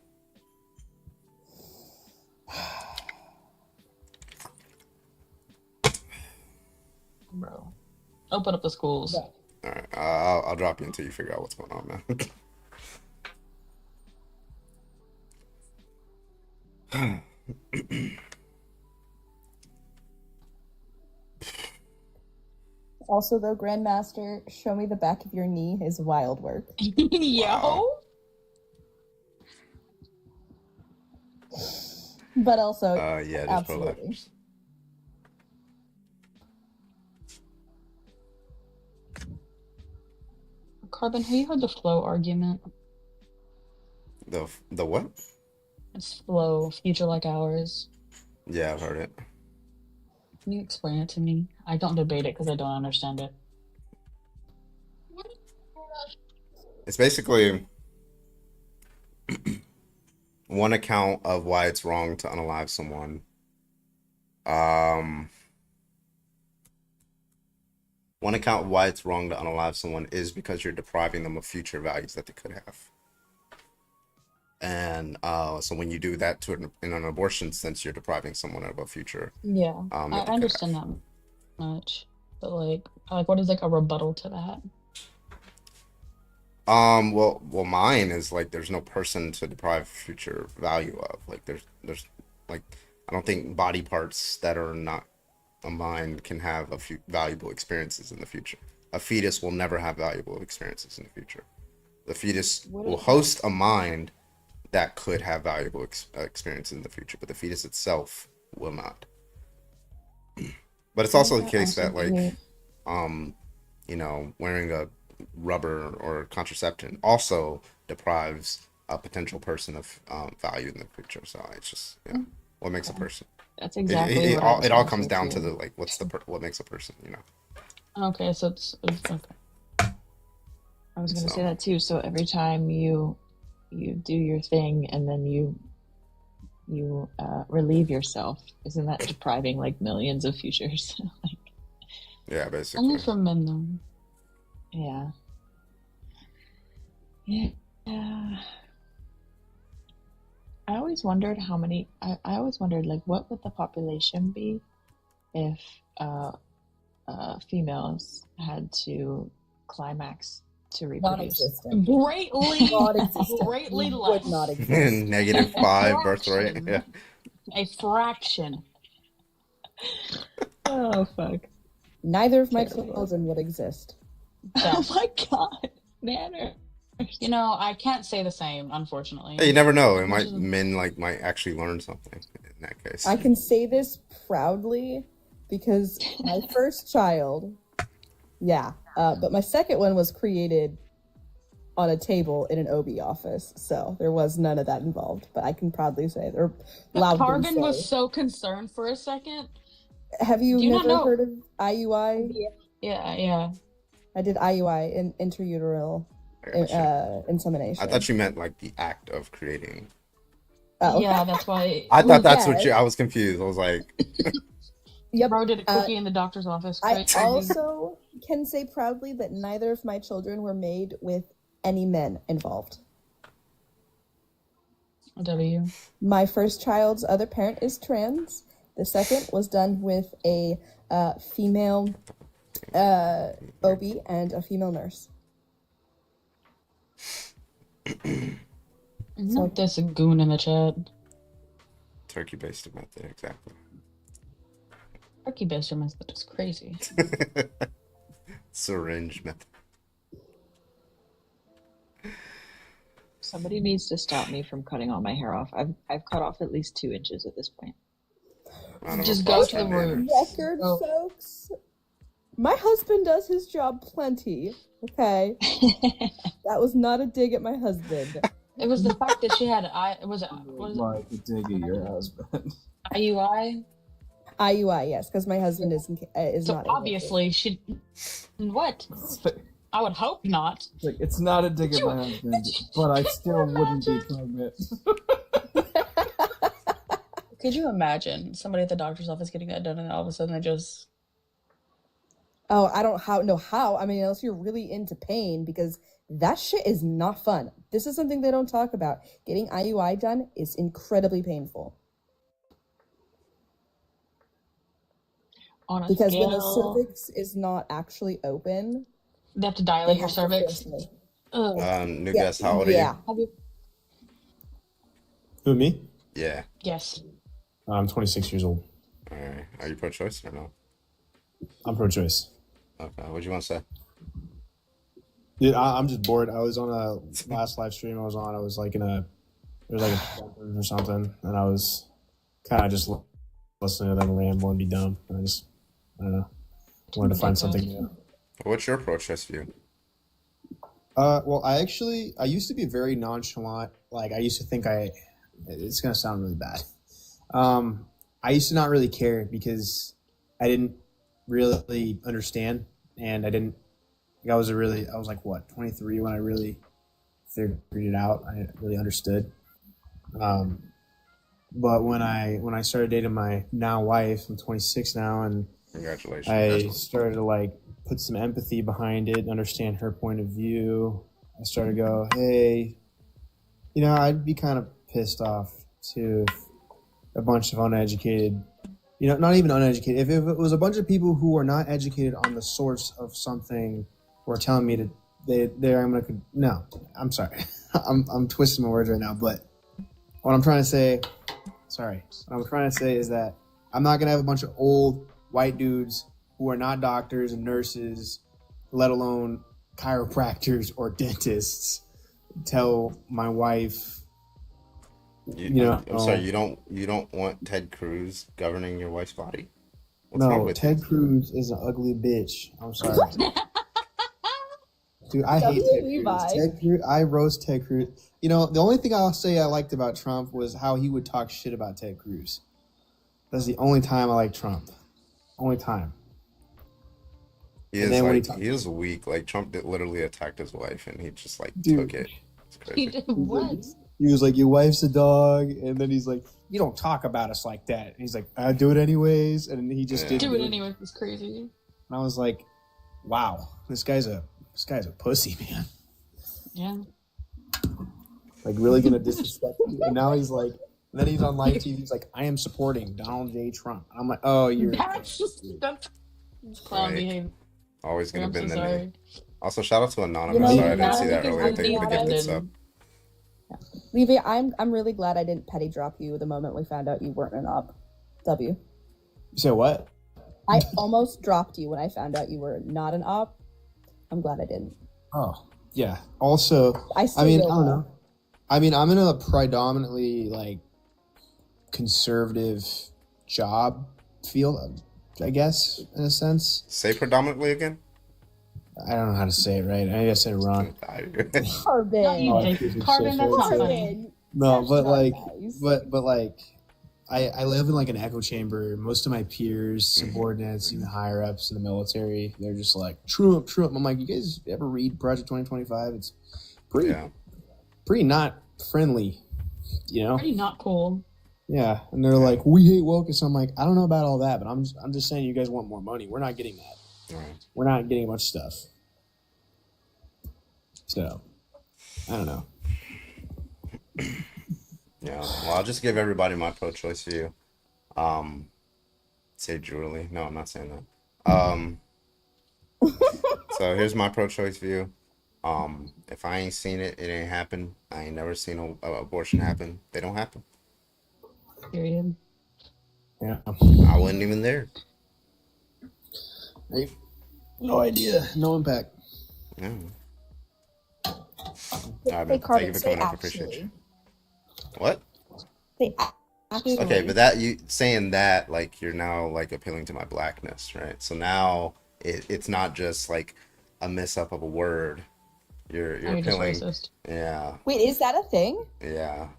Bro. Open up the schools.
All right, I'll drop you until you figure out what's going on, man.
Also, though, Grandmaster, show me the back of your knee is wild work.
Yo.
But also,
yeah, just
absolutely.
Carbon, have you heard the flow argument?
The what?
It's flow, future like ours.
Yeah, I've heard it.
Can you explain it to me? I don't debate it because I don't understand it.
It's basically one account of why it's wrong to unalive someone. One account of why it's wrong to unalive someone is because you're depriving them of future values that they could have. And so when you do that in an abortion sense, you're depriving someone of a future.
Yeah,
that
I
they could
understand
have.
that much, but like what is like a rebuttal to that?
Well, mine is like there's no person to deprive future value of. Like there's like I don't think body parts that are not a mind can have a few valuable experiences in the future. A fetus will never have valuable experiences in the future. The fetus will host a mind that could have valuable experiences in the future, but the fetus itself will not. But it's also the case that like, wearing a rubber or contraception also deprives a potential person of value in the future. So it's just what makes a person.
That's exactly
It all comes down to the like what makes a person,
Okay, so it's okay.
I was gonna say that too. So every time you do your thing and then you relieve yourself, isn't that depriving like millions of futures? Like,
yeah, basically.
Only for men though.
Yeah. I always wondered I always wondered like what would the population be if females had to climax to reproduce.
Greatly less.
Would not exist.
-5 birth rate. Yeah.
A fraction.
Oh fuck.
Neither of my children would exist.
Oh my god, man.
You know, I can't say the same, unfortunately.
Hey, you never know. Men might actually learn something in that case.
I can say this proudly because my first child, but my second one was created
on a table in an OB office, so there was none of that involved. But I can proudly say, or loudly
Carbon
say,
was so concerned for a second.
have you
Do you not
never
know?
heard of IUI?
Yeah.
I did IUI in intrauterine insemination.
I thought you meant like the act of creating.
Oh.
Yeah, that's why.
I thought that's what
yes.
you. I was confused. I was like,
Yep.
Bro did a cookie in the doctor's office.
I
Crazy.
also can say proudly that neither of my children were made with any men involved.
W.
My first child's other parent is trans. The second was done with a female OB and a female nurse.
Not this goon in the chat.
turkey-based method, exactly.
Turkey-based method is crazy.
Syringe method.
Somebody needs to stop me from cutting all my hair off. I've cut off at least 2 inches at this point.
Just go to the room.
Record, folks. My husband does his job plenty. Okay, that was not a dig at my husband.
It was the fact that she had was
Like a dig at your husband.
IUI.
IUI, yes, because my husband is
So
not.
obviously she. What? I would hope not.
Like, it's not a dig at my husband, but I still wouldn't be pregnant.
Could you imagine somebody at the doctor's office getting that done and all of a sudden they just.
Oh, I don't know how. I mean, unless you're really into pain, because that shit is not fun. This is something they don't talk about. Getting IUI done is incredibly painful.
On a
Because when the
scale-
cervix is not actually open,
They have to dilate
they
your
have to
cervix.
force me.
New guest, how old are
Yeah.
you?
Who, me?
Yeah.
Yes.
I'm 26 years old.
All right. Are you pro-choice or no?
I'm pro-choice.
Okay. What do you want to say?
Dude, I'm just bored. I was on a last live stream I was on. I was like there was like a or something, and I was kind of just listening to them ramble and be dumb. And I don't know, wanted to find something new.
What's your pro-choice view?
Well, I used to be very nonchalant. Like, I used to think it's going to sound really bad. I used to not really care because I didn't really understand, and I was like, what, 23 when I really figured it out. I really understood. But when I started dating my now wife, I'm 26 now, and
Congratulations.
I started to like put some empathy behind it, understand her point of view. I started to go, hey, I'd be kind of pissed off too if a bunch of uneducated, not even uneducated, if it was a bunch of people who are not educated on the source of something were telling me no, I'm sorry. I'm twisting my words right now, but what I'm trying to say is that I'm not going to have a bunch of old white dudes who are not doctors and nurses, let alone chiropractors or dentists, tell my wife,
I'm sorry, you don't want Ted Cruz governing your wife's body? What's wrong
no,
with
Ted Cruz is an ugly bitch. I'm sorry. Dude, I hate Ted Cruz. Ted Cruz. I roast Ted Cruz. The only thing I'll say I liked about Trump was how he would talk shit about Ted Cruz. That's the only time I like Trump. Only time.
He is weak. Like, Trump literally attacked his wife, and he just took it. It's crazy.
He did what?
He was like, your wife's a dog, and then he's like, you don't talk about us like that. And he's like, I do it anyways, and he just did
Do it anyway. It's crazy.
And I was like, wow, this guy's a pussy, man.
Yeah.
Like, really gonna disrespect you. And now he's like, and then he's on live TV. He's like, I am supporting Donald J. Trump. And I'm like, oh, you're.
That's clown
Right.
behavior.
Always gonna
I'm
bend
so
the
sorry.
knee. Also, shout out to Anonymous. Sorry, I didn't see that earlier. Thank you for the gifted sub.
Levy, I'm really glad I didn't petty drop you the moment we found out you weren't an op. W.
You said what?
I almost dropped you when I found out you were not an op. I'm glad I didn't.
Oh, yeah. Also, I don't know. I mean, I'm in a predominantly conservative job field, I guess, in a sense.
Say predominantly again?
I don't know how to say it right. I guess I said it wrong.
Carbon.
Not you,
Oh,
Jake.
this is
Carbon,
so
that's not
funny.
funny.
No,
That's
but
not
like,
nice.
but like, I live in like an echo chamber. Most of my peers, subordinates, even higher ups in the military, they're just like Trump, Trump. I'm like, you guys ever read Project 2025? It's pretty not friendly, you know?
Pretty not cool.
Yeah, and they're like, we hate wokeness. I'm like, I don't know about all that, but I'm just saying, you guys want more money. We're not getting that.
Right.
We're not getting much stuff. So, I don't know.
Yeah. Well, I'll just give everybody my pro-choice view. Say Julie. No, I'm not saying that. So here's my pro-choice view. If I ain't seen it, it ain't happen. I ain't never seen a abortion happen. They don't happen.
Period.
Yeah.
I wasn't even there.
Hey, no idea. No impact.
Yeah. All right,
Hey,
man. Thank
Carbon,
you for
say
coming up. Appreciate
actually.
you. What?
Say actually.
Okay, but that you saying that like you're now like appealing to my blackness, right? So now it's not just like a mess up of a word. You're
You're just
appealing.
racist.
Yeah.
Wait, is that a thing?
Yeah.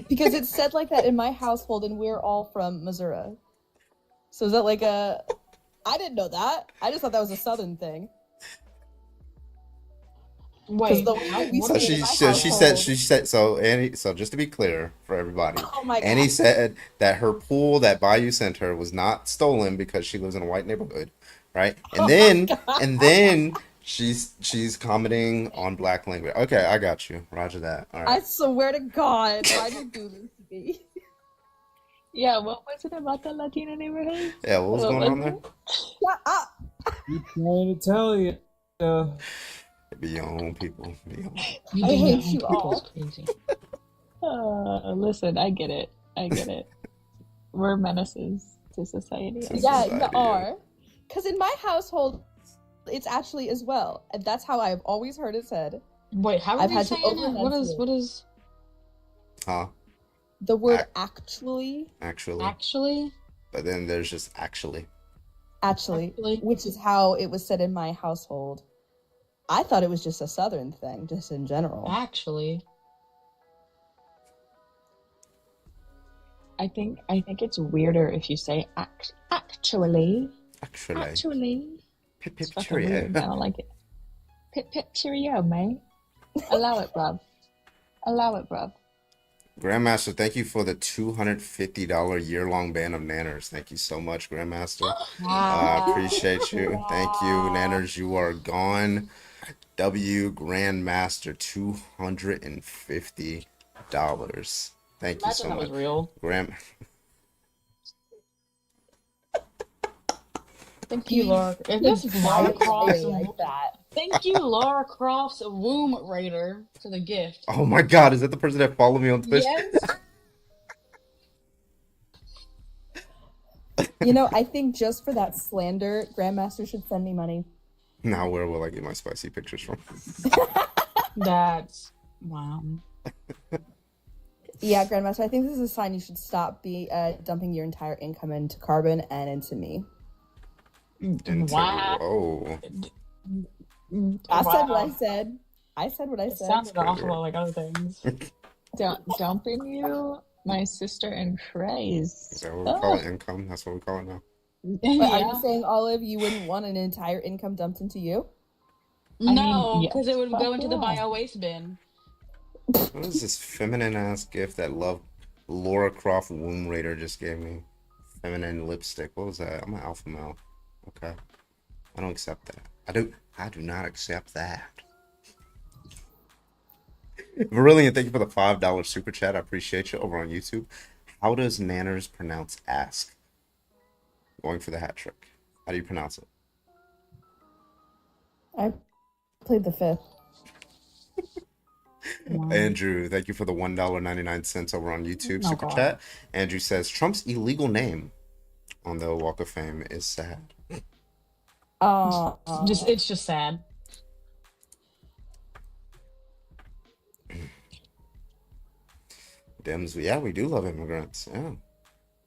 Because it's said like that in my household, and we're all from Missouri. So is that like a? I didn't know that. I just thought that was a Southern thing.
Wait,
the way that we
So
say it in my
she said
household-
so Annie, so just to be clear for everybody,
Oh my God.
Annie said that her pool that Bayou sent her was not stolen because she lives in a white neighborhood, right? And then she's commenting on black language. Okay, I got you. Roger that. All
I
right.
swear to God, why did you do this to me?
Yeah, what was it about the Latina neighborhood?
Yeah, what was going on there?
Shut up.
I'm trying to tell you.
Be your own people. Be your own.
I hate you all.
Listen, I get it. I get it. We're menaces to society.
Yeah, you are. Because in my household, it's actually as well, and that's how I've always heard it said.
Wait, how are
I've
you
had to
saying it? What is
Huh?
the word actually?
Actually?
But then there's just actually.
Actually, which is how it was said in my household. I thought it was just a Southern thing, just in general.
Actually.
I think it's weirder if you say actually.
Actually. Pip
It's
pip
fucking
cheerio.
weird. I don't like it. Pip pip cheerio, mate. Allow it, bruv. Allow it, bruv.
Grandmaster, thank you for the $250 year-long ban of Nanners. Thank you so much, Grandmaster. I appreciate you. Thank you, Nanners. You are gone. W Grandmaster, $250. Thank you so
Imagine that
much.
was real. Thank you, Laura. If
That's
it's Laura
right.
Croft's,
Like that.
thank you, Laura Croft's womb raider, for the gift.
Oh my God, is that the person that followed me on Twitch?
Yes.
You know, I think just for that slander, Grandmaster should send me money.
Now where will I get my spicy pictures from?
That's wow.
Yeah, Grandmaster, I think this is a sign you should stop dumping your entire income into Carbon and into me.
Wow.
Oh.
I said what I said. I said what I
It
said.
sounded awful like other things.
Dumping you, my sister and Craze.
Is that what we call it? Income? That's what we call it now.
But are you saying, Olive, you wouldn't want an entire income dumped into you?
No,
yes,
because it would
fuck
go into the
yeah.
bio waste bin.
What is this feminine ass gift that Laura Croft Womb Raider just gave me? Feminine lipstick. What was that? I'm an alpha male. Okay. I don't accept that. I do not accept that. Brilliant, thank you for the $5 super chat. I appreciate you over on YouTube. How does Nanners pronounce ask? Going for the hat trick. How do you pronounce it?
I played the fifth.
Andrew, thank you for the $1.99 over on YouTube
Oh,
super
God.
chat. Andrew says Trump's illegal name on the Walk of Fame is sad.
It's just sad.
Dems, yeah, we do love immigrants. Yeah.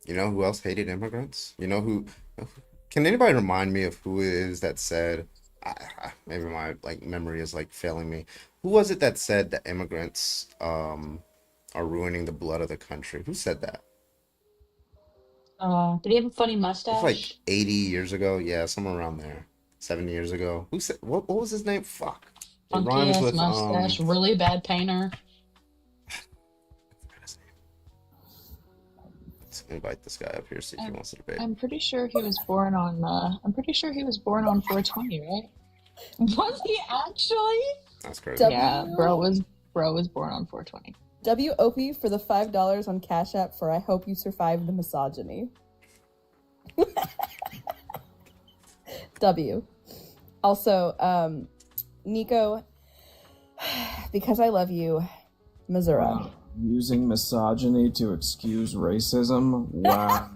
You know who else hated immigrants? You know who? Can anybody remind me of who it is that said maybe my like memory is like failing me. Who was it that said that immigrants are ruining the blood of the country? Who said that?
Did he have a funny
It was like
mustache?
80 years ago. Yeah, somewhere around there. 70 years ago. Who said what was his name? Fuck. It
Funky
rhymes
ass
with
mustache, really bad painter.
let's invite this guy up here, see if he wants to debate.
I'm pretty sure he was born on. I'm pretty sure he was born on 420, right?
Was he actually?
That's crazy.
Yeah, bro was born on 420.
WOP for the $5 on Cash App for I hope you survive the misogyny. W. Also, Nico, because I love you, Missouri.
Wow. Using misogyny to excuse racism? Wow.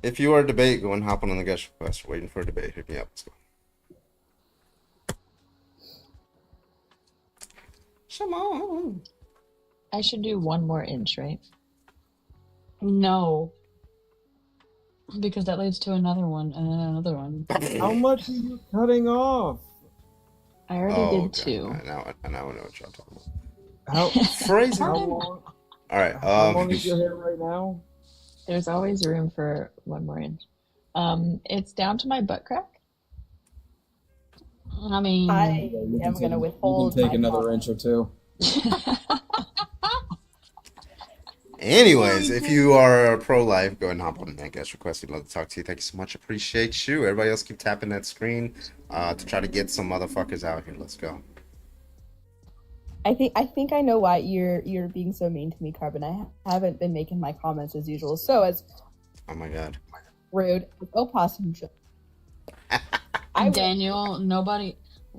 If you are a debate, go and hop on the guest request. Waiting for a debate. Hit me up. Let's go. Come on.
I should do 1 more inch, right?
No. Because that leads to another one and then another one.
How much are you cutting off?
I already did 2.
Now I know what y'all talking about.
How
Phrasing.
How long,
All right.
how long is your hair right now?
There's always room for 1 more inch. It's down to my butt crack.
I mean,
I am going to withhold.
You can take
my
another
comment.
inch or 2.
Anyways, if you are pro-life, go ahead and hop on that guest request. We'd love to talk to you. Thank you so much. Appreciate you. Everybody else keep tapping that screen to try to get some motherfuckers out here. Let's go.
I think I know why you're being so mean to me, Carbon. I haven't been making my comments as usual. So as
Oh my god.
rude. Go possum.
Daniel, nobody.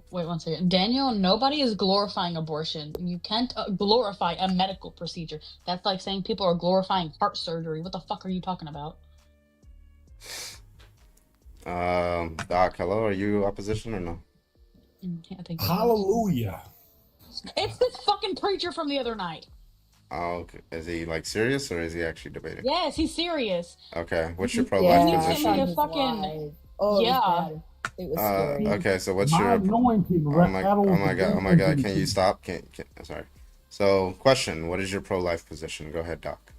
Wait 1 second. Daniel, nobody is glorifying abortion. You can't glorify a medical procedure. That's like saying people are glorifying heart surgery. What the fuck are you talking about?
Doc, hello. Are you opposition or no?
I think
Hallelujah.
it's this fucking preacher from the other night.
Oh, okay. Is he like serious or is he actually debating?
Yes, he's serious.
Okay. What's your pro-life
He sent
position?
me a fucking
Oh,
yeah.
It was scary.
Okay, so what's
My
your
anointing
oh my
rattles
oh my
the
god,
dead
can you stop? Sorry. So question, what is your pro-life position? Go ahead, Doc.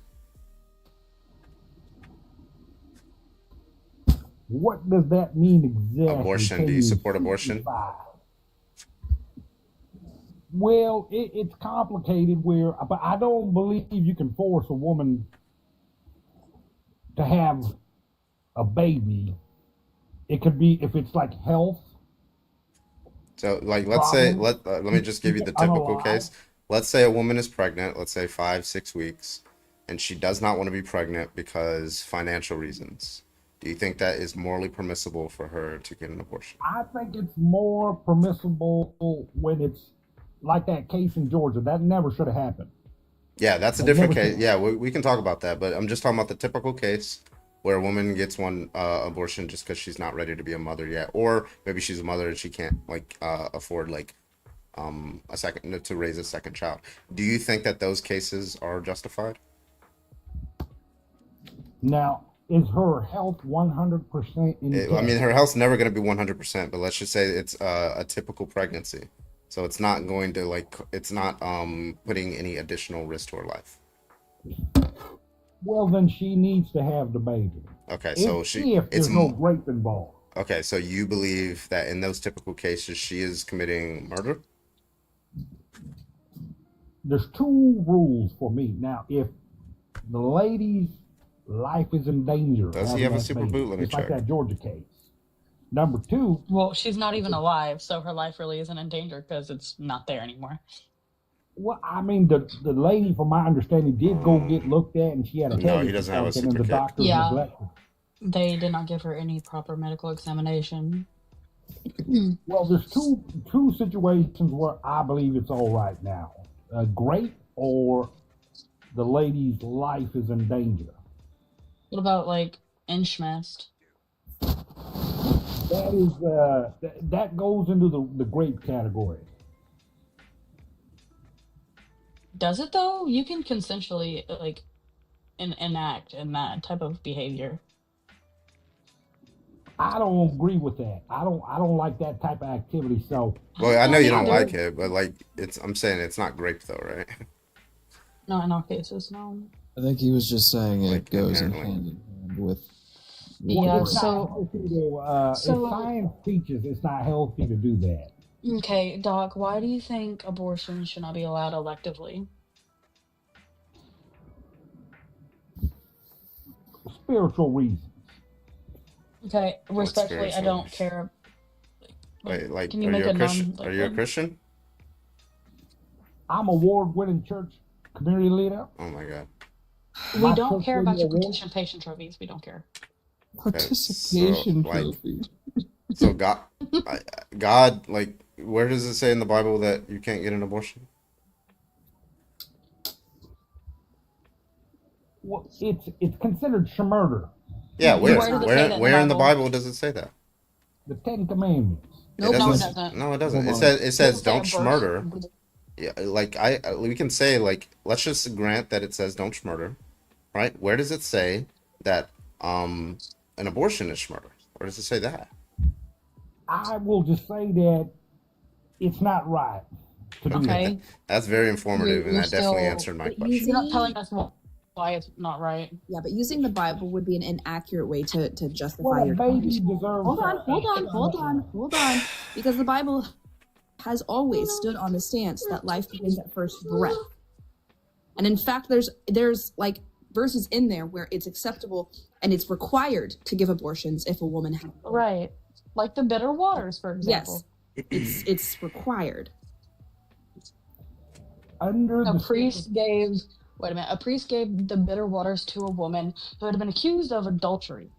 What does that mean exactly?
Abortion.
Can
Do you support abortion?
specify? Well, it's complicated but I don't believe you can force a woman to have a baby. It could be if it's like health.
So like let's say
Problem.
let me just give you the typical case. Let's say a woman is pregnant, let's say 5-6 weeks, and she does not want to be pregnant because financial reasons. Do you think that is morally permissible for her to get an abortion?
I think it's more permissible when it's like that case in Georgia. That never should have happened.
Yeah, that's a
That
different
never
case. Yeah, we can talk about that, but I'm just talking about the typical case where a woman gets one abortion just because she's not ready to be a mother yet, or maybe she's a mother and she can't like afford like a second to raise a second child. Do you think that those cases are justified?
Now, is her health 100%
I mean, her health's never going to be 100%, but let's just say it's a typical pregnancy, so it's not going to like it's not putting any additional risk to her life.
Well, then she needs to have the baby.
Okay, so
if
it's
there's no rape involved.
okay. So you believe that in those typical cases, she is committing murder?
There's 2 rules for me. Now, if the lady's life is in danger,
Does he
having
have a
that
super
baby,
boot? Let me
it's like
check.
that Georgia case. Number 2,
Well, she's not even alive, so her life really isn't in danger because it's not there anymore.
well, I mean, the lady, from my understanding, did go get looked at, and she had a
No,
headache
he doesn't have a
or something, and the
super kit.
doctor
Yeah.
neglected.
They did not give her any proper medical examination.
Well, there's two situations where I believe it's all right now: grape or the lady's life is in danger.
What about like Inchmest?
That is that goes into the grape category.
Does it though? You can consensually like enact in that type of behavior.
I don't agree with that. I don't like that type of activity. So
Well, I know you don't
Yeah.
like it, but like I'm saying it's not grape though, right?
Not in all cases, no.
I think he was just saying it
Like,
goes in
apparently.
hand in hand with.
Yeah,
it's not
so
healthy to, if
so
science teaches it's not healthy to do that.
okay, Doc, why do you think abortion should not be allowed electively?
Spiritual reasons.
Okay, respectfully, I
spiritual
don't care.
Wait, like,
Can you
are
make
you
a
a Christian?
non
Are you a
like
Christian?
I'm award-winning church community leader.
Oh my God.
we
My
don't
church
care
gave
about
me
your
award.
participation trophies. We don't care.
Okay, so
Participation
like,
trophy.
so God, like, where does it say in the Bible that you can't get an abortion?
Well, it's considered murder.
Yeah,
Where
where?
does it say
Where?
that in the
Where in the
Bible?
Bible does it say that?
The Ten Commandments.
It
No, it
doesn't.
doesn't.
No, it doesn't.
Hold
It
on.
says
Does it say
don't schmurder.
abortion?
Yeah, like we can say like let's just grant that it says don't schmurder, right? Where does it say that an abortion is schmurder? Where does it say that?
I will just say that it's not right to do that.
Okay.
That's very informative, and
You're
that definitely
still
answered my
But
question.
you're not telling us why it's not right.
Yeah, but using the Bible would be an inaccurate way to justify
Well, a
your
baby
claims.
deserves.
Hold on. Because the Bible has always stood on the stance that life begins at first breath. And in fact, there's like verses in there where it's acceptable and it's required to give abortions if a woman has.
Right. Like the bitter waters, for example.
Yes, it's required.
Under
A
the
priest gave a priest gave the bitter waters to a woman who had been accused of adultery.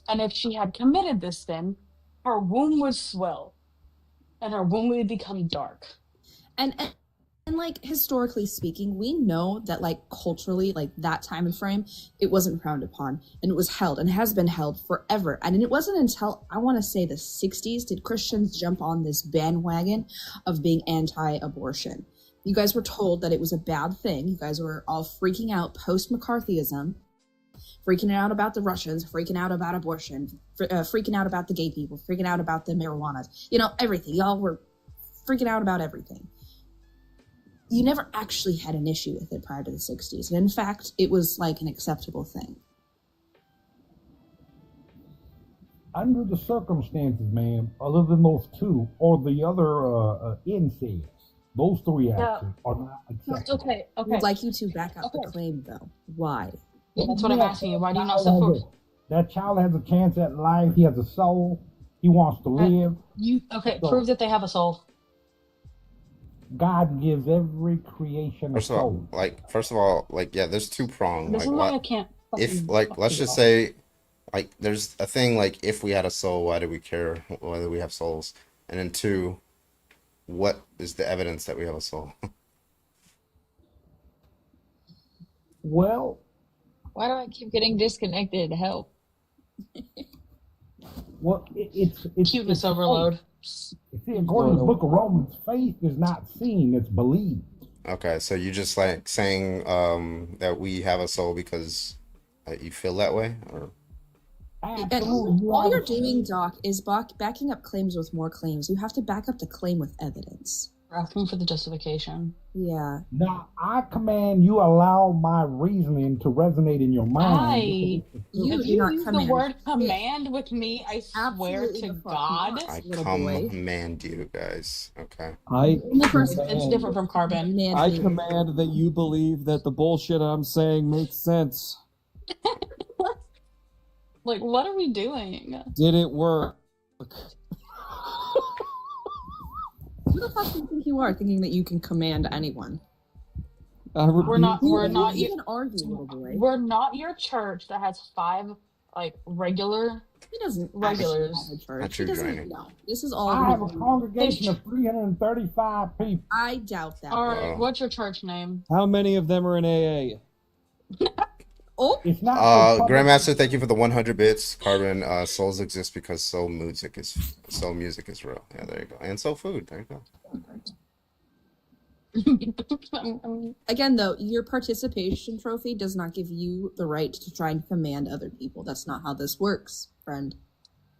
And if she had committed this sin, her womb would swell and her womb would become dark.
And like historically speaking, we know that like culturally, like that time and frame, it wasn't frowned upon and it was held and has been held forever. And it wasn't until I want to say the 60s did Christians jump on this bandwagon of being anti-abortion. You guys were told that it was a bad thing. You guys were all freaking out post-McCarthyism, freaking out about the Russians, freaking out about abortion, freaking out about the gay people, freaking out about the marijuana, everything. Y'all were freaking out about everything. You never actually had an issue with it prior to the 60s. And in fact, it was like an acceptable thing.
under the circumstances, ma'am, other than those two or the other incels, those three actions are not acceptable.
Okay.
We'd like you to back up the claim, though. Why?
Yeah, that's what I'm asking you. Why do you not support?
That child has a chance at life. He has a soul. He wants to live. So,
Prove that they have a soul.
God gives every creation a
First
soul.
of all, yeah, there's two prong.
This
Like,
is why
why,
I can't.
if
fucking-
let's just say, there's a thing like if we had a soul, why do we care whether we have souls? And then two, what is the evidence that we have a soul?
Well,
Why do I keep getting disconnected? Help.
well, it's
Cuteness overload.
See, according to the Book of Romans, faith is not seen; it's believed.
Okay, so you just like saying that we have a soul because you feel that way, or
Absolutely.
All you're doing, Doc, is backing up claims with more claims. You have to back up the claim with evidence.
We're asking for the justification.
Yeah.
Now, I command you allow my reasoning to resonate in your mind.
You
do not
use the
command.
word command with me, I swear
Absolutely
to
the fuck
God.
not.
I
Little boy.
command you guys. Okay.
It's different from carbon.
I command that you believe that the bullshit I'm saying makes sense.
Like, what are we doing?
Did it work?
Who the fuck do you think you are, thinking that you can command anyone?
We're not
Who
you.
even argue, little boy?
We're not your church that has 5 regular.
He doesn't
regulars.
actually have a church.
Not
He
you
doesn't
joining.
know. This is all.
I have a congregation of 335 people.
I doubt that.
All right, what's your church name?
How many of them are in AA?
Oh,
it's not.
Grandmaster, thank you for the 100 bits. Carbon, souls exist because soul music is real. Yeah, there you go. And soul food. There you go.
Again, though, your participation trophy does not give you the right to try and command other people. That's not how this works, friend.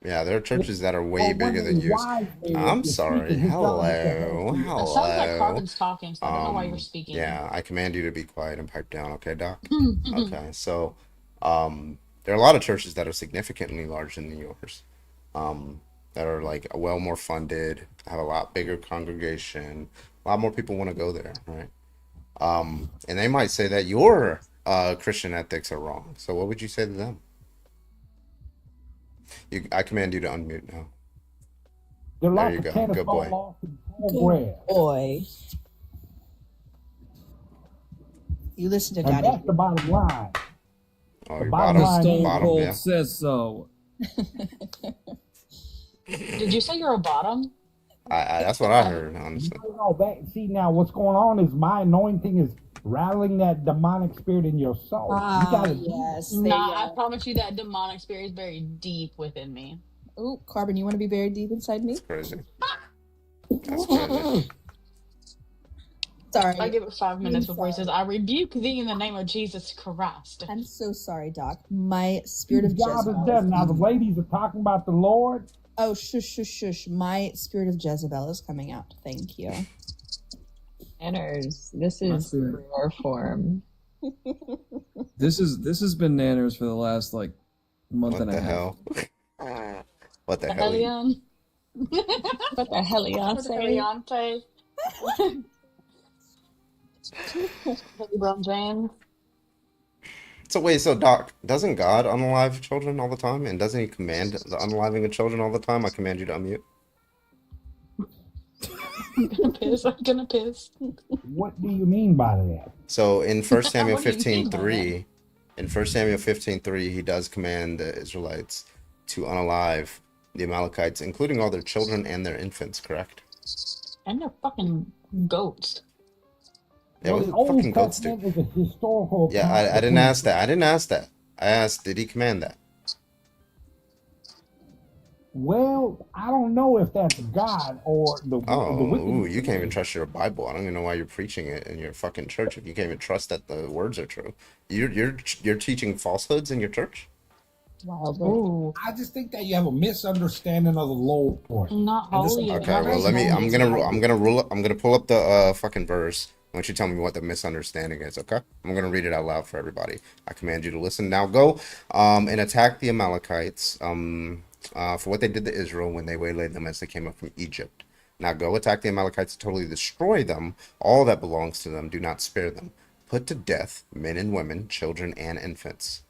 Yeah, there are churches that are way
Well,
bigger than yours.
why
I'm
is
sorry.
speaking his God with the
Hello.
It sounds like
Hello.
Carbon's talking, so I don't know why you're speaking.
Yeah, I command you to be quiet and pipe down, okay, Doc?
Okay.
Okay, so there are a lot of churches that are significantly larger than yours, that are like well more funded, have a lot bigger congregation, a lot more people want to go there, right? And they might say that your Christian ethics are wrong. So what would you say to them? I command you to unmute now.
They're
There
like
you
a
go.
tennis
Good
ball
boy.
off in tall grass.
Boy. You listen to
And
Daddy.
that's the bottom line.
Oh,
The
your
bottom
bottom,
line
Stone
is
bottom,
Cold
yeah.
says so.
Did you say you're a bottom?
That's what I heard, honestly.
no, see now what's going on is my anointing is rattling that demonic spirit in your soul. You gotta
Yes.
Nah, I promise you that demonic spirit is very deep within me.
Oh, Carbon, you want to be very deep inside me?
That's crazy. That's crazy.
Sorry.
I give it 5 minutes
I'm
before he
sorry.
says, I rebuke thee in the name of Jesus Christ.
I'm so sorry, Doc. My spirit of
His job is
Jezebel.
done. Now the ladies are talking about the Lord.
Oh, shush, shush, shush. My spirit of Jezebel is coming out. Thank you.
Nanners, this is rare form.
This has been Nanners for the last like month
What
and
the
a half.
hell? What the
The
hell?
Helion.
What the hell,
The
Beyonce?
Heliante. LeBron James.
So wait, so Doc, doesn't God unalive children all the time? And doesn't he command the unaliving of children all the time? I command you to unmute.
I'm gonna piss. I'm gonna piss.
What do you mean by that?
So in 1 Samuel
What do you mean by
15:3, in 1 Samuel 15:3, he does command the Israelites to unalive the Amalekites, including all their children and their infants, correct?
And they're fucking goats.
Yeah,
Well,
what
the
the
Old
fucking goats do?
Testament is a historical.
Yeah,
account
I didn't
between-
ask that. I didn't ask that. I asked, did he command that?
Well, I don't know if that's God or the
Oh,
wicked.
ooh, you can't even trust your Bible. I don't even know why you're preaching it in your fucking church if you can't even trust that the words are true. You're teaching falsehoods in your church?
Wild.
Ooh,
I just think that you have a misunderstanding of the Lord.
not
And this-
holy.
Okay,
not
well
very
I'm
holy.
gonna pull up the fucking verse. Why don't you tell me what the misunderstanding is, okay? I'm gonna read it out loud for everybody. I command you to listen. Now go and attack the Amalekites for what they did to Israel when they waylaid them as they came up from Egypt. Now go attack the Amalekites, totally destroy them, all that belongs to them, do not spare them. Put to death men and women, children and infants.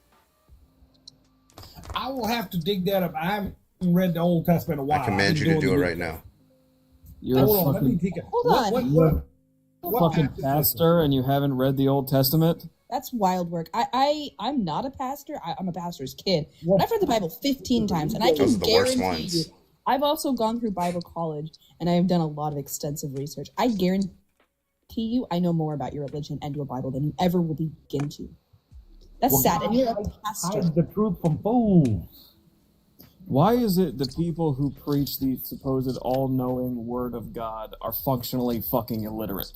I will have to dig that up. I haven't read the Old Testament in a while.
I command
I've
you
been
to do
doing
it
the
right now.
You're a
Hold on, let me
fucking,
take a.
Hold
what-
on.
what
fucking
passage is
pastor and you haven't read the Old Testament?
That's wild work. I'm not a pastor. I'm a pastor's kid. But I've read the Bible 15 times, and I
Those
can
are the worst
guarantee
ones.
you. I've also gone through Bible college, and I have done a lot of extensive research. I guarantee you, I know more about your religion and your Bible than you ever will begin to. That's
Well,
sad, and you're a
God
pastor.
hides the truth from fools.
Why is it the people who preach the supposed all-knowing word of God are functionally fucking illiterate?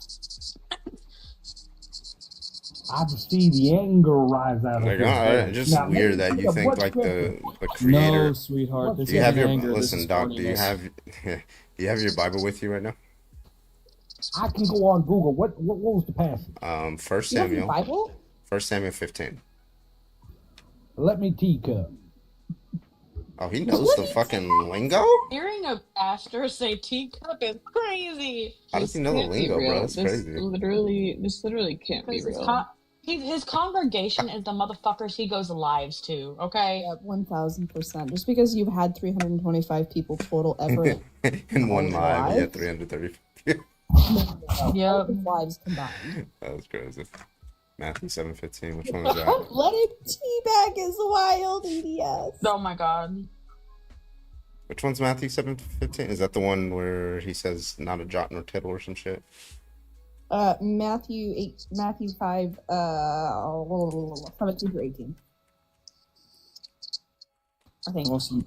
I just see the anger rise out of
Like,
his face.
it's just
Now,
weird
let
that
me
you
think of
think
what
like
scripture.
the creator.
No, sweetheart, this
Do you have
isn't
your
anger, this
listen,
is
Doc? Do you
horniness.
have do you have your Bible with you right now?
I can go on Google. What was the passage?
1
You have your
Samuel,
Bible?
1 Samuel 15.
Let me teacup.
Oh, he knows the fucking lingo.
Hearing a pastor say teacup is crazy.
How does he know the
Can't be
lingo, bro?
real.
That's
This
crazy.
literally can't be
Because
real.
his congregation is the motherfuckers he goes lives to, okay?
Yeah, 1,000%. Just because you've had 325 people total ever
In one live, yeah,
live?
330.
Yep.
lives combined.
That was crazy. Matthew 7:15. Which one was that?
Letting teabag is wild, EDS.
Oh my god.
Which one's Matthew 7:15? Is that the one where he says not a jot nor tittle or some shit?
Matthew 5, 17 through 18. I think.
Austin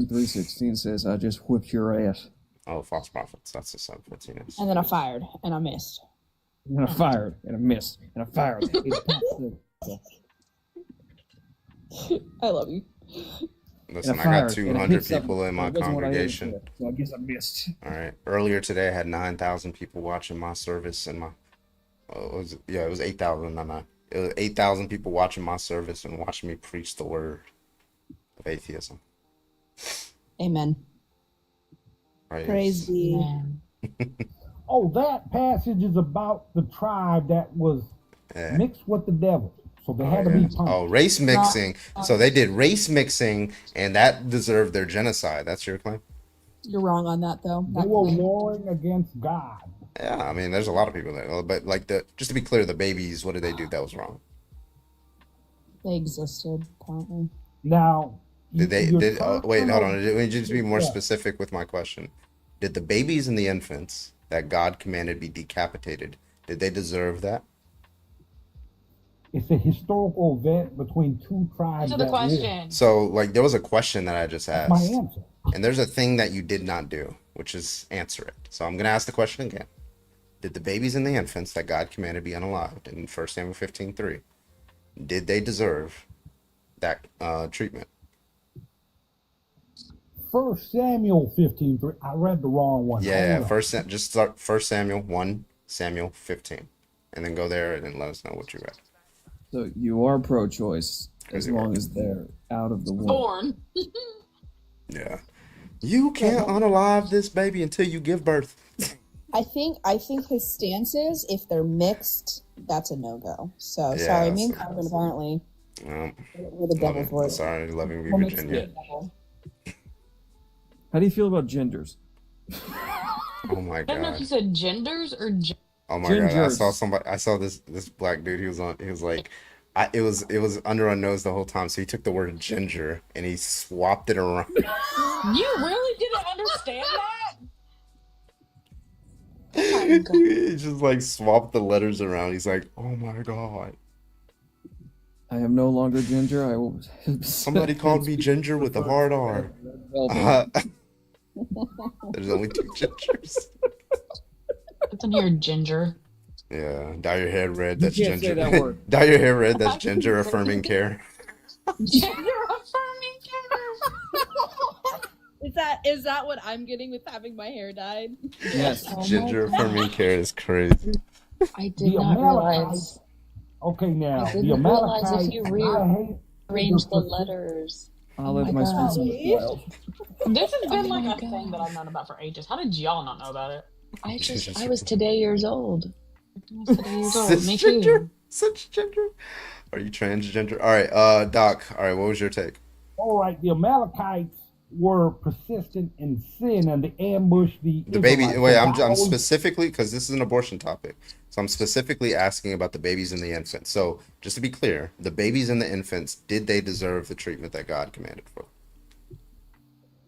3:16 says, "I just whipped your ass."
Oh, false prophets. That's the 7:15 is.
And then I fired, and I missed.
And I fired, and I missed, and I fired.
I love you.
Listen, I
fire,
got
and it
200
hit something.
people in my
It wasn't what I aimed
congregation.
for, so I guess I missed.
All right. Earlier today, I had 9,000 people watching my service, and it was 8,000. It was 8,000 people watching my service and watching me preach the word of atheism.
Amen.
Right.
Praise be.
Oh, that passage is about the tribe that was
Yeah.
mixed with the devil. So they
Oh,
had to
yeah.
be punished.
Oh, race mixing. So they did race mixing, and that deserved their genocide. That's your claim?
You're wrong on that, though.
They were warring against God.
Yeah, I mean, there's a lot of people there, but like just to be clear, the babies, what did they do that was wrong?
They existed, apparently.
Now,
Did they?
you're
Did
talking
wait? Hold
about-
on. Let me just be more
Yeah.
specific with my question. Did the babies and the infants that God commanded be decapitated? Did they deserve that?
It's a historical event between two tribes.
Answer the
that war.
question.
So, like, there was a question that I just
That's my
asked,
answer.
and there's a thing that you did not do, which is answer it. So I'm gonna ask the question again. Did the babies and the infants that God commanded be unalived in 1 Samuel 15:3, did they deserve that treatment?
1 Samuel 15:3. I read the wrong one.
Yeah,
Hold on.
just start 1 Samuel 1 Samuel 15, and then go there and then let us know what you read.
So you are pro-choice as
you
long as they're out of the womb.
Born.
Yeah, you can't unalive this baby until you give birth.
I think his stance is if they're mixed, that's a no-go. So
Yeah,
sorry, me and
that's-
Carbon apparently
Well,
we're the devil for it.
sorry, loving me,
We'll mix
Virginia.
the
How do you feel about genders?
Oh my
I don't know if
god.
you said genders or
Oh my god, I saw
Gingers.
somebody. I saw this black dude. He was like, it was under our nose the whole time. So he took the word ginger and he swapped it around.
You really didn't understand that?
He just like swapped the letters around. He's like, oh my god.
I am no longer ginger. I will.
Somebody called me ginger with a hard R. There's only two gingers.
It's in here, ginger.
Yeah, dye your hair red.
You
That's
can't say
ginger.
that word.
Dye your hair red. That's ginger affirming care.
Gender affirming care.
Is that what I'm getting with having my hair dyed?
Yes.
Oh my
Ginger
God.
affirming care is crazy.
I did
The
not
Amalekites.
realize.
Okay, now
I
the
didn't realize if
Amalekites.
you
I hate
rearrange the
the-
letters.
I'll live
my
my
God.
sweet wild.
This has been
Oh
like
my
a thing
God.
that I've known about for ages. How did y'all not know about it?
I was today years old. I was today years old. Me
Cisgender?
too.
Such gender? Are you transgender? All right, Doc. All right, what was your take?
All right, the Amalekites were persistent in sin and they ambushed the
Baby.
Israelites.
Wait,
So
I'm
God always-
specifically because this is an abortion topic, so I'm specifically asking about the babies and the infants. So just to be clear, the babies and the infants, did they deserve the treatment that God commanded for them?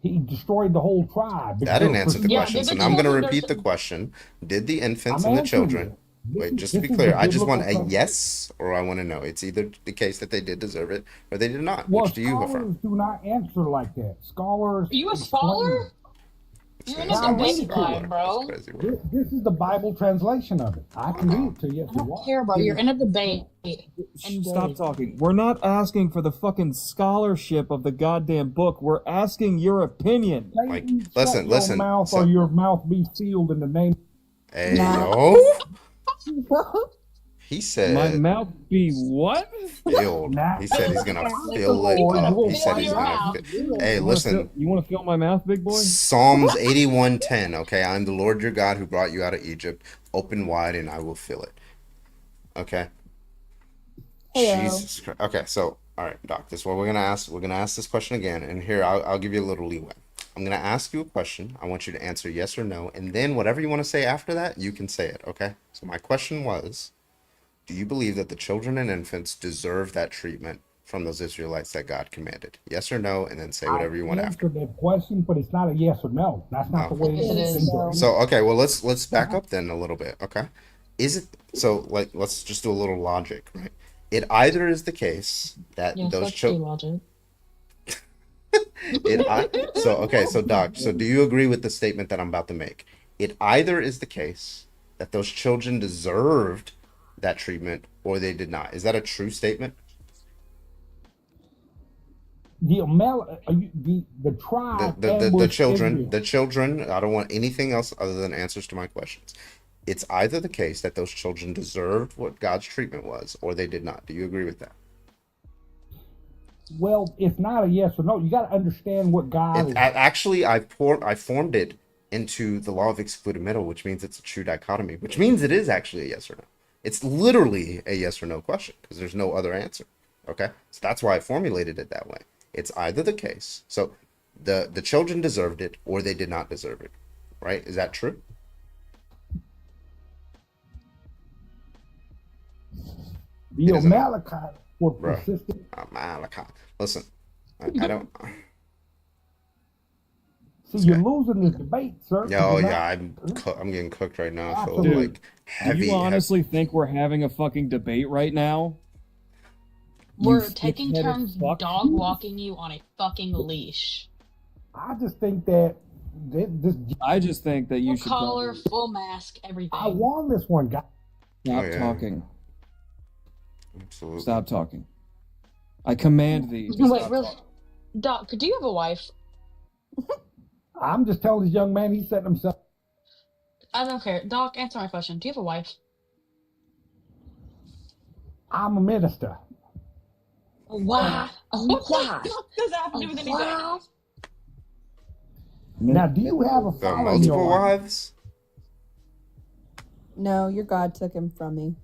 He destroyed the whole tribe.
That didn't answer the
Yeah,
question,
did
so
the
now I'm going to
children
repeat the
deserve-
question. Did the infants
I'm
and the
answering
children...
you.
Wait,
This
just to
is-
be
this
clear,
is
I just want a
biblical-
yes, or I want to know. It's either the case that they did deserve it, or they did not.
Well,
Which do you
scholars
affirm?
do not answer like that. Scholars.
Are you a
explain
scholar?
it.
You're in
That's
a
crazy.
debate line, bro.
That's crazy word.
This is the Bible translation of it. I can read it to you if
I
you
don't
want.
care, bro. You're in a debate.
Stop talking. We're not asking for the fucking scholarship of the goddamn book. We're asking your opinion.
Like,
Satan, shut
listen,
your
listen.
mouth
So-
or your mouth be sealed in the name.
Hey,
No.
yo. He said...
My mouth be what?
filled.
Nah.
He said he's gonna
Nah.
fill it
Nah.
up. He said he's
Fill your
gonna.
mouth.
Hey,
You wanna
listen.
fill- You want to fill my mouth, big boy?
Psalms 81:10. Okay, I'm the Lord your God who brought you out of Egypt. Open wide, and I will fill it. Okay.
Heyo.
Jesus Christ. Okay, so all right, Doc. This is what we're gonna ask. We're gonna ask this question again, and here I'll give you a little leeway. I'm gonna ask you a question. I want you to answer yes or no, and then whatever you want to say after that, you can say it. Okay. So my question was, do you believe that the children and infants deserve that treatment from those Israelites that God commanded? Yes or no, and then say whatever you want
I
after.
answered that question, but it's not a yes or no. That's not the way
It is.
things are.
So okay, well let's back up then a little bit. Okay, is it so? Like let's just do a little logic, right? It either is the case that
Yes,
those
that's true
children.
logic.
So Doc, so do you agree with the statement that I'm about to make? It either is the case that those children deserved that treatment or they did not. Is that a true statement?
the tribe
The
ambushed
children,
Israel.
I don't want anything else other than answers to my questions. It's either the case that those children deserved what God's treatment was, or they did not. Do you agree with that?
Well, it's not a yes or no. You got to understand what God is.
Actually, I formed it into the law of excluded middle, which means it's a true dichotomy, which means it is actually a yes or no. It's literally a yes or no question because there's no other answer. Okay, so that's why I formulated it that way. It's either the case. So the children deserved it or they did not deserve it. Right? Is that true?
The Amalekites were persistent.
Amalekite. Listen, I don't.
So you're losing this debate, sir.
No, yeah, I'm getting cooked right now. I feel
Dude,
like heavy.
do you honestly think we're having a fucking debate right now?
We're taking turns dog walking you on a fucking leash.
I just think that
I just think that you
Full
should
collar,
probably
full mask, everything.
I won this one, guy.
stop
Oh, yeah.
talking.
Absolutely.
Stop talking. I command thee. to
Wait,
stop
really?
talking.
Doc, do you have a wife?
I'm just telling this young man he's setting himself.
I don't care. Doc, answer my question. Do you have a wife?
I'm a minister.
Wow.
What
What does that have to do with anything?
Now, do you have a
There are
father in your
multiple
life?
wives.
No, your God took him from me.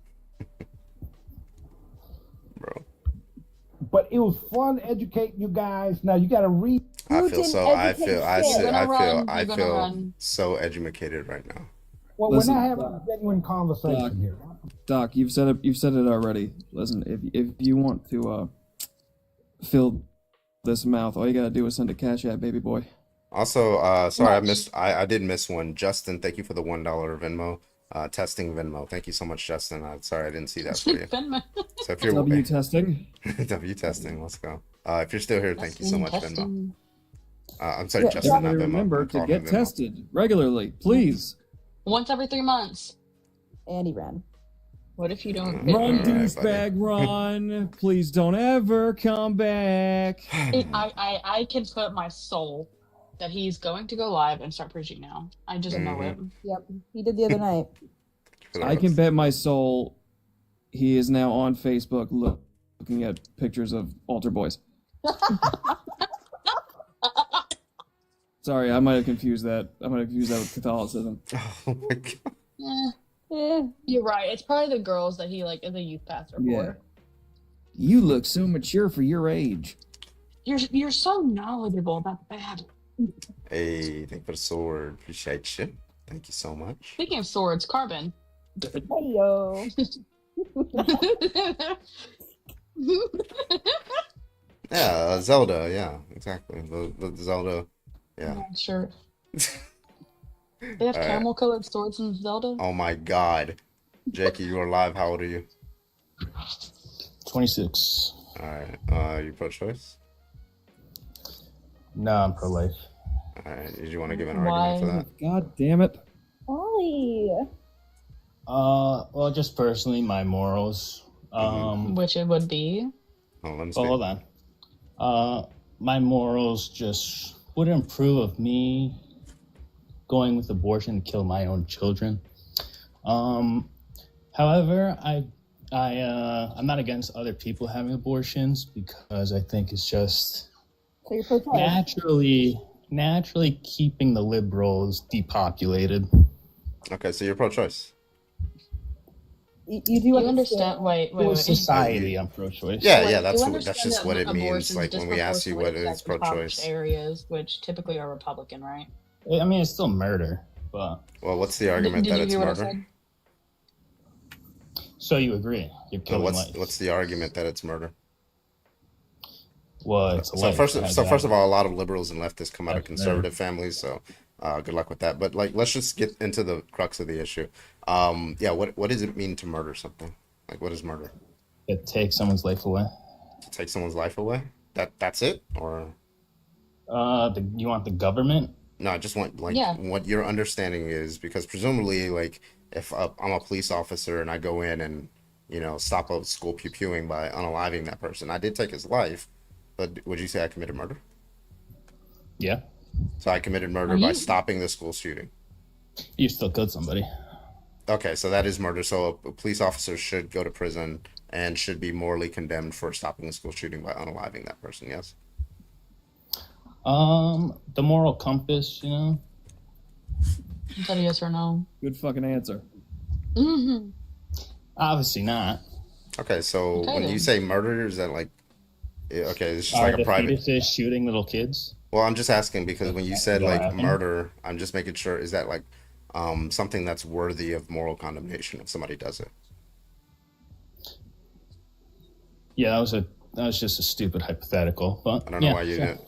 But it was fun educating you guys. Now you got to read.
I feel so. I feel
run.
so educated right now.
Well,
Listen,
we're not having a genuine conversation here.
Doc, you've said it. You've said it already. Listen, if you want to fill this mouth, all you gotta do is send a cash app, baby boy.
Also, sorry, I did miss one. Justin, thank you for the $1 Venmo. Testing Venmo. Thank you so much, Justin. Sorry I didn't see that for you.
Venmo.
So if you're
W testing.
W testing, let's go. If you're still here, thank you so much, Venmo.
Testing.
I'm sorry,
Yeah,
Justin, not
Everybody
Venmo.
remember
I'm
to
calling
get
him Venmo.
tested regularly, please.
Once every 3 months.
And he ran.
What if you don't?
Run,
Alright,
douchebag, run! Please don't ever come back.
I can put my soul that he's going to go live and start preaching now. I just know it.
Yep, he did the other night.
I can bet my soul he is now on Facebook looking at pictures of altar boys. Sorry, I might have confused that. I might have confused that with Catholicism.
Oh my god.
You're right. It's probably the girls that he like is a youth pastor
Yeah.
for.
You look so mature for your age.
You're so knowledgeable about the Bible.
Hey, thank you for the sword. Appreciate you. Thank you so much.
Speaking of swords, Carbon.
Hey yo.
Yeah, Zelda. Yeah, exactly. The Zelda. Yeah.
Yeah, sure. They have
Alright.
camel colored swords in Zelda.
Oh my god. Jackie, you are live. How old are you?
26.
Alright. You pro-choice?
No, I'm pro life.
Alright. Did you want to give an argument for that?
God damn it.
Ollie.
Well, just personally, my morals.
Which it would be.
Oh, let me
Oh, hold on. My morals just wouldn't approve of me going with abortion to kill my own children. However, I'm not against other people having abortions because I think it's just
So you're pro-choice.
naturally keeping the liberals depopulated.
Okay, so you're pro-choice.
You do
You understand? Wait.
For society, I'm pro-choice.
Yeah,
Wait,
that's
you
what, that's
understand
just
that
what it means.
abortions
Like when we ask you what
disproportionately
is
affect impoverished
pro-choice.
areas, which typically are Republican, right?
I mean, it's still murder, but...
Well, what's the argument
Did
that
you
it's
hear what I
murder?
said?
So you agree? You're killing life.
What's the argument that it's murder?
Well, it's a
So
life.
first,
It has
so
to
first
have-
of all, a lot of liberals and leftists come out of
That's
conservative families, so good luck with that. But like, let's just get into the crux of the issue. Yeah, what does it mean to murder something? Like, what is murder?
It takes someone's life away.
To take someone's life away? That's it, or
You want the government?
no? I just want like
Yeah.
what your understanding is, because presumably, like, if I'm a police officer and I go in and stop a school pew-pewing by unaliving that person, I did take his life, But would you say I committed murder?
Yeah.
So I committed murder
Are
by
you-
stopping the school shooting.
You still killed somebody.
Okay, so that is murder. So a police officer should go to prison and should be morally condemned for stopping a school shooting by unaliving that person. Yes.
The moral compass, you know.
Is that a yes or no?
Good fucking answer.
Mm-hmm.
Obviously not.
Okay, so
Okay,
when
then.
you say murder, is that like, okay, it's just
Are
like a
the
private.
fetuses shooting little kids?
Well, I'm just asking because when you said
Go
like
ahead.
murder, I'm just making sure, is that like something that's worthy of moral condemnation if somebody does it?
Yeah, that was just a stupid hypothetical. But
I don't know
yeah,
why you
sure.
didn't.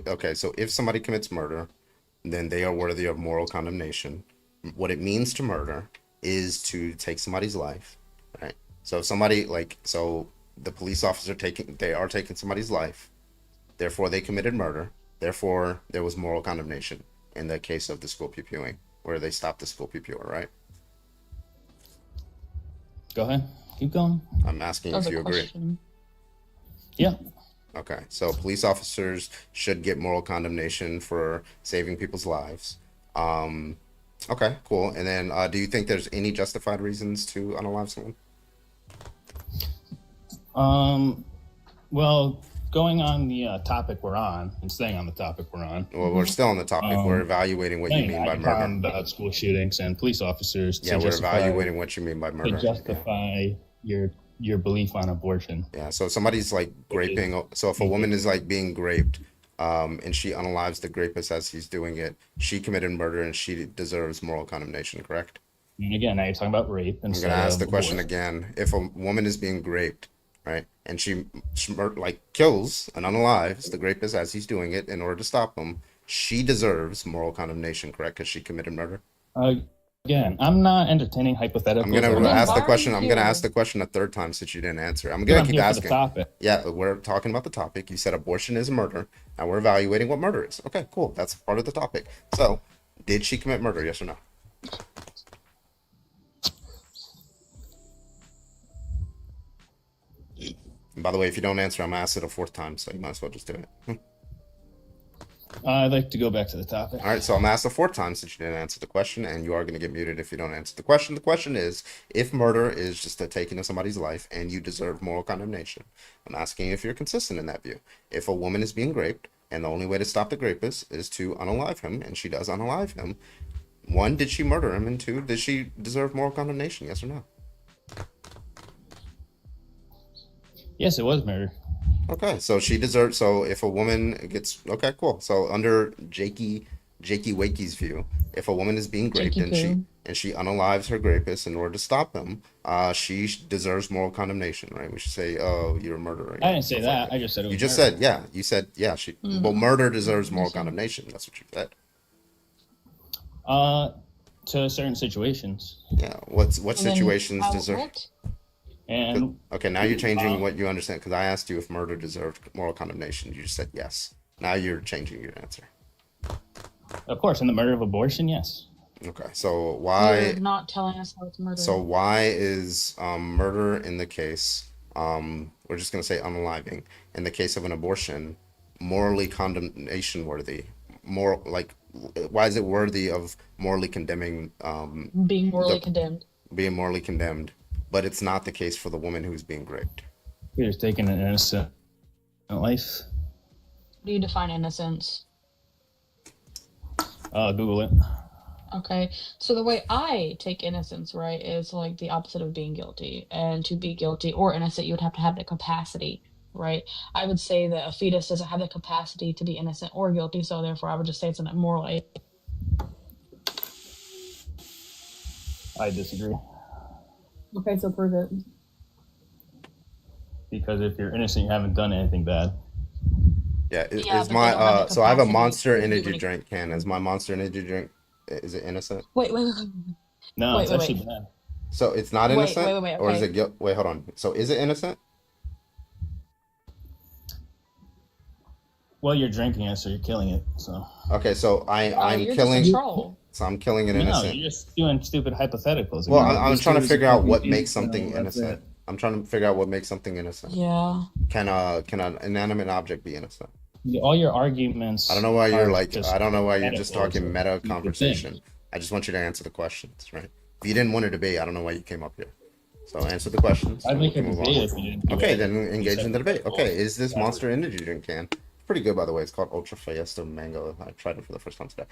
Okay, so if somebody commits murder, then they are worthy of moral condemnation. What it means to murder is to take somebody's life, right? So if somebody so the police officer they are taking somebody's life, therefore they committed murder, therefore there was moral condemnation in the case of the school PPUing, where they stopped the school PPUer, right?
Go ahead. Keep going.
I'm asking
That was
if
a
you agree.
question.
Yeah.
Okay, so police officers should get moral condemnation for saving people's lives. Okay, cool. And then, do you think there's any justified reasons to unalive someone?
Well, going on the topic we're on and staying on the topic we're on.
Well, we're still on the topic. We're evaluating what you
saying
mean
that,
by
you're talking
murder.
about school shootings and police officers.
Yeah, we're evaluating what you mean by murder.
To justify your belief on abortion.
Yeah, so if somebody's like raping, so if a woman is like being raped, and she unalives the rapist as he's doing it, she committed murder and she deserves moral condemnation, correct?
And again, now you're talking about rape.
I'm gonna ask the question again. If a woman is being raped, right, and she kills and unalives the rapist as he's doing it in order to stop him, she deserves moral condemnation, correct? Because she committed murder.
Again, I'm not entertaining hypotheticals.
I'm gonna ask the question. I'm gonna ask the question a third time since you didn't answer. I'm gonna keep asking. Yeah, we're talking about the topic. You said abortion is murder, and we're evaluating what murder is. Okay, cool. That's part of the topic. So, did she commit murder? Yes or no? And by the way, if you don't answer, I'm gonna ask it a fourth time, so you might as well just do it.
I'd like to go back to the topic.
All right, so I'm asked the fourth time since you didn't answer the question, and you are going to get muted if you don't answer the question. The question is, if murder is just the taking of somebody's life and you deserve moral condemnation, I'm asking if you're consistent in that view. If a woman is being raped, and the only way to stop the rapist is to unalive him, and she does unalive him, one, did she murder him? And two, does she deserve moral condemnation? Yes or no?
Yes, it was murder.
Okay, so she deserves. So if a woman gets okay, cool. So under Jakey Wakey's view, if a woman is being raped
Jakey
and she unalives her rapist in order to stop him, she deserves moral condemnation, right? We should say, "Oh, you're a murderer."
I didn't say that. I just said it was
You just
murder.
said, yeah. You said, yeah. She
Mm-hmm.
well, murder deserves moral condemnation. That's what you said.
To certain situations.
Yeah. What
And then
situations
how-
deserve?
what?
And
Okay, now you're changing what you understand because I asked you if murder deserved moral condemnation. You just said yes. Now you're changing your answer.
of course, in the murder of abortion, yes.
Okay, so why?
You're not telling us how it's murder.
So why is murder in the case? We're just gonna say unaliving in the case of an abortion, morally condemnation worthy? Why is it worthy of morally condemning?
being morally
the-
condemned.
Being morally condemned, but it's not the case for the woman who's being raped.
You're just taking an innocent life.
How do you define innocence?
Google it.
Okay, so the way I take innocence, right, is like the opposite of being guilty. And to be guilty or innocent, you would have to have the capacity, right? I would say that a fetus doesn't have the capacity to be innocent or guilty, so therefore I would just say it's an immoral act.
I disagree.
Okay, so prove it.
Because if you're innocent, you haven't done anything bad.
Yeah,
Yeah,
is
but they
my
don't have the
so I have a
capacity
Monster
to do
Energy
anything.
drink can. Is my Monster Energy drink is it innocent?
Wait.
No,
Wait,
it's
wait,
actually
wait.
bad.
So it's not
Wait,
innocent,
wait,
or is
okay.
it wait? Hold on. So is it innocent?
Well, you're drinking it, so you're killing it. So
Okay, so I'm
you're
killing.
just a troll.
So I'm killing an
no,
innocent.
you're just doing stupid hypotheticals.
Well,
again.
I'm
Just
trying to
do it as a
figure out what
copy
makes
paste,
something
that's
innocent.
it.
I'm trying to figure out what makes something innocent.
Yeah.
Can an inanimate object be innocent?
All your arguments.
I don't know why you're
are
like.
just
I don't know why you're just
metaphors
talking
of
meta
the
conversation.
thing.
I just want you to answer the questions, right? If you didn't want to debate, I don't know why you came up here. So answer the questions.
I'd
and we
make a
can move
debate
on.
if you didn't do
Okay,
it.
then engage
said
in the debate.
metaphors.
Okay, is this
That's
Monster Energy drink can? Pretty good, by the way. It's called Ultra Fiesta Mango. I tried it for the first time today.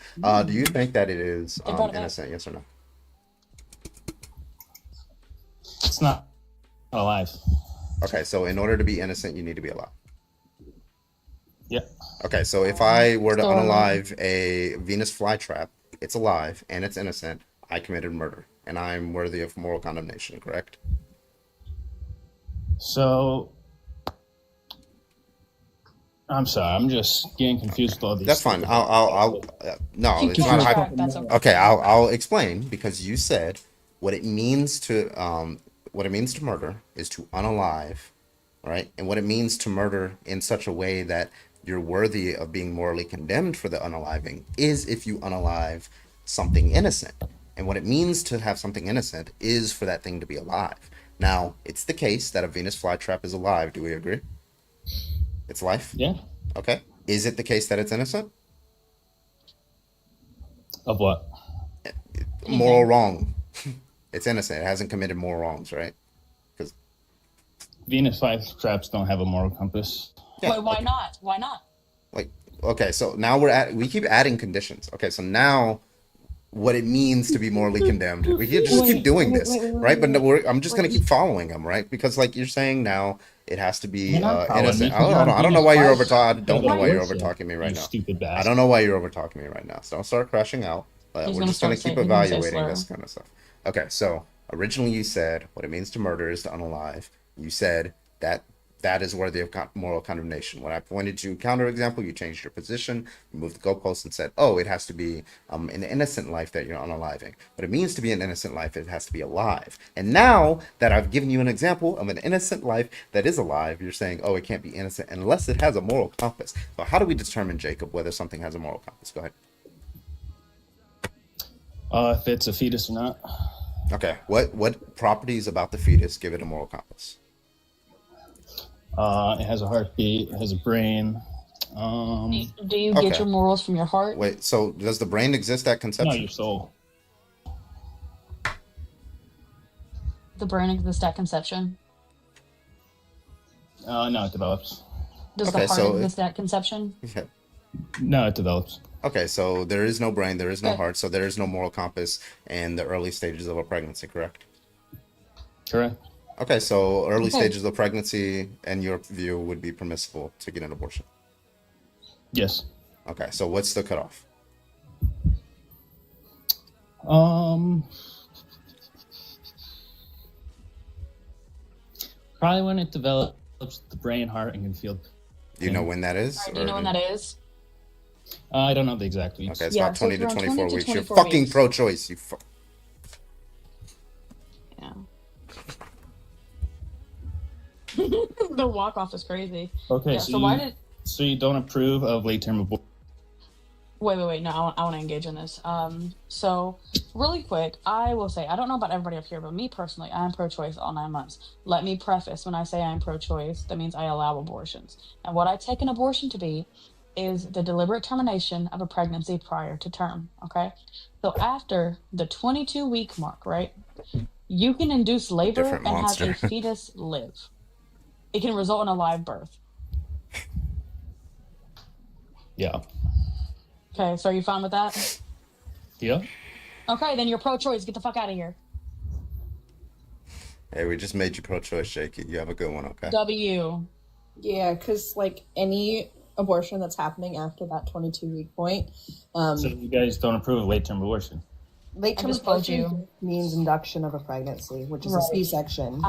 Do you think that it is innocent? Yes or no?
It's not alive.
Okay, so in order to be innocent, you need to be alive.
Yeah.
Okay, so if I were to
So-
unalive a Venus flytrap, it's alive and it's innocent, I committed murder and I'm worthy of moral condemnation, correct?
So, I'm sorry. I'm just getting confused with all these.
That's fine. No,
You
it's
can
not.
correct, that's okay.
Okay, I'll explain because you said what it means to murder is to unalive, right? And what it means to murder in such a way that you're worthy of being morally condemned for the unaliving is if you unalive something innocent. And what it means to have something innocent is for that thing to be alive. Now, it's the case that a Venus flytrap is alive. Do we agree? It's life?
Yeah.
Okay. Is it the case that it's innocent?
Of what?
Moral wrong. It's innocent. It hasn't committed moral wrongs, right? Because
Venus flytraps don't have a moral compass.
Yeah,
Wait, why not? Why not?
like, okay, so now we keep adding conditions. Okay, so now what it means to be morally condemned. We can just keep doing this, right? But no, I'm just gonna keep following them, right? Because like you're saying now, it has to be
You're not following
innocent.
me,
I don't know why you're over talking. I don't know why you're over
Bullshit,
talking me right
you
now.
stupid
I
bastard.
don't know why you're over talking me right now. So don't start crashing out.
He's
We're
gonna
just gonna
start
keep
saying- he's gonna say
evaluating
slur.
this kind of stuff. Okay, so originally you said what it means to murder is to unalive. You said that is worthy of moral condemnation. When I pointed to counterexample, you changed your position, you moved the goalpost and said, oh, it has to be an innocent life that you're unaliving. What it means to be an innocent life, it has to be alive. And now that I've given you an example of an innocent life that is alive, you're saying, oh, it can't be innocent unless it has a moral compass. So how do we determine, Jacob, whether something has a moral compass? Go ahead.
If it's a fetus or not.
Okay, what properties about the fetus give it a moral compass?
It has a heartbeat. It has a brain.
Do you
Okay.
get your morals from your heart?
Wait, so does the brain exist at
No,
conception?
your soul.
The brain exists at conception.
No, it develops.
Does
Okay,
the heart
so
exist at conception?
Yeah.
No, it develops.
Okay, so there is no brain, there is no
Okay.
heart, so there is no moral compass in the early stages of a pregnancy, correct?
Correct.
Okay, so early
Okay.
stages of pregnancy, in your view, would be permissible to get an abortion.
Yes.
Okay, so what's the cutoff?
Probably when it develops the brain, heart, and can feel.
Do you know when that is?
Do you know when that is?
I don't know the exact weeks.
Okay, it's
Yeah,
about
so
20
it's
to
around
24
20 to
weeks. You're
24
fucking
weeks.
pro-choice.
Yeah. The walk off is crazy.
Okay,
Yeah,
so,
so
you,
why did?
so you don't approve of late-term abortion?
Wait. No, I want to engage in this. So really quick, I will say I don't know about everybody up here, but me personally, I am pro-choice all 9 months. Let me preface: when I say I am pro-choice, that means I allow abortions, and what I take an abortion to be is the deliberate termination of a pregnancy prior to term. Okay, so after the 22-week mark, right, you can induce labor
Different
and
monster.
have a fetus live. It can result in a live birth.
Yeah.
Okay, so are you fine with that?
Yeah.
Okay, then you're pro-choice. Get the fuck out of here.
Hey, we just made you pro-choice, Jakey. You have a good one, okay?
W.
Yeah, because like any abortion that's happening after that 22-week point,
So you guys don't approve of late-term abortion?
late-term
I just told
abortion means induction of a pregnancy, which is
Right.
a C-section,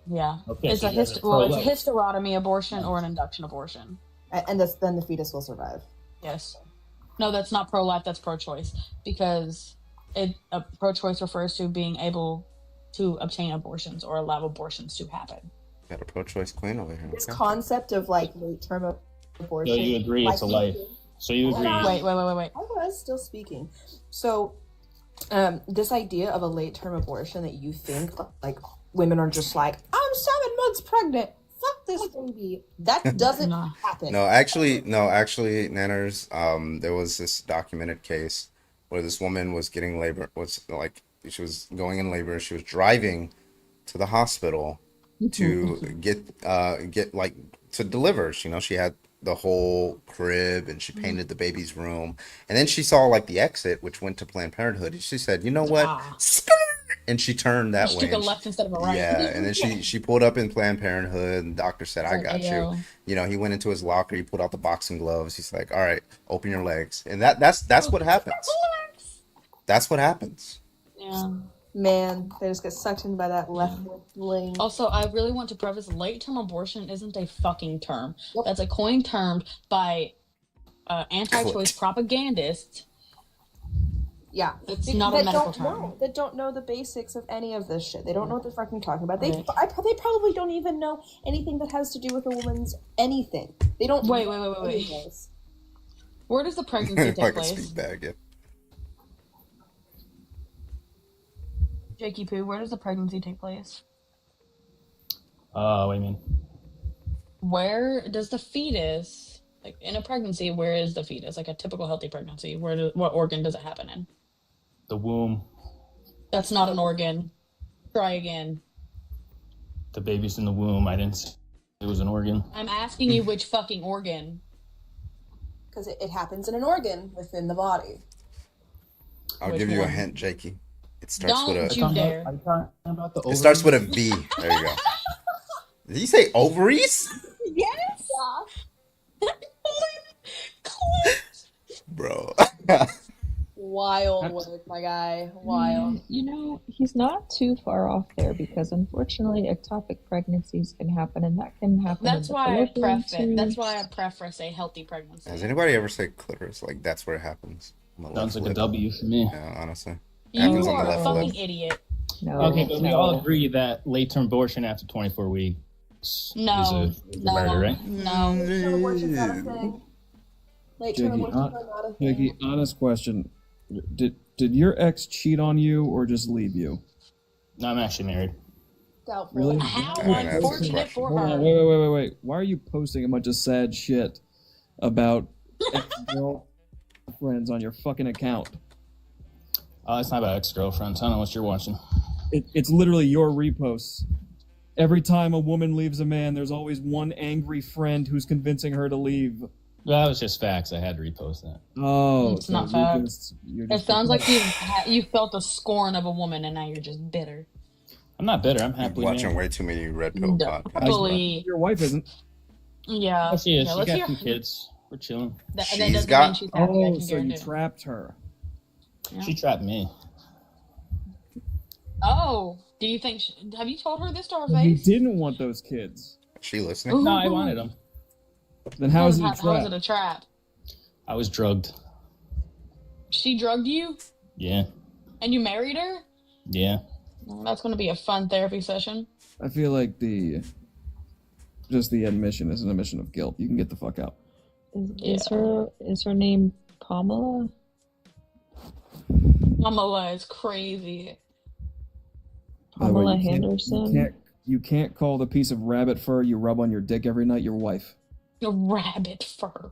Yeah.
Okay,
It's
so
a
you guys are
it's a
pro-life.
hysterotomy abortion or an induction abortion.
and then the fetus will survive.
Yes. No, that's not pro-life. That's pro-choice because pro-choice refers to being able to obtain abortions or allow abortions to happen.
Got a pro-choice queen over here.
This
Okay.
concept of like late-term abortion.
So you agree it's a life. So you agree.
Wait.
I was still speaking. So, this idea of a late-term abortion that you think like women are just like, I'm 7 months pregnant. Fuck this baby. That doesn't happen.
No, actually, Nanners, there was this documented case where this woman was getting labor, she was going in labor. She was driving to the hospital to get to deliver. You know, she had the whole crib and she painted the baby's room. And then she saw like the exit, which went to Planned Parenthood. And she said, you know what? And she turned that
She
way.
took a left instead of a right.
Yeah, and then she pulled up in Planned Parenthood, and the doctor said, "I got you." You know, he went into his locker, he pulled out the boxing gloves. He's like, "All right, open your legs," and that's what happens. That's what happens.
Yeah.
Man, they just get sucked in by that left lane.
Also, I really want to preface late-term abortion isn't a fucking term. That's a coined term by anti-choice propagandists.
Yeah,
It's not a medical
don't
term.
know, that don't know the basics of any of this shit. They don't know what they're fucking talking about. They probably don't even know anything that has to do with a woman's anything. They don't.
Wait.
Anything.
Where does the pregnancy take
Like a
place?
speed bag, yeah.
Jakey Poo, where does the pregnancy take place?
What do you mean?
Where does the fetus, like in a pregnancy, where is the fetus? Like a typical healthy pregnancy, what organ does it happen in?
The womb.
That's not an organ. Try again.
The baby's in the womb. I didn't say it was an organ.
I'm asking you which fucking organ.
Because it happens in an organ within the body.
I'll
Which
give you a
one?
hint, Jakey. It starts
Don't
with a.
you dare.
Are you talking about the
It starts with a V. There you go. Did you say ovaries?
Yes.
Bro.
Wild work, my guy. Wild.
You know, he's not too far off there because unfortunately ectopic pregnancies can happen and that can happen.
That's
in the
why I
fallopian
preface. That's
tubes.
why I preface a healthy pregnancy.
Has anybody ever said clitoris? Like, that's where it happens. On the
Sounds
left
like a
lip.
W for me.
Yeah, honestly.
You
Happens on the
are a
left
fucking
lip.
idiot.
No.
Okay, but we all agree that late-term abortion after 24 weeks
No.
is a murder, right?
No.
Late-term abortion's not a thing. Late-term
Jakey,
abortion's not a thing.
Jakey, honest question: Did your ex cheat on you or just leave you?
No, I'm actually married.
Doubtful.
Really?
How
I mean, that's a good
unfortunate
question.
for
Hold
her.
on, wait. Why are you posting a bunch of sad shit about ex-girlfriends on your fucking account?
It's not about ex-girlfriends. I don't know what you're watching.
It's literally your reposts. Every time a woman leaves a man, there's always one angry friend who's convincing her to leave.
That was just facts. I had to repost that.
Oh,
It's not facts. It sounds like you felt the scorn of a woman and now you're just bitter.
I'm not bitter. I'm
You're
happily
watching
married.
way too many Red Pill podcasts.
Happily.
Your wife isn't.
Yeah.
Oh, she is.
Yeah,
She
let's
got
hear.
2 kids. We're chilling.
That
She's
doesn't
got-
mean she's happy. I
Oh,
can
so you
guarantee.
trapped her.
Yeah.
She trapped me.
Oh, do you think? Have you told her this to her
You
face?
didn't want those kids.
Is she listening?
Ooh.
No, I wanted them.
Then how is it a
How is
trap?
it a trap?
I was drugged.
She drugged you
Yeah.
and you married her?
Yeah.
Well, that's going to be a fun therapy session.
I feel like the admission is an admission of guilt. You can get the fuck out.
Is her name Pamela?
Pamela is crazy.
By the way,
Pamela
you can't-
Henderson?
You can't call the piece of rabbit fur you rub on your dick every night your wife.
A rabbit fur.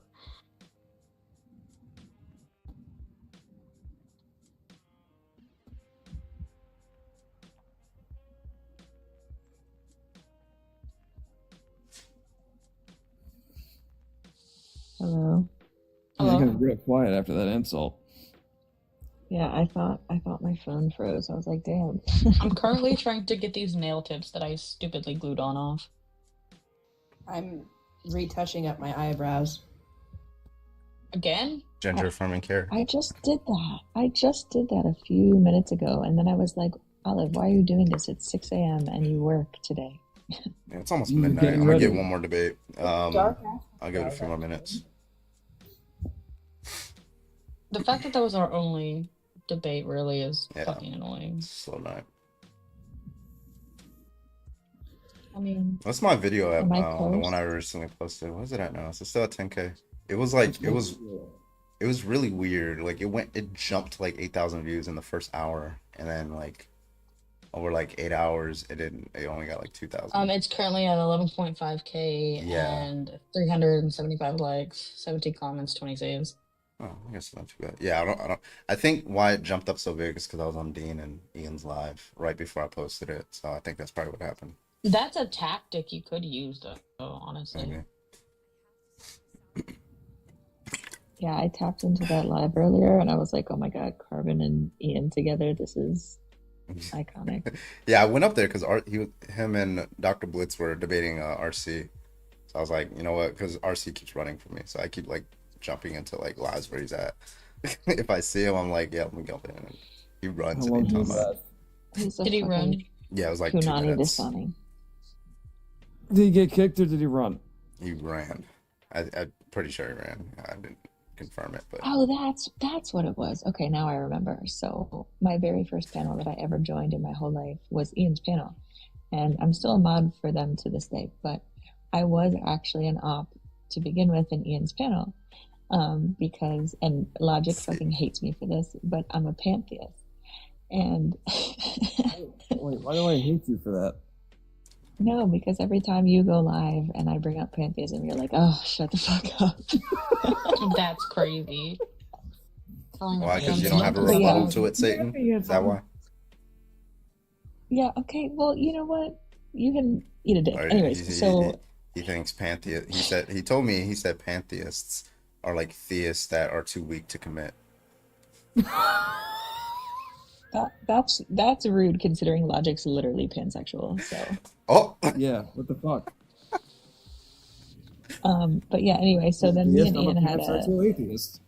Hello.
You got real quiet after that insult.
Yeah, I thought my phone froze. I was like, damn.
I'm currently trying to get these nail tips that I stupidly glued on off.
I'm retouching up my eyebrows.
Again?
Ginger affirming care.
I just did that a few minutes ago, and then I was like, Olive, why are you doing this? It's 6 a.m. and you work today.
Yeah, it's almost
You're
midnight.
getting
I'm gonna
ready.
get one more debate.
Dark
I'll give it a few more minutes.
The fact that that was our only debate really is
Yeah.
fucking annoying.
Slow night.
I mean,
What's my video at?
Am I
The
close?
one I recently posted. What is it at now? Is it still at 10K? It was like it was really weird. Like it jumped to like 8,000 views in the first hour, and then like over like 8 hours. It only got like 2,000.
It's currently at 11.5K
Yeah.
and 375 likes, 17 comments, 20 saves.
Oh, I guess not too bad. Yeah, I don't. I think why it jumped up so big is because I was on Dean and Ian's live right before I posted it. So I think that's probably what happened.
That's a tactic you could use, though, honestly.
Maybe.
Yeah, I tapped into that live earlier and I was like, oh my god, Carbon and Ian together, this is iconic.
Yeah, I went up there because him and Dr. Blitz were debating RC. So I was like, you know what? Because RC keeps running for me, so I keep like jumping into like lives where he's at. If I see him, I'm like, yeah, let me jump in. And he runs anytime.
Did he run?
Yeah, it was like 2
Punani
minutes.
Dasani.
Did he get kicked or did he run?
He ran. I'm pretty sure he ran. I didn't confirm it, but
Oh, that's what it was. Okay, now I remember. So my very first panel that I ever joined in my whole life was Ian's panel. And I'm still a mod for them to this day, but I was actually an op to begin with in Ian's panel. Because, and Logic fucking hates me for this, but I'm a pantheist. And
Wait, why do I hate you for that?
no, because every time you go live and I bring up pantheism, you're like, oh, shut the fuck up.
That's crazy.
why? Because you don't have a rebuttal to it, Satan? Is that why?
Yeah, okay, well, you know what? You can eat a dick.
Or
Anyways, so
he thinks he told me pantheists are like theists that are too weak to commit.
that's rude considering Logic's literally pansexual, so.
Oh!
Yeah, what the fuck?
But yeah, anyway, so then me
Yes,
and
I'm a
Ian had
pansexual atheist.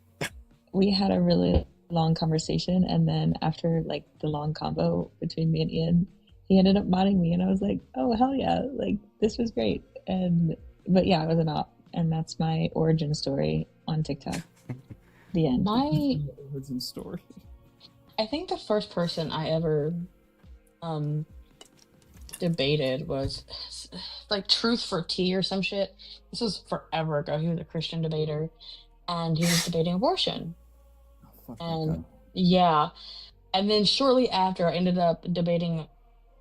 we had a really long conversation, and then after like the long combo between me and Ian, he ended up modding me, and I was like, oh hell yeah, like this was great. But yeah, I was an op, and that's my origin story on TikTok. The end.
My
origin story.
I think the first person I ever debated was like Truth for Tea or some shit. This was forever ago. He was a Christian debater, and he was debating abortion. And yeah, and then shortly after, I ended up debating.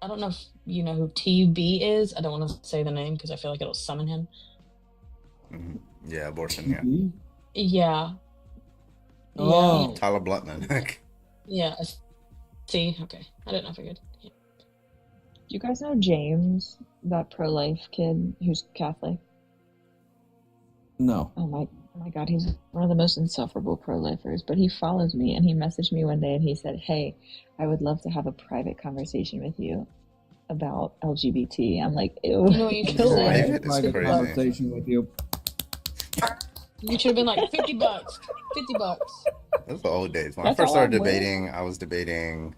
I don't know if you know who TB is. I don't want to say the name because I feel like it'll summon him.
Yeah, abortion. Yeah.
Yeah.
Oh, Tyler Bluntman.
Yeah. See, okay. I didn't know if I could. Yeah.
Do you guys know James, that pro-life kid who's Catholic?
No.
Oh my god, he's one of the most insufferable pro-lifers, but he follows me and he messaged me one day and he said, hey, I would love to have a private conversation with you about LGBT. I'm like, ew.
You know what you should say?
Private conversation with you.
You should have been like $50. $50.
Those were the old days. When
That's
I first
all
started
I'm with.
debating, I was debating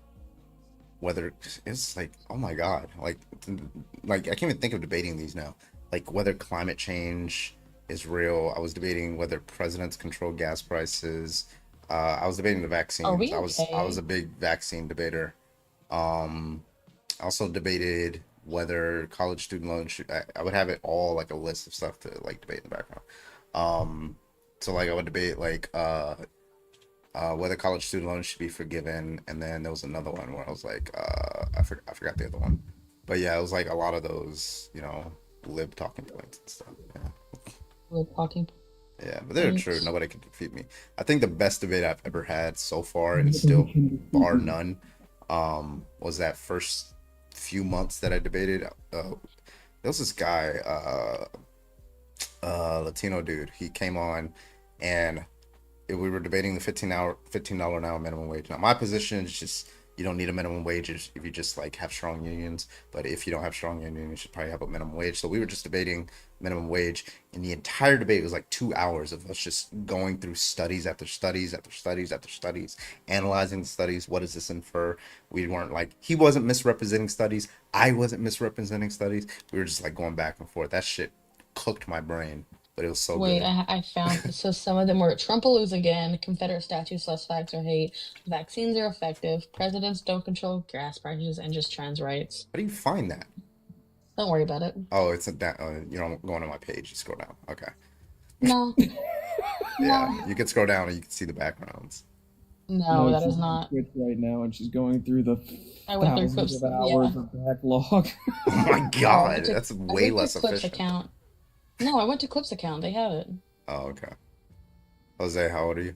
whether it's like, oh my god, like I can't even think of debating these now. Like whether climate change is real. I was debating whether presidents control gas prices. I was debating the vaccines.
Are we
I was
okay?
a big vaccine debater. I also debated whether college student loans should. I would have it all like a list of stuff to like debate in the background. So like I would debate like whether college student loans should be forgiven, and then there was another one where I was like I forgot the other one, but yeah, it was like a lot of those, you know, lib talking points and stuff. Yeah.
Lib talking.
Yeah, but they're true. Nobody can defeat me. I think the best debate I've ever had so far, and still bar none, was that first few months that I debated. There was this guy, Latino dude. He came on, and we were debating the $15 an hour minimum wage. Now, my position is just you don't need a minimum wage if you just like have strong unions. But if you don't have strong unions, you should probably have a minimum wage. So we were just debating minimum wage, and the entire debate was like 2 hours of us just going through studies after studies after studies after studies, analyzing the studies. What does this infer? We weren't like, he wasn't misrepresenting studies, I wasn't misrepresenting studies. We were just like going back and forth. That shit cooked my brain, but it was so
Wait,
good.
I found so some of them were Trumpalooza again, Confederate statues less facts or hate, vaccines are effective, presidents don't control gas prices, and just trans rights.
How do you find that?
Don't worry about it.
Oh, it's you know, going to my page, you scroll down. Okay.
No.
Yeah, you can scroll down and you can see the backgrounds.
No, that
she's
is
on
not.
Twitch right now, and she's going through the
I went through
thousands
Clips.
of hours
Yeah.
of backlog.
Oh my
I
god,
went to,
that's
I
way
went
less
to Clips
efficient.
account. No, I went to Clips account. They have it.
Oh, okay. Jose, how old are you?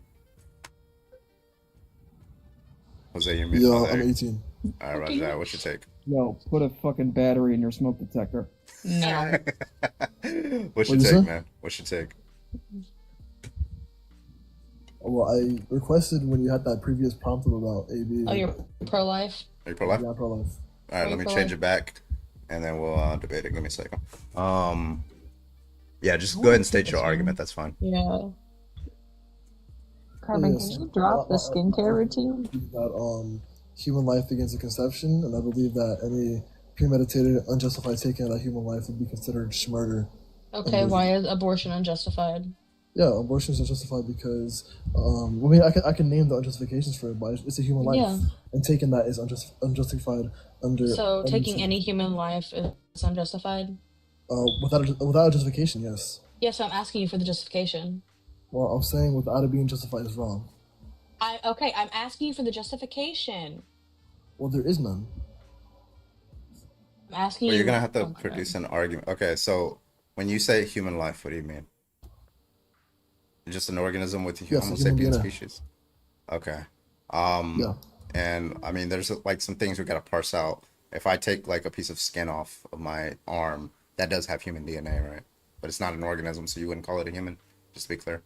Jose, you're muted.
Yeah,
Oh, there
I'm
you-
18.
All right, Roger that. What's your take?
Yo, put a fucking battery in your smoke detector.
No.
What's your
What'd you
take,
say?
man? What's your take?
Well, I requested when you had that previous prompt about AB.
Oh, you're pro-life?
Are you pro-life?
Yeah, pro-life.
All right,
Are
let
you
me
pro-life?
change it back, and then we'll debate it. Give me a second. Yeah, just go ahead and state your argument. That's fine.
Yeah.
Carmen,
Yes.
can you drop the skincare routine?
That human life begins at conception, and I believe that any premeditated, unjustified taking of that human life would be considered murder.
Okay, why is abortion unjustified?
Yeah, abortion is unjustified because, I mean, I can name the unjustifications for it, but it's a human life,
Yeah.
and taking that is unjustified under.
So taking
under-
any human life is unjustified?
without a justification, yes.
Yes, I'm asking you for the justification.
Well, I'm saying without it being justified is wrong.
I'm asking you for the justification.
Well, there is none.
I'm asking
Well,
you.
you're gonna have to
Oh my
produce an argument. Okay, so when you say human life, what do you mean? Just an organism with a
Yes, a
Homo
human
sapiens
being.
species. Okay.
Yeah.
And I mean, there's like some things we gotta parse out. If I take like a piece of skin off of my arm, that does have human DNA, right? But it's not an organism, so you wouldn't call it a human. Just to be clear.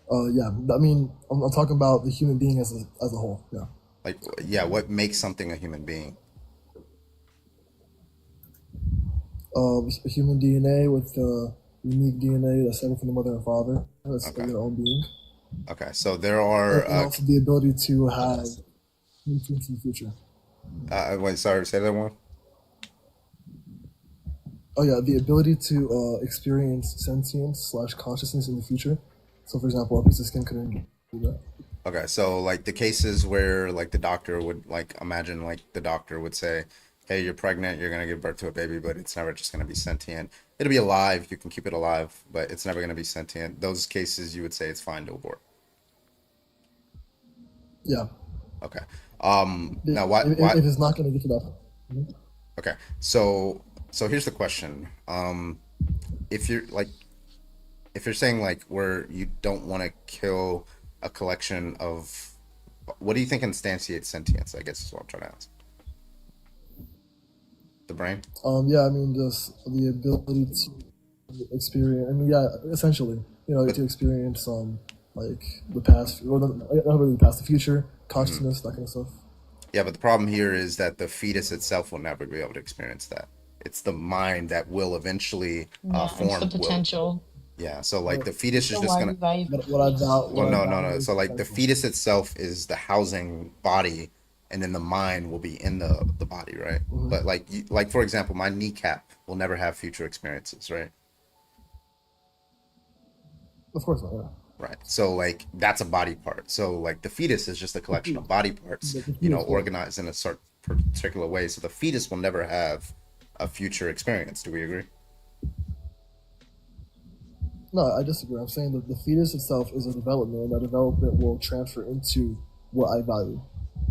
Yeah. I mean, I'm talking about the human being as a whole. Yeah.
Like, yeah, what makes something a human being?
Human DNA with unique DNA that's separate from the mother and father. That's their own being.
Okay, so there are.
And also the ability to have influence in the future.
Wait, sorry, say that one.
Oh yeah, the ability to experience sentience / consciousness in the future. So, for example, a piece of skin couldn't do that.
Okay, so like the cases where like the doctor would like imagine like the doctor would say, "Hey, you're pregnant, you're gonna give birth to a baby, but it's never just gonna be sentient. It'll be alive, you can keep it alive, but it's never gonna be sentient." Those cases, you would say it's fine to abort.
Yeah.
Okay. Now why?
If it's not going to get to that point.
Okay, so here's the question. If you're like, if you're saying like where you don't want to kill a collection of, what do you think instantiates sentience? I guess is what I'm trying to ask. The brain?
Yeah, I mean, just the ability to experience. I mean, yeah, essentially, to experience like the past, or not really the past, the future, consciousness, that kind of stuff.
Yeah, but the problem here is that the fetus itself will never be able to experience that. It's the mind that will eventually form.
It's the potential.
Yeah, so like the fetus is
So
just
why
gonna.
do value-
Well, no. So like the fetus itself is the housing body, and then the mind will be in the body, right?
Mhm.
But like for example, my kneecap will never have future experiences, right?
Of course not. Yeah.
Right. So like that's a body part. So like the fetus is just a collection of body parts,
The fetus, yeah.
organized in a particular way. So the fetus will never have a future experience. Do we agree?
No, I disagree. I'm saying that the fetus itself is a development, and that development will transfer into what I value.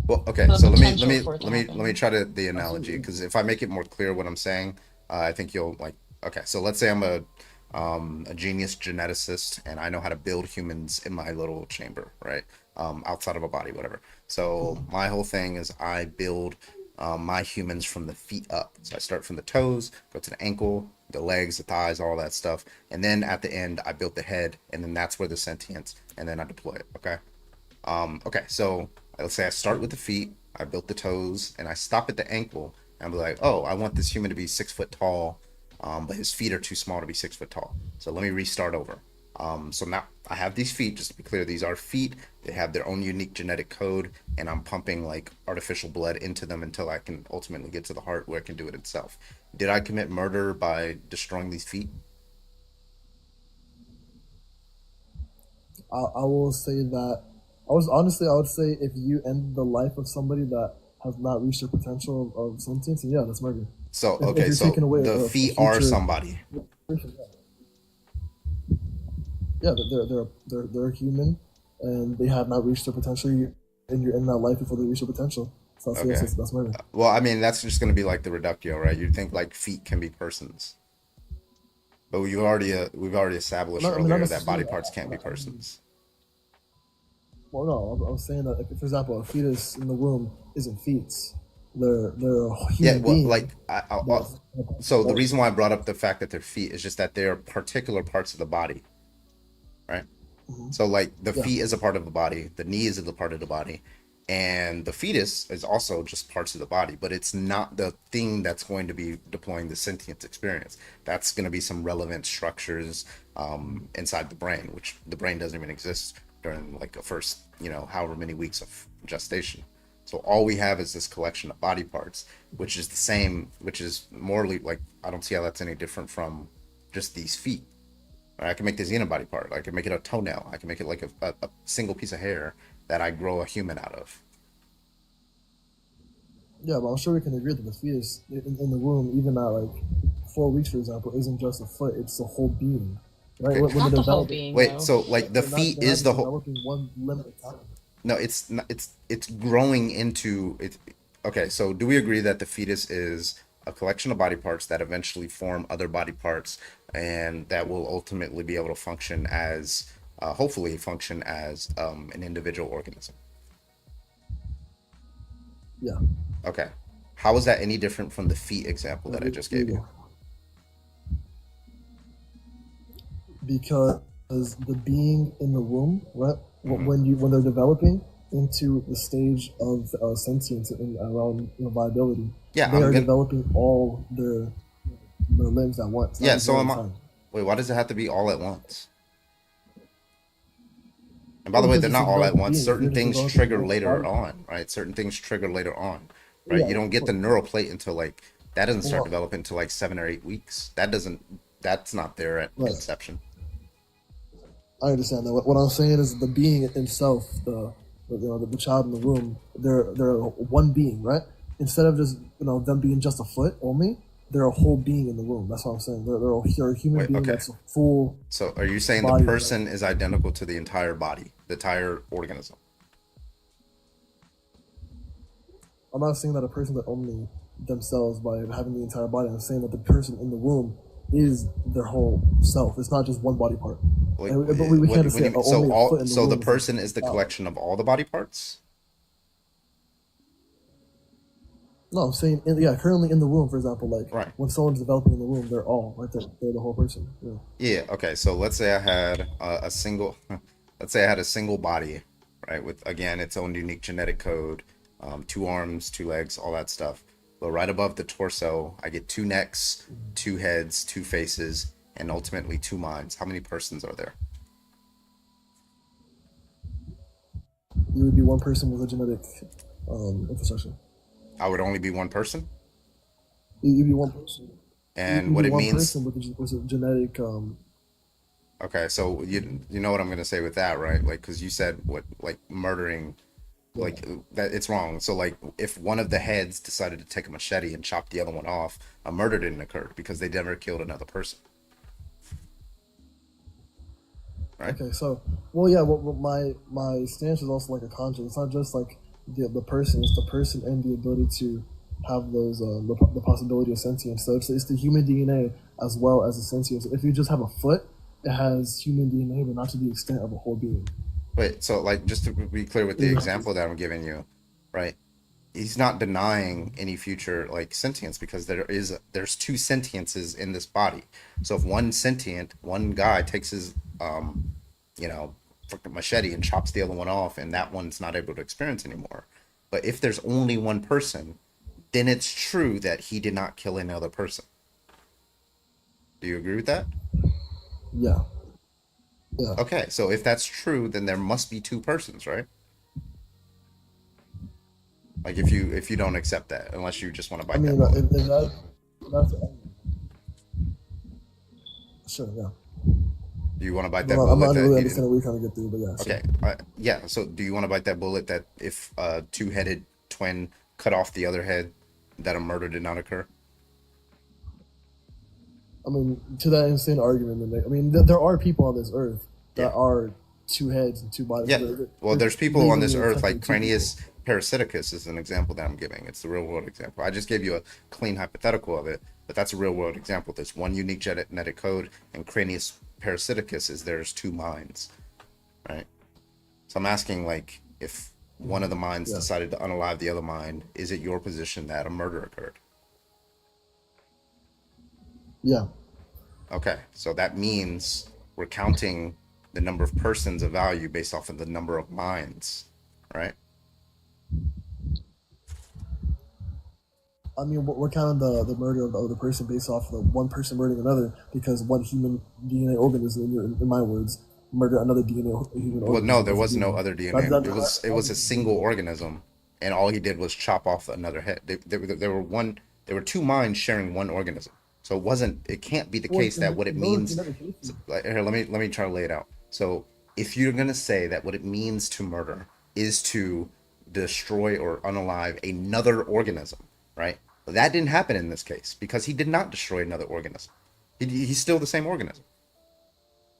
Well, okay.
The
So let
potential
me
for it to
let
happen.
me try to the analogy, because if I make it more clear what I'm saying, I think you'll like. Okay, so let's say I'm a genius geneticist, and I know how to build humans in my little chamber, right? Outside of a body, whatever. So my whole thing is I build my humans from the feet up. So I start from the toes, go to the ankle, the legs, the thighs, all that stuff, and then at the end I built the head, and then that's where the sentience, and then I deploy it. Okay. Okay. So let's say I start with the feet, I built the toes, and I stop at the ankle, and I'm like, oh, I want this human to be 6 foot tall. But his feet are too small to be 6 foot tall. So let me restart over. So now I have these feet, just to be clear, these are feet. They have their own unique genetic code, and I'm pumping like artificial blood into them until I can ultimately get to the heart where it can do it itself. Did I commit murder by destroying these feet?
I will say that I would say if you end the life of somebody that has not reached their potential of sentience, then yeah, that's murder.
So
If
okay,
you're
so
taking away
the
a
feet are
future-
somebody.
Yeah, they're human. and they have not reached their potential, and you're in that life before they reach their potential. So
Okay.
that's murder.
Well, I mean, that's just going to be like the reductio, right? You'd think like feet can be persons, but we've already established
No, I mean, not
earlier that body
necessarily.
parts can't be persons.
Well, no, I was saying that, like, for example, a fetus in the womb isn't feet. They're a
Yeah,
human
well,
being.
like so the reason why I brought up the fact that they're feet is just that they're particular parts of the body, right? So like the
Yeah.
feet is a part of the body, the knee is a part of the body, and the fetus is also just parts of the body, but it's not the thing that's going to be deploying the sentience experience. That's going to be some relevant structures inside the brain, which the brain doesn't even exist during like a first, however many weeks of gestation. So all we have is this collection of body parts, which is the same, which is morally like, I don't see how that's any different from just these feet. Right? I can make this body part. I can make it a toenail. I can make it like a single piece of hair that I grow a human out of.
Yeah, but I'm sure we can agree that the fetus in the womb, even at like 4 weeks, for example, isn't just a foot; it's the whole being, right?
Okay.
When they're developing,
Wait, so like the feet is the whole.
developing one limb at a time.
No, it's not, it's growing into it. Okay, so do we agree that the fetus is a collection of body parts that eventually form other body parts, and that will ultimately be able to function as, hopefully, function as an individual organism?
Yeah.
Okay. How is that any different from the feet example that I just gave you?
Because the being in the womb, right?
Mhm.
When they're developing into the stage of sentience and around viability,
Yeah,
they
I'm
are
gonna-
developing all their limbs at once. not
Yeah,
just
so
one
am
at a
I.
time.
Wait, why does it have to be all at once? And by the way,
Because
they're
it's
not
a
all at
developing
once.
being.
Certain
You're just
things
developing
trigger
both
later
body
on, right? Certain things trigger later on, right?
Yeah,
You don't
of
get the
course.
neural plate until like that doesn't start
Well-
developing until like 7 or 8 weeks. That's not there at
Right.
conception.
I understand that. What I'm saying is the being itself, the child in the womb, they're one being, right? Instead of just them being just a foot only, they're a whole being in the womb. That's what I'm saying. They're a human
Wait,
being
okay.
that's a full.
So are you saying the
body,
person is identical to the entire body, the entire organism?
I'm not saying that a person that only themselves by having the entire body. I'm saying that the person in the womb is their whole self. It's not just one body part.
Wait,
But we can't just say
so
only a foot in the
so
womb
the
is
person is the
child.
collection of all the body parts?
No, I'm saying, currently in the womb, for example, like
Right.
when someone's developing in the womb, they're all right. They're the whole person. Yeah.
Yeah. Okay. So let's say I had a single, let's say I had a single body, right? With again its own unique genetic code, 2 arms, 2 legs, all that stuff. But right above the torso, I get 2 necks, 2 heads, 2 faces, and ultimately 2 minds. How many persons are there?
You would be one person with a genetic infrastructure.
I would only be one person.
You'd be one person.
And
You'd
what
be
it
one
means.
person with a genetic.
Okay, so you know what I'm gonna say with that, right? Like, because you said like murdering, like that it's wrong. So like, if one of the heads decided to take a machete and chop the other one off, a murder didn't occur because they never killed another person. Right.
Okay, so well, my stance is also like a conscience. It's not just like the person; it's the person and the ability to have those the possibility of sentience. So it's the human DNA as well as the sentience. If you just have a foot, it has human DNA, but not to the extent of a whole being.
Wait, so like just to be clear with the example that I'm giving you, right? He's not denying any future like sentience because there's 2 sentiences in this body. So if one guy takes his freaking machete and chops the other one off, and that one's not able to experience anymore. But if there's only one person, then it's true that he did not kill another person. Do you agree with that?
Yeah. Yeah.
Okay, so if that's true, then there must be 2 persons, right? Like if you don't accept that, unless you just want to bite
I mean,
that
if
bullet.
that's sure, yeah.
Do you want to bite that
I'm
bullet?
not
that
really
he
understanding
didn't-
what you're trying to get through, but yeah. Sure.
Okay, yeah. So do you want to bite that bullet that if a 2-headed twin cut off the other head, that a murder did not occur?
I mean, to that insane argument, I mean, there are people on this earth that are two heads and two bodies.
Yeah. Well, there's people on this
legally
earth like
technically two
Cranius parasiticus is an example that I'm giving. It's the real world example. I just gave you a clean hypothetical of it, but that's a real world example. There's one unique genetic code, and Cranius parasiticus is there's two minds, right? So I'm asking, like, if one of the minds
Yeah.
decided to unalive the other mind, is it your position that a murder occurred?
Yeah.
Okay, so that means we're counting the number of persons of value based off of the number of minds, right?
I mean, we're counting the murder of the other person based off of the one person murdering another because one human DNA organism, in my words, murdered another human organism.
Well, no, there was no other DNA.
That-
It was a single organism, and all he did was chop off another head. There were two minds sharing one organism. So it can't be the
Well,
case that what it
those
means.
genetic cases-
Here, let me try to lay it out. So if you're gonna say that what it means to murder is to destroy or unalive another organism, right? That didn't happen in this case because he did not destroy another organism. He's still the same organism,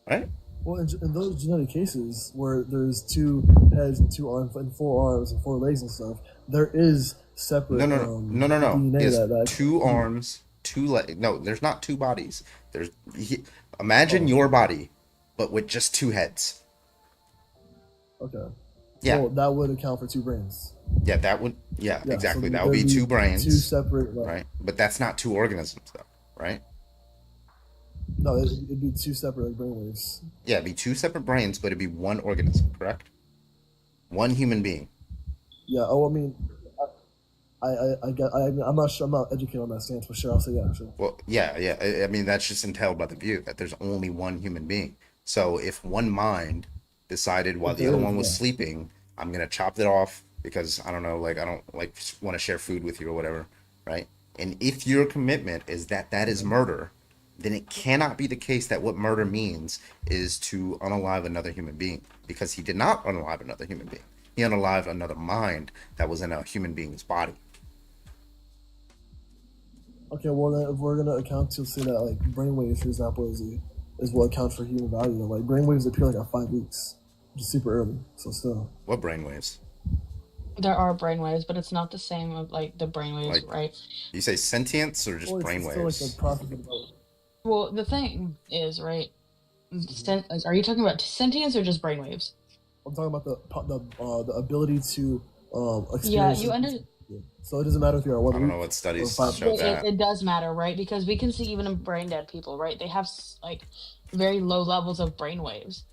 right?
Well, in those genetic cases where there's two heads and two arms and four arms and four legs and stuff, there is separate.
No.
DNA
He has
that
two arms, two legs. No, there's not two bodies. Imagine your body, but with just two heads.
Okay.
Yeah.
Well, that would account for two brains.
Yeah, that would. Yeah,
Yeah,
exactly.
so
That would be
there'd be
two brains.
two separate,
right? But that's not two organisms, though, right?
No, it'd be two separate brainwaves.
Yeah, it'd be two separate brains, but it'd be one organism, correct? One human being.
Yeah. Oh, I mean, I'm not sure. I'm not educated on that stance for sure. I'll say yeah, sure.
Well, yeah. I mean, that's just entailed by the view that there's only one human being. So if one mind decided while the other one was sleeping, I'm gonna chop it off because I don't know, like I don't like want to share food with you or whatever, right? And if your commitment is that that is murder, then it cannot be the case that what murder means is to unalive another human being, because he did not unalive another human being. He unalived another mind that was in a human being's body.
Okay, well then if we're gonna account to say that like brainwaves, for example, is what accounts for human value, then like brainwaves appear like at 5 weeks, which is super early. So still.
What brainwaves?
There are brainwaves, but it's not the same of like the brainwaves,
Like,
right?
You say sentience or just
Well, it's still like
brainwaves?
the process of development.
Well, the thing is, right? Are you talking about sentience or just brainwaves?
I'm talking about the ability to
Yeah,
experience.
you under.
So it doesn't matter if you're at 1
I don't
week
know what studies
or 5
show
weeks.
that.
It does matter, right? Because we can see even in brain dead people, right? They have like very low levels of brain waves,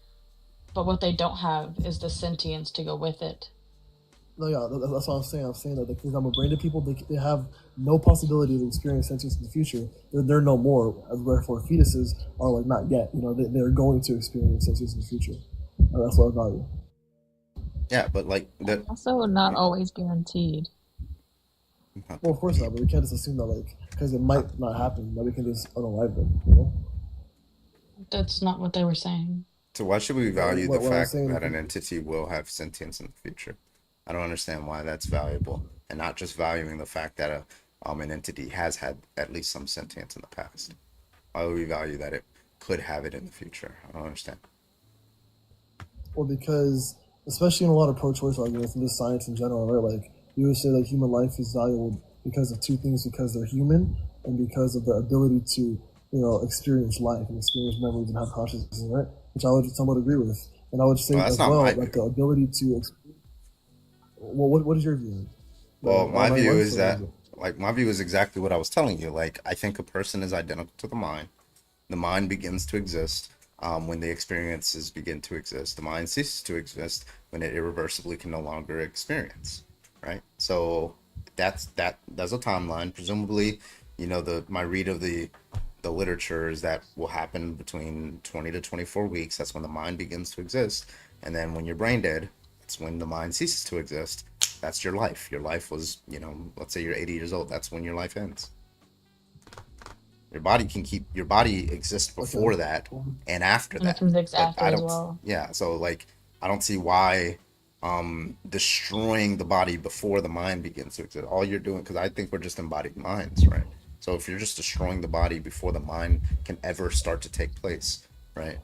but what they don't have is the sentience to go with it.
No, yeah, that's what I'm saying. I'm saying that the example, brain dead people, they have no possibility of experiencing sentience in the future. They're no more. Therefore, fetuses are like not yet. You know, they're going to experience sentience in the future. And that's what I value.
Yeah, but like the
Also, not always guaranteed.
Well, of course not, but we can't just assume that like because it might not happen that we can just unalive them. You know?
That's not what they were saying.
So why should we value
What
the
I'm
fact
saying
that
is-
an entity will have sentience in the future? I don't understand why that's valuable, and not just valuing the fact that an entity has had at least some sentience in the past. Why would we value that it could have it in the future? I don't understand.
Well, because especially in a lot of pro-choice arguments and just science in general, right? Like you would say that human life is valuable because of two things: because they're human, and because of the ability to, experience life and experience memories and have consciousness, right? Which I would somewhat agree with, and I would say
Well, that's
as
not
well
my
that
view.
the ability to. Well, what is your view?
Well, my
my
view
wife
is
says
that,
it.
like, my view is exactly what I was telling you. Like, I think a person is identical to the mind. The mind begins to exist when the experiences begin to exist. The mind ceases to exist when it irreversibly can no longer experience, right? So that's a timeline. Presumably, my read of the literature is that will happen between 20 to 24 weeks. That's when the mind begins to exist. And then when you're brain dead, it's when the mind ceases to exist. That's your life. Your life was, let's say you're 80 years old. That's when your life ends. Your body exists before that and after
And
that.
the physics
But
after
I
as
don't,
well.
yeah. So like, I don't see why destroying the body before the mind begins to exist. All you're doing, because I think we're just embodied minds, right? So if you're just destroying the body before the mind can ever start to take place, right?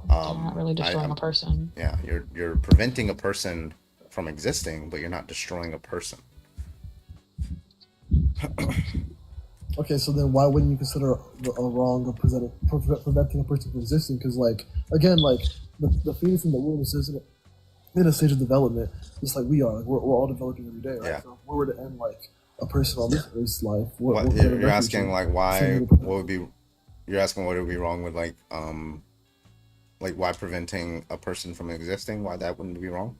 You're not really destroying a person.
Yeah, you're preventing a person from existing, but you're not destroying a person.
Okay, so then why wouldn't you consider a wrong of preventing a person from existing? Because, like, again, like, the fetus in the womb is in a stage of development, just like we are. Like, we're all developing every day, right?
Yeah.
So if we were to end, like, a person on this life,
You're asking, like, why? What would be? You're asking what would be wrong with, like why preventing a person from existing? Why that wouldn't be wrong?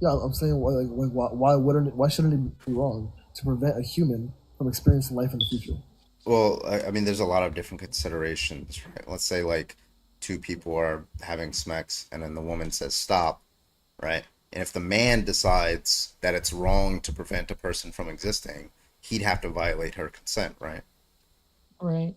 Yeah, I'm saying why shouldn't it be wrong to prevent a human from experiencing life in the future?
Well, I mean, there's a lot of different considerations, right? Let's say like two people are having sex, and then the woman says stop, right? And if the man decides that it's wrong to prevent a person from existing, he'd have to violate her consent, right?
Right.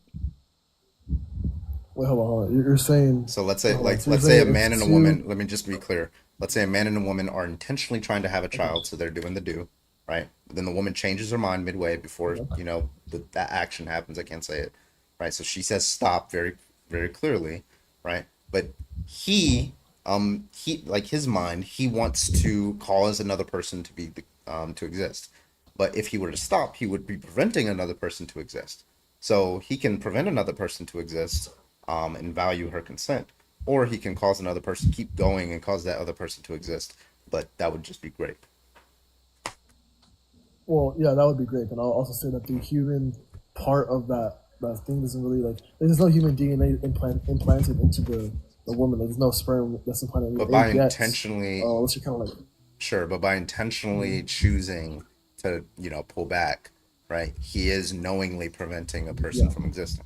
Wait, hold on. You're saying.
So let's say,
let's
say a man and a woman. Let me just be clear. Let's say a man and a woman are intentionally trying to have a child, so they're doing the do, right? Then the woman changes her mind midway before that action happens. I can't say it, right? So she says stop very, very clearly, right? But he like his mind, he wants to cause another person to be to exist. But if he were to stop, he would be preventing another person to exist. So he can prevent another person to exist and value her consent, or he can cause another person to keep going and cause that other person to exist. But that would just be great.
Well, yeah, that would be great. But I'll also say that the human part of that thing doesn't really, like, there's no human DNA implanted into the woman. Like, there's no sperm that's implanted.
But by intentionally,
unless you're kind of like,
sure, but by intentionally choosing to pull back, right? He is knowingly preventing a person from existing.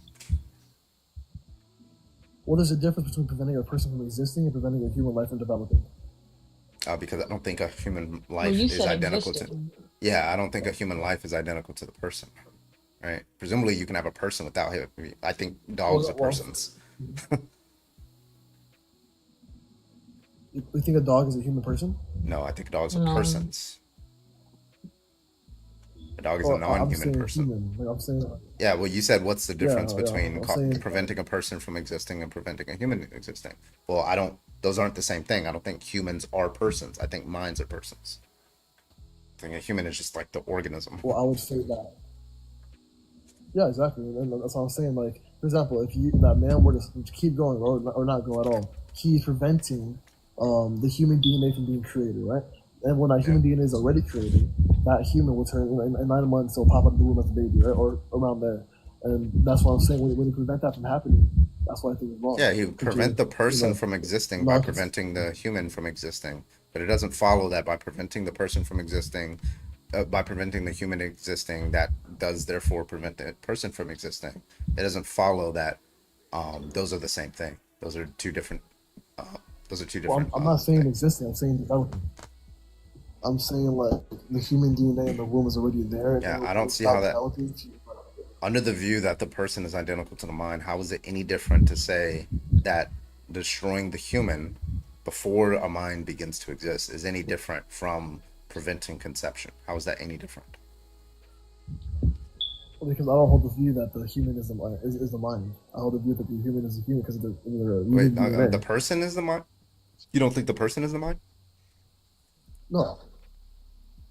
Well, there's a difference between preventing a person from existing and preventing a human life from developing.
Because I don't think a human life is identical to. Yeah, I don't think a human life is identical to the person, right? Presumably, you can have a person without him. I think dogs are persons.
You think a dog is a human person?
No, I think dogs are persons. A dog is a non-human person.
I'm saying.
Yeah, well, you said what's the difference between preventing a person from existing and preventing a human existing? Well, I don't. Those aren't the same thing. I don't think humans are persons. I think minds are persons. I think a human is just like the organism.
Well, I would say that. Yeah, exactly. And that's what I'm saying. Like, for example, if that man were to keep going or not go at all, he's preventing the human DNA from being created, right? And when that human DNA is already created, that human will turn in 9 months. It'll pop out of the womb as a baby, right, or around there. And that's what I'm saying. When you prevent that from happening, that's why I think it's wrong.
Yeah, he would prevent the person from existing by preventing the human from existing. But it doesn't follow that by preventing the person from existing, by preventing the human existing, that does therefore prevent the person from existing. It doesn't follow that those are the same thing. Those are two different.
Well, I'm not saying existing. I'm saying developing. I'm saying like the human DNA in the womb is already there.
Yeah, I don't see how that. Under the view that the person is identical to the mind, how is it any different to say that destroying the human before a mind begins to exist is any different from preventing conception? How is that any different?
Well, because I don't hold the view that the human is the mind. I hold the view that the human is a human because of
the person is the mind? You don't think the person is the mind?
No.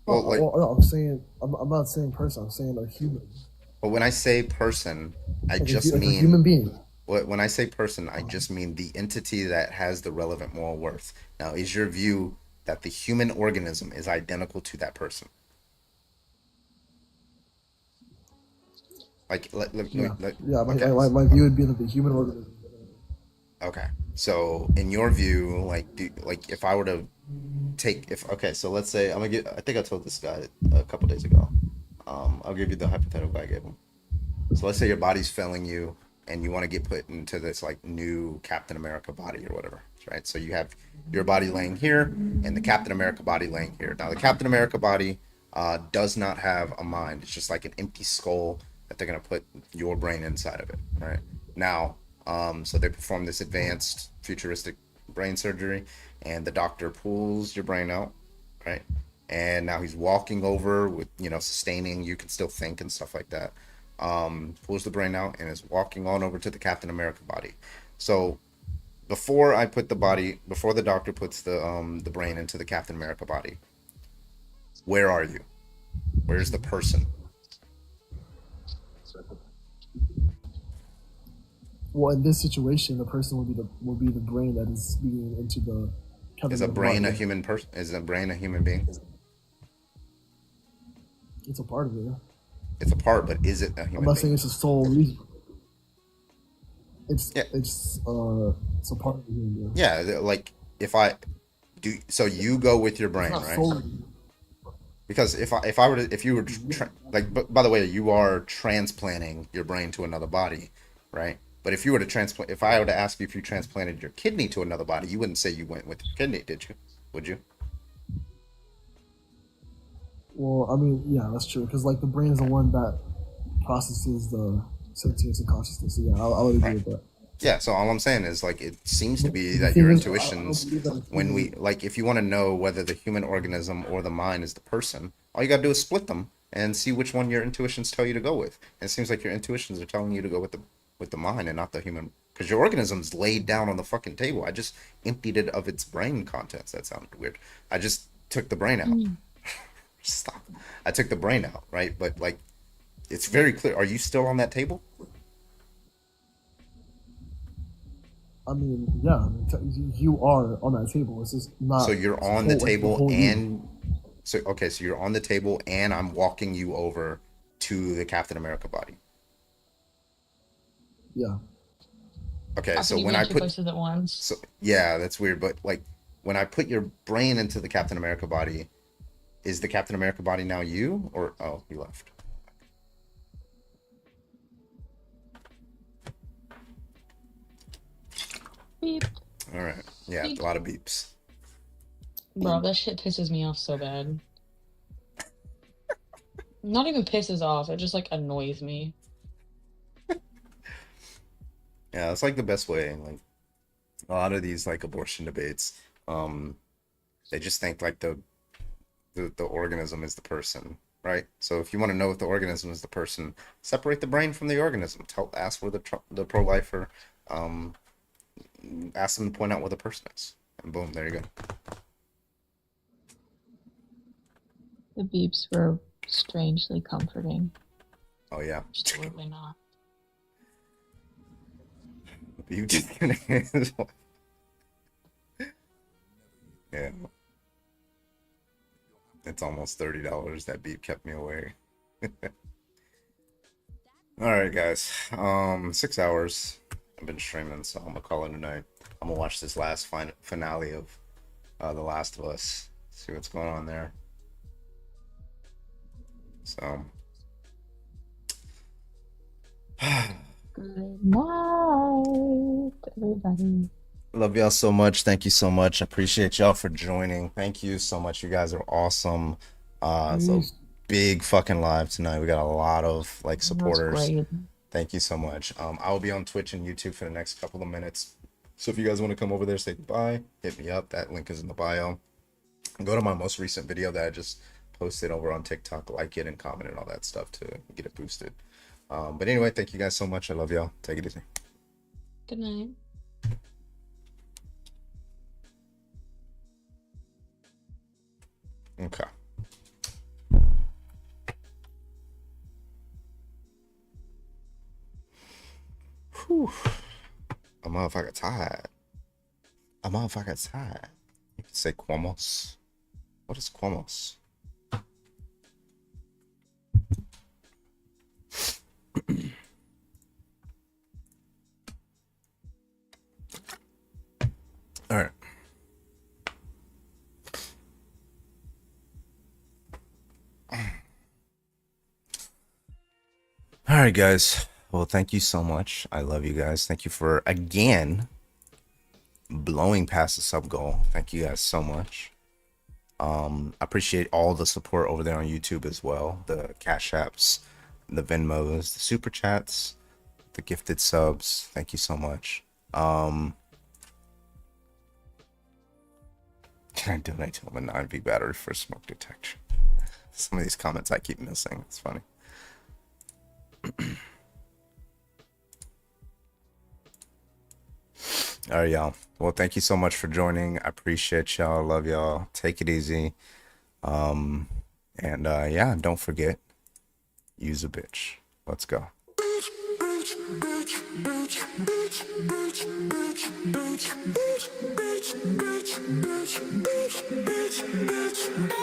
Well,
I'm saying I'm not saying person. I'm saying a human.
But when I say person, I
like
just mean
a human being.
When I say person, I just mean the entity that has the relevant moral worth. Now, is your view that the human organism is identical to that person? My
view would be that the human organism.
Okay, so in your view, like if I were to so let's say I think I told this guy a couple days ago. I'll give you the hypothetical I gave him. So let's say your body's failing you and you want to get put into this like new Captain America body or whatever, right? So you have your body laying here and the Captain America body laying here. Now the Captain America body does not have a mind. It's just like an empty skull that they're going to put your brain inside of it, right? Now, so they perform this advanced futuristic brain surgery and the doctor pulls your brain out, right? And now he's walking over with, sustaining, you can still think and stuff like that. Pulls the brain out and is walking on over to the Captain America body. So before the doctor puts the brain into the Captain America body, where are you? Where's the person?
Well, in this situation, the person will be the brain that is being into the.
Is a brain a human person? Is a brain a human being?
It's a part of it.
It's a part, but is it a human?
I'm not
being?
saying it's a sole reason. It's a part of the human being.
Yeah, like if I do, so you go with your brain, right?
Solely.
Because if you were by the way, you are transplanting your brain to another body, right? But if you were to transplant, if I were to ask you if you transplanted your kidney to another body, you wouldn't say you went with your kidney, did you? Would you?
Well, I mean, yeah, that's true. Because like the brain is the one that processes the sentience and consciousness. So yeah, I would agree with that.
Yeah. So all I'm saying is like it seems to be that your intuitions, when we like, if you want to know whether the human organism or the mind is the person, all you got to do is split them and see which one your intuitions tell you to go with. And it seems like your intuitions are telling you to go with the mind and not the human, because your organism's laid down on the fucking table. I just emptied it of its brain contents. That sounded weird. I just took the brain out. Stop. I took the brain out, right? But like, it's very clear. Are you still on that table?
I mean, yeah, you are on that table. It's just not.
So you're on the table and so you're on the table and I'm walking you over to the Captain America body.
Yeah.
Okay, so
you
when
be in
I
two
put
places at once.
so yeah, that's weird, but like when I put your brain into the Captain America body, is the Captain America body now you or you left?
Beep.
All right. Yeah,
Beep.
a lot of beeps.
Bro, that shit pisses me off so bad. Not even pisses off, it just like annoys me.
Yeah, it's like the best way. Like a lot of these like abortion debates, they just think like the organism is the person, right? So if you want to know if the organism is the person, separate the brain from the organism. Ask where the pro-lifer, ask them to point out where the person is, and boom, there you go.
The beeps were strangely comforting.
Oh yeah.
Absolutely not.
You just yeah. It's almost $30. That beep kept me away. All right, guys. 6 hours. I've been streaming, so I'm gonna call it a night. I'm gonna watch this last finale of The Last of Us. See what's going on there. So.
Good night, everybody.
Love y'all so much. Thank you so much. I appreciate y'all for joining. Thank you so much. You guys are awesome. So big fucking live tonight. We got a lot of like supporters. Thank you so much. I will be on Twitch and YouTube for the next couple of minutes. So if you guys want to come over there, say goodbye, hit me up. That link is in the bio. Go to my most recent video that I just posted over on TikTok, like it and comment and all that stuff to get it boosted. But anyway, thank you guys so much. I love y'all. Take it easy.
Good night.
Okay. Whew. A motherfucker tired. A motherfucker tired. You could say Quamos. What is Quamos? All right. All right, guys. Well, thank you so much. I love you guys. Thank you for, again, blowing past the sub goal. Thank you guys so much. I appreciate all the support over there on YouTube as well. The Cash Apps, the Venmos, the Super Chats, the gifted subs. Thank you so much. Can I donate to him a 9V battery for smoke detection? Some of these comments I keep missing. It's funny. All right, y'all. Well, thank you so much for joining. I appreciate y'all. Love y'all. Take it easy. And yeah, don't forget, use a bitch. Let's go.
Bitch.